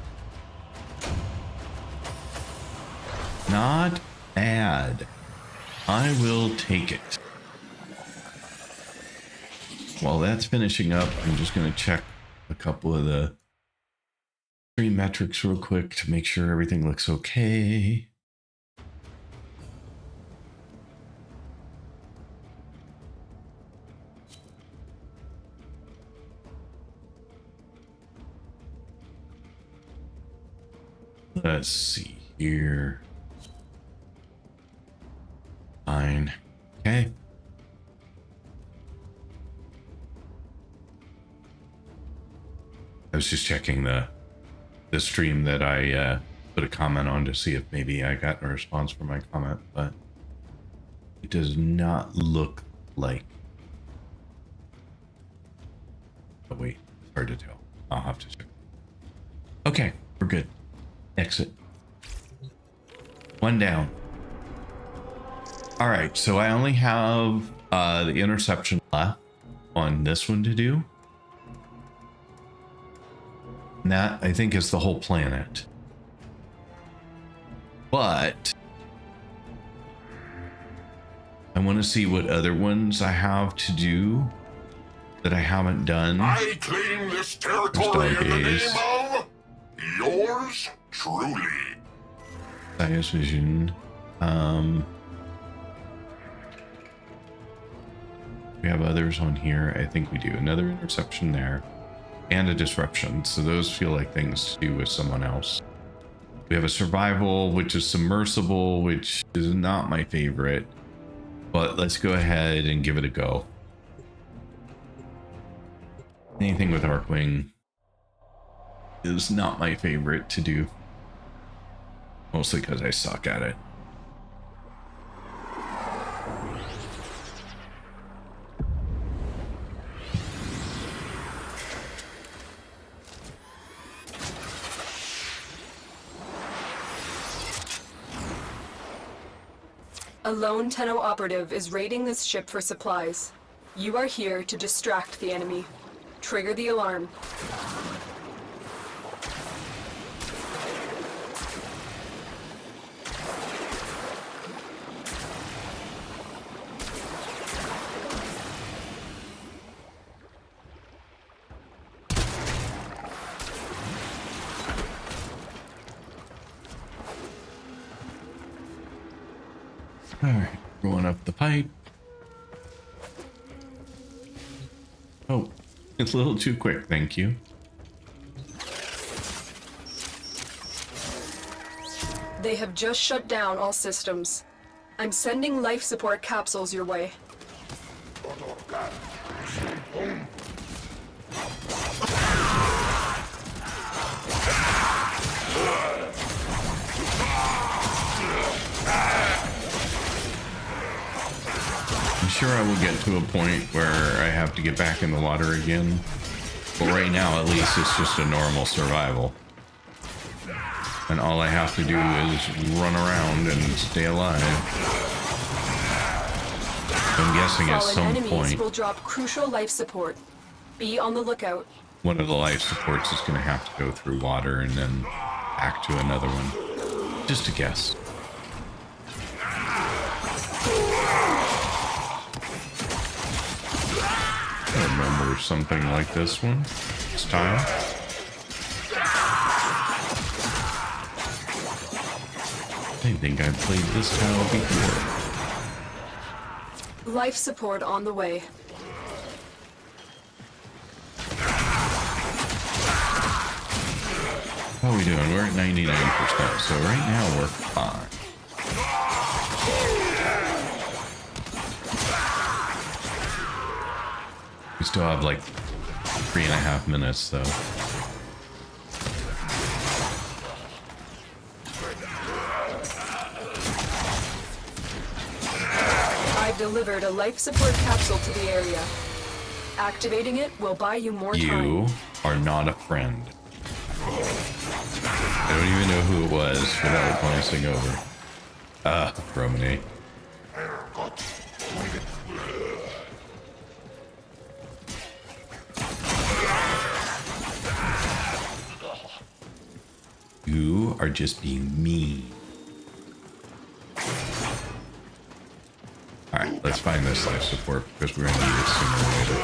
Not bad. I will take it. While that's finishing up, I'm just going to check a couple of the stream metrics real quick to make sure everything looks okay. Let's see here. Fine. Okay. I was just checking the stream that I put a comment on to see if maybe I got a response for my comment, but it does not look like. Oh wait, it's hard to tell. I'll have to check. Okay, we're good. Exit. One down. All right, so I only have the interception left on this one to do. And that, I think, is the whole planet. But I want to see what other ones I have to do that I haven't done. I claim this territory in the name of yours truly. Science vision. We have others on here. I think we do. Another interception there. And a disruption. So those feel like things to do with someone else. We have a survival, which is submersible, which is not my favorite. But let's go ahead and give it a go. Anything with Arcwing is not my favorite to do. Mostly because I suck at it. A lone Tenno operative is raiding this ship for supplies. You are here to distract the enemy. Trigger the alarm. All right, going up the pipe. Oh, it's a little too quick, thank you. They have just shut down all systems. I'm sending life support capsules your way. I'm sure I will get to a point where I have to get back in the water again. But right now, at least, it's just a normal survival. And all I have to do is run around and stay alive. I'm guessing at some enemies point, will drop crucial life support. Be on the lookout. one of the life supports is going to have to go through water and then back to another one. Just a guess. I remember something like this one this time. I think I played this tile before. Life support on the way. How are we doing? We're at 99%, so right now we're fine. We still have like 3.5 minutes though. I've delivered a life support capsule to the area. Activating it will buy you more time. You are not a friend. I don't even know who it was without glancing over. Romany. You are just being mean. find this life support because we're going to need it sooner or later.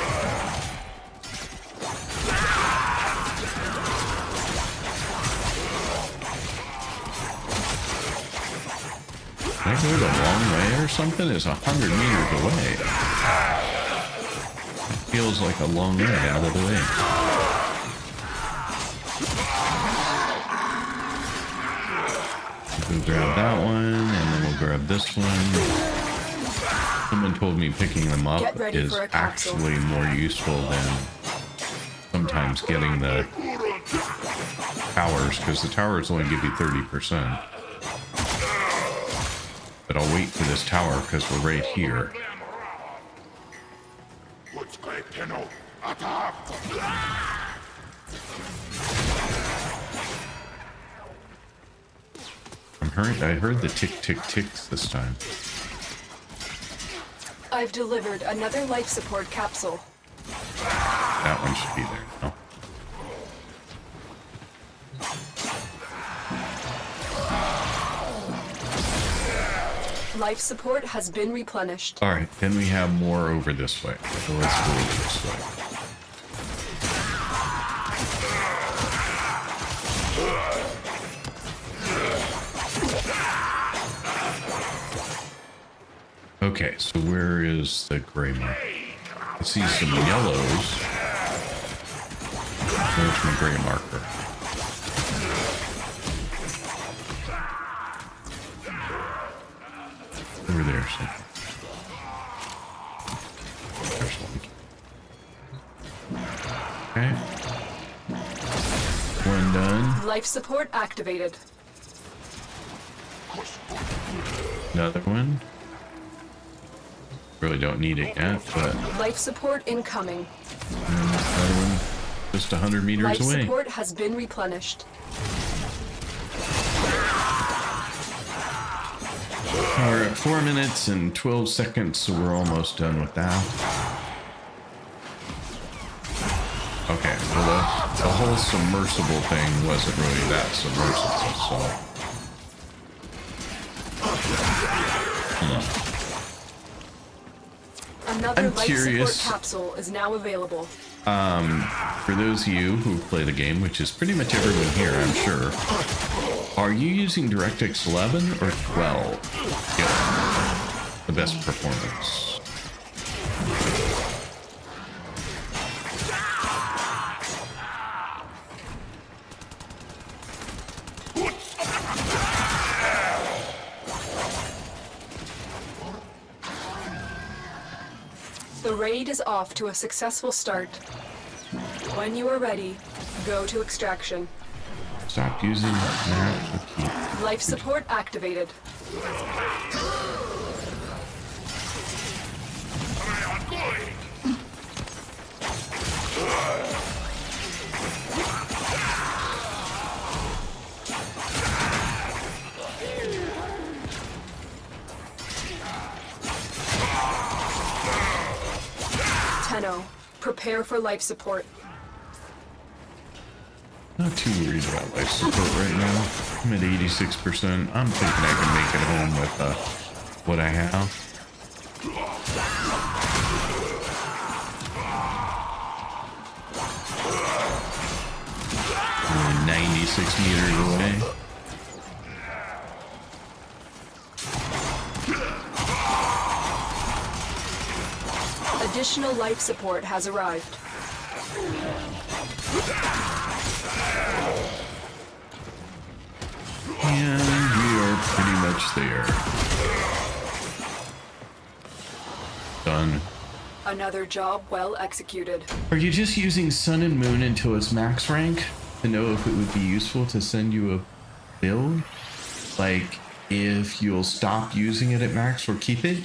Can I go the long way or something? It's 100 meters away. It feels like a long way out of the way. We'll grab that one, and then we'll grab this one. Someone told me picking them up is actually more useful than sometimes getting the towers, because the towers only give you 30%. But I'll wait for this tower because we're right here. I heard the tick tick ticks this time. I've delivered another life support capsule. That one should be there now. Life support has been replenished. All right, then we have more over this way. So let's go over this way. Okay, so where is the gray mark? I see some yellows. Where's my gray marker? Over there, something. There's one. Okay. One done. Life support activated. Another one. Really don't need it yet, but Life support incoming. another one just 100 meters Life away. support has been replenished. We're at 4 minutes and 12 seconds, so we're almost done with that. Okay, well the whole submersible thing wasn't really that submersible, so. Another I'm life curious. support capsule is now available. For those of you who play the game, which is pretty much everyone here, I'm sure, are you using DirectX 11 or 12? Yeah, the best performance. The raid is off to a successful start. When you are ready, go to extraction. Stop using that. Life support activated. Tenno, prepare for life support. Not too worried about life support right now. I'm at 86%. I'm thinking I can make it home with what I have. 96 meters away. Additional life support has arrived. And we are pretty much there. Done. Another job well executed. Are you just using Sun and Moon until it's max rank to know if it would be useful to send you a build? Like, if you'll stop using it at max or keep it?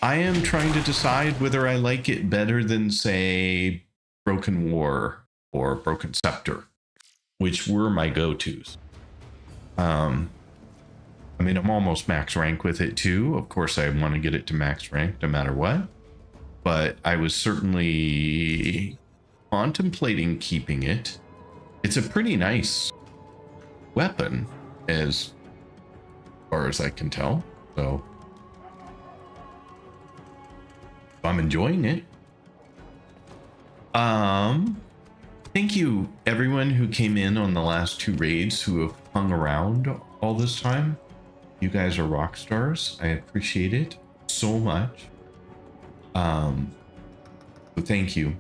I am trying to decide whether I like it better than, say, Broken War or Broken Scepter, which were my go-tos. I mean, I'm almost max rank with it too. Of course, I want to get it to max rank no matter what. But I was certainly contemplating keeping it. It's a pretty nice weapon as far as I can tell. So I'm enjoying it. Thank you everyone who came in on the last 2 raids, who have hung around all this time. You guys are rock stars. I appreciate it so much. So thank you.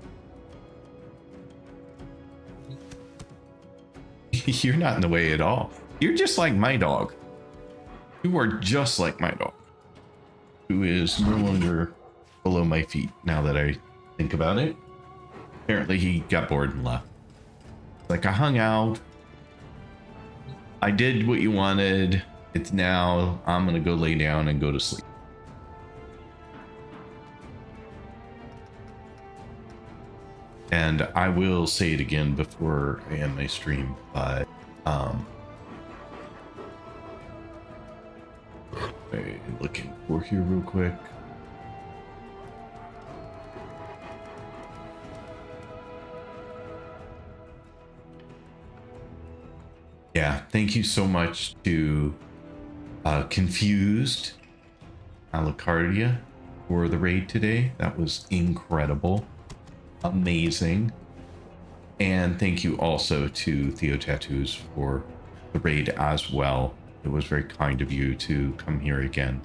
You're not in the way at all. You're just like my dog. You are just like my dog, who is no longer below my feet now that I think about it. Apparently he got bored and left. Like, I hung out. I did what you wanted. It's now I'm gonna go lay down and go to sleep. And I will say it again before I end my stream, but looking for here real quick. Yeah, thank you so much to Confused Alacardia for the raid today. That was incredible. Amazing. And thank you also to Theo Tattoos for the raid as well. It was very kind of you to come here again.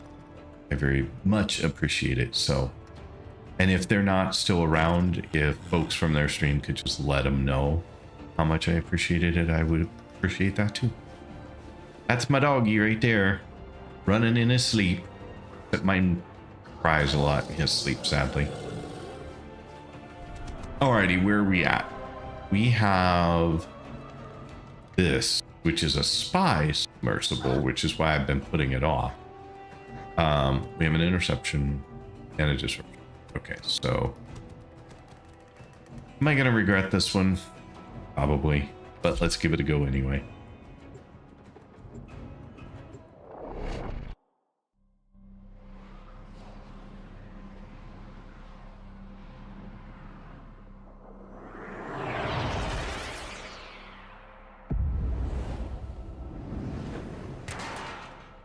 I very much appreciate it. So, and if they're not still around, if folks from their stream could just let them know how much I appreciated it, I would appreciate that too. That's my doggy right there, running in his sleep. But mine cries a lot in his sleep, sadly. Alrighty, where are we at? We have this, which is a spy submersible, which is why I've been putting it off. We have an interception and a disruption. Okay, so am I gonna regret this one? Probably, but let's give it a go anyway.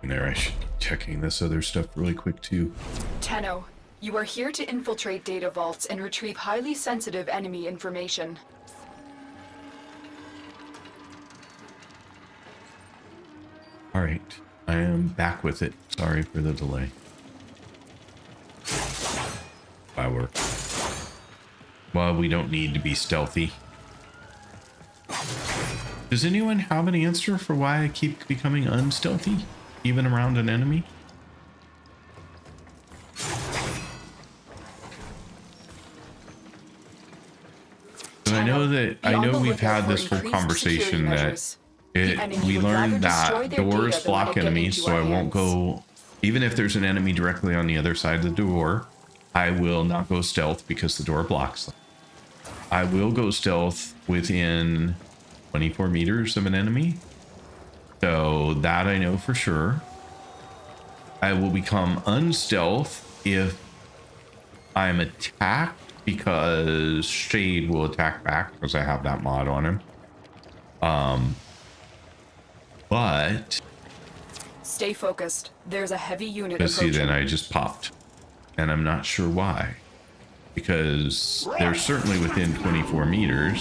There, I should be checking this other stuff really quick too. Tenno, you are here to infiltrate data vaults and retrieve highly sensitive enemy information. All right, I am back with it. Sorry for the delay. Firework. Well, we don't need to be stealthy. Does anyone have an answer for why I keep becoming unstealthy, even around an enemy? I know we've had this whole conversation that we learned that doors block enemies, so I won't go, even if there's an enemy directly on the other side of the door, I will not go stealth because the door blocks them. I will go stealth within 24 meters of an enemy. So that I know for sure. I will become unstealth if I'm attacked, because Shade will attack back because I have that mod on him. But stay focused. There's a heavy unit approaching. See, then I just popped, and I'm not sure why, because they're certainly within 24 meters.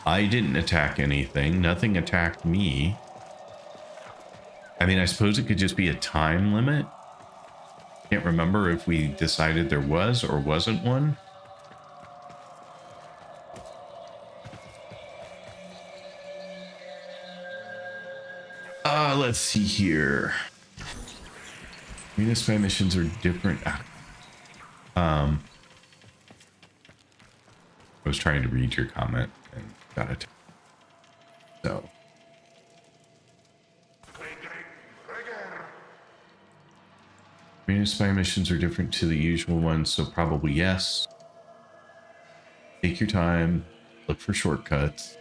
I didn't attack anything. Nothing attacked me. I mean, I suppose it could just be a time limit. Can't remember if we decided there was or wasn't one. Let's see here. Spy missions are different. I was trying to read your comment and got it. So. Spy missions are different to the usual ones, so probably yes. Take your time, look for shortcuts,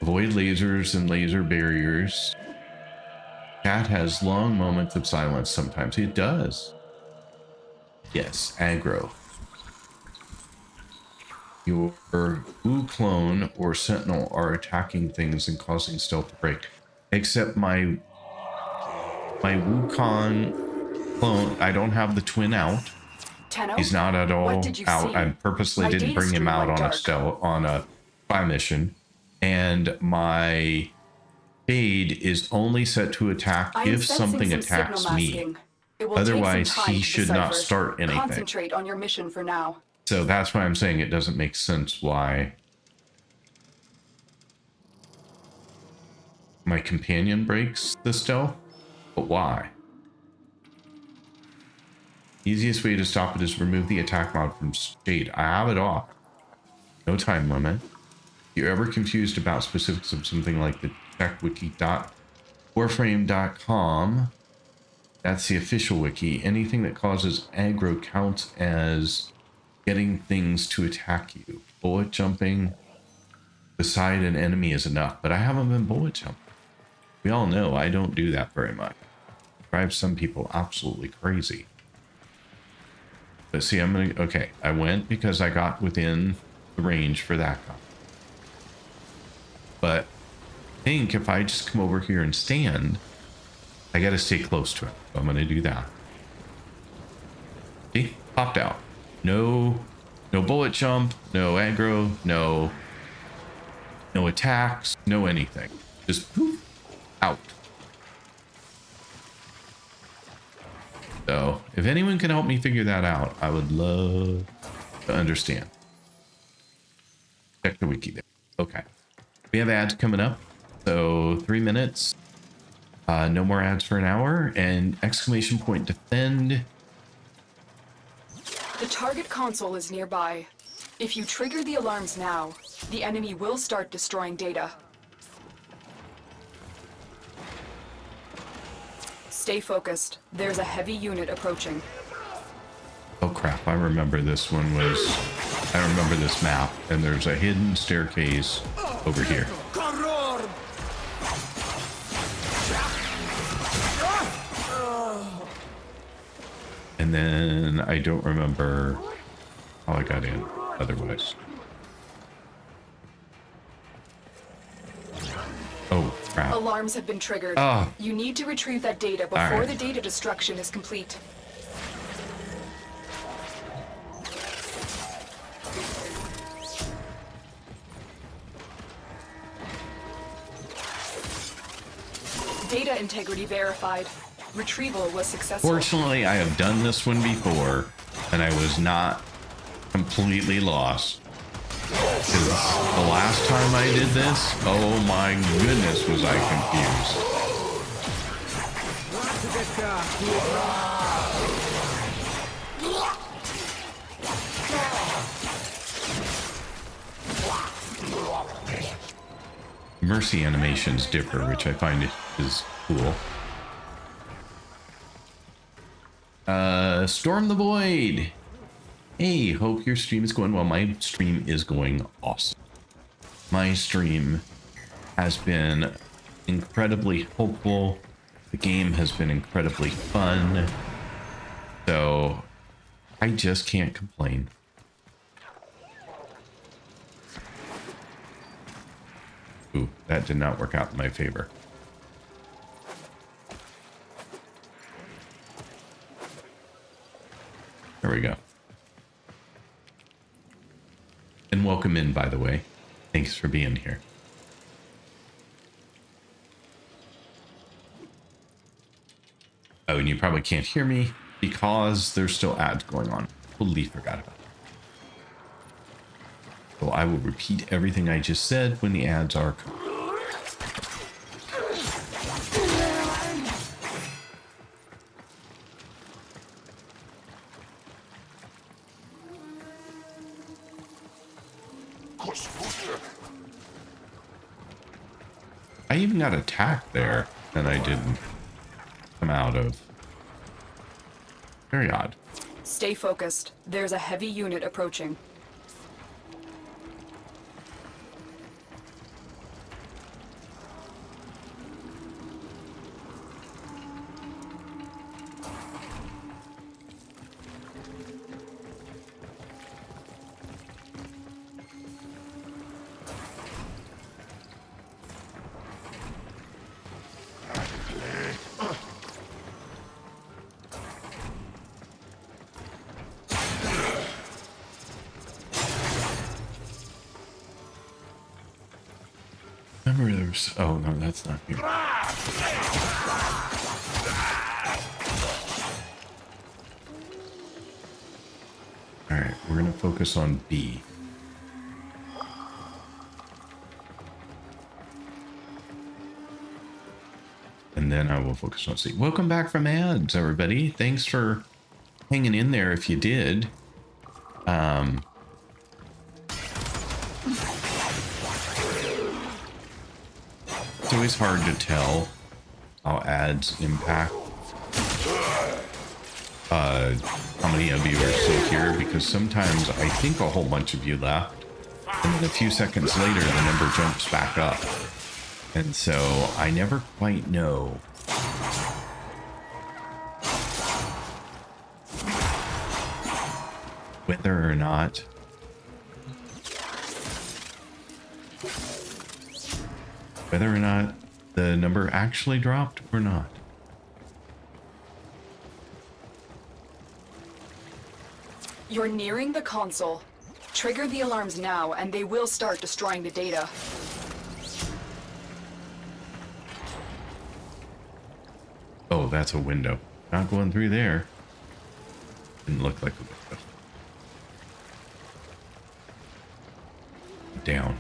avoid lasers and laser barriers. Chat has long moments of silence sometimes. It does. Yes, aggro. Your Wu clone or sentinel are attacking things and causing stealth to break. Except my Wukong clone. I don't have the twin out. Tenno, He's not at all what did you out. see? I purposely My didn't data bring him stream out went on dark. a spy mission, and my fade is only set to attack I am if sensing something some attacks signal me. masking. It will Otherwise, take some time he to should not decipher. start anything. Concentrate on your mission for now. So that's why I'm saying it doesn't make sense why my companion breaks the stealth. But why? Easiest way to stop it is remove the attack mod from Shade. I have it off. No time limit. If you're ever confused about specifics of something like the checkwiki.warframe.com, that's the official wiki. Anything that causes aggro counts as getting things to attack you. Bullet jumping beside an enemy is enough, but I haven't been bullet jumping. We all know I don't do that very much. It drives some people absolutely crazy. But see, okay, I went because I got within the range for that guy. But I think if I just come over here and stand, I gotta stay close to him. So I'm gonna do that. See? Popped out. No bullet jump, no aggro, no attacks, no anything. Just poof, out. So if anyone can help me figure that out, I would love to understand. Check the wiki there. Okay. We have ads coming up. So 3 minutes. No more ads for an hour. And exclamation point defend. The target console is nearby. If you trigger the alarms now, the enemy will start destroying data. Stay focused. There's a heavy unit approaching. Oh crap, I remember this one was... I remember this map. And there's a hidden staircase over here. And then I don't remember how I got in otherwise. Oh, crap. Alarms have been triggered. Ah. You need to retrieve that data before Alright. the data destruction is complete. Data integrity verified. Retrieval was successful. Fortunately, I have done this one before, and I was not completely lost. 'Cause the last time I did this, oh my goodness, was I confused. Mercy animations differ, which I find is cool. Storm the Void. Hey, hope your stream is going well. My stream is going awesome. My stream has been incredibly hopeful. The game has been incredibly fun. So I just can't complain. Ooh, that did not work out in my favor. There we go. And welcome in, by the way. Thanks for being here. Oh, and you probably can't hear me because there's still ads going on. Totally forgot about it. So I will repeat everything I just said when the ads are coming. I even got attacked there and I didn't come out of. Very odd. Stay focused. There's a heavy unit approaching. remember there was... Oh, no, that's not here. Alright, we're going to focus on B. And then I will focus on C. Welcome back from ads, everybody. Thanks for hanging in there if you did. It's always hard to tell how ads impact how many of you are still here, because sometimes I think a whole bunch of you left, and then a few seconds later the number jumps back up. And so I never quite know whether or not the number actually dropped or not. You're nearing the console. Trigger the alarms now, and they will start destroying the data. Oh, that's a window. Not going through there. Didn't look like a window. Down.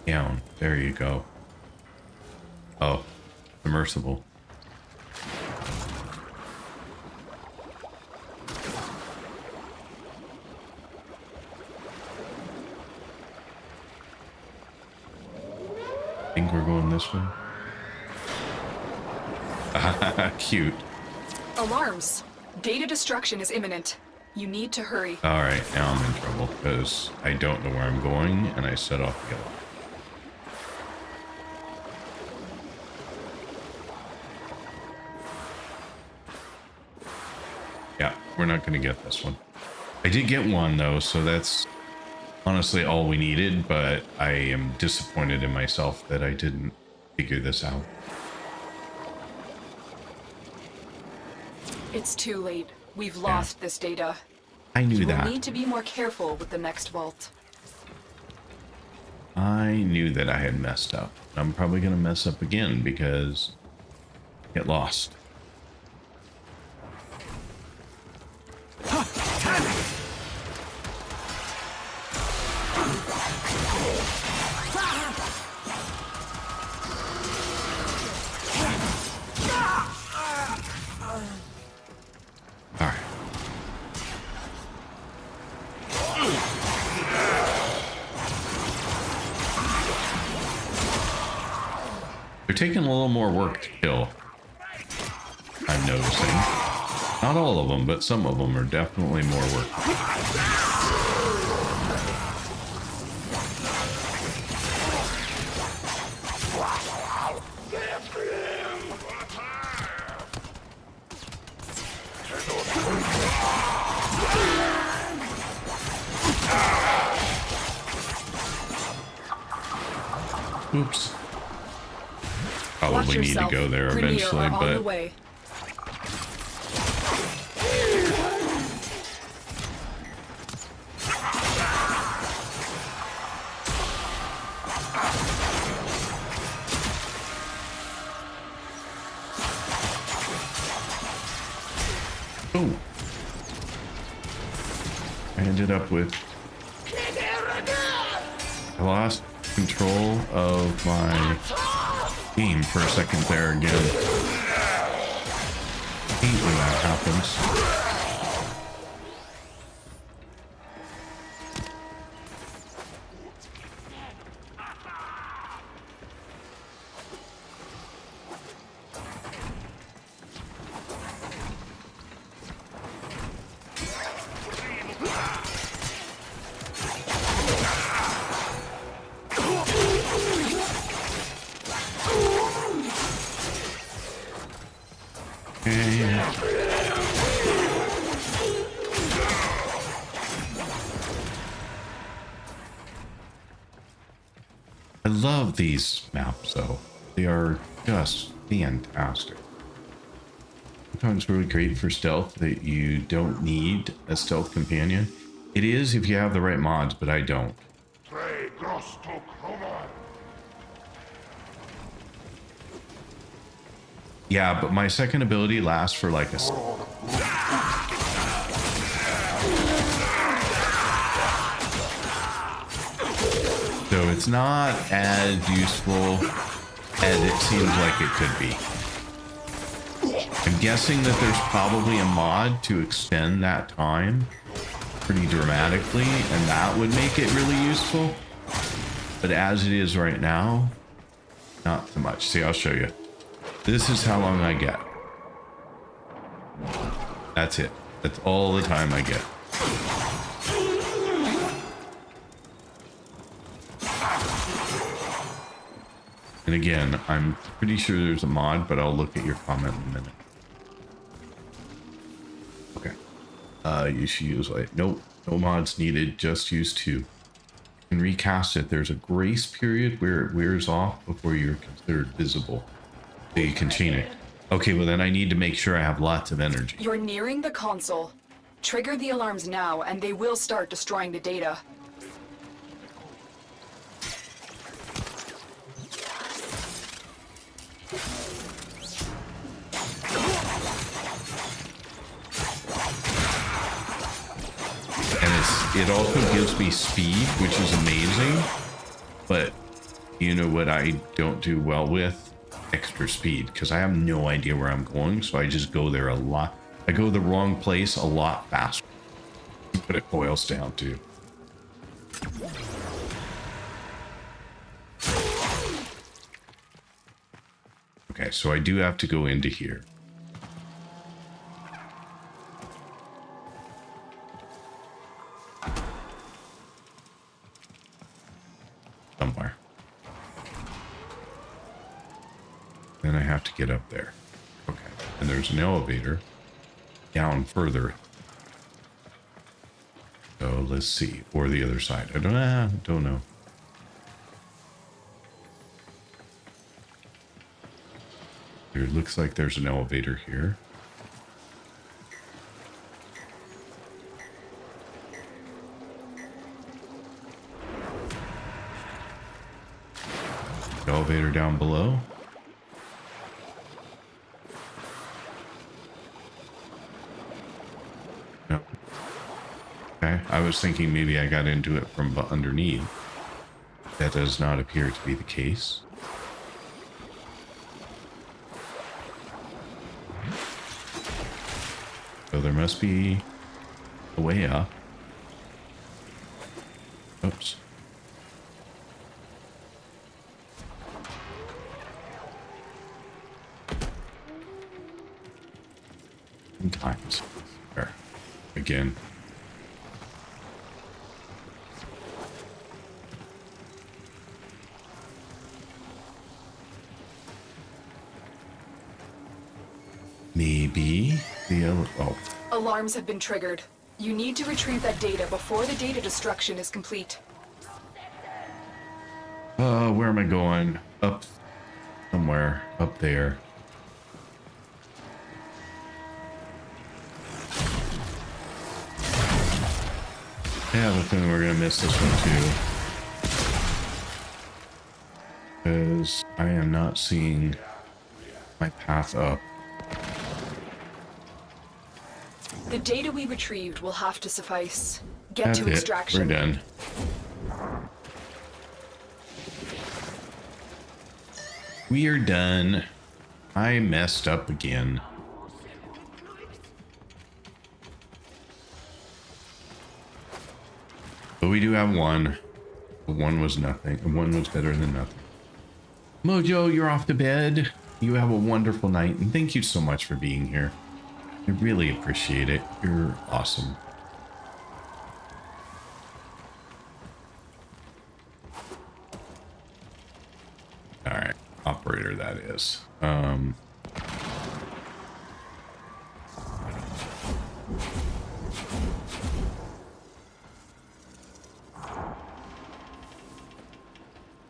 Down. There you go. Oh, submersible. Think we're going this way? Cute. Alarms. Data destruction is imminent. You need to hurry. All right, now I'm in trouble because I don't know where I'm going and I set off the alarm. Yeah, we're not going to get this one. I did get one though, so that's honestly all we needed, but I am disappointed in myself that I didn't figure this out. It's too late. We've lost this data. I knew You will that. need to be more careful with the next vault. I knew that I had messed up. I'm probably going to mess up again because I get lost. All right. They're taking a little more work to kill. I'm noticing. Not all of them, but some of them are definitely more work. Oops. Probably need to go there eventually, on the but way. oh, I ended up with. I lost control of my game for a second there again. I hate when that happens. I love these maps though. They are just fantastic. Sometimes it's really great for stealth that you don't need a stealth companion. It is if you have the right mods, but I don't. Yeah, but my second ability lasts for like a... So it's not as useful as it seems like it could be. I'm guessing that there's probably a mod to extend that time pretty dramatically, and that would make it really useful. But as it is right now, not so much. See, I'll show you. This is how long I get. That's it. That's all the time I get. And again, I'm pretty sure there's a mod, but I'll look at your comment in a minute. Okay. You should use like, nope, no mods needed, just use 2. You can recast it. There's a grace period where it wears off before you're considered visible. So you can chain it. Okay, well then I need to make sure I have lots of energy. You're nearing the console. Trigger the alarms now, and they will start destroying the data. And it also gives me speed, which is amazing. But you know what I don't do well with? Extra speed, because I have no idea where I'm going, so I just go there a lot. I go the wrong place a lot faster. But it boils down to. Okay, so I do have to go into here. Somewhere. Then I have to get up there. Okay, and there's an elevator down further. So let's see, or the other side. I don't know. It looks like there's an elevator here. Elevator down below. No. Okay, I was thinking maybe I got into it from underneath. That does not appear to be the case. So there must be a way up. Oops. Sometimes. There. Again. Maybe the other... Oh. Alarms have been triggered. You need to retrieve that data before the data destruction is complete. Where am I going? Up somewhere. Up there. I have a feeling we're gonna miss this one too. Because I am not seeing my path up. The data we retrieved will have to suffice. Get That's to it. extraction. We're done. We are done. I messed up again. But we do have one. One was nothing. One was better than nothing. Mojo, you're off to bed. You have a wonderful night, and thank you so much for being here. I really appreciate it. You're awesome. All right, operator that is.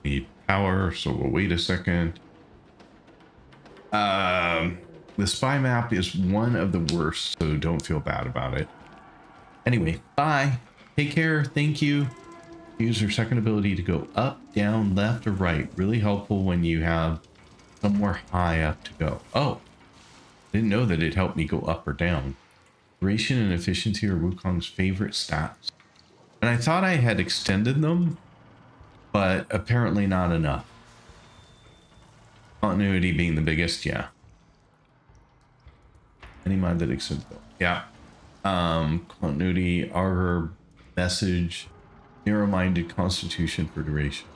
Need power, so we'll wait a second. The spy map is one of the worst, so don't feel bad about it. Anyway, bye. Take care. Thank you. Use your second ability to go up, down, left, or right. Really helpful when you have somewhere high up to go. Oh, Didn't know that it helped me go up or down. Duration and efficiency are Wukong's favorite stats. And I thought I had extended them, but apparently not enough. Continuity being the biggest, yeah. Any mod that extends though. Yeah. Continuity, Arbor, message, narrow-minded constitution for duration.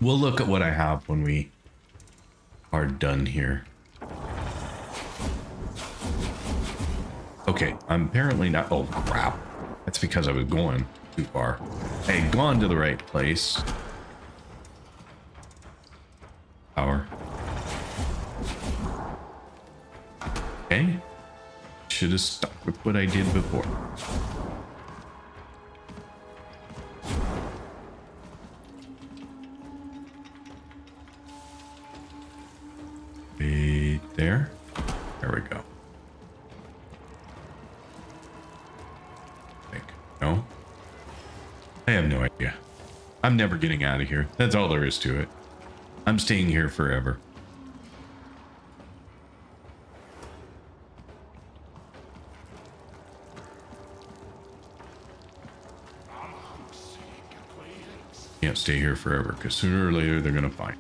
We'll look at what I have when we are done here. Okay, I'm apparently not. Oh crap. That's because I was going too far. I had gone to the right place. Power. Okay. Should have stuck with what I did before. Right there. There we go. No, I have no idea. I'm never getting out of here. That's all there is to it. I'm staying here forever. Can't stay here forever because sooner or later they're gonna find.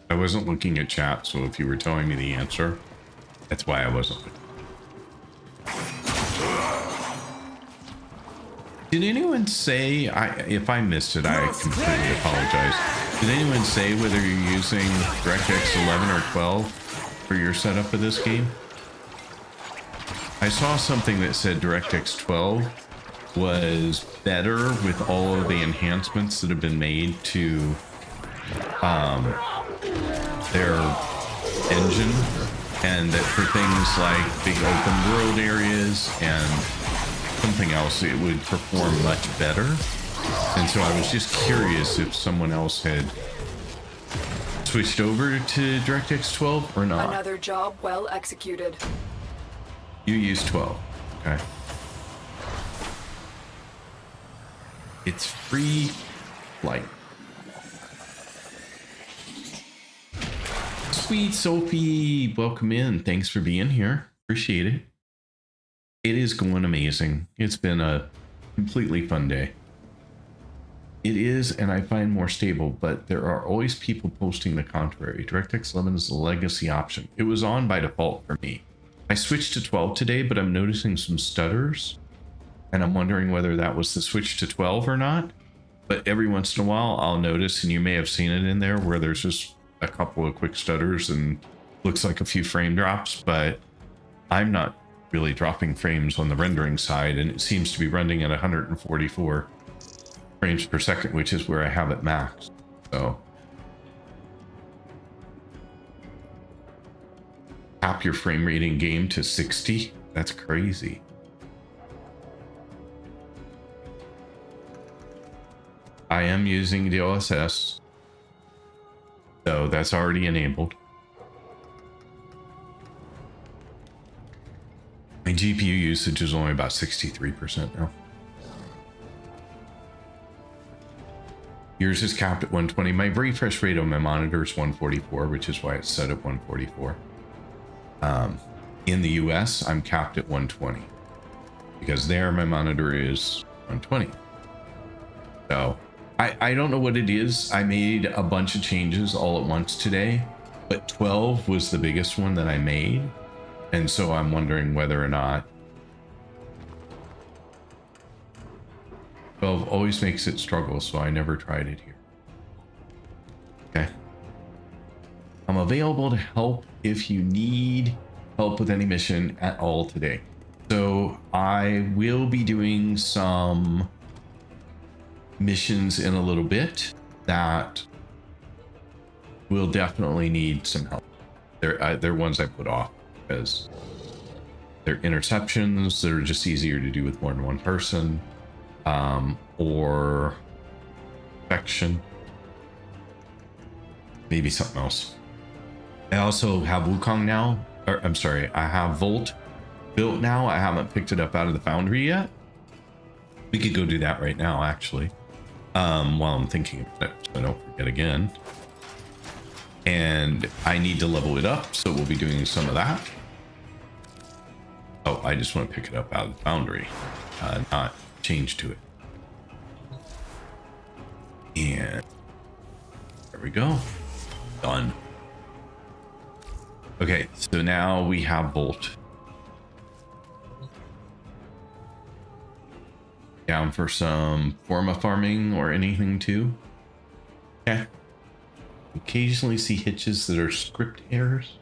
I wasn't looking at chat, so if you were telling me the answer, that's why I wasn't. Did anyone say, if I missed it, I completely apologize. Did anyone say whether you're using DirectX 11 or 12 for your setup of this game? I saw something that said DirectX 12 was better with all of the enhancements that have been made to their engine, and that for things like big open world areas and something else it would perform much better. And so I was just curious if someone else had switched over to DirectX 12 or not. Another job well executed. You use 12. Okay. It's free light. Sweet Sophie, welcome in. Thanks for being here. Appreciate it. It is going amazing. It's been a completely fun day. It is, and I find more stable, but there are always people posting the contrary. DirectX 11 is the legacy option. It was on by default for me. I switched to 12 today, but I'm noticing some stutters, and I'm wondering whether that was the switch to 12 or not. But every once in a while, I'll notice, and you may have seen it in there, where there's just a couple of quick stutters and looks like a few frame drops, but I'm not really dropping frames on the rendering side, and it seems to be running at 144 frames per second, which is where I have it maxed. So cap your frame rate in game to 60. That's crazy. I am using DLSS, so that's already enabled. My GPU usage is only about 63% now. Yours is capped at 120. My refresh rate on my monitor is 144, which is why it's set at 144. In the US, I'm capped at 120 because there my monitor is 120. So I don't know what it is. I made a bunch of changes all at once today, but 12 was the biggest one that I made. And so I'm wondering whether or not 12 always makes it struggle, so I never tried it here. Okay. I'm available to help if you need help with any mission at all today. So I will be doing some missions in a little bit that will definitely need some help. They're ones I put off because they're interceptions that are just easier to do with more than one person, or infection. maybe something else. I also have Wukong now, or I'm sorry, I have Volt built now. I haven't picked it up out of the foundry yet. We could go do that right now, actually, while I'm thinking of it, so I don't forget again. And I need to level it up, so we'll be doing some of that. Oh, I just want to pick it up out of the foundry, not change to it. And there we go. Done. Okay, so now we have Volt. Down for some Forma farming or anything too? Yeah. Occasionally see hitches that are script errors,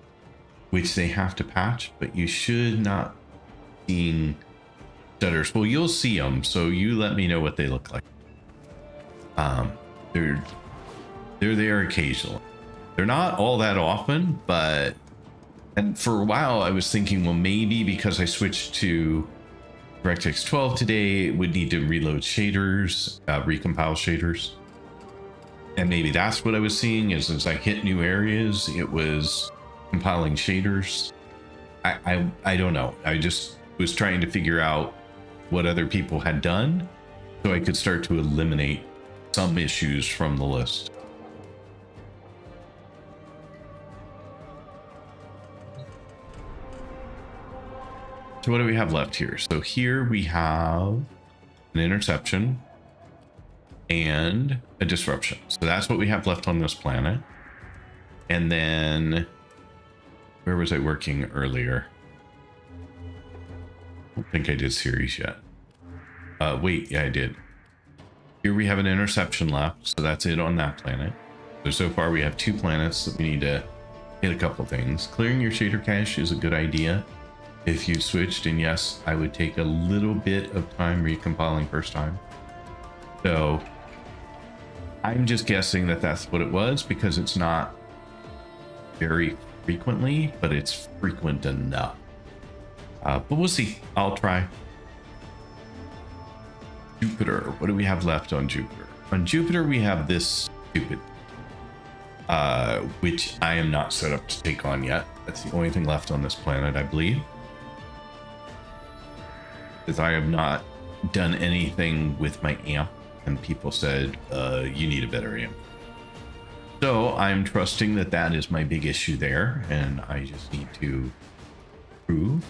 which they have to patch, but you should not seeing stutters. Well, you'll see them, so you let me know what they look like. They're there occasionally. They're not all that often, but and for a while I was thinking, well, maybe because I switched to DirectX 12 today, it would need to reload shaders, recompile shaders. And maybe that's what I was seeing is as I hit new areas, it was compiling shaders. I don't know. I just was trying to figure out what other people had done so I could start to eliminate some issues from the list. So what do we have left here? So here we have an interception and a disruption. So that's what we have left on this planet. And then where was I working earlier? I don't think I did series yet. Wait, yeah, I did. Here we have an interception left, so that's it on that planet. So far we have 2 planets that we need to hit a couple things. Clearing your shader cache is a good idea if you switched, and yes, I would take a little bit of time recompiling first time. So I'm just guessing that that's what it was because it's not very frequently, but it's frequent enough. But we'll see. I'll try. Jupiter. What do we have left on Jupiter? On Jupiter, we have this stupid, which I am not set up to take on yet. That's the only thing left on this planet, I believe. Because I have not done anything with my amp, and people said, you need a better amp. So I'm trusting that that is my big issue there, and I just need to prove.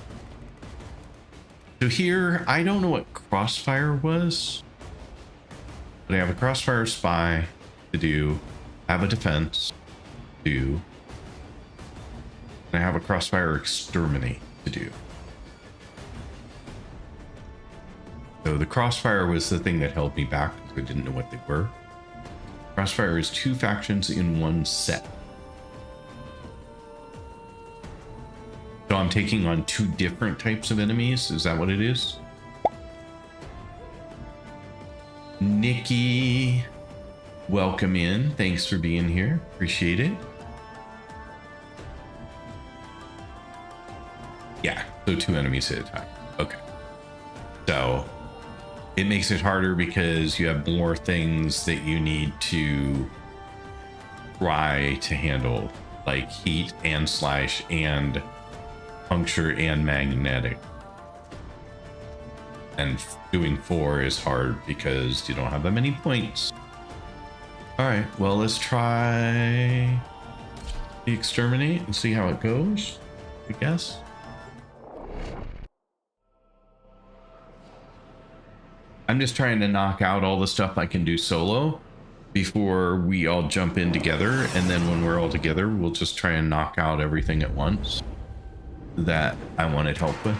So here, I don't know what Crossfire was, but I have a Crossfire Spy to do, I have a Defense to do, and I have a Crossfire Exterminate to do. So the Crossfire was the thing that held me back because I didn't know what they were. Crossfire is 2 factions in 1 set. So I'm taking on 2 different types of enemies. Is that what it is? Nikki, welcome in. Thanks for being here. Appreciate it. Yeah, so 2 enemies at a time. Okay. So it makes it harder because you have more things that you need to try to handle, like heat and slash and puncture and magnetic. And doing 4 is hard because you don't have that many points. All right, well, let's try the Exterminate and see how it goes, I guess. I'm just trying to knock out all the stuff I can do solo before we all jump in together, and then when we're all together, we'll just try and knock out everything at once that I wanted help with.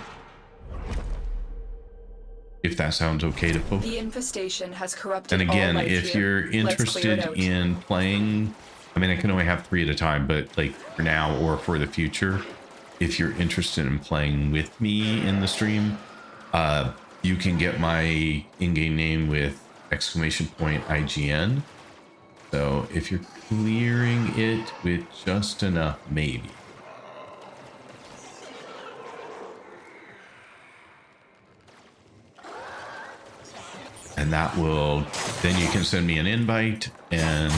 If that sounds okay to folks. The infestation has corrupted. And again, all life if here. you're interested in playing, I mean, I can only have 3 at a time, but like for now or for the future, if you're interested in playing with me in the stream, you can get my in-game name with !IGN. So if you're clearing it with just enough, maybe. And that will, then you can send me an invite and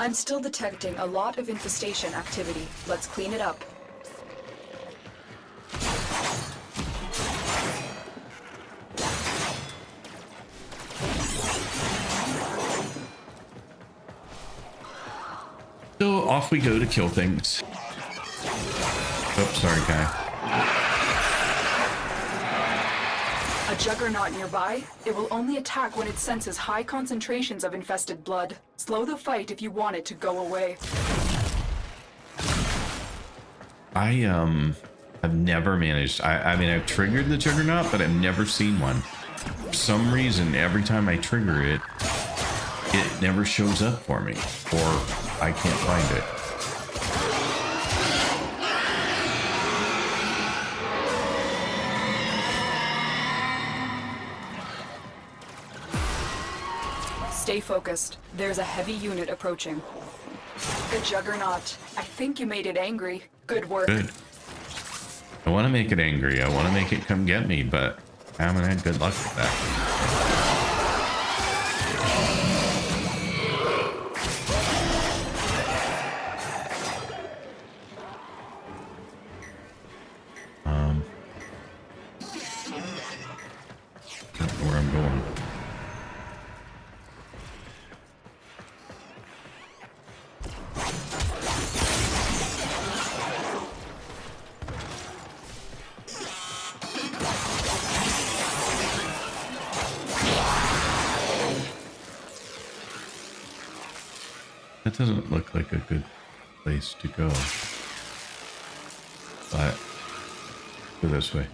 I'm still detecting a lot of infestation activity. Let's clean it up. So off we go to kill things. Oops, sorry, guy. A juggernaut nearby? It will only attack when it senses high concentrations of infested blood. Slow the fight if you want it to go away. I have never managed. I mean, I've triggered the juggernaut, but I've never seen one. For some reason, every time I trigger it, it never shows up for me, or I can't find it. Stay focused. There's a heavy unit approaching. The juggernaut. I think you made it angry. Good work. Good. I want to make it angry. I want to make it come get me, but I haven't had good luck with that. Don't know where I'm going. That doesn't look like a good place to go. But go this way.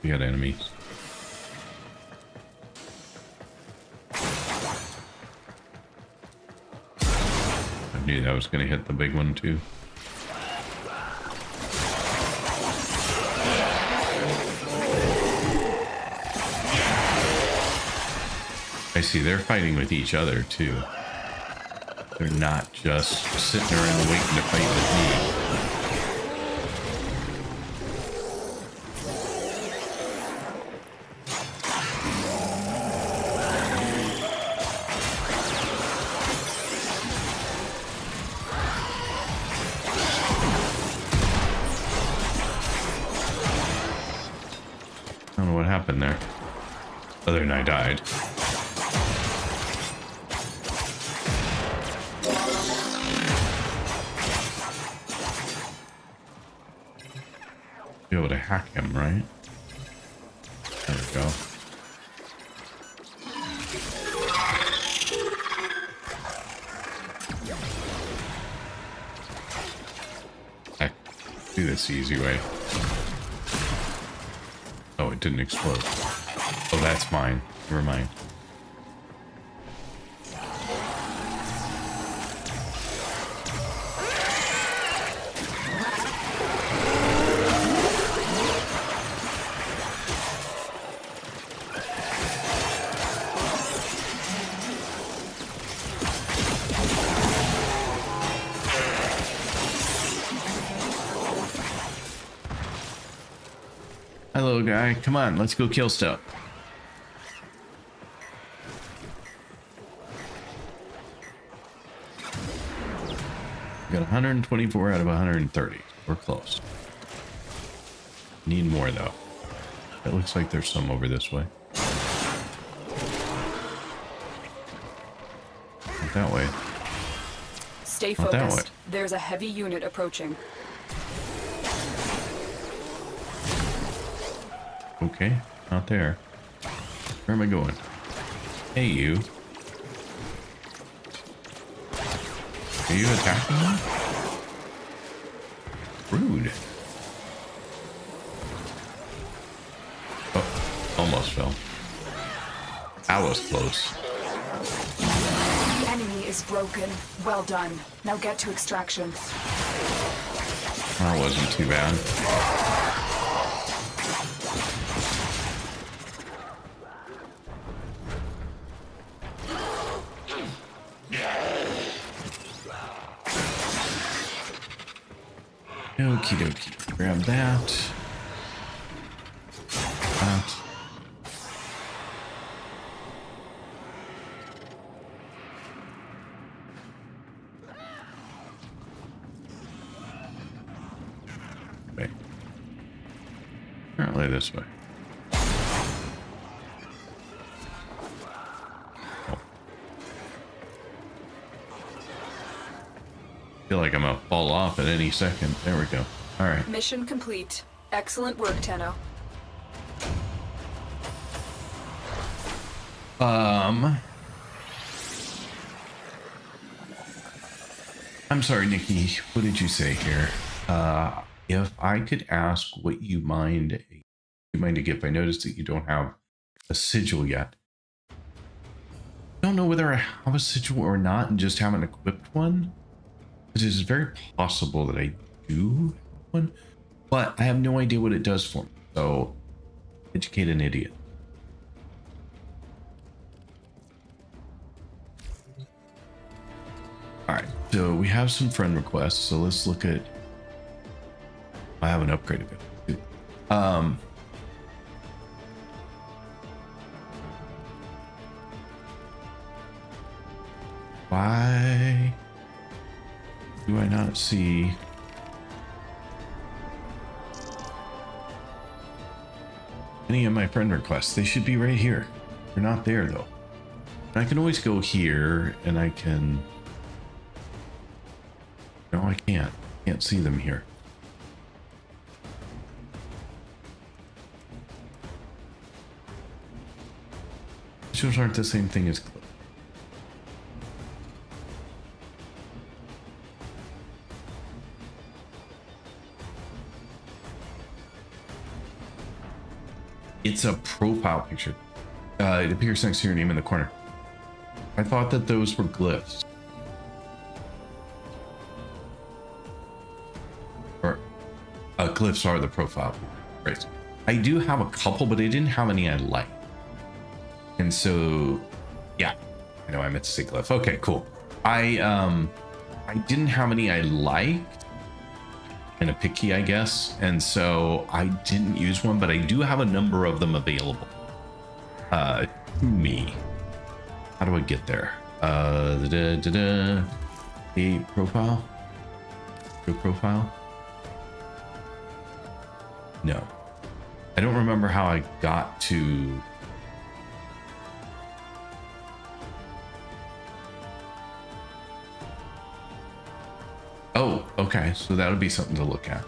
We got enemies. I knew that was going to hit the big one too. I see they're fighting with each other too. They're not just sitting around waiting to fight with me. I don't know what happened there. Other than I died. Be able to hack him, right? There we go. Heck, do this the easy way. Oh, it didn't explode. Oh, that's mine. Never mind. Hello, guy. Come on, let's go kill stuff. We got 124 out of 130. We're close. Need more, though. It looks like there's some over this way. Not that way. Stay Not that way. focused. There's a heavy unit approaching. Okay, not there. Where am I going? Hey, you. Are you attacking me? Rude. Oh, almost fell. That was close. The enemy is broken. Well done. Now get to extraction. That wasn't too bad. Okie dokie. Grab that. That. Definitely this way. Oh. Feel like I'm gonna fall off at any second. There we go. All right. Mission complete. Excellent work, Tenno. I'm sorry, Nikki. What did you say here? If I could ask what you mind a gift. I noticed that you don't have a sigil yet. I don't know whether I have a sigil or not and just haven't equipped one. It is very possible that I do have one, but I have no idea what it does for me. So, educate an idiot. All right, so we have some friend requests. So let's look at. I haven't upgraded it. Why do I not see any of my friend requests? They should be right here. They're not there though. I can always go here and I can. No, I can't. Can't see them here. Those aren't the same thing as. It's a profile picture. It appears next to your name in the corner. I thought that those were glyphs. Or glyphs are the profile. Right. I do have a couple, but I didn't have any I liked. And so, yeah, I know I meant to say glyph. Okay, cool. I didn't have any I liked. Kind of picky, I guess, and so I didn't use one, but I do have a number of them available to me. How do I get there? A profile? Your profile? No. I don't remember how I got to. Oh, okay, so that would be something to look at.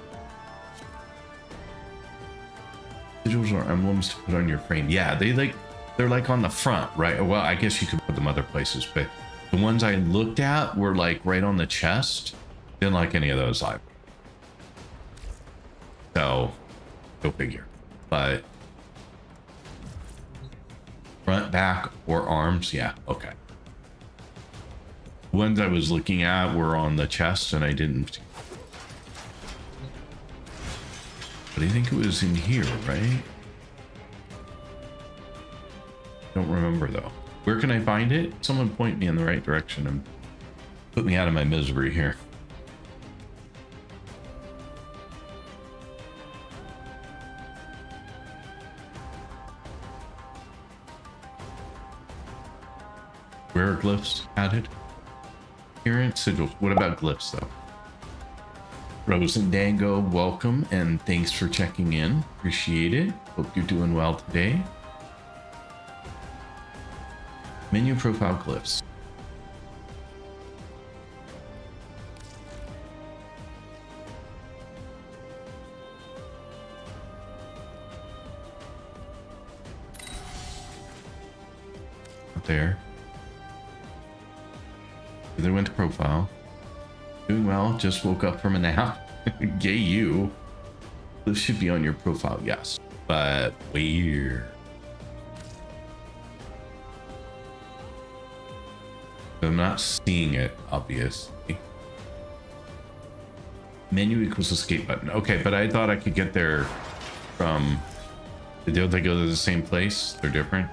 Sigils or emblems to put on your frame. Yeah, they're like on the front, right? Well, I guess you could put them other places, but the ones I looked at were like right on the chest. Didn't like any of those either. So, go figure. But front, back, or arms, yeah, okay. Ones I was looking at were on the chest and I didn't. But I think it was in here, right? Don't remember though. Where can I find it? Someone point me in the right direction and put me out of my misery here. Where are glyphs added? Appearance sigils. What about glyphs though? Rose and Dango, welcome and thanks for checking in. Appreciate it. Hope you're doing well today. Menu profile glyphs. Up there. They went to profile. Doing well, just woke up from a nap. Gay you. This should be on your profile, yes. But where? I'm not seeing it, obviously. Menu equals escape button. Okay, but I thought I could get there from... Don't they go to the same place? They're different?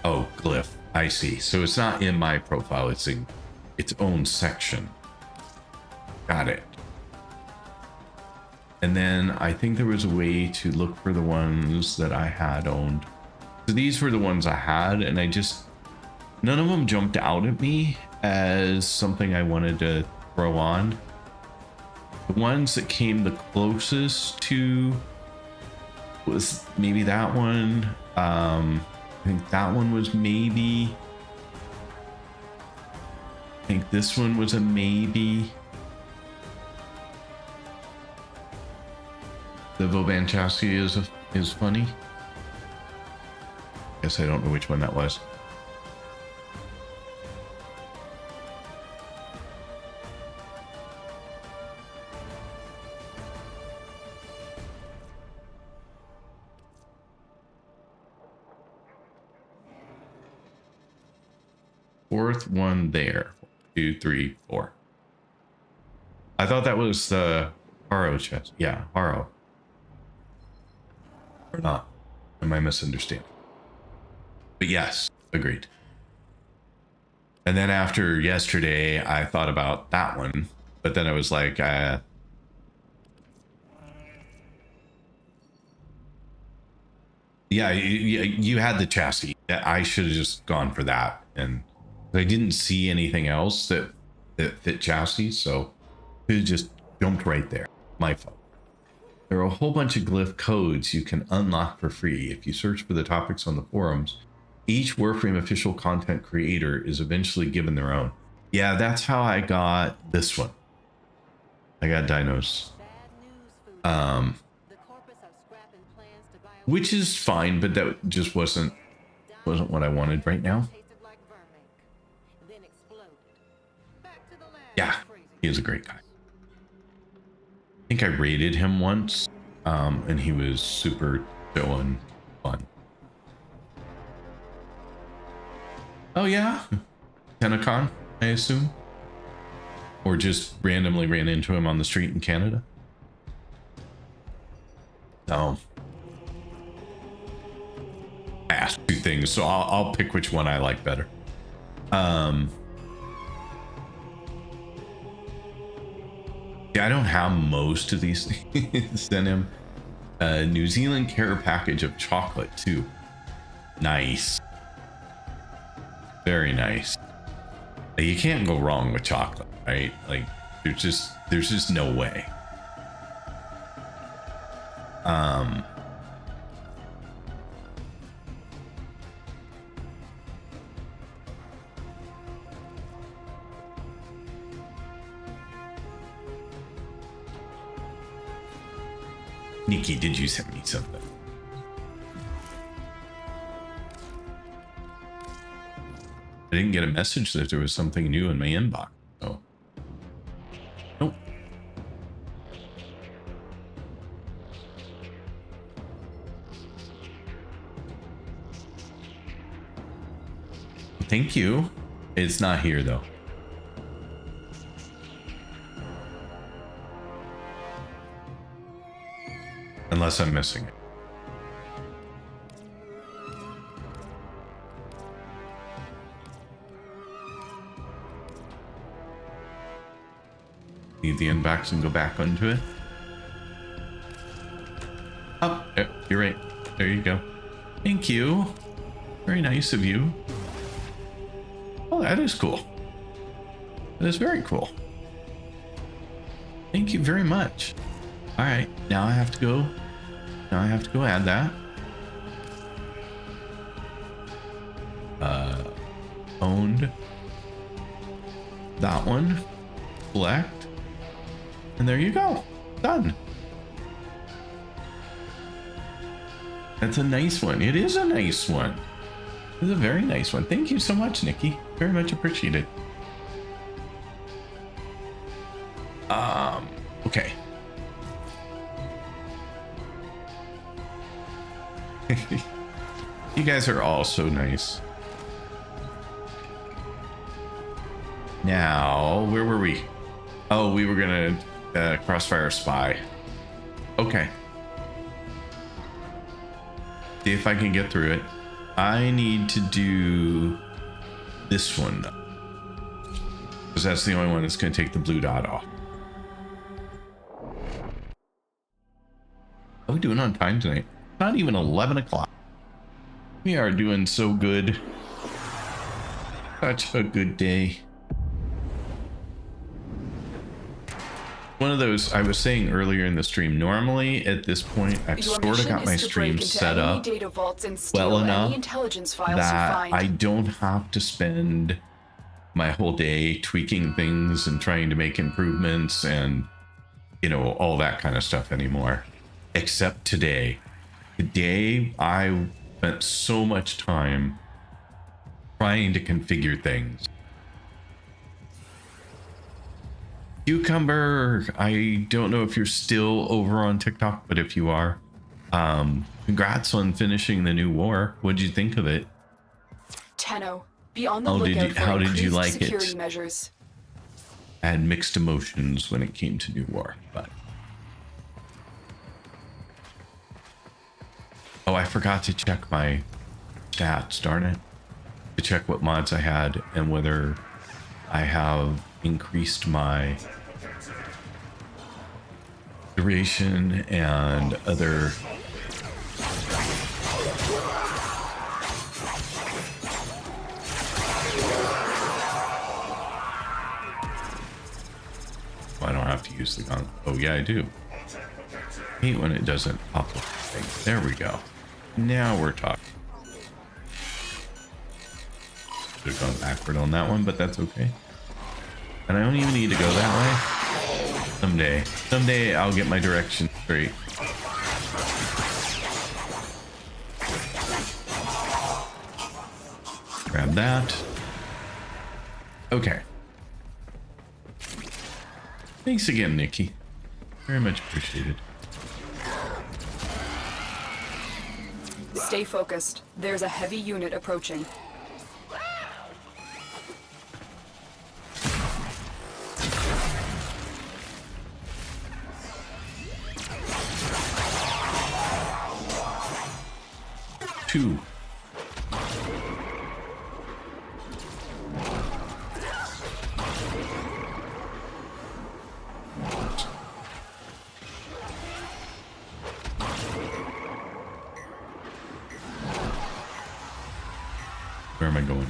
Oh, glyph. I see. So it's not in my profile. It's in its own section. Got it. And then I think there was a way to look for the ones that I had owned. So these were the ones I had, and I just... None of them jumped out at me as something I wanted to throw on. The ones that came the closest to was maybe that one. I think that one was maybe. I think this one was a maybe. The Vauban chassis is funny. Guess I don't know which one that was. Fourth one there. 2, 3, 4. I thought that was the Haro chest. Yeah, Haro. Or not. Am I misunderstanding? But yes, agreed. And then after yesterday, I thought about that one. But then I was like, yeah, you had the chassis. I should have just gone for that. And I didn't see anything else that fit chassis, so it just jumped right there. My fault. There are a whole bunch of glyph codes you can unlock for free. If you search for the topics on the forums, each Warframe official content creator is eventually given their own. Yeah, that's how I got this one. I got Dinos. Which is fine, but that just wasn't what I wanted right now. Yeah, he is a great guy. I think I raided him once, and he was super chill and fun. Oh yeah, Tenacon, I assume, or just randomly ran into him on the street in Canada. No, I asked 2 things, so I'll pick which one I like better. Yeah, I don't have most of these things. Send him a New Zealand care package of chocolate too. Nice. Very nice. You can't go wrong with chocolate, right? Like there's just no way. Nikki, did you send me something? I didn't get a message that there was something new in my inbox. So, nope. Thank you. It's not here though. Unless I'm missing it. Leave the inbox and go back onto it. Oh, yep, you're right. There you go. Thank you. Very nice of you. Oh, that is cool. That is very cool. Thank you very much. All right, now I have to go. Now I have to go add that. Owned. That one. Select. And there you go. Done. That's a nice one. It is a nice one. It's a very nice one. Thank you so much, Nikki. Very much appreciated. Okay. You guys are all so nice. Now, where were we? Oh, we were gonna crossfire spy. Okay. See if I can get through it. I need to do this one because that's the only one that's gonna take the blue dot off. How are we doing on time tonight? Not even 11 o'clock. We are doing so good. Such a good day. one of those I was saying earlier in the stream. Normally at this point, I've Your sort of mission got my is to break stream into set enemy up data vaults and steal well any enough intelligence files you that find. I don't have to spend my whole day tweaking things and trying to make improvements and, you know, all that kind of stuff anymore. Except today. Today, I spent so much time trying to configure things. Cucumber, I don't know if you're still over on TikTok, but if you are, congrats on finishing the new war. What'd you think of it? Tenno, be on the Oh, did lookout you- for how did you increased like it? security measures. I had mixed emotions when it came to new war, but oh, I forgot to check my stats, darn it. To check what mods I had and whether I have increased my duration and other I don't have to use the gun. Oh yeah, I do. Hate when it doesn't pop up. There we go. Now we're talking. Should have gone backward on that one, but that's okay. And I don't even need to go that way. Someday I'll get my direction straight. Grab that. Okay. Thanks again, Nikki. Very much appreciated. Stay focused. There's a heavy unit approaching. Two. Where am I going?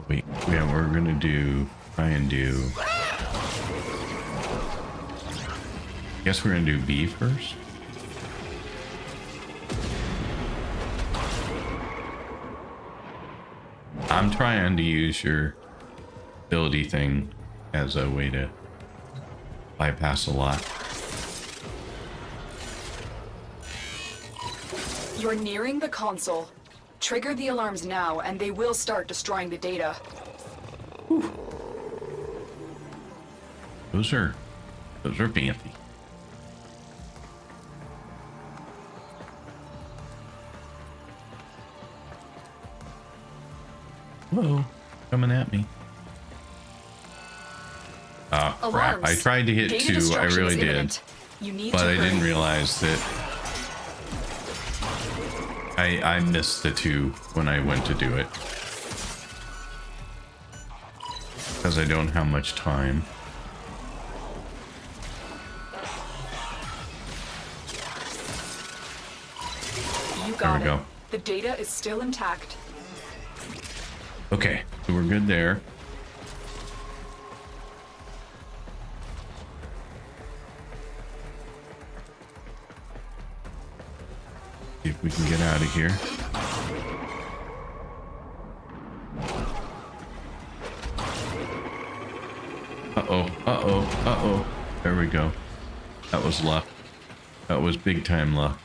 Wait, yeah, we're gonna try and do. Guess we're gonna do B first. I'm trying to use your ability thing as a way to bypass a lot. You're nearing the console. Trigger the alarms now, and they will start destroying the data. Whew. Those are fancy. Whoa, coming at me. Oh, crap. Alarms. I tried to hit Data 2, I destruction really is did. imminent. You need But to I didn't hurry. realize that I missed the 2 when I went to do it. Because I don't have much time. You got There we it. go. The data is still intact. Okay, so we're good there. See if we can get out of here. Uh-oh, uh-oh, uh-oh. There we go. That was luck. That was big time luck.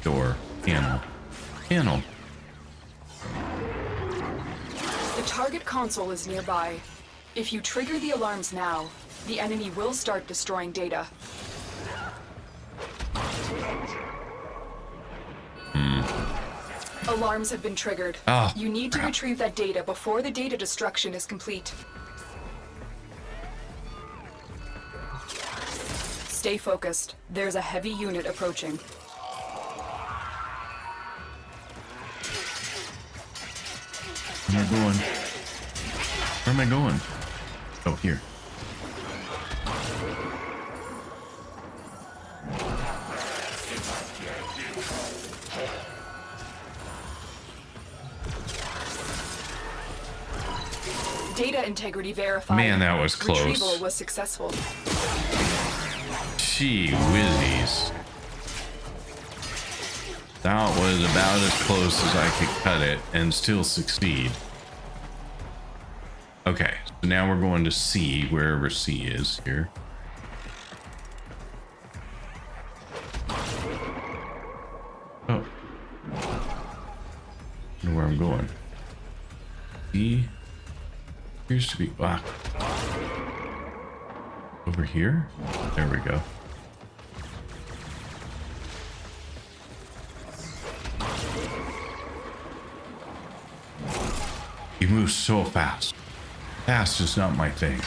Door. Panel. The target console is nearby. If you trigger the alarms now, the enemy will start destroying data. Alarms have been triggered. Ah, You need to crap. retrieve that data before the data destruction is complete. Stay focused. There's a heavy unit approaching. Where am I going? Where am I going? Oh, here. Data integrity verified. Man, that was close. Retrieval was successful. Gee whizzies. That was about as close as I could cut it and still succeed. Okay, so now we're going to C, wherever C is here. Oh. I know where I'm going. C appears to be over here. There we go. You move so fast. Fast is not my thing.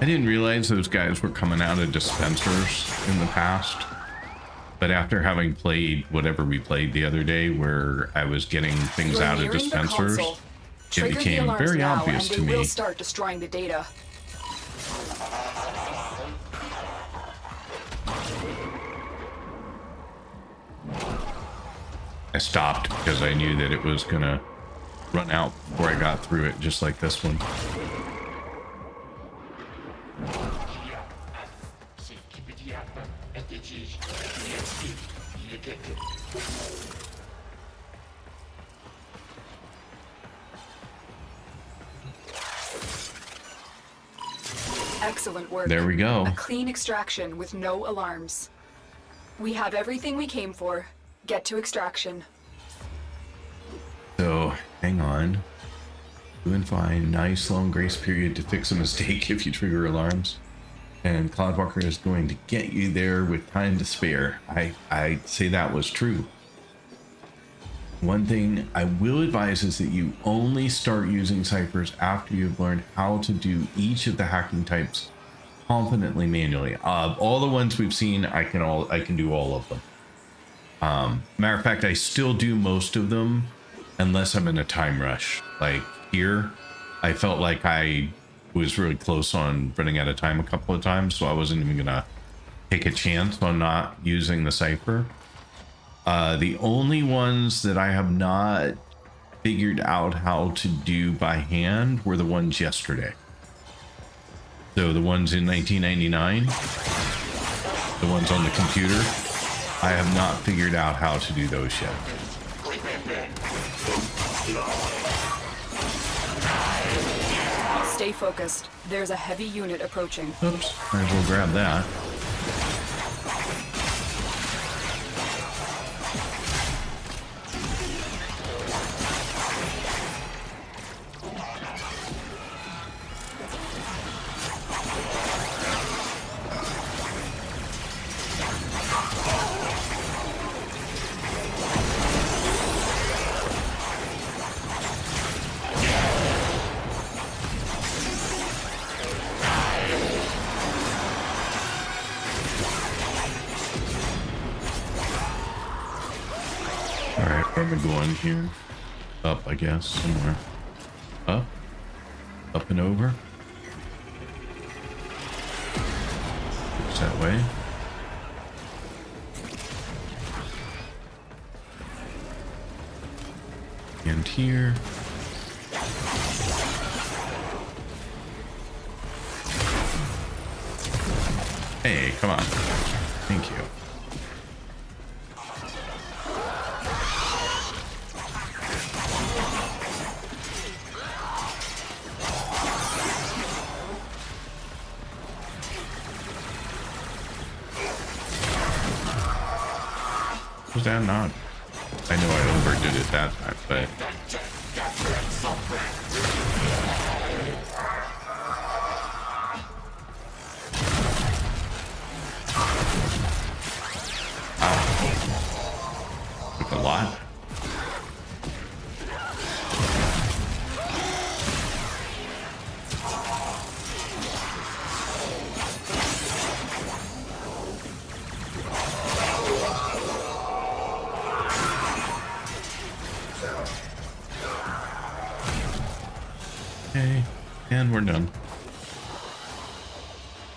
I didn't realize those guys were coming out of dispensers in the past. But after having played whatever we played the other day, where I was getting things We're out of nearing the dispensers, console. it Trigger the became alarms very now, obvious and to they will me. start destroying the data. I stopped because I knew that it was gonna run out before I got through it, just like this one. Excellent work. There we go. A clean extraction with no alarms. We have everything we came for. Get to extraction. So, hang on. Doing fine. Nice long grace period to fix a mistake if you trigger alarms. And Cloudwalker is going to get you there with time to spare. I'd say that was true. One thing I will advise is that you only start using ciphers after you've learned how to do each of the hacking types confidently manually. All the ones we've seen, I can do all of them. Matter of fact, I still do most of them unless I'm in a time rush. Like here, I felt like I was really close on running out of time a couple of times, so I wasn't even gonna take a chance on not using the cipher. The only ones that I have not figured out how to do by hand were the ones yesterday. So the ones in 1999, the ones on the computer, I have not figured out how to do those yet. Stay focused. There's a heavy unit approaching. Oops, might as well grab that. Where am I going here? Up, I guess, somewhere. Up? Up and over? Looks that way. And here. Hey, come on. Thank you. Was that not? I know I overdid it that time, but ow. Okay, and we're done.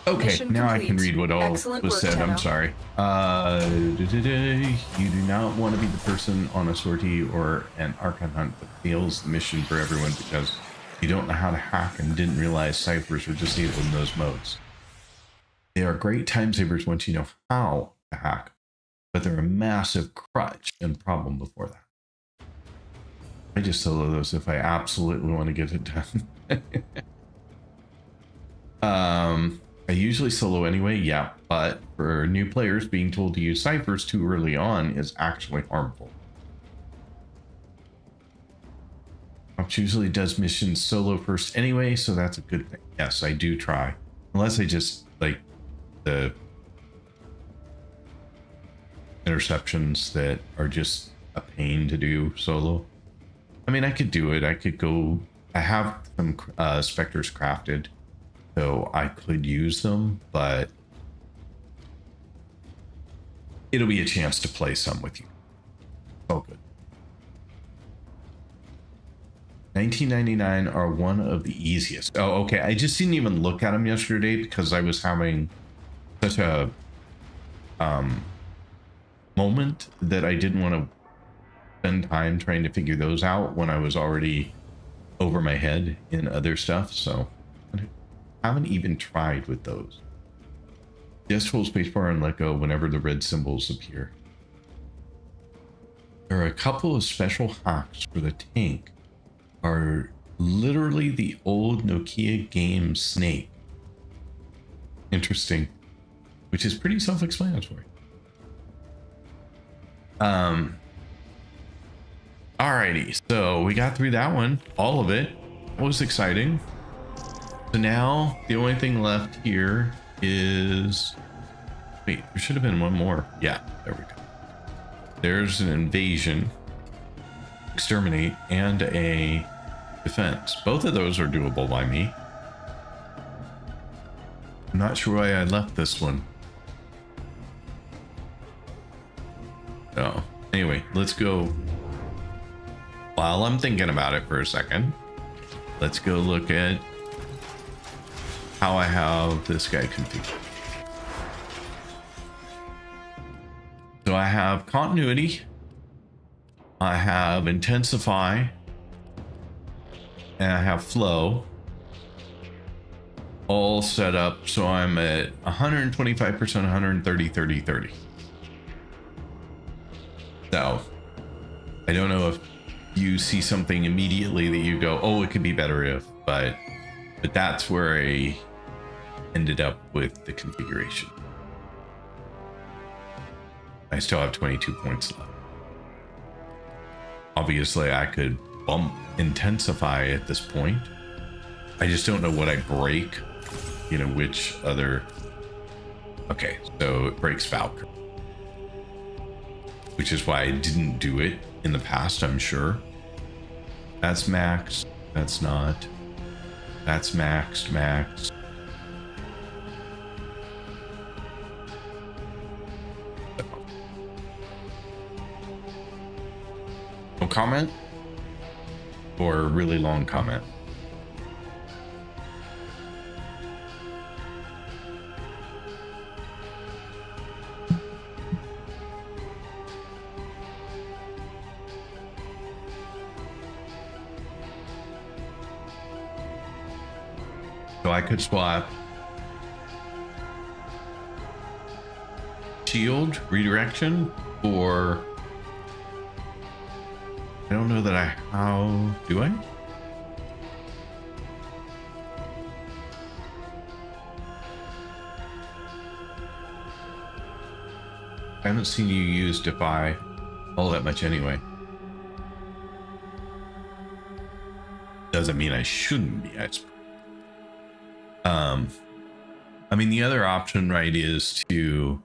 Okay, Mission now I can complete. read what all Excellent was work, said. I'm Tenno. sorry. You do not want to be the person on a sortie or an archon hunt that fails the mission for everyone because you don't know how to hack and didn't realize ciphers are disabled in those modes. They are great time savers once you know how to hack, but they're a massive crutch and problem before that. I just solo those if I absolutely want to get it done. I usually solo anyway, yeah, but for new players, being told to use ciphers too early on is actually harmful. Ops usually does missions solo first anyway, so that's a good thing. Yes, I do try. Unless I just like the interceptions that are just a pain to do solo. I mean, I could do it. I could go. I have some specters crafted, so I could use them, but it'll be a chance to play some with you. Oh, good. 1999 are one of the easiest. Oh, okay. I just didn't even look at them yesterday because I was having such a moment that I didn't want to spend time trying to figure those out when I was already over my head in other stuff. So I haven't even tried with those. Just hold spacebar and let go whenever the red symbols appear. There are a couple of special hacks for the tank. Are literally the old Nokia game Snake. Interesting. Which is pretty self-explanatory. Alrighty, so we got through that one. All of it. That was exciting. So now the only thing left here is... Wait, there should have been one more. Yeah, there we go. There's an invasion, exterminate, and a defense. Both of those are doable by me. I'm not sure why I left this one. Oh, anyway, let's go. While I'm thinking about it for a second, let's go look at how I have this guy configured. So I have continuity, I have intensify, and I have flow all set up. So I'm at 125%, 130, 30, 30. So I don't know if you see something immediately that you go, oh, it could be better if, but that's where I ended up with the configuration. I still have 22 points left. Obviously, I could bump intensify at this point. I just don't know what I break. You know, which other... Okay, so it breaks Valkyrie. Which is why I didn't do it in the past, I'm sure. That's maxed. That's not. That's maxed. No comment? Or a really long comment? So I could swap shield redirection, or I don't know that how do I? I haven't seen you use Defy all that much anyway. Doesn't mean I shouldn't be. I mean, the other option, right, is to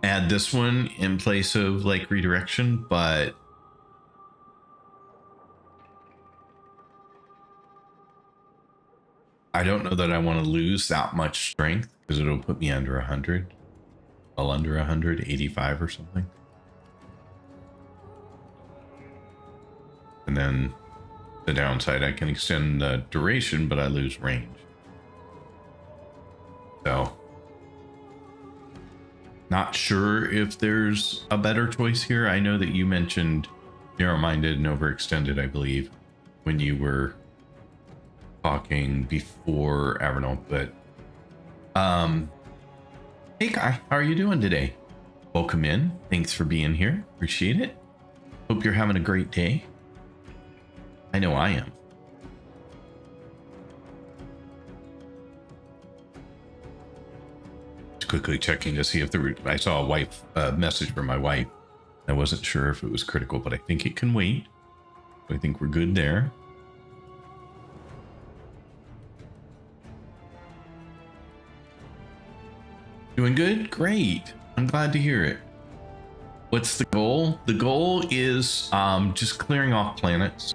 add this one in place of like redirection, but I don't know that I want to lose that much strength because it'll put me under 100, well under 185 or something. And then the downside. I can extend the duration, but I lose range. So, not sure if there's a better choice here. I know that you mentioned narrow-minded and overextended, I believe, when you were talking before Avernal, but hey Kai, how are you doing today? Welcome in. Thanks for being here. Appreciate it. Hope you're having a great day. I know I am. Just quickly checking to see if there were, I saw a message from my wife. I wasn't sure if it was critical, but I think it can wait. I think we're good there. Doing good? Great. I'm glad to hear it. What's the goal? The goal is just clearing off planets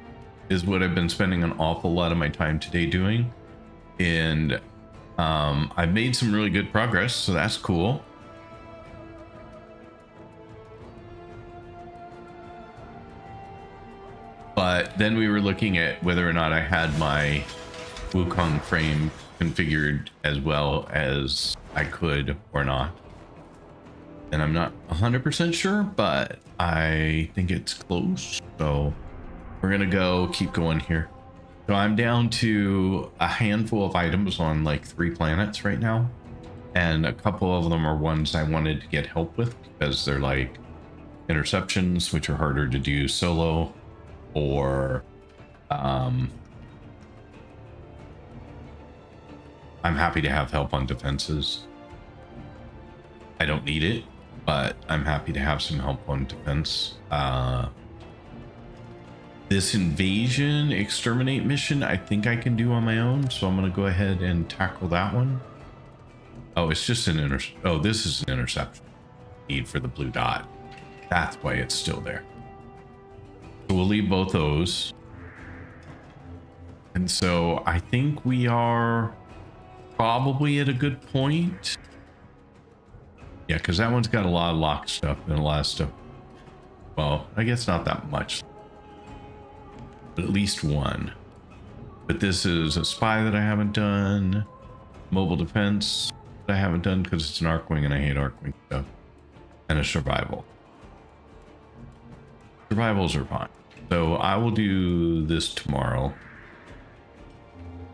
is what I've been spending an awful lot of my time today doing. And I've made some really good progress, so that's cool. But then we were looking at whether or not I had my Wukong frame configured as well as I could or not. And I'm not 100% sure, but I think it's close. So we're gonna go keep going here. So I'm down to a handful of items on like 3 planets right now. And a couple of them are ones I wanted to get help with because they're like interceptions, which are harder to do solo, or I'm happy to have help on defenses. I don't need it, but I'm happy to have some help on defense. This invasion exterminate mission I think I can do on my own, so I'm gonna go ahead and tackle that one. Oh, it's just an this is an interception need for the blue dot. That's why it's still there. So we'll leave both those. And so I think we are probably at a good point. Yeah, because that one's got a lot of locked stuff and a lot of stuff. Well, I guess not that much, but at least one. But this is a spy that I haven't done, mobile defense that I haven't done because it's an Arcwing and I hate Arcwing stuff, and a survival. Survivals are fine. So I will do this tomorrow.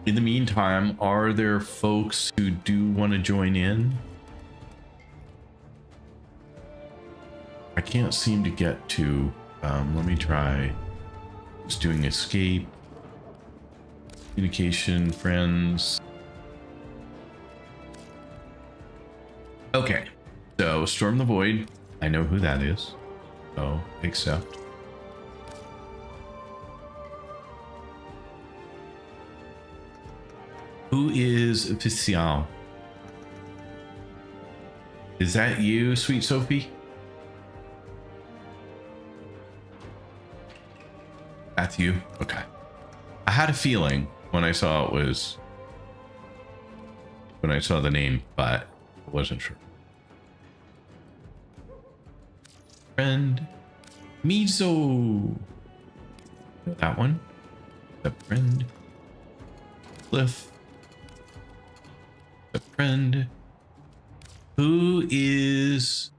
In the meantime, are there folks who do want to join in? I can't seem to get to, let me try just doing escape, communication, friends. Okay, so Storm the Void, I know who that is, so accept. Who is Official? Is that you, Sweet Sophie? That's you? Okay. I had a feeling when I saw the name, but I wasn't sure. Friend. Mizo. That one. The friend. Cliff. The friend. Who is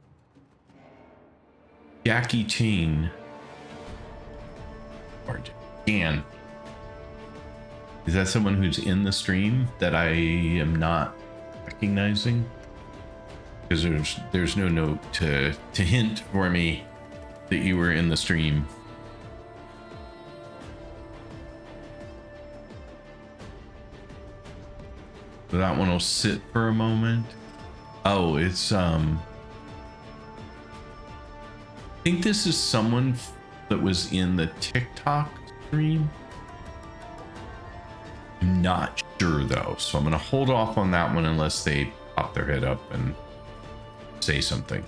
Jackie Chain? Or Jan? Is that someone who's in the stream that I am not recognizing? Because there's no note to hint for me that you were in the stream. So that one will sit for a moment. Oh, it's I think this is someone that was in the TikTok stream. I'm not sure though, so I'm gonna hold off on that one unless they pop their head up and say something.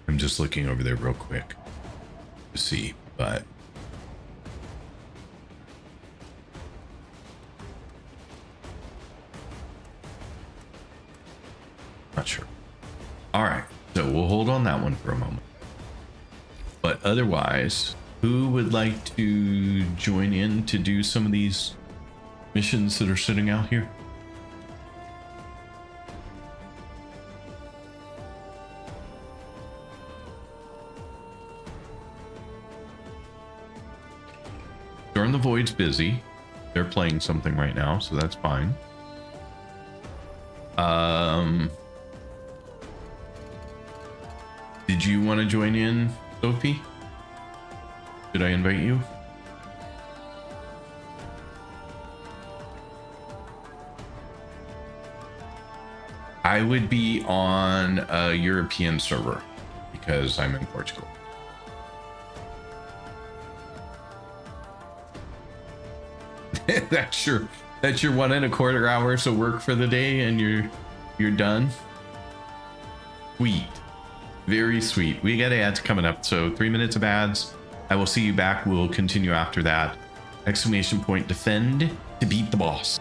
I'm just looking over there real quick to see, but not sure. All right, so we'll hold on that one for a moment. But otherwise, who would like to join in to do some of these missions that are sitting out here? Storm the Void's busy. They're playing something right now, so that's fine. Did you want to join in, Sophie? Did I invite you? I would be on a European server because I'm in Portugal. That's your 1.25 hours of work for the day and you're done. Sweet. Very sweet. We got ads coming up, so 3 minutes of ads. I will see you back. We'll continue after that. Exclamation point defend to beat the boss.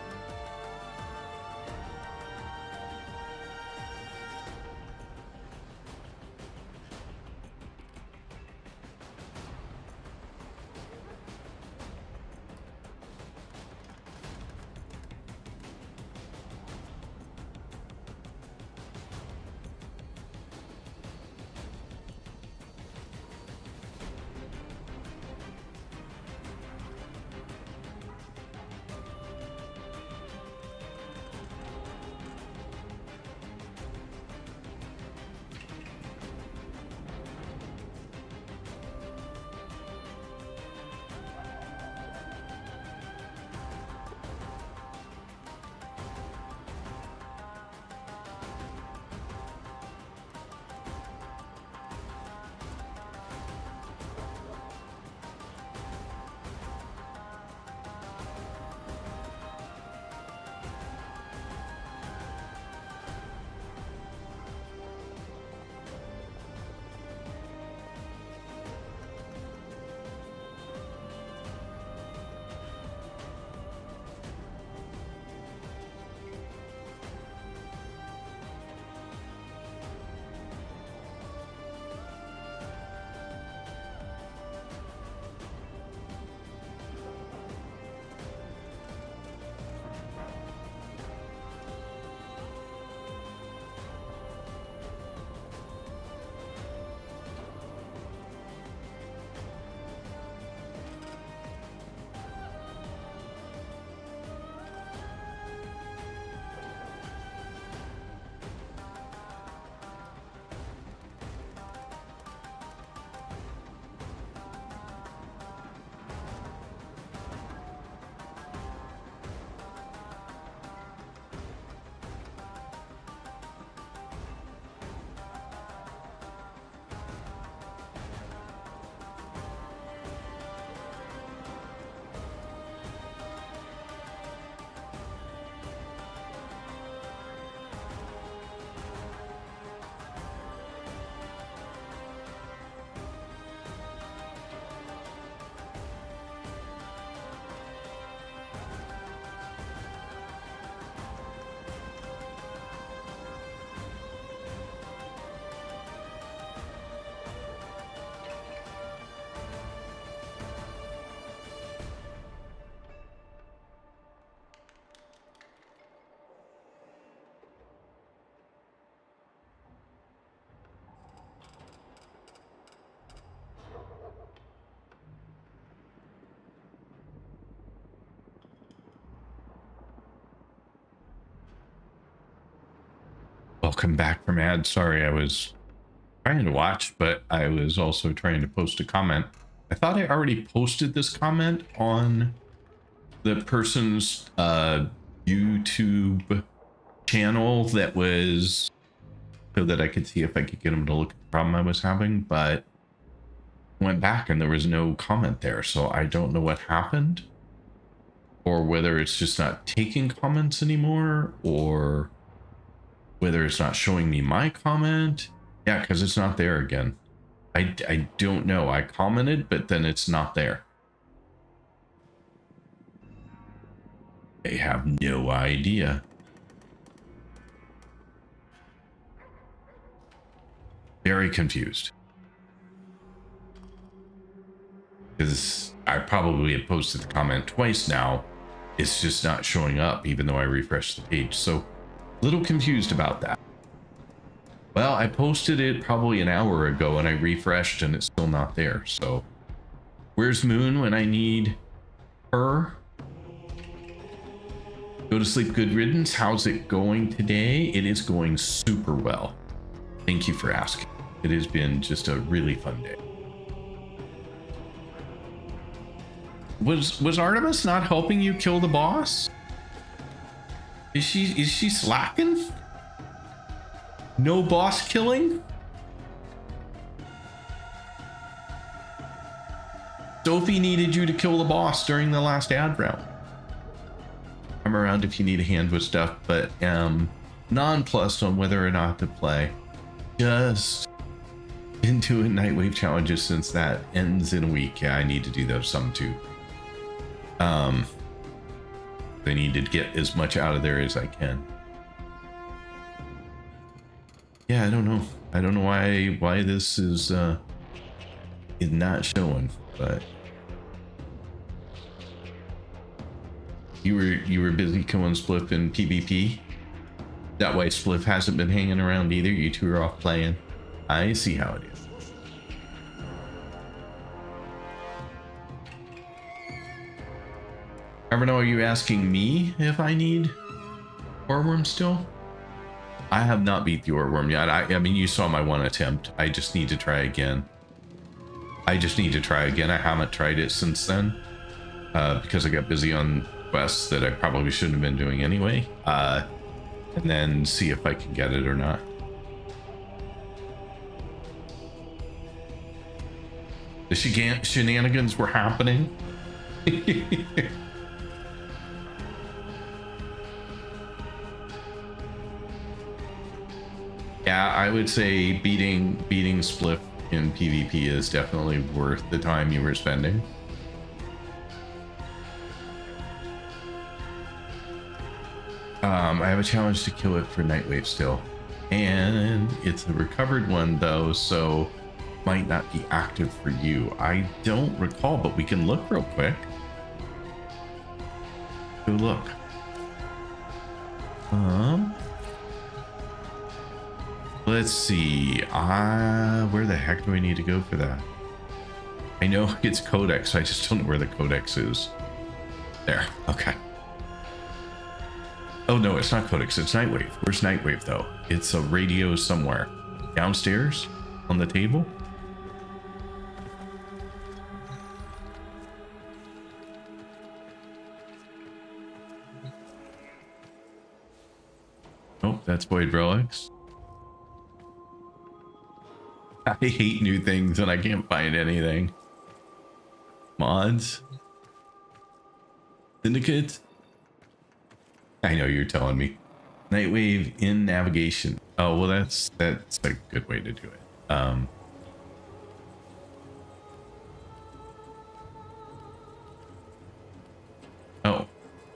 Welcome back from ads. Sorry, I was trying to watch, but I was also trying to post a comment. I thought I already posted this comment on the person's YouTube channel that was so that I could see if I could get him to look at the problem I was having, but went back and there was no comment there, so I don't know what happened, or whether it's just not taking comments anymore, or whether it's not showing me my comment. Yeah, because it's not there again. I don't know. I commented, but then it's not there. I have no idea. Very confused. because I probably have posted the comment twice now. It's just not showing up, even though I refreshed the page. So, a little confused about that. Well, I posted it probably an hour ago and I refreshed and it's still not there. So, where's Moon when I need her? Go to sleep, good riddance. How's it going today? It is going super well. Thank you for asking. It has been just a really fun day. Was Artemis not helping you kill the boss? Is she slacking? No boss killing? Sophie needed you to kill the boss during the last ad round. I'm around if you need a hand with stuff, but nonplussed on whether or not to play. Just been doing Nightwave challenges since that ends in a week. Yeah, I need to do those some too. I need to get as much out of there as I can. Yeah, I don't know. I don't know why this is not showing, but you were busy killing Spliff in PvP. That way Spliff hasn't been hanging around either. You two are off playing. I see how it is. Ever know, are you asking me if I need Oreworm still? I have not beat the Oreworm yet. I mean, you saw my one attempt. I just need to try again. I haven't tried it since then because I got busy on quests that I probably shouldn't have been doing anyway. And then see if I can get it or not. The shenanigans were happening. Yeah, I would say beating Spliff in PvP is definitely worth the time you were spending. I have a challenge to kill it for Nightwave still, and it's a recovered one though, so might not be active for you. I don't recall, but we can look real quick. Go look. Let's see. Where the heck do I need to go for that? I know it's Codex. I just don't know where the Codex is. There. Okay. Oh no, it's not Codex. It's Nightwave. Where's Nightwave though? It's a radio somewhere. Downstairs? On the table? Oh, that's Void Relics. I hate new things and I can't find anything. Mods? Syndicate? I know you're telling me. Nightwave in navigation. Oh, well that's a good way to do it. Oh,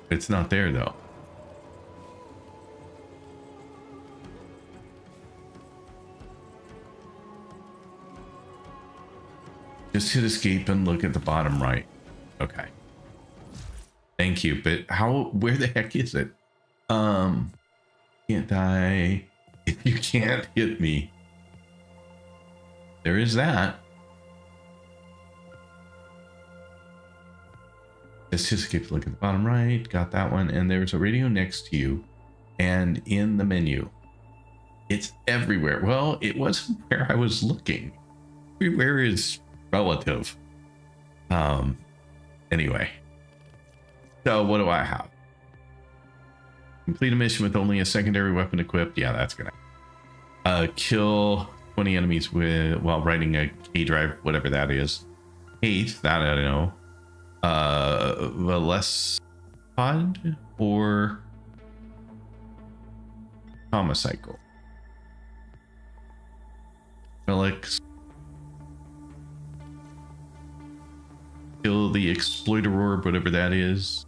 it's not there though. Just hit escape and look at the bottom right. Okay. Thank you. But where the heck is it? Can't die if you can't hit me. There is that. Just hit escape, look at the bottom right. Got that one. And there's a radio next to you. And in the menu. It's everywhere. Well, it wasn't where I was looking. Everywhere is relative. Anyway, so what do I have? Complete a mission with only a secondary weapon equipped. Yeah, that's gonna kill 20 enemies while riding a K drive, whatever that is. Hate that, I don't know. The less pod or homicycle. Felix. Kill the exploiter orb, whatever that is.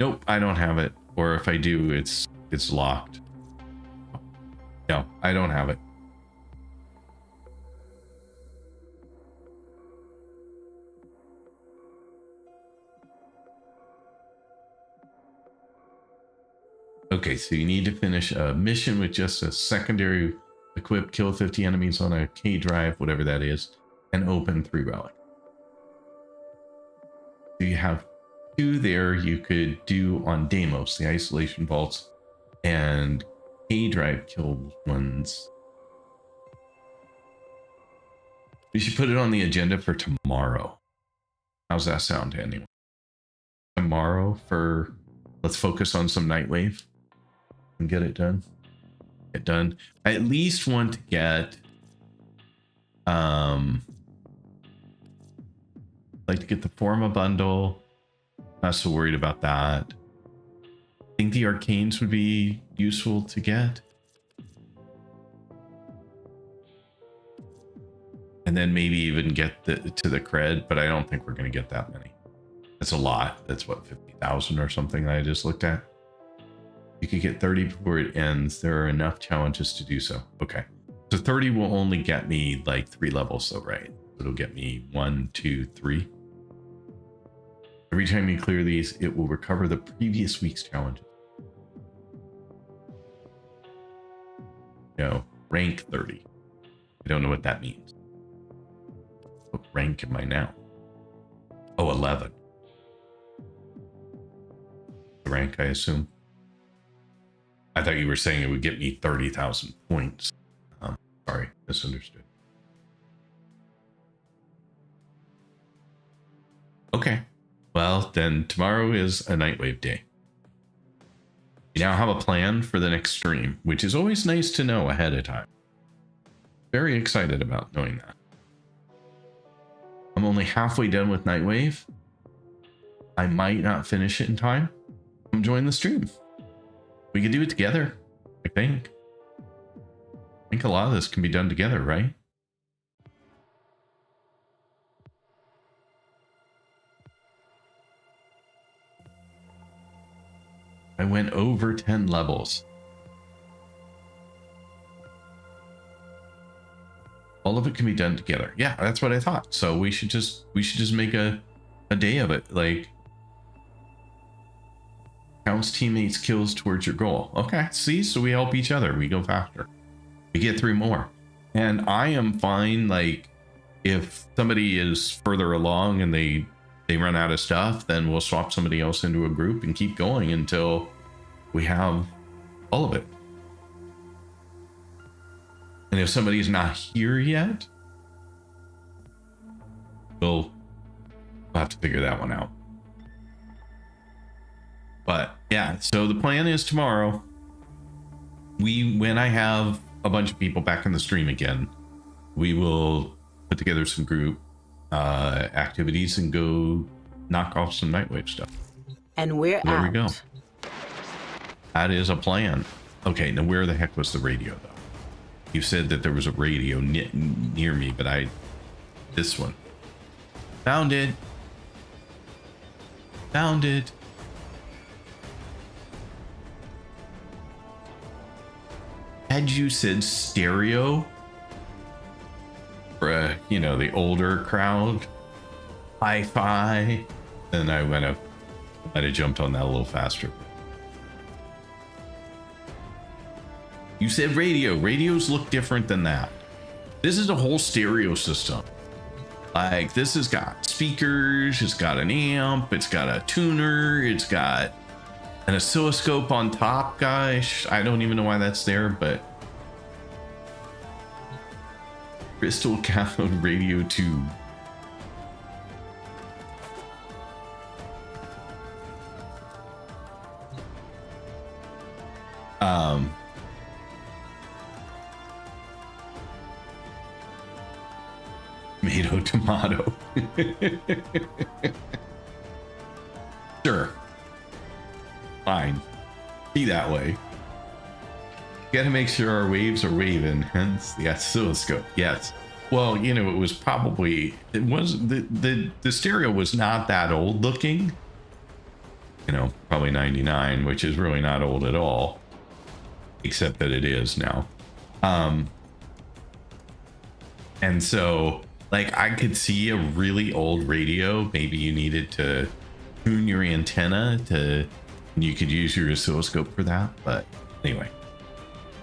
Nope, I don't have it. Or if I do, it's locked. No, I don't have it. Okay, so you need to finish a mission with just a secondary equip, kill 50 enemies on a K drive, whatever that is, and open 3 relics. So you have 2 there you could do on Deimos, the isolation vaults, and K drive kill ones. We should put it on the agenda for tomorrow. How's that sound to anyone? Tomorrow for, let's focus on some Nightwave and get it done. Get done. I at least want to get like to get the Forma bundle. Not so worried about that. I think the arcanes would be useful to get. And then maybe even get to the cred, but I don't think we're going to get that many. That's a lot. That's what, 50,000 or something that I just looked at. You could get 30 before it ends. There are enough challenges to do so. Okay. So 30 will only get me like 3 levels though, right? It'll get me 1, 2, 3. Every time you clear these, it will recover the previous week's challenges. No, rank 30. I don't know what that means. What rank am I now? Oh, 11. The rank, I assume. I thought you were saying it would get me 30,000 points. Sorry, misunderstood. Okay. Well, then tomorrow is a Nightwave day. We now have a plan for the next stream, which is always nice to know ahead of time. Very excited about knowing that. I'm only halfway done with Nightwave. I might not finish it in time. Come join the stream. We can do it together, I think. I think a lot of this can be done together, right? I went over 10 levels. All of it can be done together. Yeah, that's what I thought. So we should just make a day of it. Like, counts teammates kills towards your goal. Okay, see, so we help each other. We go faster. We get through more. And I am fine, like, if somebody is further along and they run out of stuff, then we'll swap somebody else into a group and keep going until we have all of it. And if somebody's not here yet, we'll have to figure that one out. But yeah, so the plan is tomorrow, when I have a bunch of people back in the stream again, we will put together some group activities and go knock off some Nightwave stuff. And we're there out. We go. That is a plan. Okay, now where the heck was the radio though? You said that there was a radio near me, but this one. Found it. Found it. Had you said stereo for the older crowd, hi-fi, then I might have jumped on that a little faster. You said radio. Radios look different than that. This is a whole stereo system. Like, this has got speakers, it's got an amp, it's got a tuner, it's got an oscilloscope on top, guys. I don't even know why that's there, but crystal cathode radio tube. Tomato. Sure. Fine. Be that way. Gotta make sure our waves are waving, hence the oscilloscope. Yes. Well, it was probably, the stereo was not that old looking. Probably 99, which is really not old at all. Except that it is now. And so, like, I could see a really old radio. Maybe you needed to tune your antenna to, You could use your oscilloscope for that, but anyway.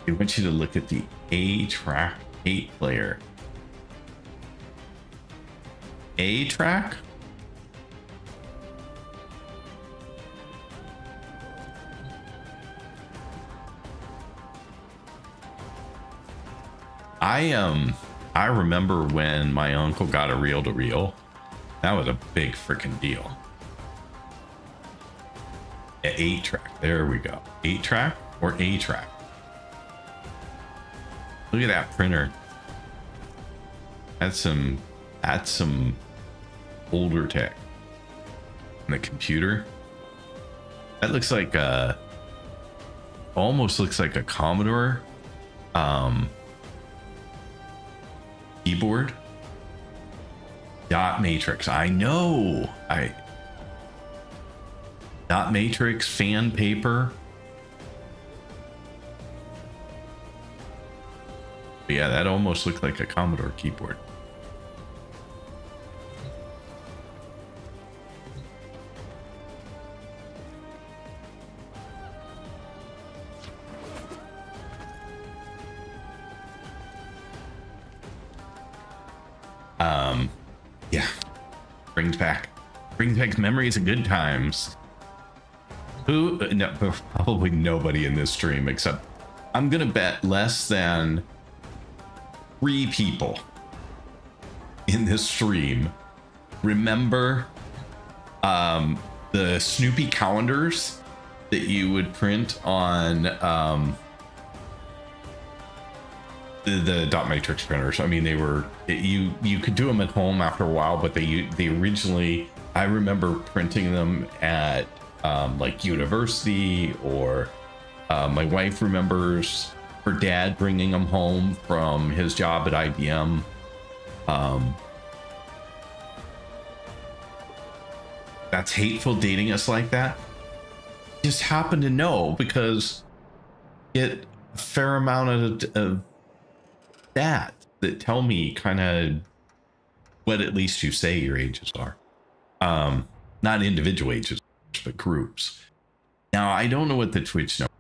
I want you to look at the A-Track 8 player. A-Track? I remember when my uncle got a reel-to-reel. That was a big freaking deal. 8-track. There we go. 8-track or A-track. Look at that printer. That's some older tech. And the computer. That looks like almost looks like a Commodore keyboard. Dot matrix. I know. Dot matrix, fan paper. But yeah, that almost looked like a Commodore keyboard. Yeah, brings back memories of good times. Who? No, probably nobody in this stream except I'm gonna bet less than 3 people in this stream remember the Snoopy calendars that you would print on the dot matrix printers. I mean, they were you could do them at home after a while, but they originally, I remember printing them at like university, or my wife remembers her dad bringing them home from his job at IBM. That's hateful dating us like that. Just happen to know because get a fair amount of that tell me kind of what at least you say your ages are. Not individual ages, but groups. Now, I don't know what the Twitch number.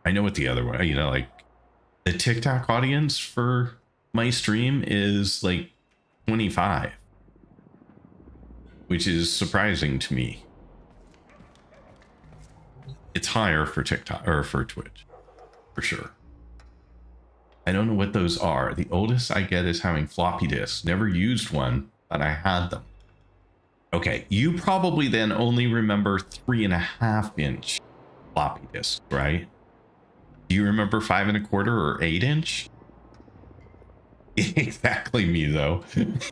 I know what the other one, you know, like the TikTok audience for my stream is like 25, which is surprising to me. It's higher for TikTok or for Twitch, for sure. I don't know what those are. The oldest I get is having floppy disks. Never used one, but I had them. Okay, you probably then only remember 3.5-inch floppy disks, right? Do you remember 5 1/4 or 8-inch? Exactly me though.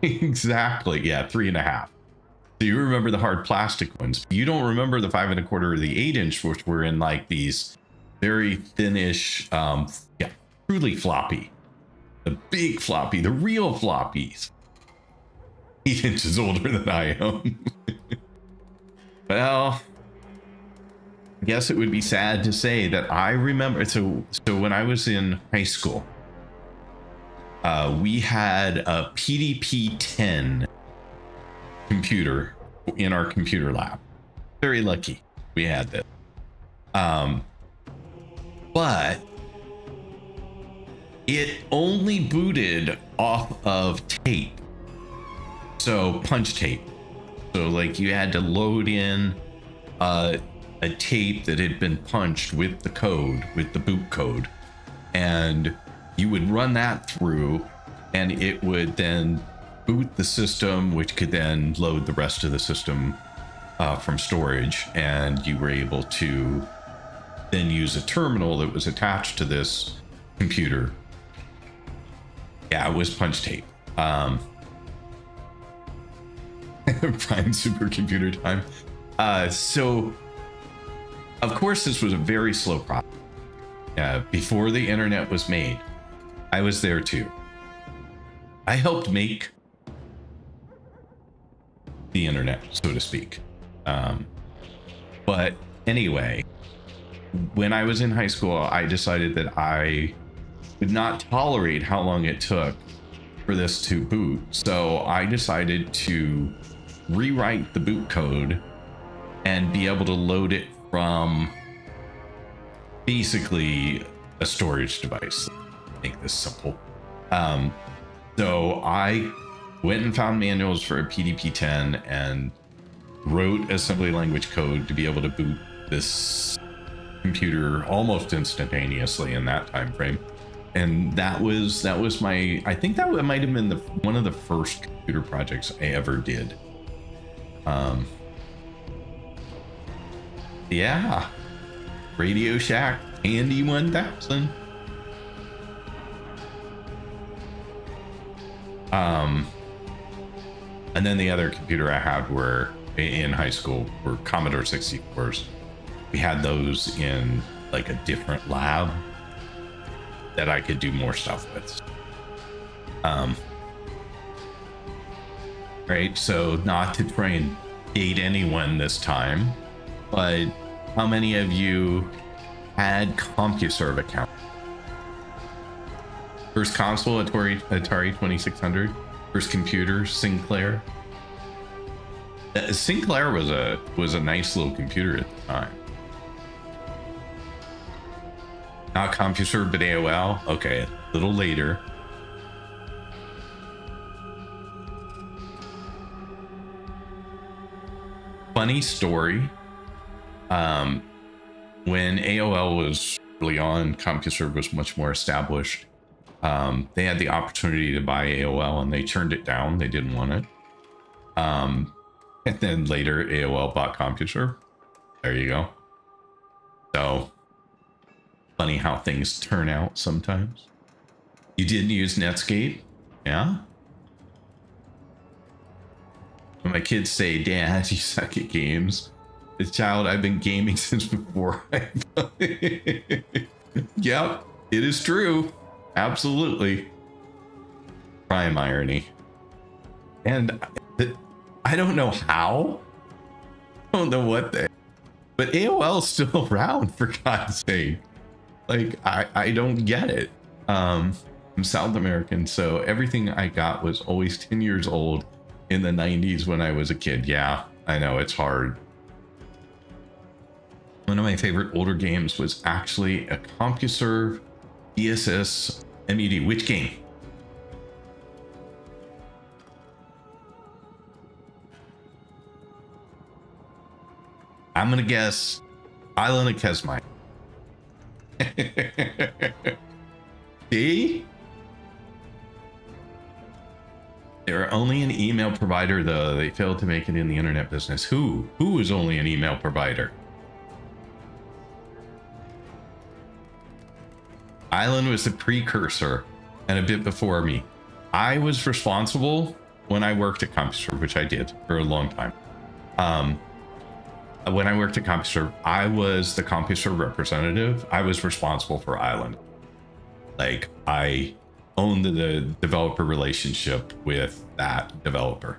Exactly. Yeah, 3.5. So you remember the hard plastic ones. You don't remember the 5 1/4 or the 8-inch, which were in like these very thinnish, yeah, truly floppy. The big floppy, the real floppies. 8 inches older than I am. Well, I guess it would be sad to say that I remember. So when I was in high school, we had a PDP-10 computer in our computer lab. Very lucky we had that. But it only booted off of tape. So punch tape. So like you had to load in a tape that had been punched with the code, with the boot code, and you would run that through and it would then boot the system, which could then load the rest of the system from storage, and you were able to then use a terminal that was attached to this computer. Yeah, it was punch tape. Prime supercomputer time. So of course this was a very slow process. Before the internet was made, I was there too. I helped make the internet, so to speak. But anyway, when I was in high school, I decided that I would not tolerate how long it took for this to boot. So I decided to rewrite the boot code and be able to load it from basically a storage device. Make this simple. So I went and found manuals for a PDP-10 and wrote assembly language code to be able to boot this computer almost instantaneously in that time frame. And that was my, I think that might have been one of the first computer projects I ever did. Yeah, Radio Shack Handy 1000. And then the other computer I had were in high school were Commodore 64s. We had those in like a different lab that I could do more stuff with. Right, so not to try and date anyone this time, but how many of you had CompuServe account? First console, Atari 2600. First computer, Sinclair. Sinclair was a nice little computer at the time. Not CompuServe, but AOL. Okay, a little later. Funny story. When AOL was early on, CompuServe was much more established. They had the opportunity to buy AOL and they turned it down. They didn't want it. And then later AOL bought CompuServe. There you go. So funny how things turn out sometimes. You didn't use Netscape? Yeah? When my kids say, Dad, you suck at games. As a child, I've been gaming since before. Yep, it is true. Absolutely. Prime irony. And I don't know how. I don't know what but AOL's still around, for God's sake. Like, I don't get it. I'm South American, so everything I got was always 10 years old in the 90s when I was a kid. Yeah, I know, it's hard. One of my favorite older games was actually a CompuServe DSS MUD. Which game? I'm gonna guess Island of Kesmai. See? They're only an email provider, though. They failed to make it in the internet business. Who is only an email provider? Island was the precursor and a bit before me. I was responsible when I worked at CompuServe, which I did for a long time. When I worked at CompuServe, I was the CompuServe representative. I was responsible for Island. Like, I owned the developer relationship with that developer.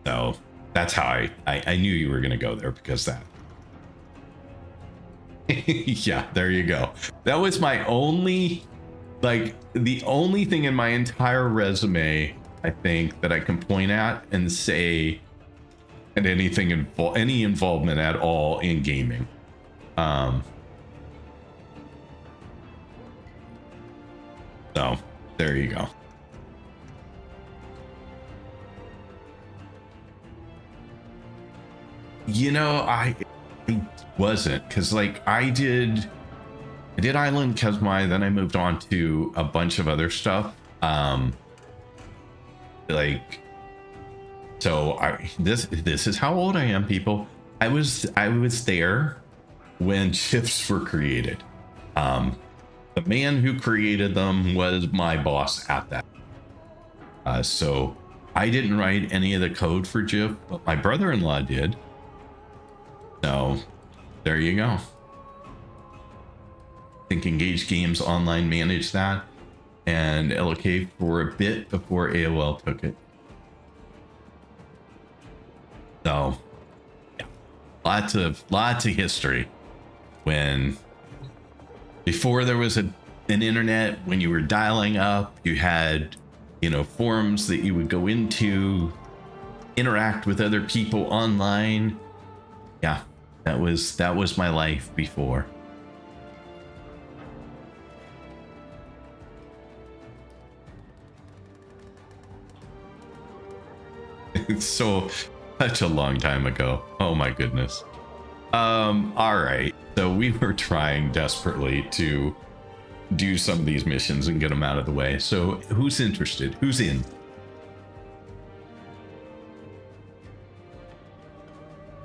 So that's how I knew you were going to go there, because that. Yeah, there you go. That was my only, like, the only thing in my entire resume, I think, that I can point at and say and anything any involvement at all in gaming. So there you go. You know, I wasn't, because like I did Island Kesmai, then I moved on to a bunch of other stuff. Like, so this is how old I am, people. I was there when chips were created. The man who created them was my boss at that. So I didn't write any of the code for GIF, but my brother-in-law did. So there you go. I think Engage Games Online managed that, and LOK for a bit before AOL took it. So yeah, lots of history. When before there was an internet, when you were dialing up, you had, you know, forums that you would go into, interact with other people online. Yeah, That was my life before. It's such a long time ago. Oh my goodness. All right. So we were trying desperately to do some of these missions and get them out of the way. So who's interested? Who's in?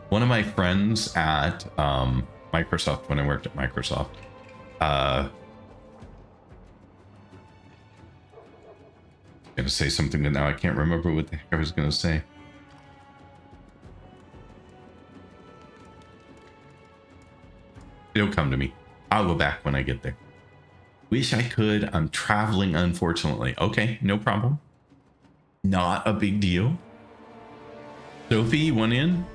One of my friends at Microsoft, when I worked at Microsoft, gonna say something that now I can't remember what the heck I was gonna say. It'll come to me. I'll go back when I get there. Wish I could. I'm traveling, unfortunately. Okay, no problem. Not a big deal. Sophie, you want in?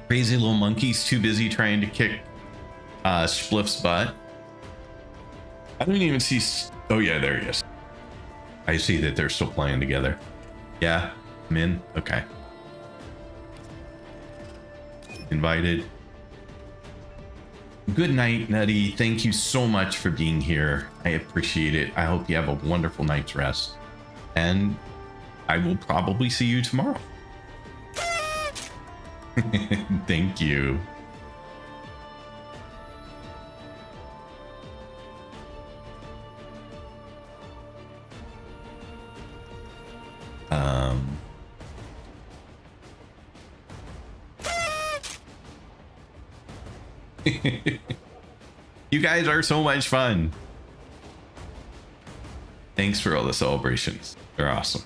Crazy little monkey's too busy trying to kick Spliff's butt. I don't even see. Oh yeah, there he is. I see that they're still playing together. Yeah, I'm in. Okay. Invited. Good night, Nutty. Thank you so much for being here. I appreciate it. I hope you have a wonderful night's rest. And I will probably see you tomorrow. Thank you. You guys are so much fun. Thanks for all the celebrations. They're awesome.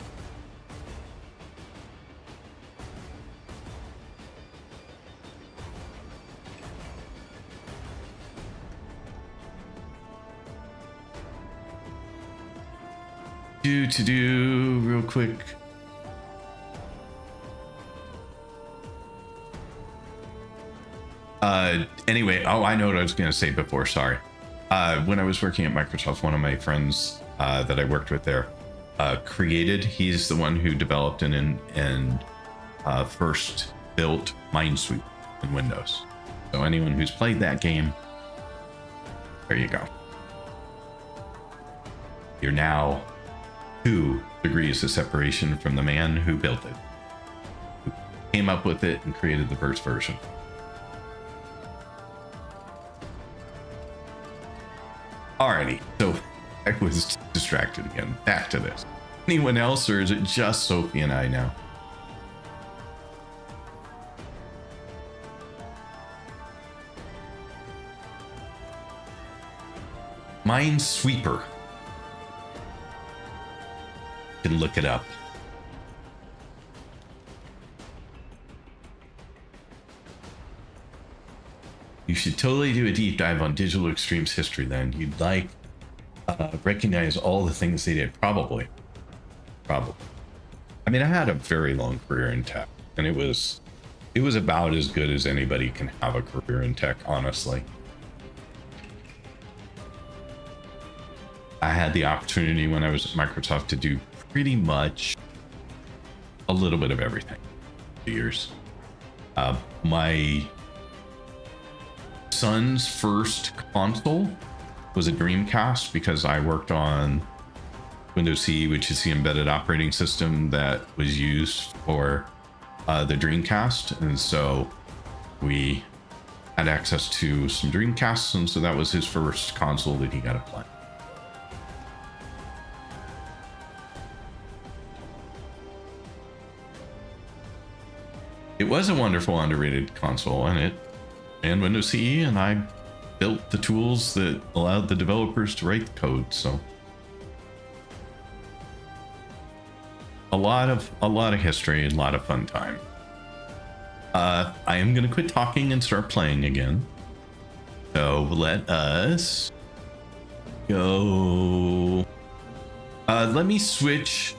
Do real quick. Anyway, oh, I know what I was going to say before. Sorry. When I was working at Microsoft, one of my friends that I worked with there he's the one who developed and first built Minesweeper in Windows. So anyone who's played that game, there you go. You're now 2 degrees of separation from the man who built it, who came up with it and created the first version. Alrighty, so I was distracted again. Back to this. Anyone else, or is it just Sophie and I now? Minesweeper. You can look it up. You should totally do a deep dive on Digital Extremes history then. You'd like recognize all the things they did. Probably. I mean, I had a very long career in tech, and it was about as good as anybody can have a career in tech, honestly. I had the opportunity when I was at Microsoft to do pretty much a little bit of everything. 2 years. My son's first console was a Dreamcast because I worked on Windows CE, which is the embedded operating system that was used for the Dreamcast, and so we had access to some Dreamcasts, and so that was his first console that he got to play. It was a wonderful underrated console, and it ran Windows CE, and I built the tools that allowed the developers to write the code. So a lot of history and a lot of fun time. I am gonna quit talking and start playing again. So let us go. Let me switch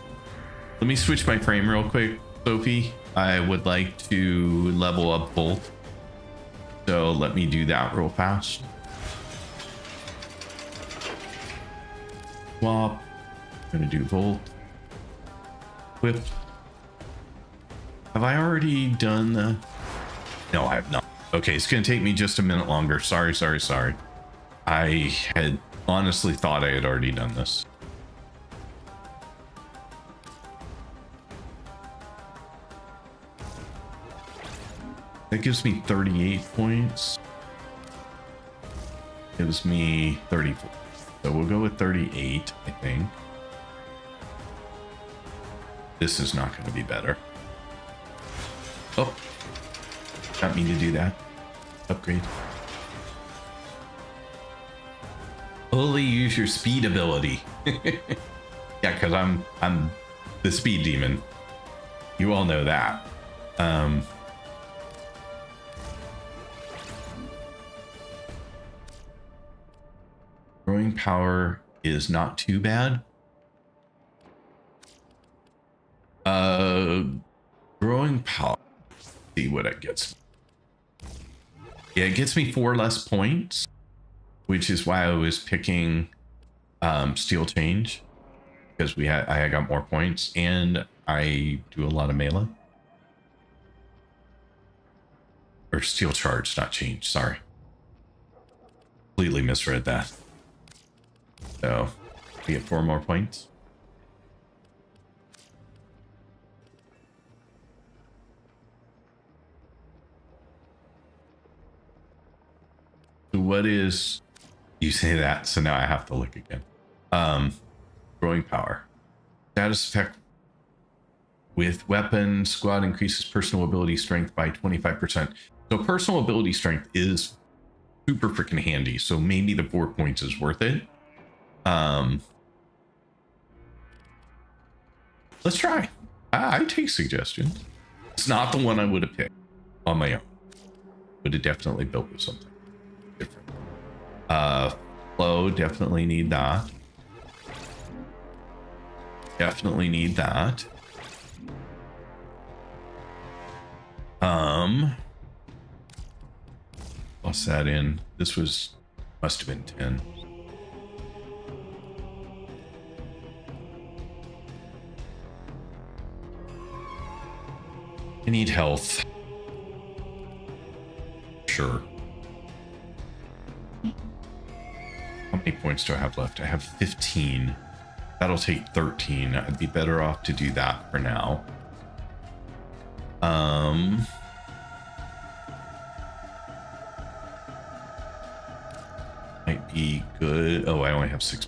my frame real quick, Sophie. I would like to level up Volt. So let me do that real fast. Swap. I'm gonna do Volt. Whip. Have I already done the... No, I have not. Okay, it's gonna take me just a minute longer. Sorry. I had honestly thought I had already done this. That gives me 38 points. Gives me 34. So we'll go with 38, I think. This is not going to be better. Oh, got me to do that. Upgrade. Only use your speed ability. Yeah, because I'm the speed demon. You all know that. Growing power is not too bad. Growing power. See what it gets. Yeah, it gets me 4 less points, which is why I was picking Steel Change, because I got more points and I do a lot of melee. Or Steel Charge, not Change. Sorry, completely misread that. So we get 4 more points. So what is, you say that, so now I have to look again. Growing power. Status effect with weapon squad increases personal ability strength by 25%. So personal ability strength is super freaking handy. So maybe the 4 points is worth it. Let's try. I take suggestions. It's not the one I would have picked on my own. Would have definitely built with something different. Flow, definitely need that. Definitely need that. Plus that in. This must have been 10. I need health. Sure. How many points do I have left? I have 15. That'll take 13. I'd be better off to do that for now. Might be good. Oh, I only have 6.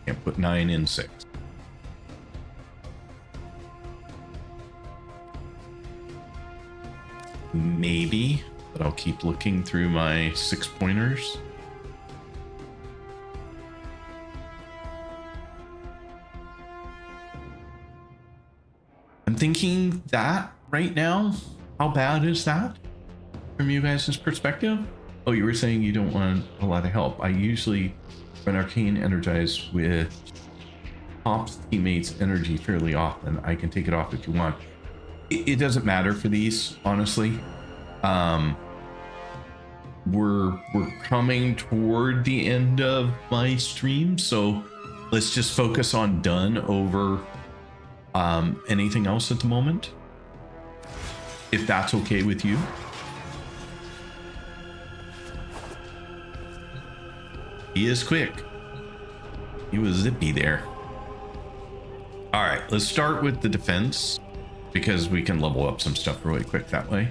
Can't put 9 in 6. Maybe, but I'll keep looking through my 6 pointers. I'm thinking that right now. How bad is that from you guys' perspective? Oh, you were saying you don't want a lot of help. I usually run Arcane Energize with Pop's teammates' energy fairly often. I can take it off if you want. It doesn't matter for these, honestly. We're coming toward the end of my stream, so let's just focus on done over anything else at the moment, if that's okay with you. He is quick. He was zippy there. All right, let's start with the defense, because we can level up some stuff really quick that way.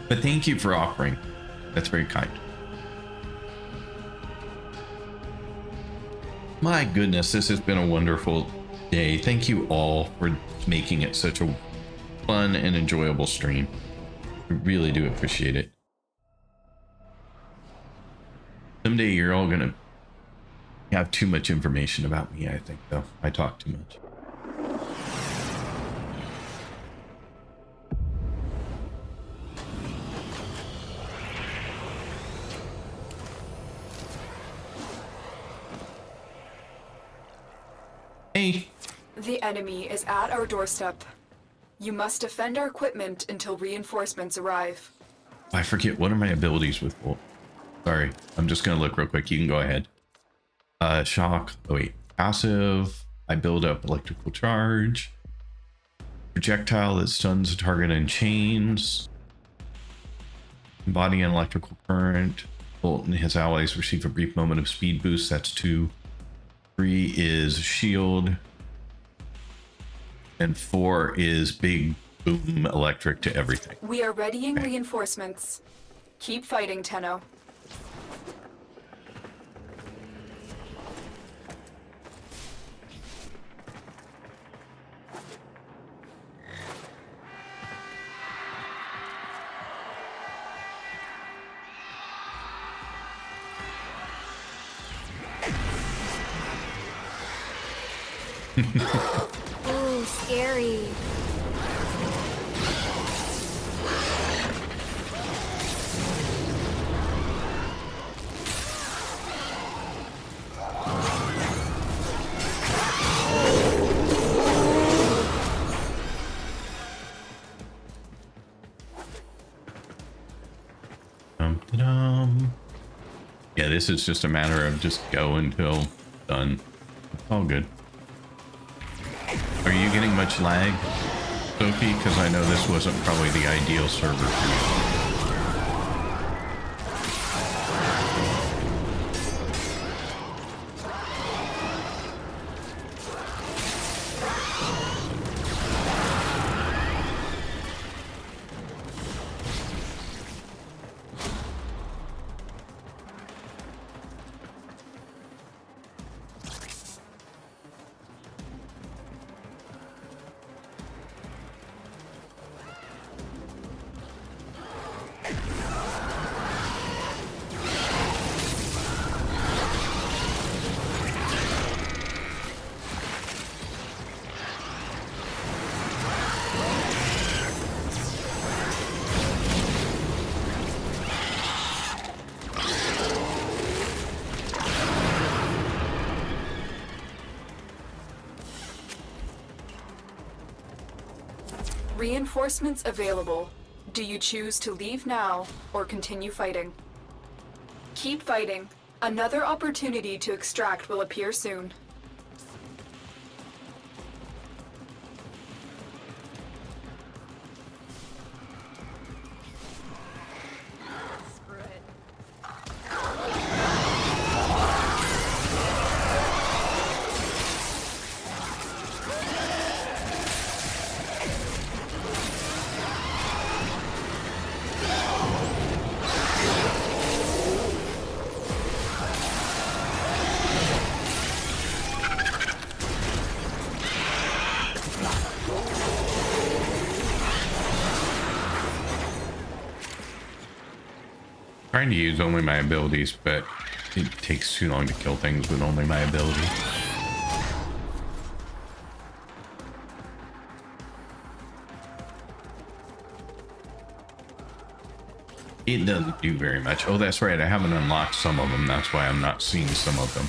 But thank you for offering. That's very kind. My goodness, this has been a wonderful day. Thank you all for making it such a fun and enjoyable stream. I really do appreciate it. Someday you're all gonna have too much information about me, I think, though. I talk too much. Hey. The enemy is at our doorstep. You must defend our equipment until reinforcements arrive. I forget, what are my abilities with Volt? Sorry, I'm just gonna look real quick. You can go ahead. Shock. Oh wait, passive. I build up electrical charge. Projectile that stuns a target in chains. Body and electrical current. Bolt and his allies receive a brief moment of speed boost. That's 2. 3 is shield. And 4 is big boom electric to everything. We are readying reinforcements. Keep fighting, Tenno. Ooh, scary. Yeah, this is just a matter of just go until done. It's all good. Are you getting much lag, Sophie? Because I know this wasn't probably the ideal server for you. Reinforcements available. Do you choose to leave now or continue fighting? Keep fighting. Another opportunity to extract will appear soon. Trying to use only my abilities, but it takes too long to kill things with only my ability. It doesn't do very much. Oh, that's right. I haven't unlocked some of them. That's why I'm not seeing some of them.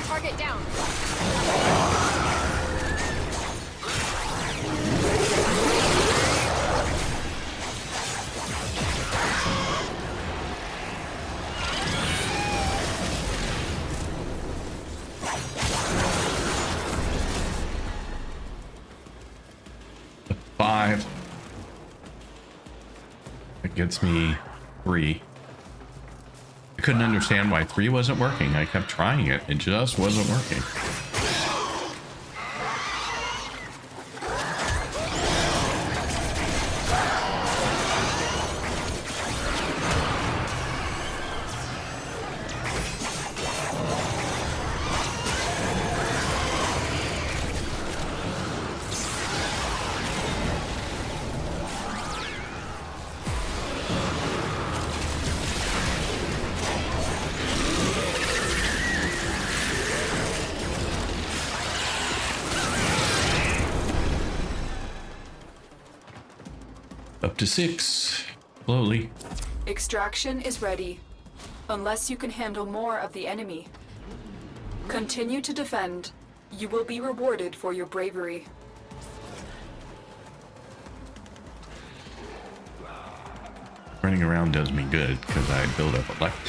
Target down. Five. It gets me 3. I couldn't understand why 3 wasn't working. I kept trying it. It just wasn't working. Up to 6. Slowly. Extraction is ready, unless you can handle more of the enemy. Continue to defend. You will be rewarded for your bravery. running around does me good because I build up a left.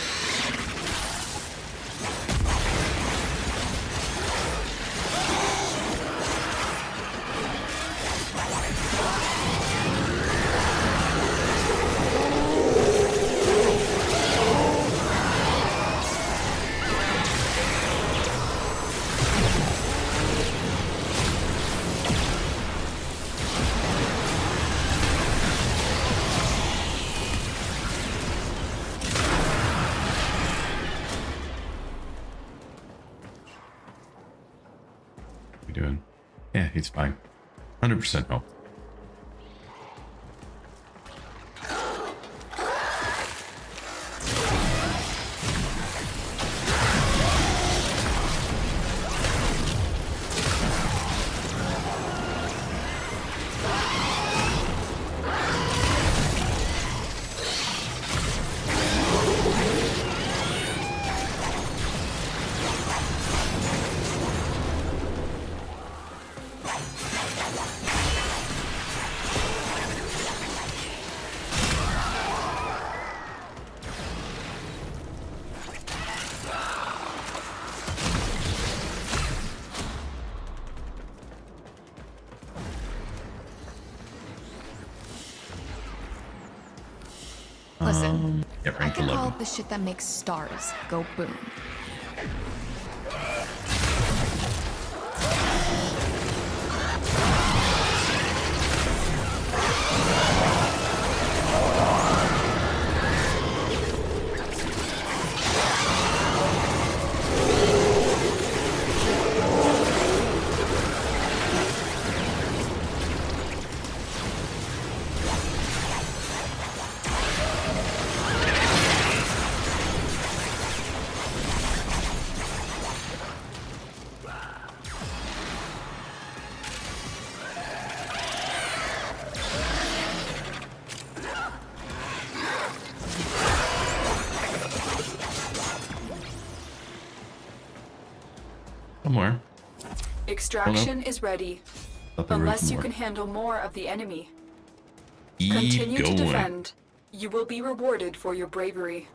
Doing? Yeah, he's fine. 100% health. Listen, Yeah, I rank can 11. call the shit that makes stars go boom. Somewhere. Extraction is ready. Thought there was Unless you more. can handle more of the enemy. Keep Continue to going. defend. You will be rewarded for your bravery.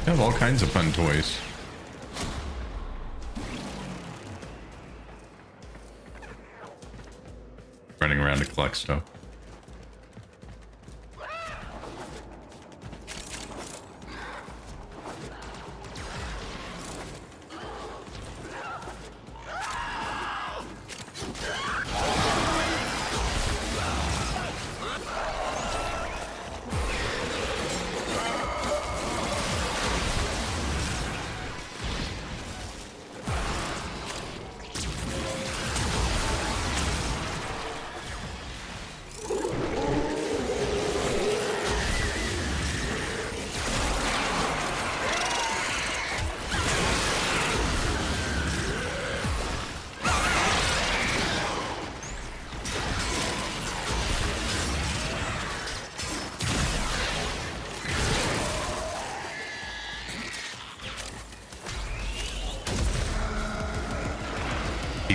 They have all kinds of fun toys. Running around to collect stuff.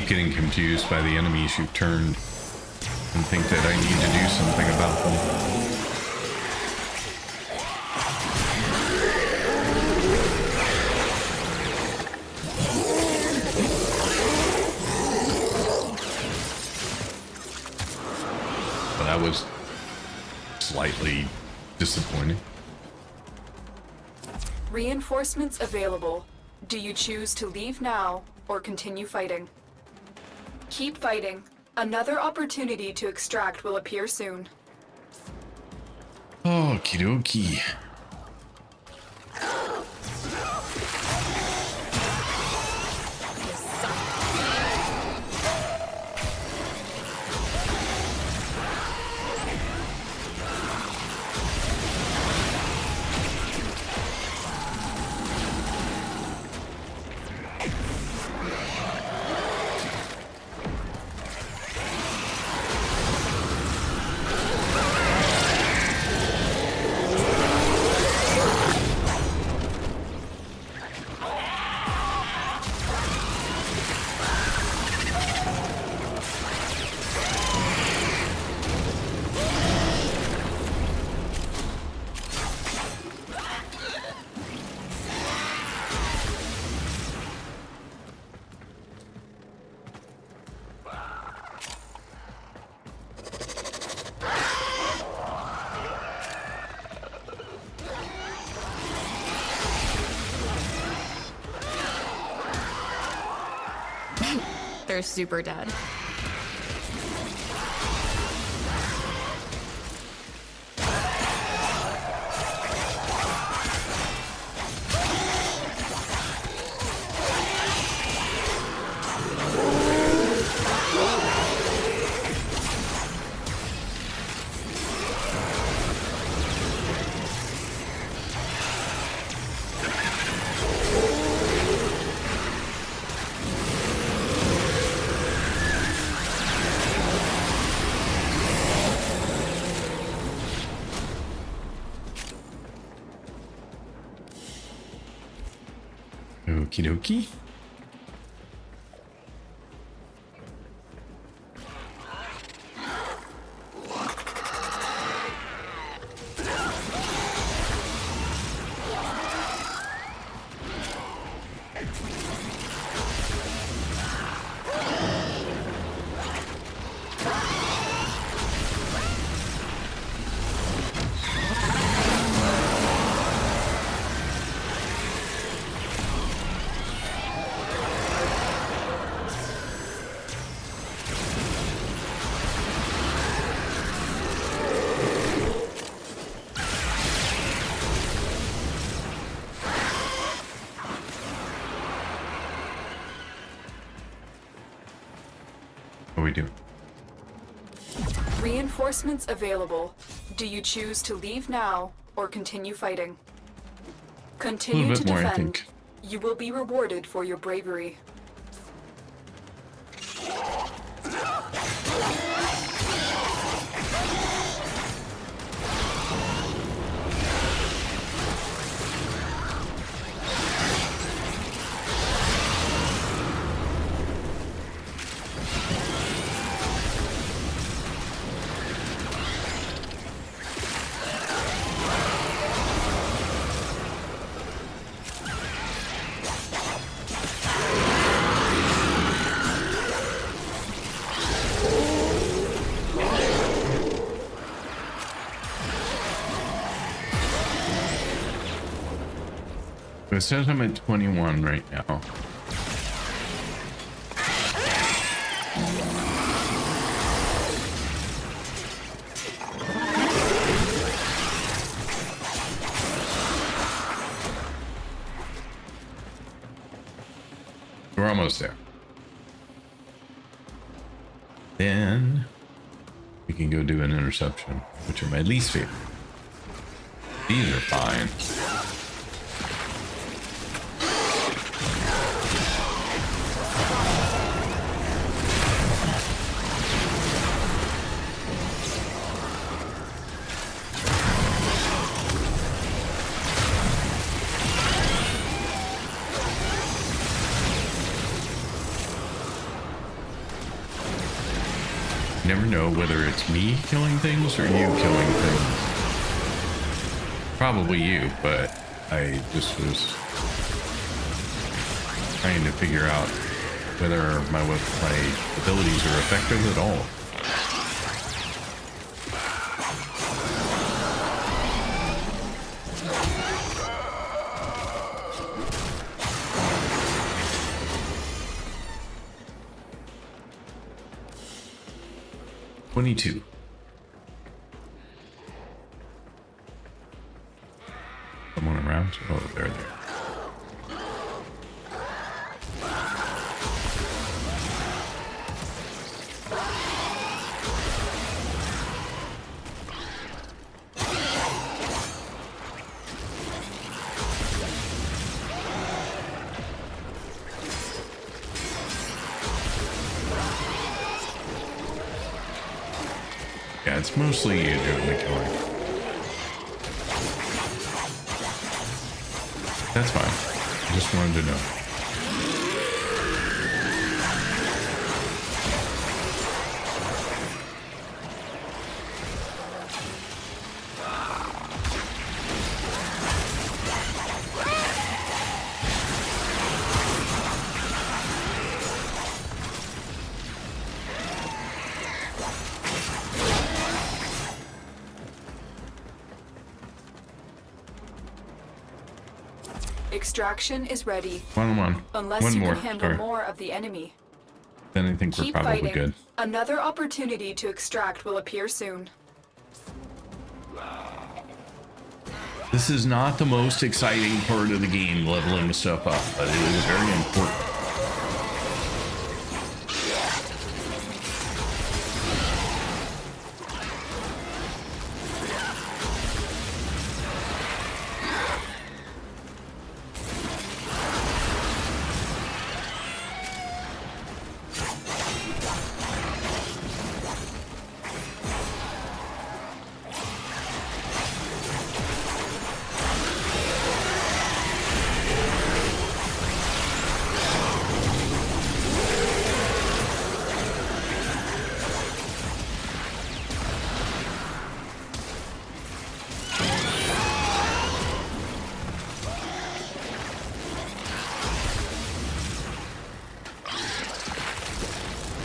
getting confused by the enemies you turned and think that I need to do something about them. But that was slightly disappointing. Reinforcements available. Do you choose to leave now or continue fighting? Keep fighting. Another opportunity to extract will appear soon. Okie dokie. They're super dead. Okie dokie. What are we doing? Reinforcements available. Do you choose to leave now or continue fighting? Continue to bit more, I defend. think. You will be rewarded for your bravery. It says I'm at 21 right now. We're almost there. Then we can go do an interception, which are my least favorite. These are fine. You never know whether it's me killing things or you killing things. Probably you, but I just was trying to figure out whether my abilities are effective at all. $22. Someone around? Oh, they're there. Yeah, it's mostly you doing the killing. That's fine. I just wanted to know. Extraction is ready. One. Unless One you more. can handle Sorry. more of the enemy. Then I think we're Keep probably fighting. good. Another opportunity to extract will appear soon. This is not the most exciting part of the game, leveling stuff up, but it is very important.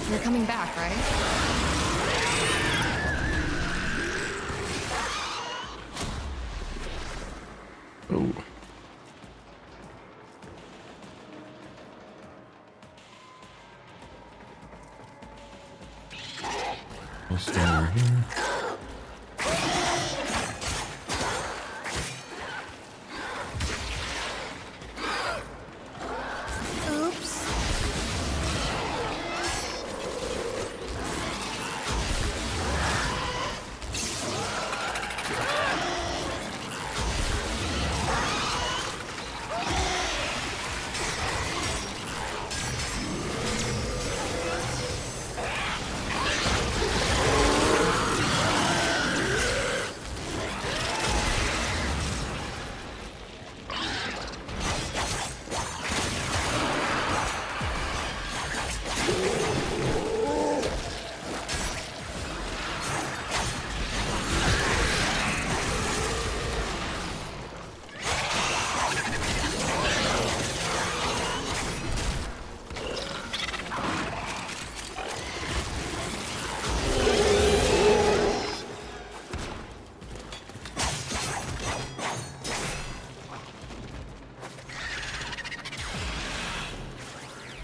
You're coming back, right? Oh. We'll stay over here. Oops.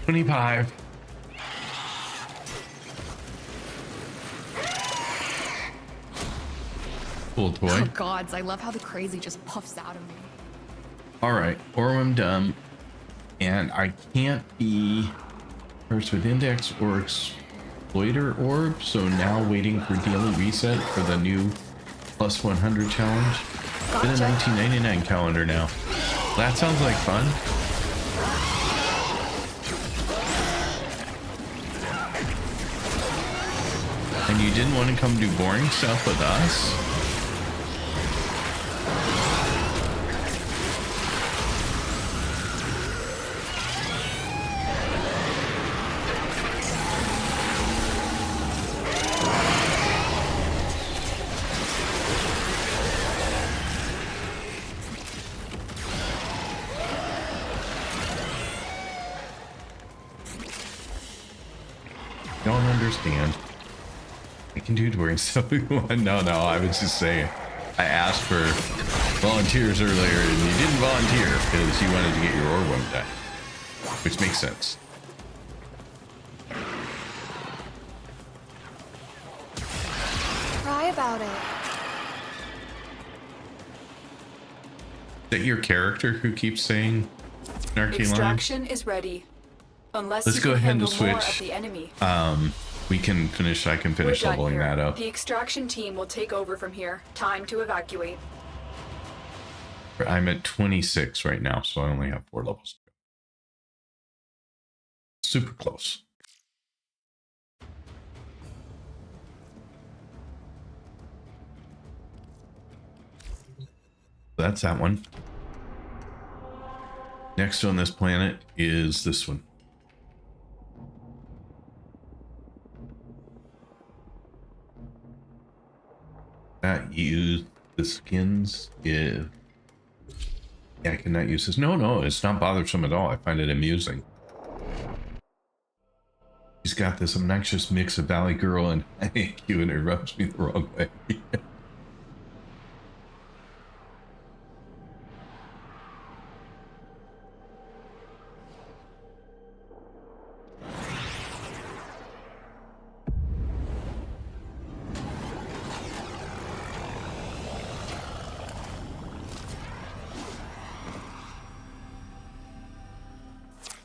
$25. Cool toy. Oh gods, I love how the crazy just puffs out of me. All right, Orem done, and I can't be first with index or exploiter orb, so now waiting for daily reset for the new plus 100 challenge. Been a 1999 calendar now. That sounds like fun. And you didn't want to come do boring stuff with us? Don't understand. I can do during so no, I was just saying. I asked for volunteers earlier and you didn't volunteer because you wanted to get your ore one done. Which makes sense. Cry about it. Is that your character who keeps saying snarky lines? Extraction is ready. Unless Let's you go can ahead and handle more of switch. the enemy. We can finish. I can finish We're done leveling here. that up. The extraction team will take over from here. Time to evacuate. I'm at 26 right now, so I only have 4 levels. Super close. That's that one. Next on this planet is this one. Not use the skins if... Yeah, I cannot use this. No, it's not bothersome at all. I find it amusing. He's got this obnoxious mix of Valley Girl and IQ, and it rubs me the wrong way.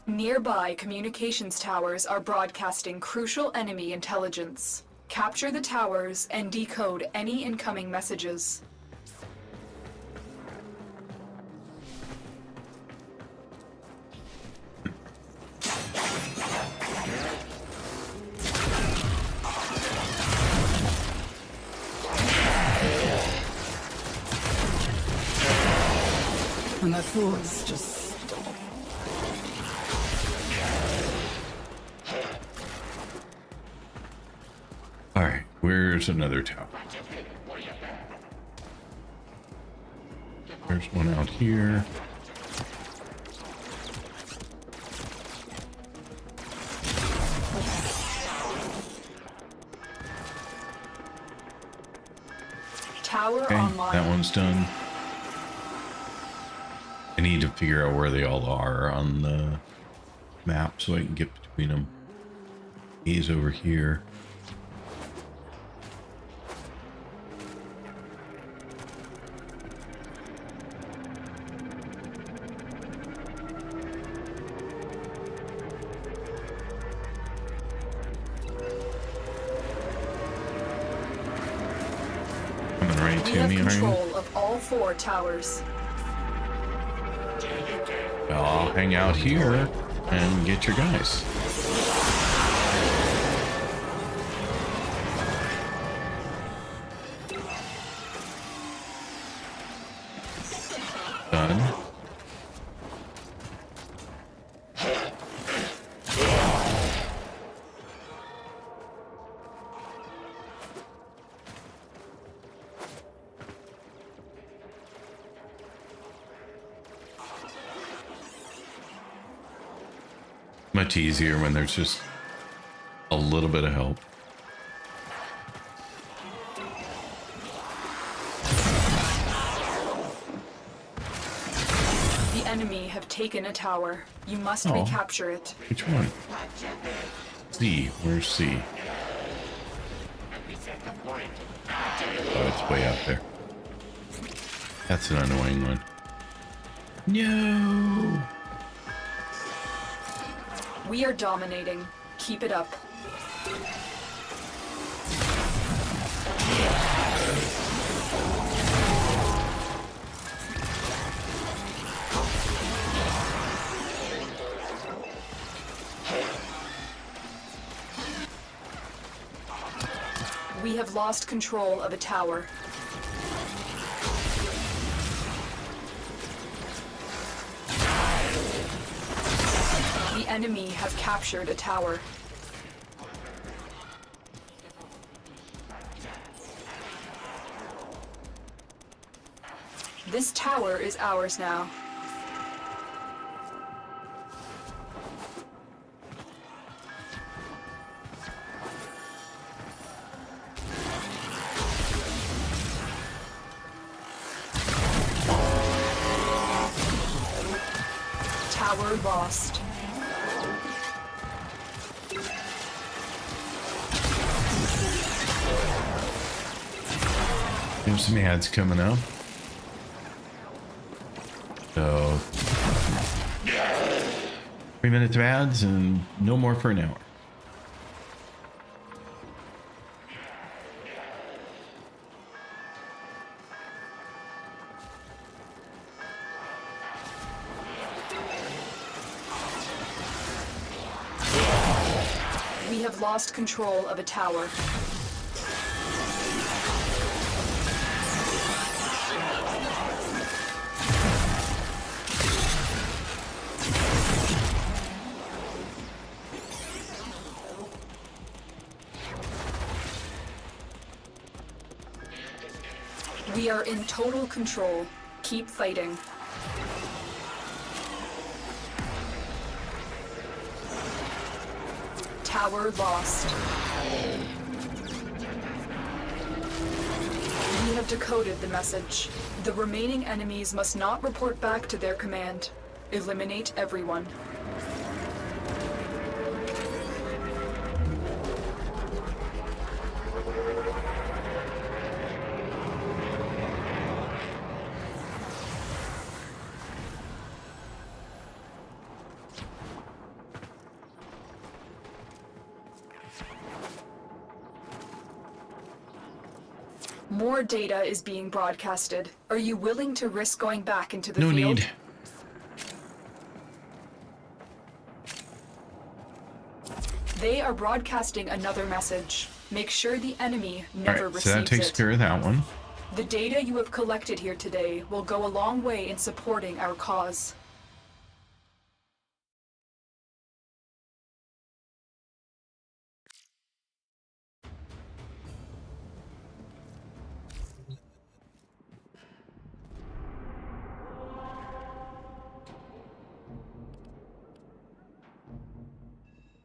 Nearby communications towers are broadcasting crucial enemy intelligence. Capture the towers and decode any incoming messages. And my thoughts just... Alright, where's another tower? There's one out here. Tower Okay, online. that one's done. I need to figure out where they all are on the map so I can get between them. He's over here. Coming right We to have me, are you? control of all 4 towers. I'll hang out here and get your guys. Done. Much easier when there's just a little bit of help. The enemy have taken a tower. You must Oh. recapture it. Which one? C. Where's C? Oh, it's way out there. That's an annoying one. No. We are dominating. Keep it up. We have lost control of a tower. The enemy have captured a tower. This tower is ours now. Tower lost. There's some ads coming up. So 3 minutes of ads and no more for an hour. We have lost control of a tower. We are in total control. Keep fighting. Tower lost. We have decoded the message. The remaining enemies must not report back to their command. Eliminate everyone. More data is being broadcasted. Are you willing to risk going back into the No field? need. They are broadcasting another message. Make sure the enemy All never right, so that receives takes it. care of that one. The data you have collected here today will go a long way in supporting our cause.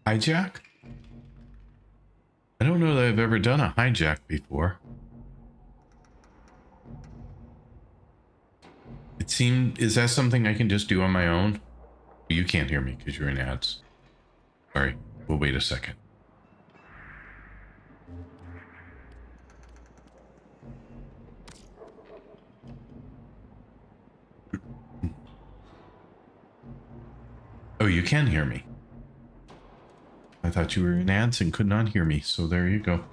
Hijack? I don't know that I've ever done a hijack before. It seemed, is that something I can just do on my own? You can't hear me because you're in ads. Sorry, we'll wait a second. Oh, you can hear me. I thought you were in ads and could not hear me, so there you go.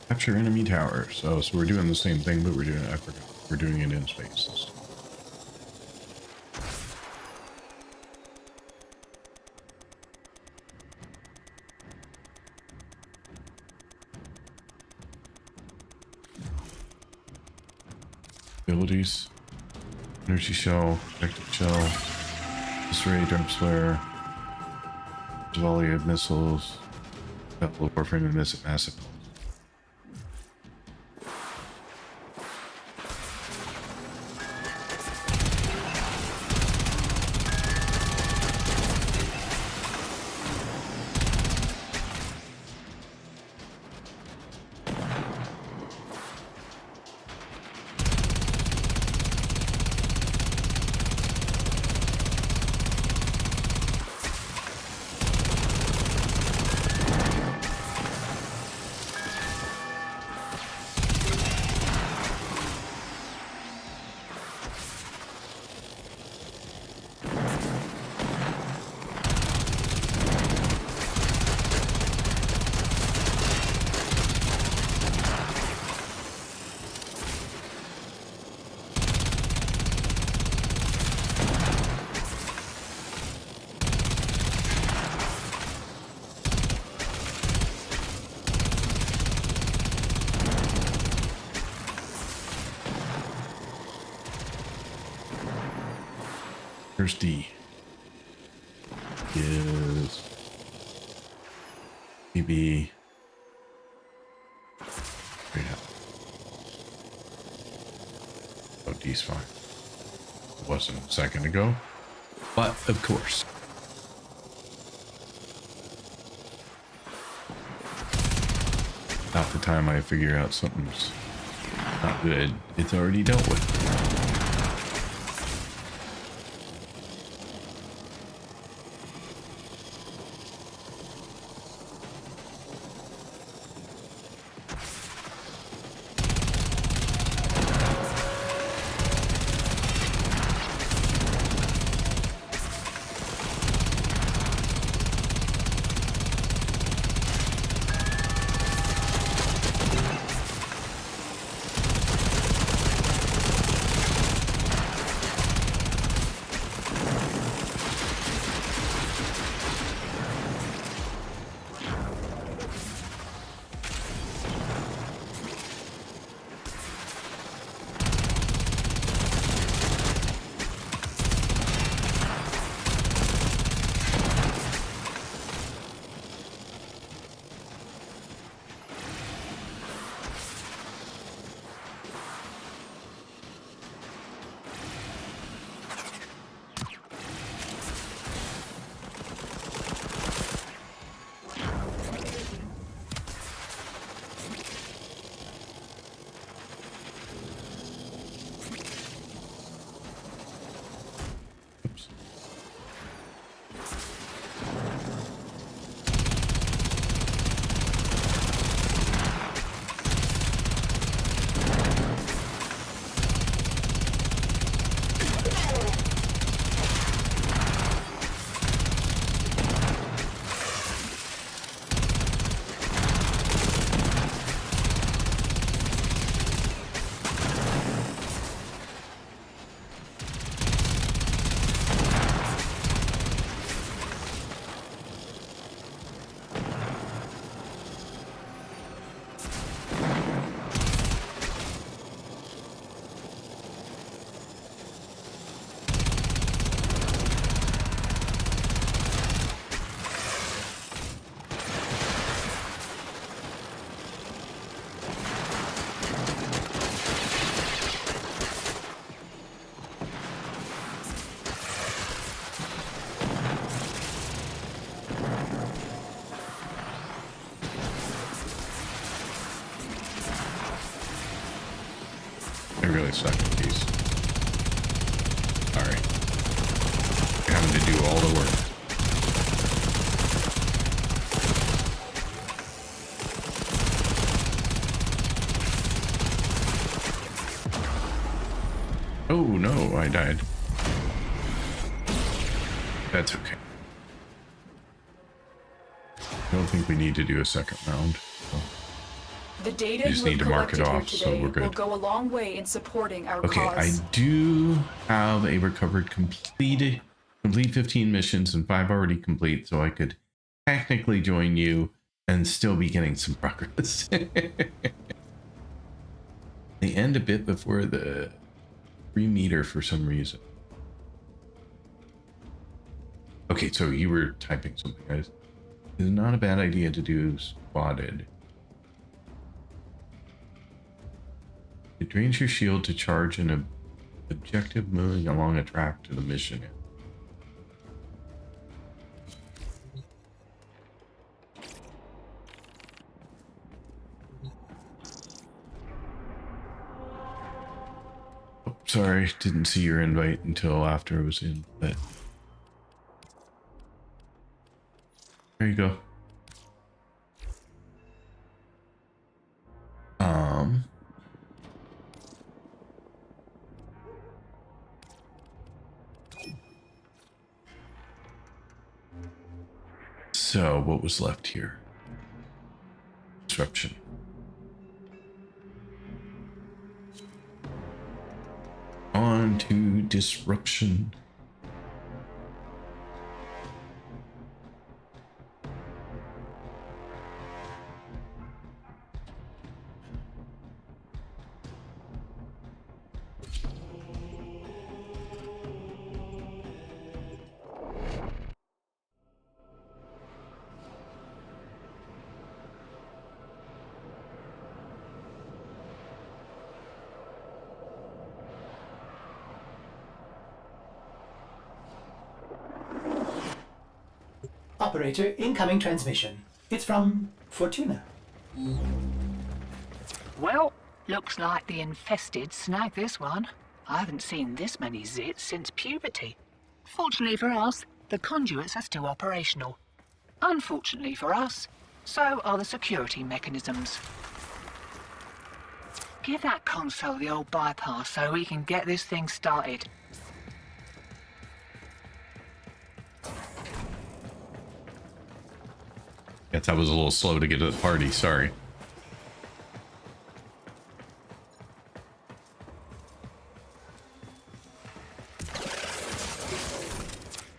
Capture enemy towers. Oh, so we're doing the same thing, but we're doing it, I forgot. We're doing it in space. Abilities. Energy shell, protective shell, disarray, dark flare, volley of missiles, couple of warframe and massive. Where's D? Is maybe right up. Oh, D's fine. It wasn't a second ago, but of course. Half the time I figure out something's not good, it's already dealt with. I really suck at these. Sorry. Having to do all the work. Oh no, I died. That's okay. I don't think we need to do a second round. So. The data We just you need have to mark it collected here off, so today we're good. will go a long way in supporting our Okay, cause. I do have a recovered complete 15 missions and 5 already complete, so I could technically join you and still be getting some progress. They end a bit before the 3 meter for some reason. Okay, so you were typing something, guys. It's not a bad idea to do spotted. It drains your shield to charge an objective moving along a track to the mission. Oh, sorry, didn't see your invite until after it was in, but there you go. So what was left here? Disruption. On to disruption. Operator, incoming transmission. It's from Fortuna. Well, looks like the infested snagged this one. I haven't seen this many zits since puberty. Fortunately for us, the conduits are still operational. Unfortunately for us, so are the security mechanisms. Give that console the old bypass so we can get this thing started. Guess I was a little slow to get to the party, sorry.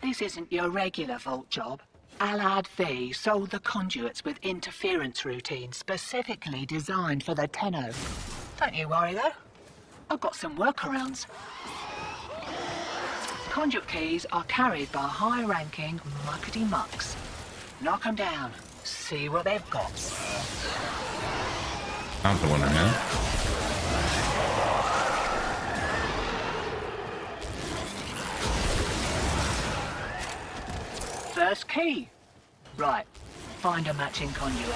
This isn't your regular vault job. Allied V sold the conduits with interference routines specifically designed for the Tenno. Don't you worry though. I've got some workarounds. Conduit keys are carried by high-ranking muckety mucks. Knock 'em down. See what they've got. Not the one I meant. First key. Right. Find a matching conduit.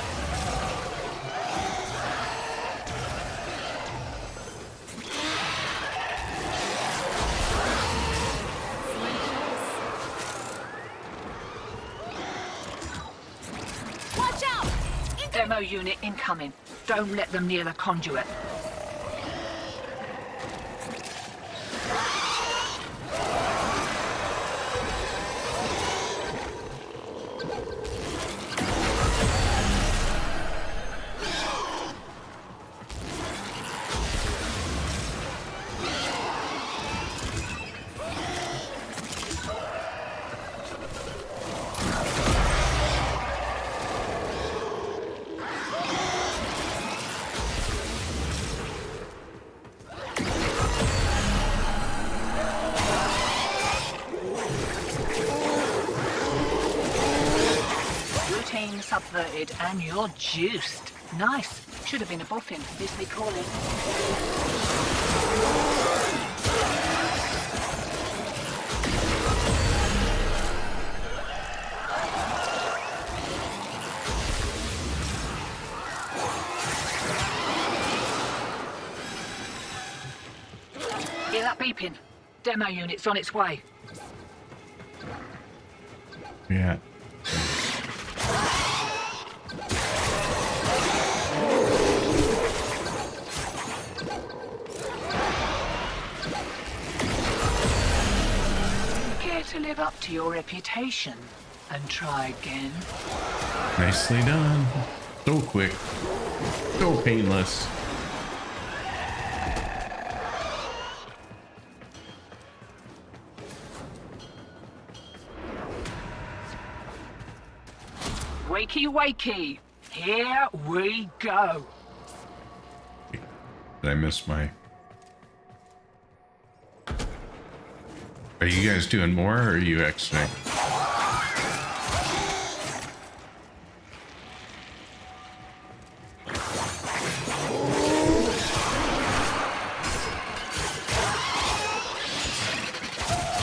Watch out! Demo unit incoming. Don't let them near the conduit. Subverted and you're juiced. Nice. Should have been a boffin. This they call it. Hear that beeping? Demo unit's on its way. Yeah. To live up to your reputation and try again. Nicely done. So quick. So painless. Wakey, wakey. Here we go. Did I miss my... Are you guys doing more, or are you exiting?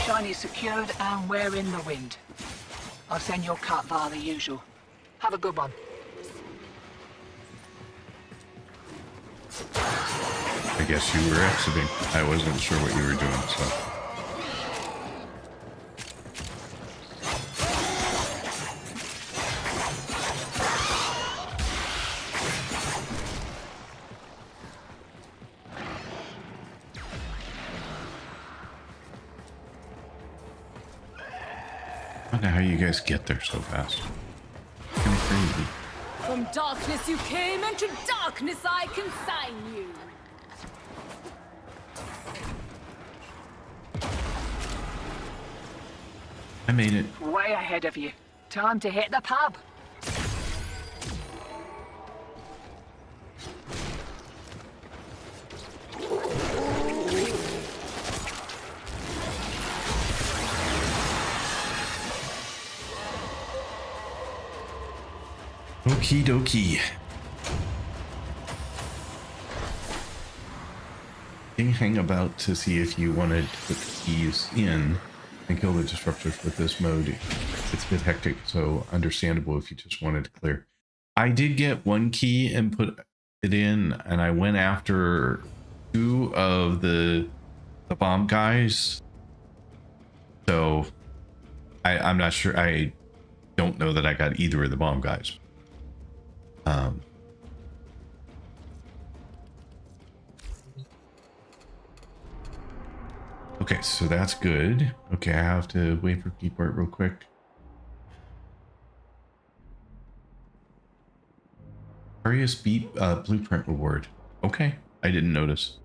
Shiny secured and we're in the wind. I'll send your cut via the usual. Have a good one. I guess you were exiting. I wasn't sure what you were doing, so... I wonder how you guys get there so fast. Kind of crazy. From darkness you came, and to darkness I consign you. I made it. Way ahead of you. Time to hit the pub. Okie dokie. Hang about to see if you wanted to put keys in and kill the disruptors with this mode. it's a bit hectic, so understandable if you just wanted to clear. I did get one key and put it in, and I went after 2 of the bomb guys. So I'm not sure. I don't know that I got either of the bomb guys. Okay, so that's good. Okay, I have to wait for keyboard real quick. Various blueprint reward. Okay, I didn't notice.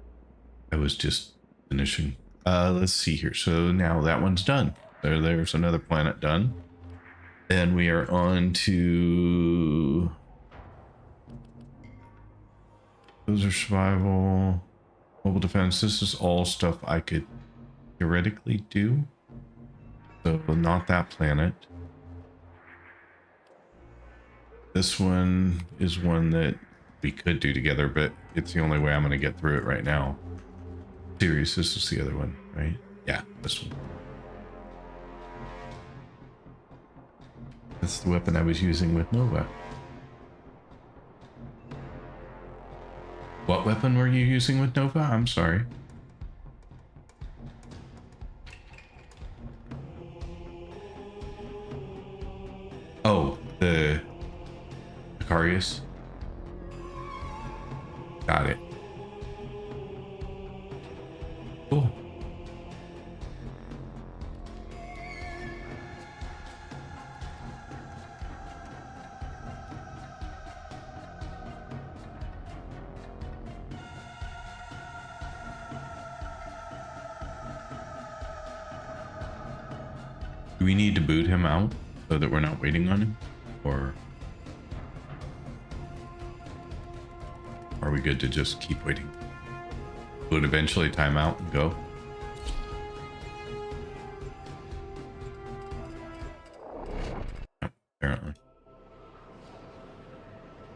I was just finishing. Let's see here. So now that one's done. There's another planet done. And we are on to... Those are survival, mobile defense. This is all stuff I could theoretically do. So not that planet. This one is one that we could do together, but it's the only way I'm going to get through it right now. Serious, this is the other one, right? Yeah, this one. That's the weapon I was using with Nova. What weapon were you using with Nova? I'm sorry. Oh, the Macarius. Got it. Cool. Do we need to boot him out so that we're not waiting on him? Or are we good to just keep waiting? Will it eventually time out and go? No, apparently.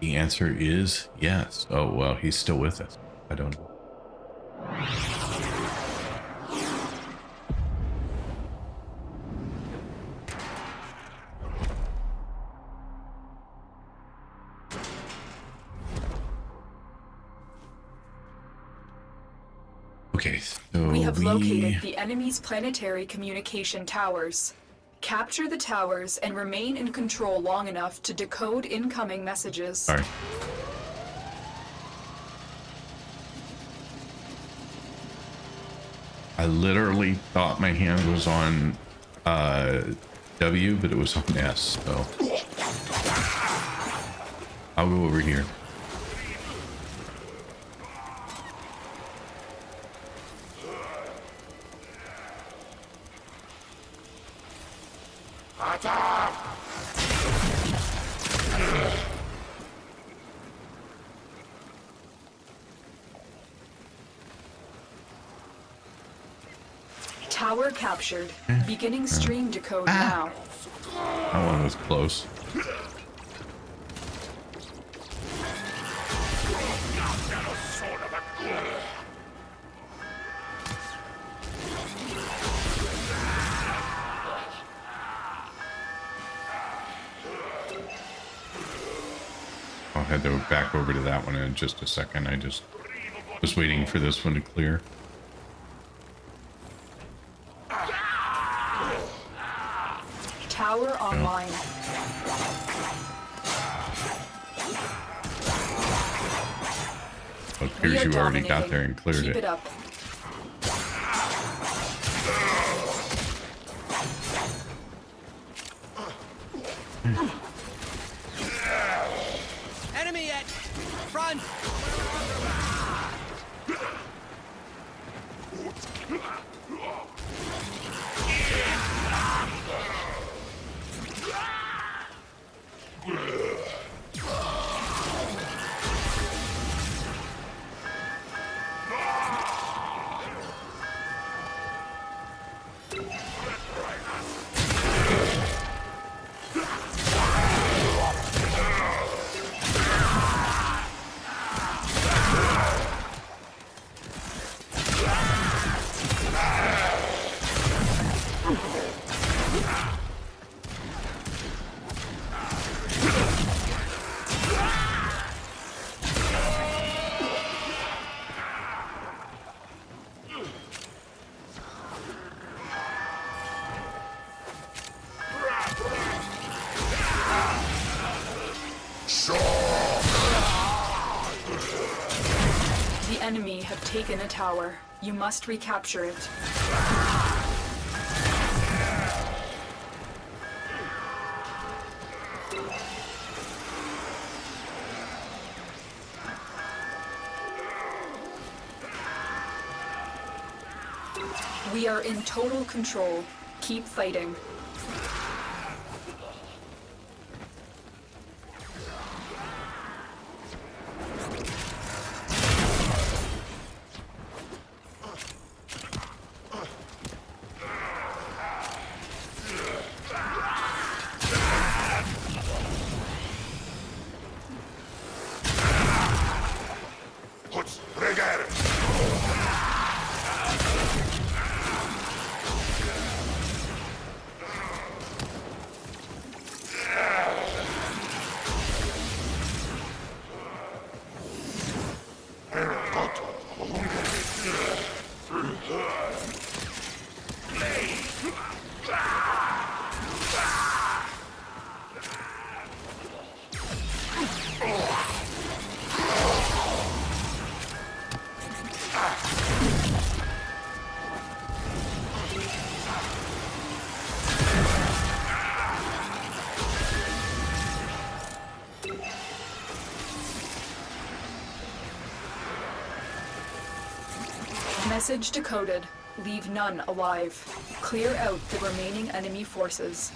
The answer is yes. Oh, well, he's still with us. I don't know. Okay, so We have located the enemy's planetary communication towers. Capture the towers and remain in control long enough to decode incoming messages. Sorry. I literally thought my hand was on W, but it was on S, so I'll go over here. Tower captured. Beginning stream decode now. That one was close. I'll head back over to that one in just a second. I just was waiting for this one to clear. Tower online. It appears you already got there and cleared Keep it up. Enemy at front. enemy have taken a tower. You must recapture it. We are in total control. Keep fighting. Let's regare. Message decoded. Leave none alive. Clear out the remaining enemy forces.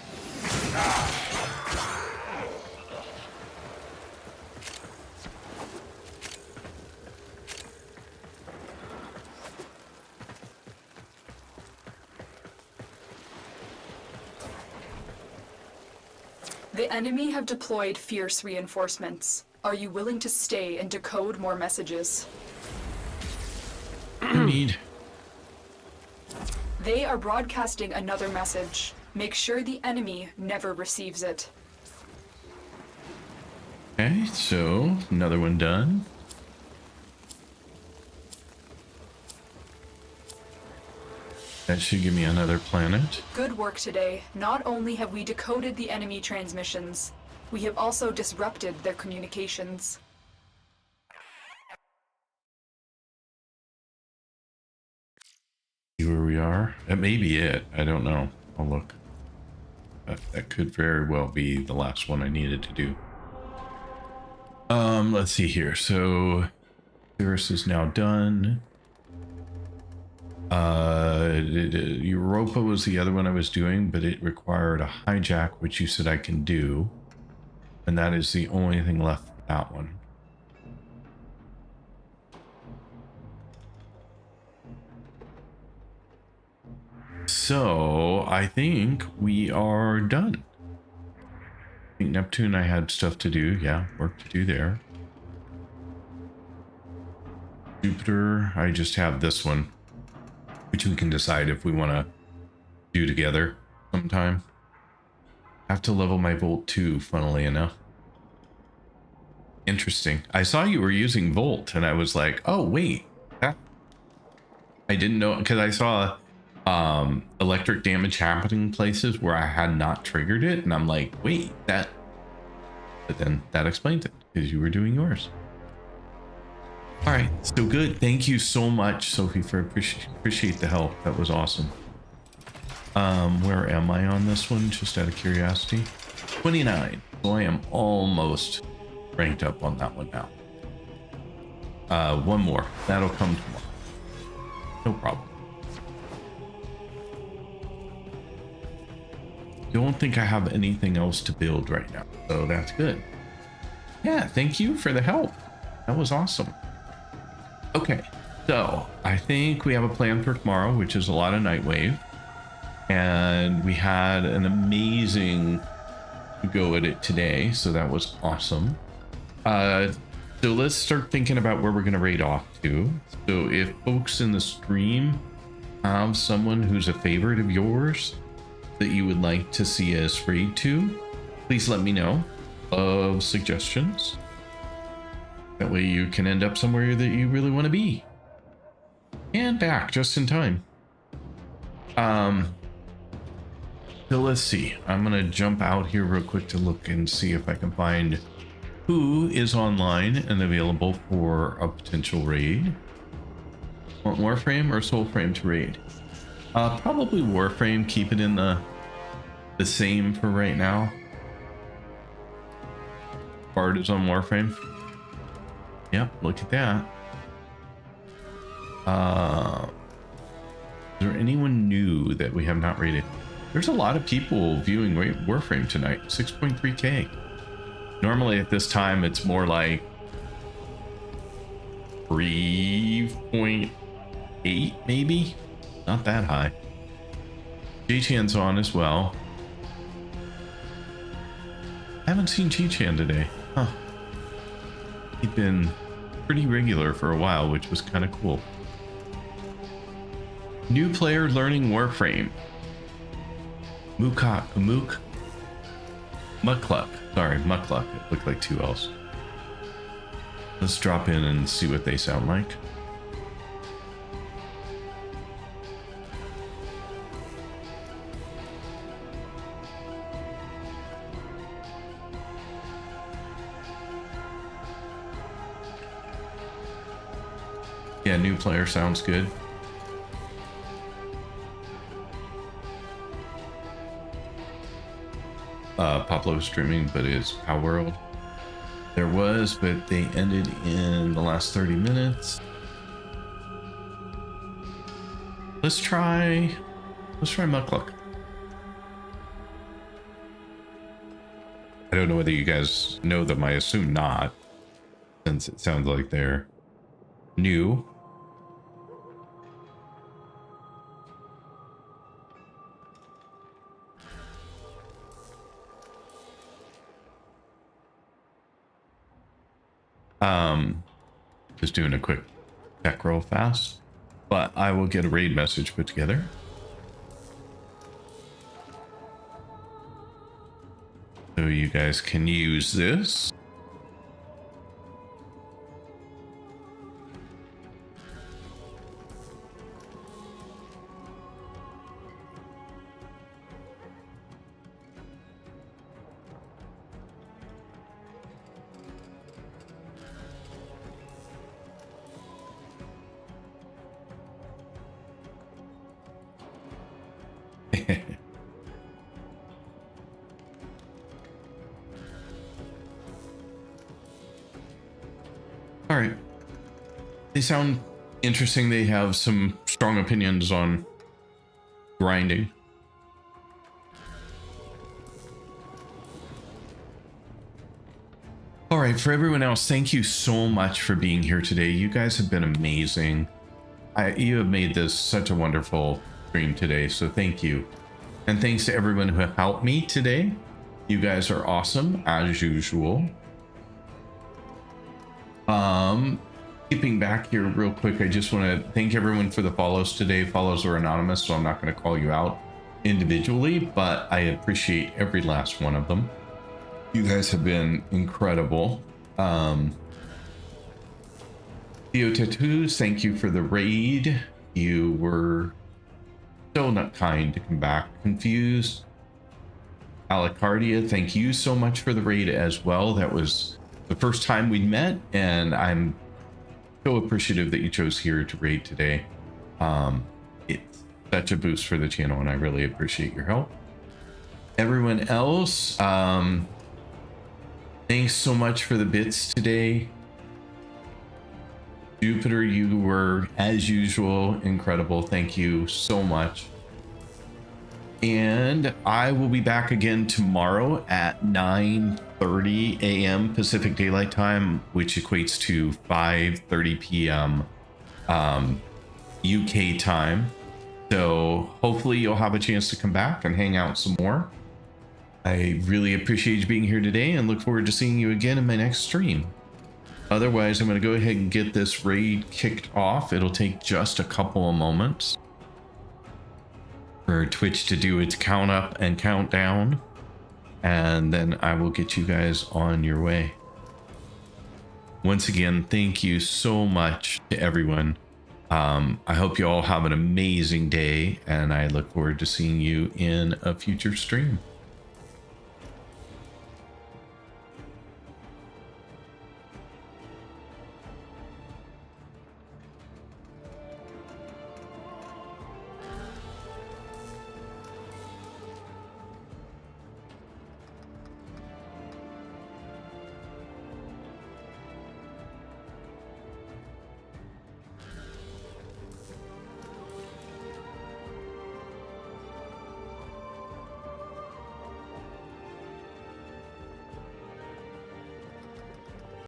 The enemy have deployed fierce reinforcements. Are you willing to stay and decode more messages? Need. They are broadcasting another message. Make sure the enemy never receives it. Okay, so another one done. That should give me another planet. Good work today. Not only have we decoded the enemy transmissions, we have also disrupted their communications. See where we are. That may be it. I don't know. I'll look. That could very well be the last one I needed to do. Let's see here. So Cirrus is now done. Europa was the other one I was doing, but it required a hijack, which you said I can do. And that is the only thing left for that one. So I think we are done. I think Neptune, I had stuff to do. Yeah, work to do there. Jupiter, I just have this one, which we can decide if we want to do together sometime. I have to level my Volt too, funnily enough. Interesting. I saw you were using Volt, and I was like, oh, wait. I didn't know, because I saw electric damage happening places where I had not triggered it, and I'm like, wait, that... But then that explains it, because you were doing yours. All right, so good. Thank you so much, Sophie, for appreciate the help. That was awesome. Where am I on this one? Just out of curiosity. 29. So I am almost ranked up on that one now. One more. That'll come tomorrow. No problem. Don't think I have anything else to build right now, so that's good. Yeah, thank you for the help. That was awesome. Okay, so I think we have a plan for tomorrow, which is a lot of Nightwave. And we had an amazing go at it today, so that was awesome. So let's start thinking about where we're going to raid off to. So if folks in the stream have someone who's a favorite of yours that you would like to see us raid to, please let me know of suggestions. That way you can end up somewhere that you really want to be. And back just in time. So let's see. I'm going to jump out here real quick to look and see if I can find who is online and available for a potential raid. Want Warframe or Soulframe to raid? Probably Warframe. Keep it in the same for right now. Bard is on Warframe. Yep, look at that. Is there anyone new that we have not rated? There's a lot of people viewing Warframe tonight. 6.3k. Normally at this time it's more like 3.8 maybe. Not that high. G-Chan's on as well. I haven't seen G-Chan today. Huh. He'd been pretty regular for a while, which was kind of cool. New player learning Warframe. Mukluk. Sorry, Mukluk. It looked like two L's. Let's drop in and see what they sound like. Yeah, new player sounds good. Poplo is streaming, but is Power World. There was, but they ended in the last 30 minutes. Let's try Mukluk. I don't know whether you guys know them. I assume not, since it sounds like they're new. Just doing a quick check real fast, but I will get a raid message put together. So you guys can use this. All right. They sound interesting. They have some strong opinions on grinding. All right, for everyone else, thank you so much for being here today. You guys have been amazing. You have made this such a wonderful stream today, so thank you. And thanks to everyone who helped me today. You guys are awesome, as usual. Skipping back here real quick, I just want to thank everyone for the follows today. Follows are anonymous, so I'm not going to call you out individually, but I appreciate every last one of them. You guys have been incredible. Theo Tattoos, thank you for the raid. You were so not kind to come back. Confused. Alacardia, thank you so much for the raid as well. That was the first time we met, and I'm so appreciative that you chose here to raid today. It's such a boost for the channel, and I really appreciate your help. Everyone else, thanks so much for the bits today. Jupiter, you were, as usual, incredible. Thank you so much. And I will be back again tomorrow at 9:30 a.m. Pacific Daylight Time, which equates to 5:30 p.m. UK time. So hopefully you'll have a chance to come back and hang out some more. I really appreciate you being here today and look forward to seeing you again in my next stream. Otherwise, I'm going to go ahead and get this raid kicked off. It'll take just a couple of moments for Twitch to do its count up and count down, and then I will get you guys on your way. Once again, thank you so much to everyone. I hope you all have an amazing day, and I look forward to seeing you in a future stream.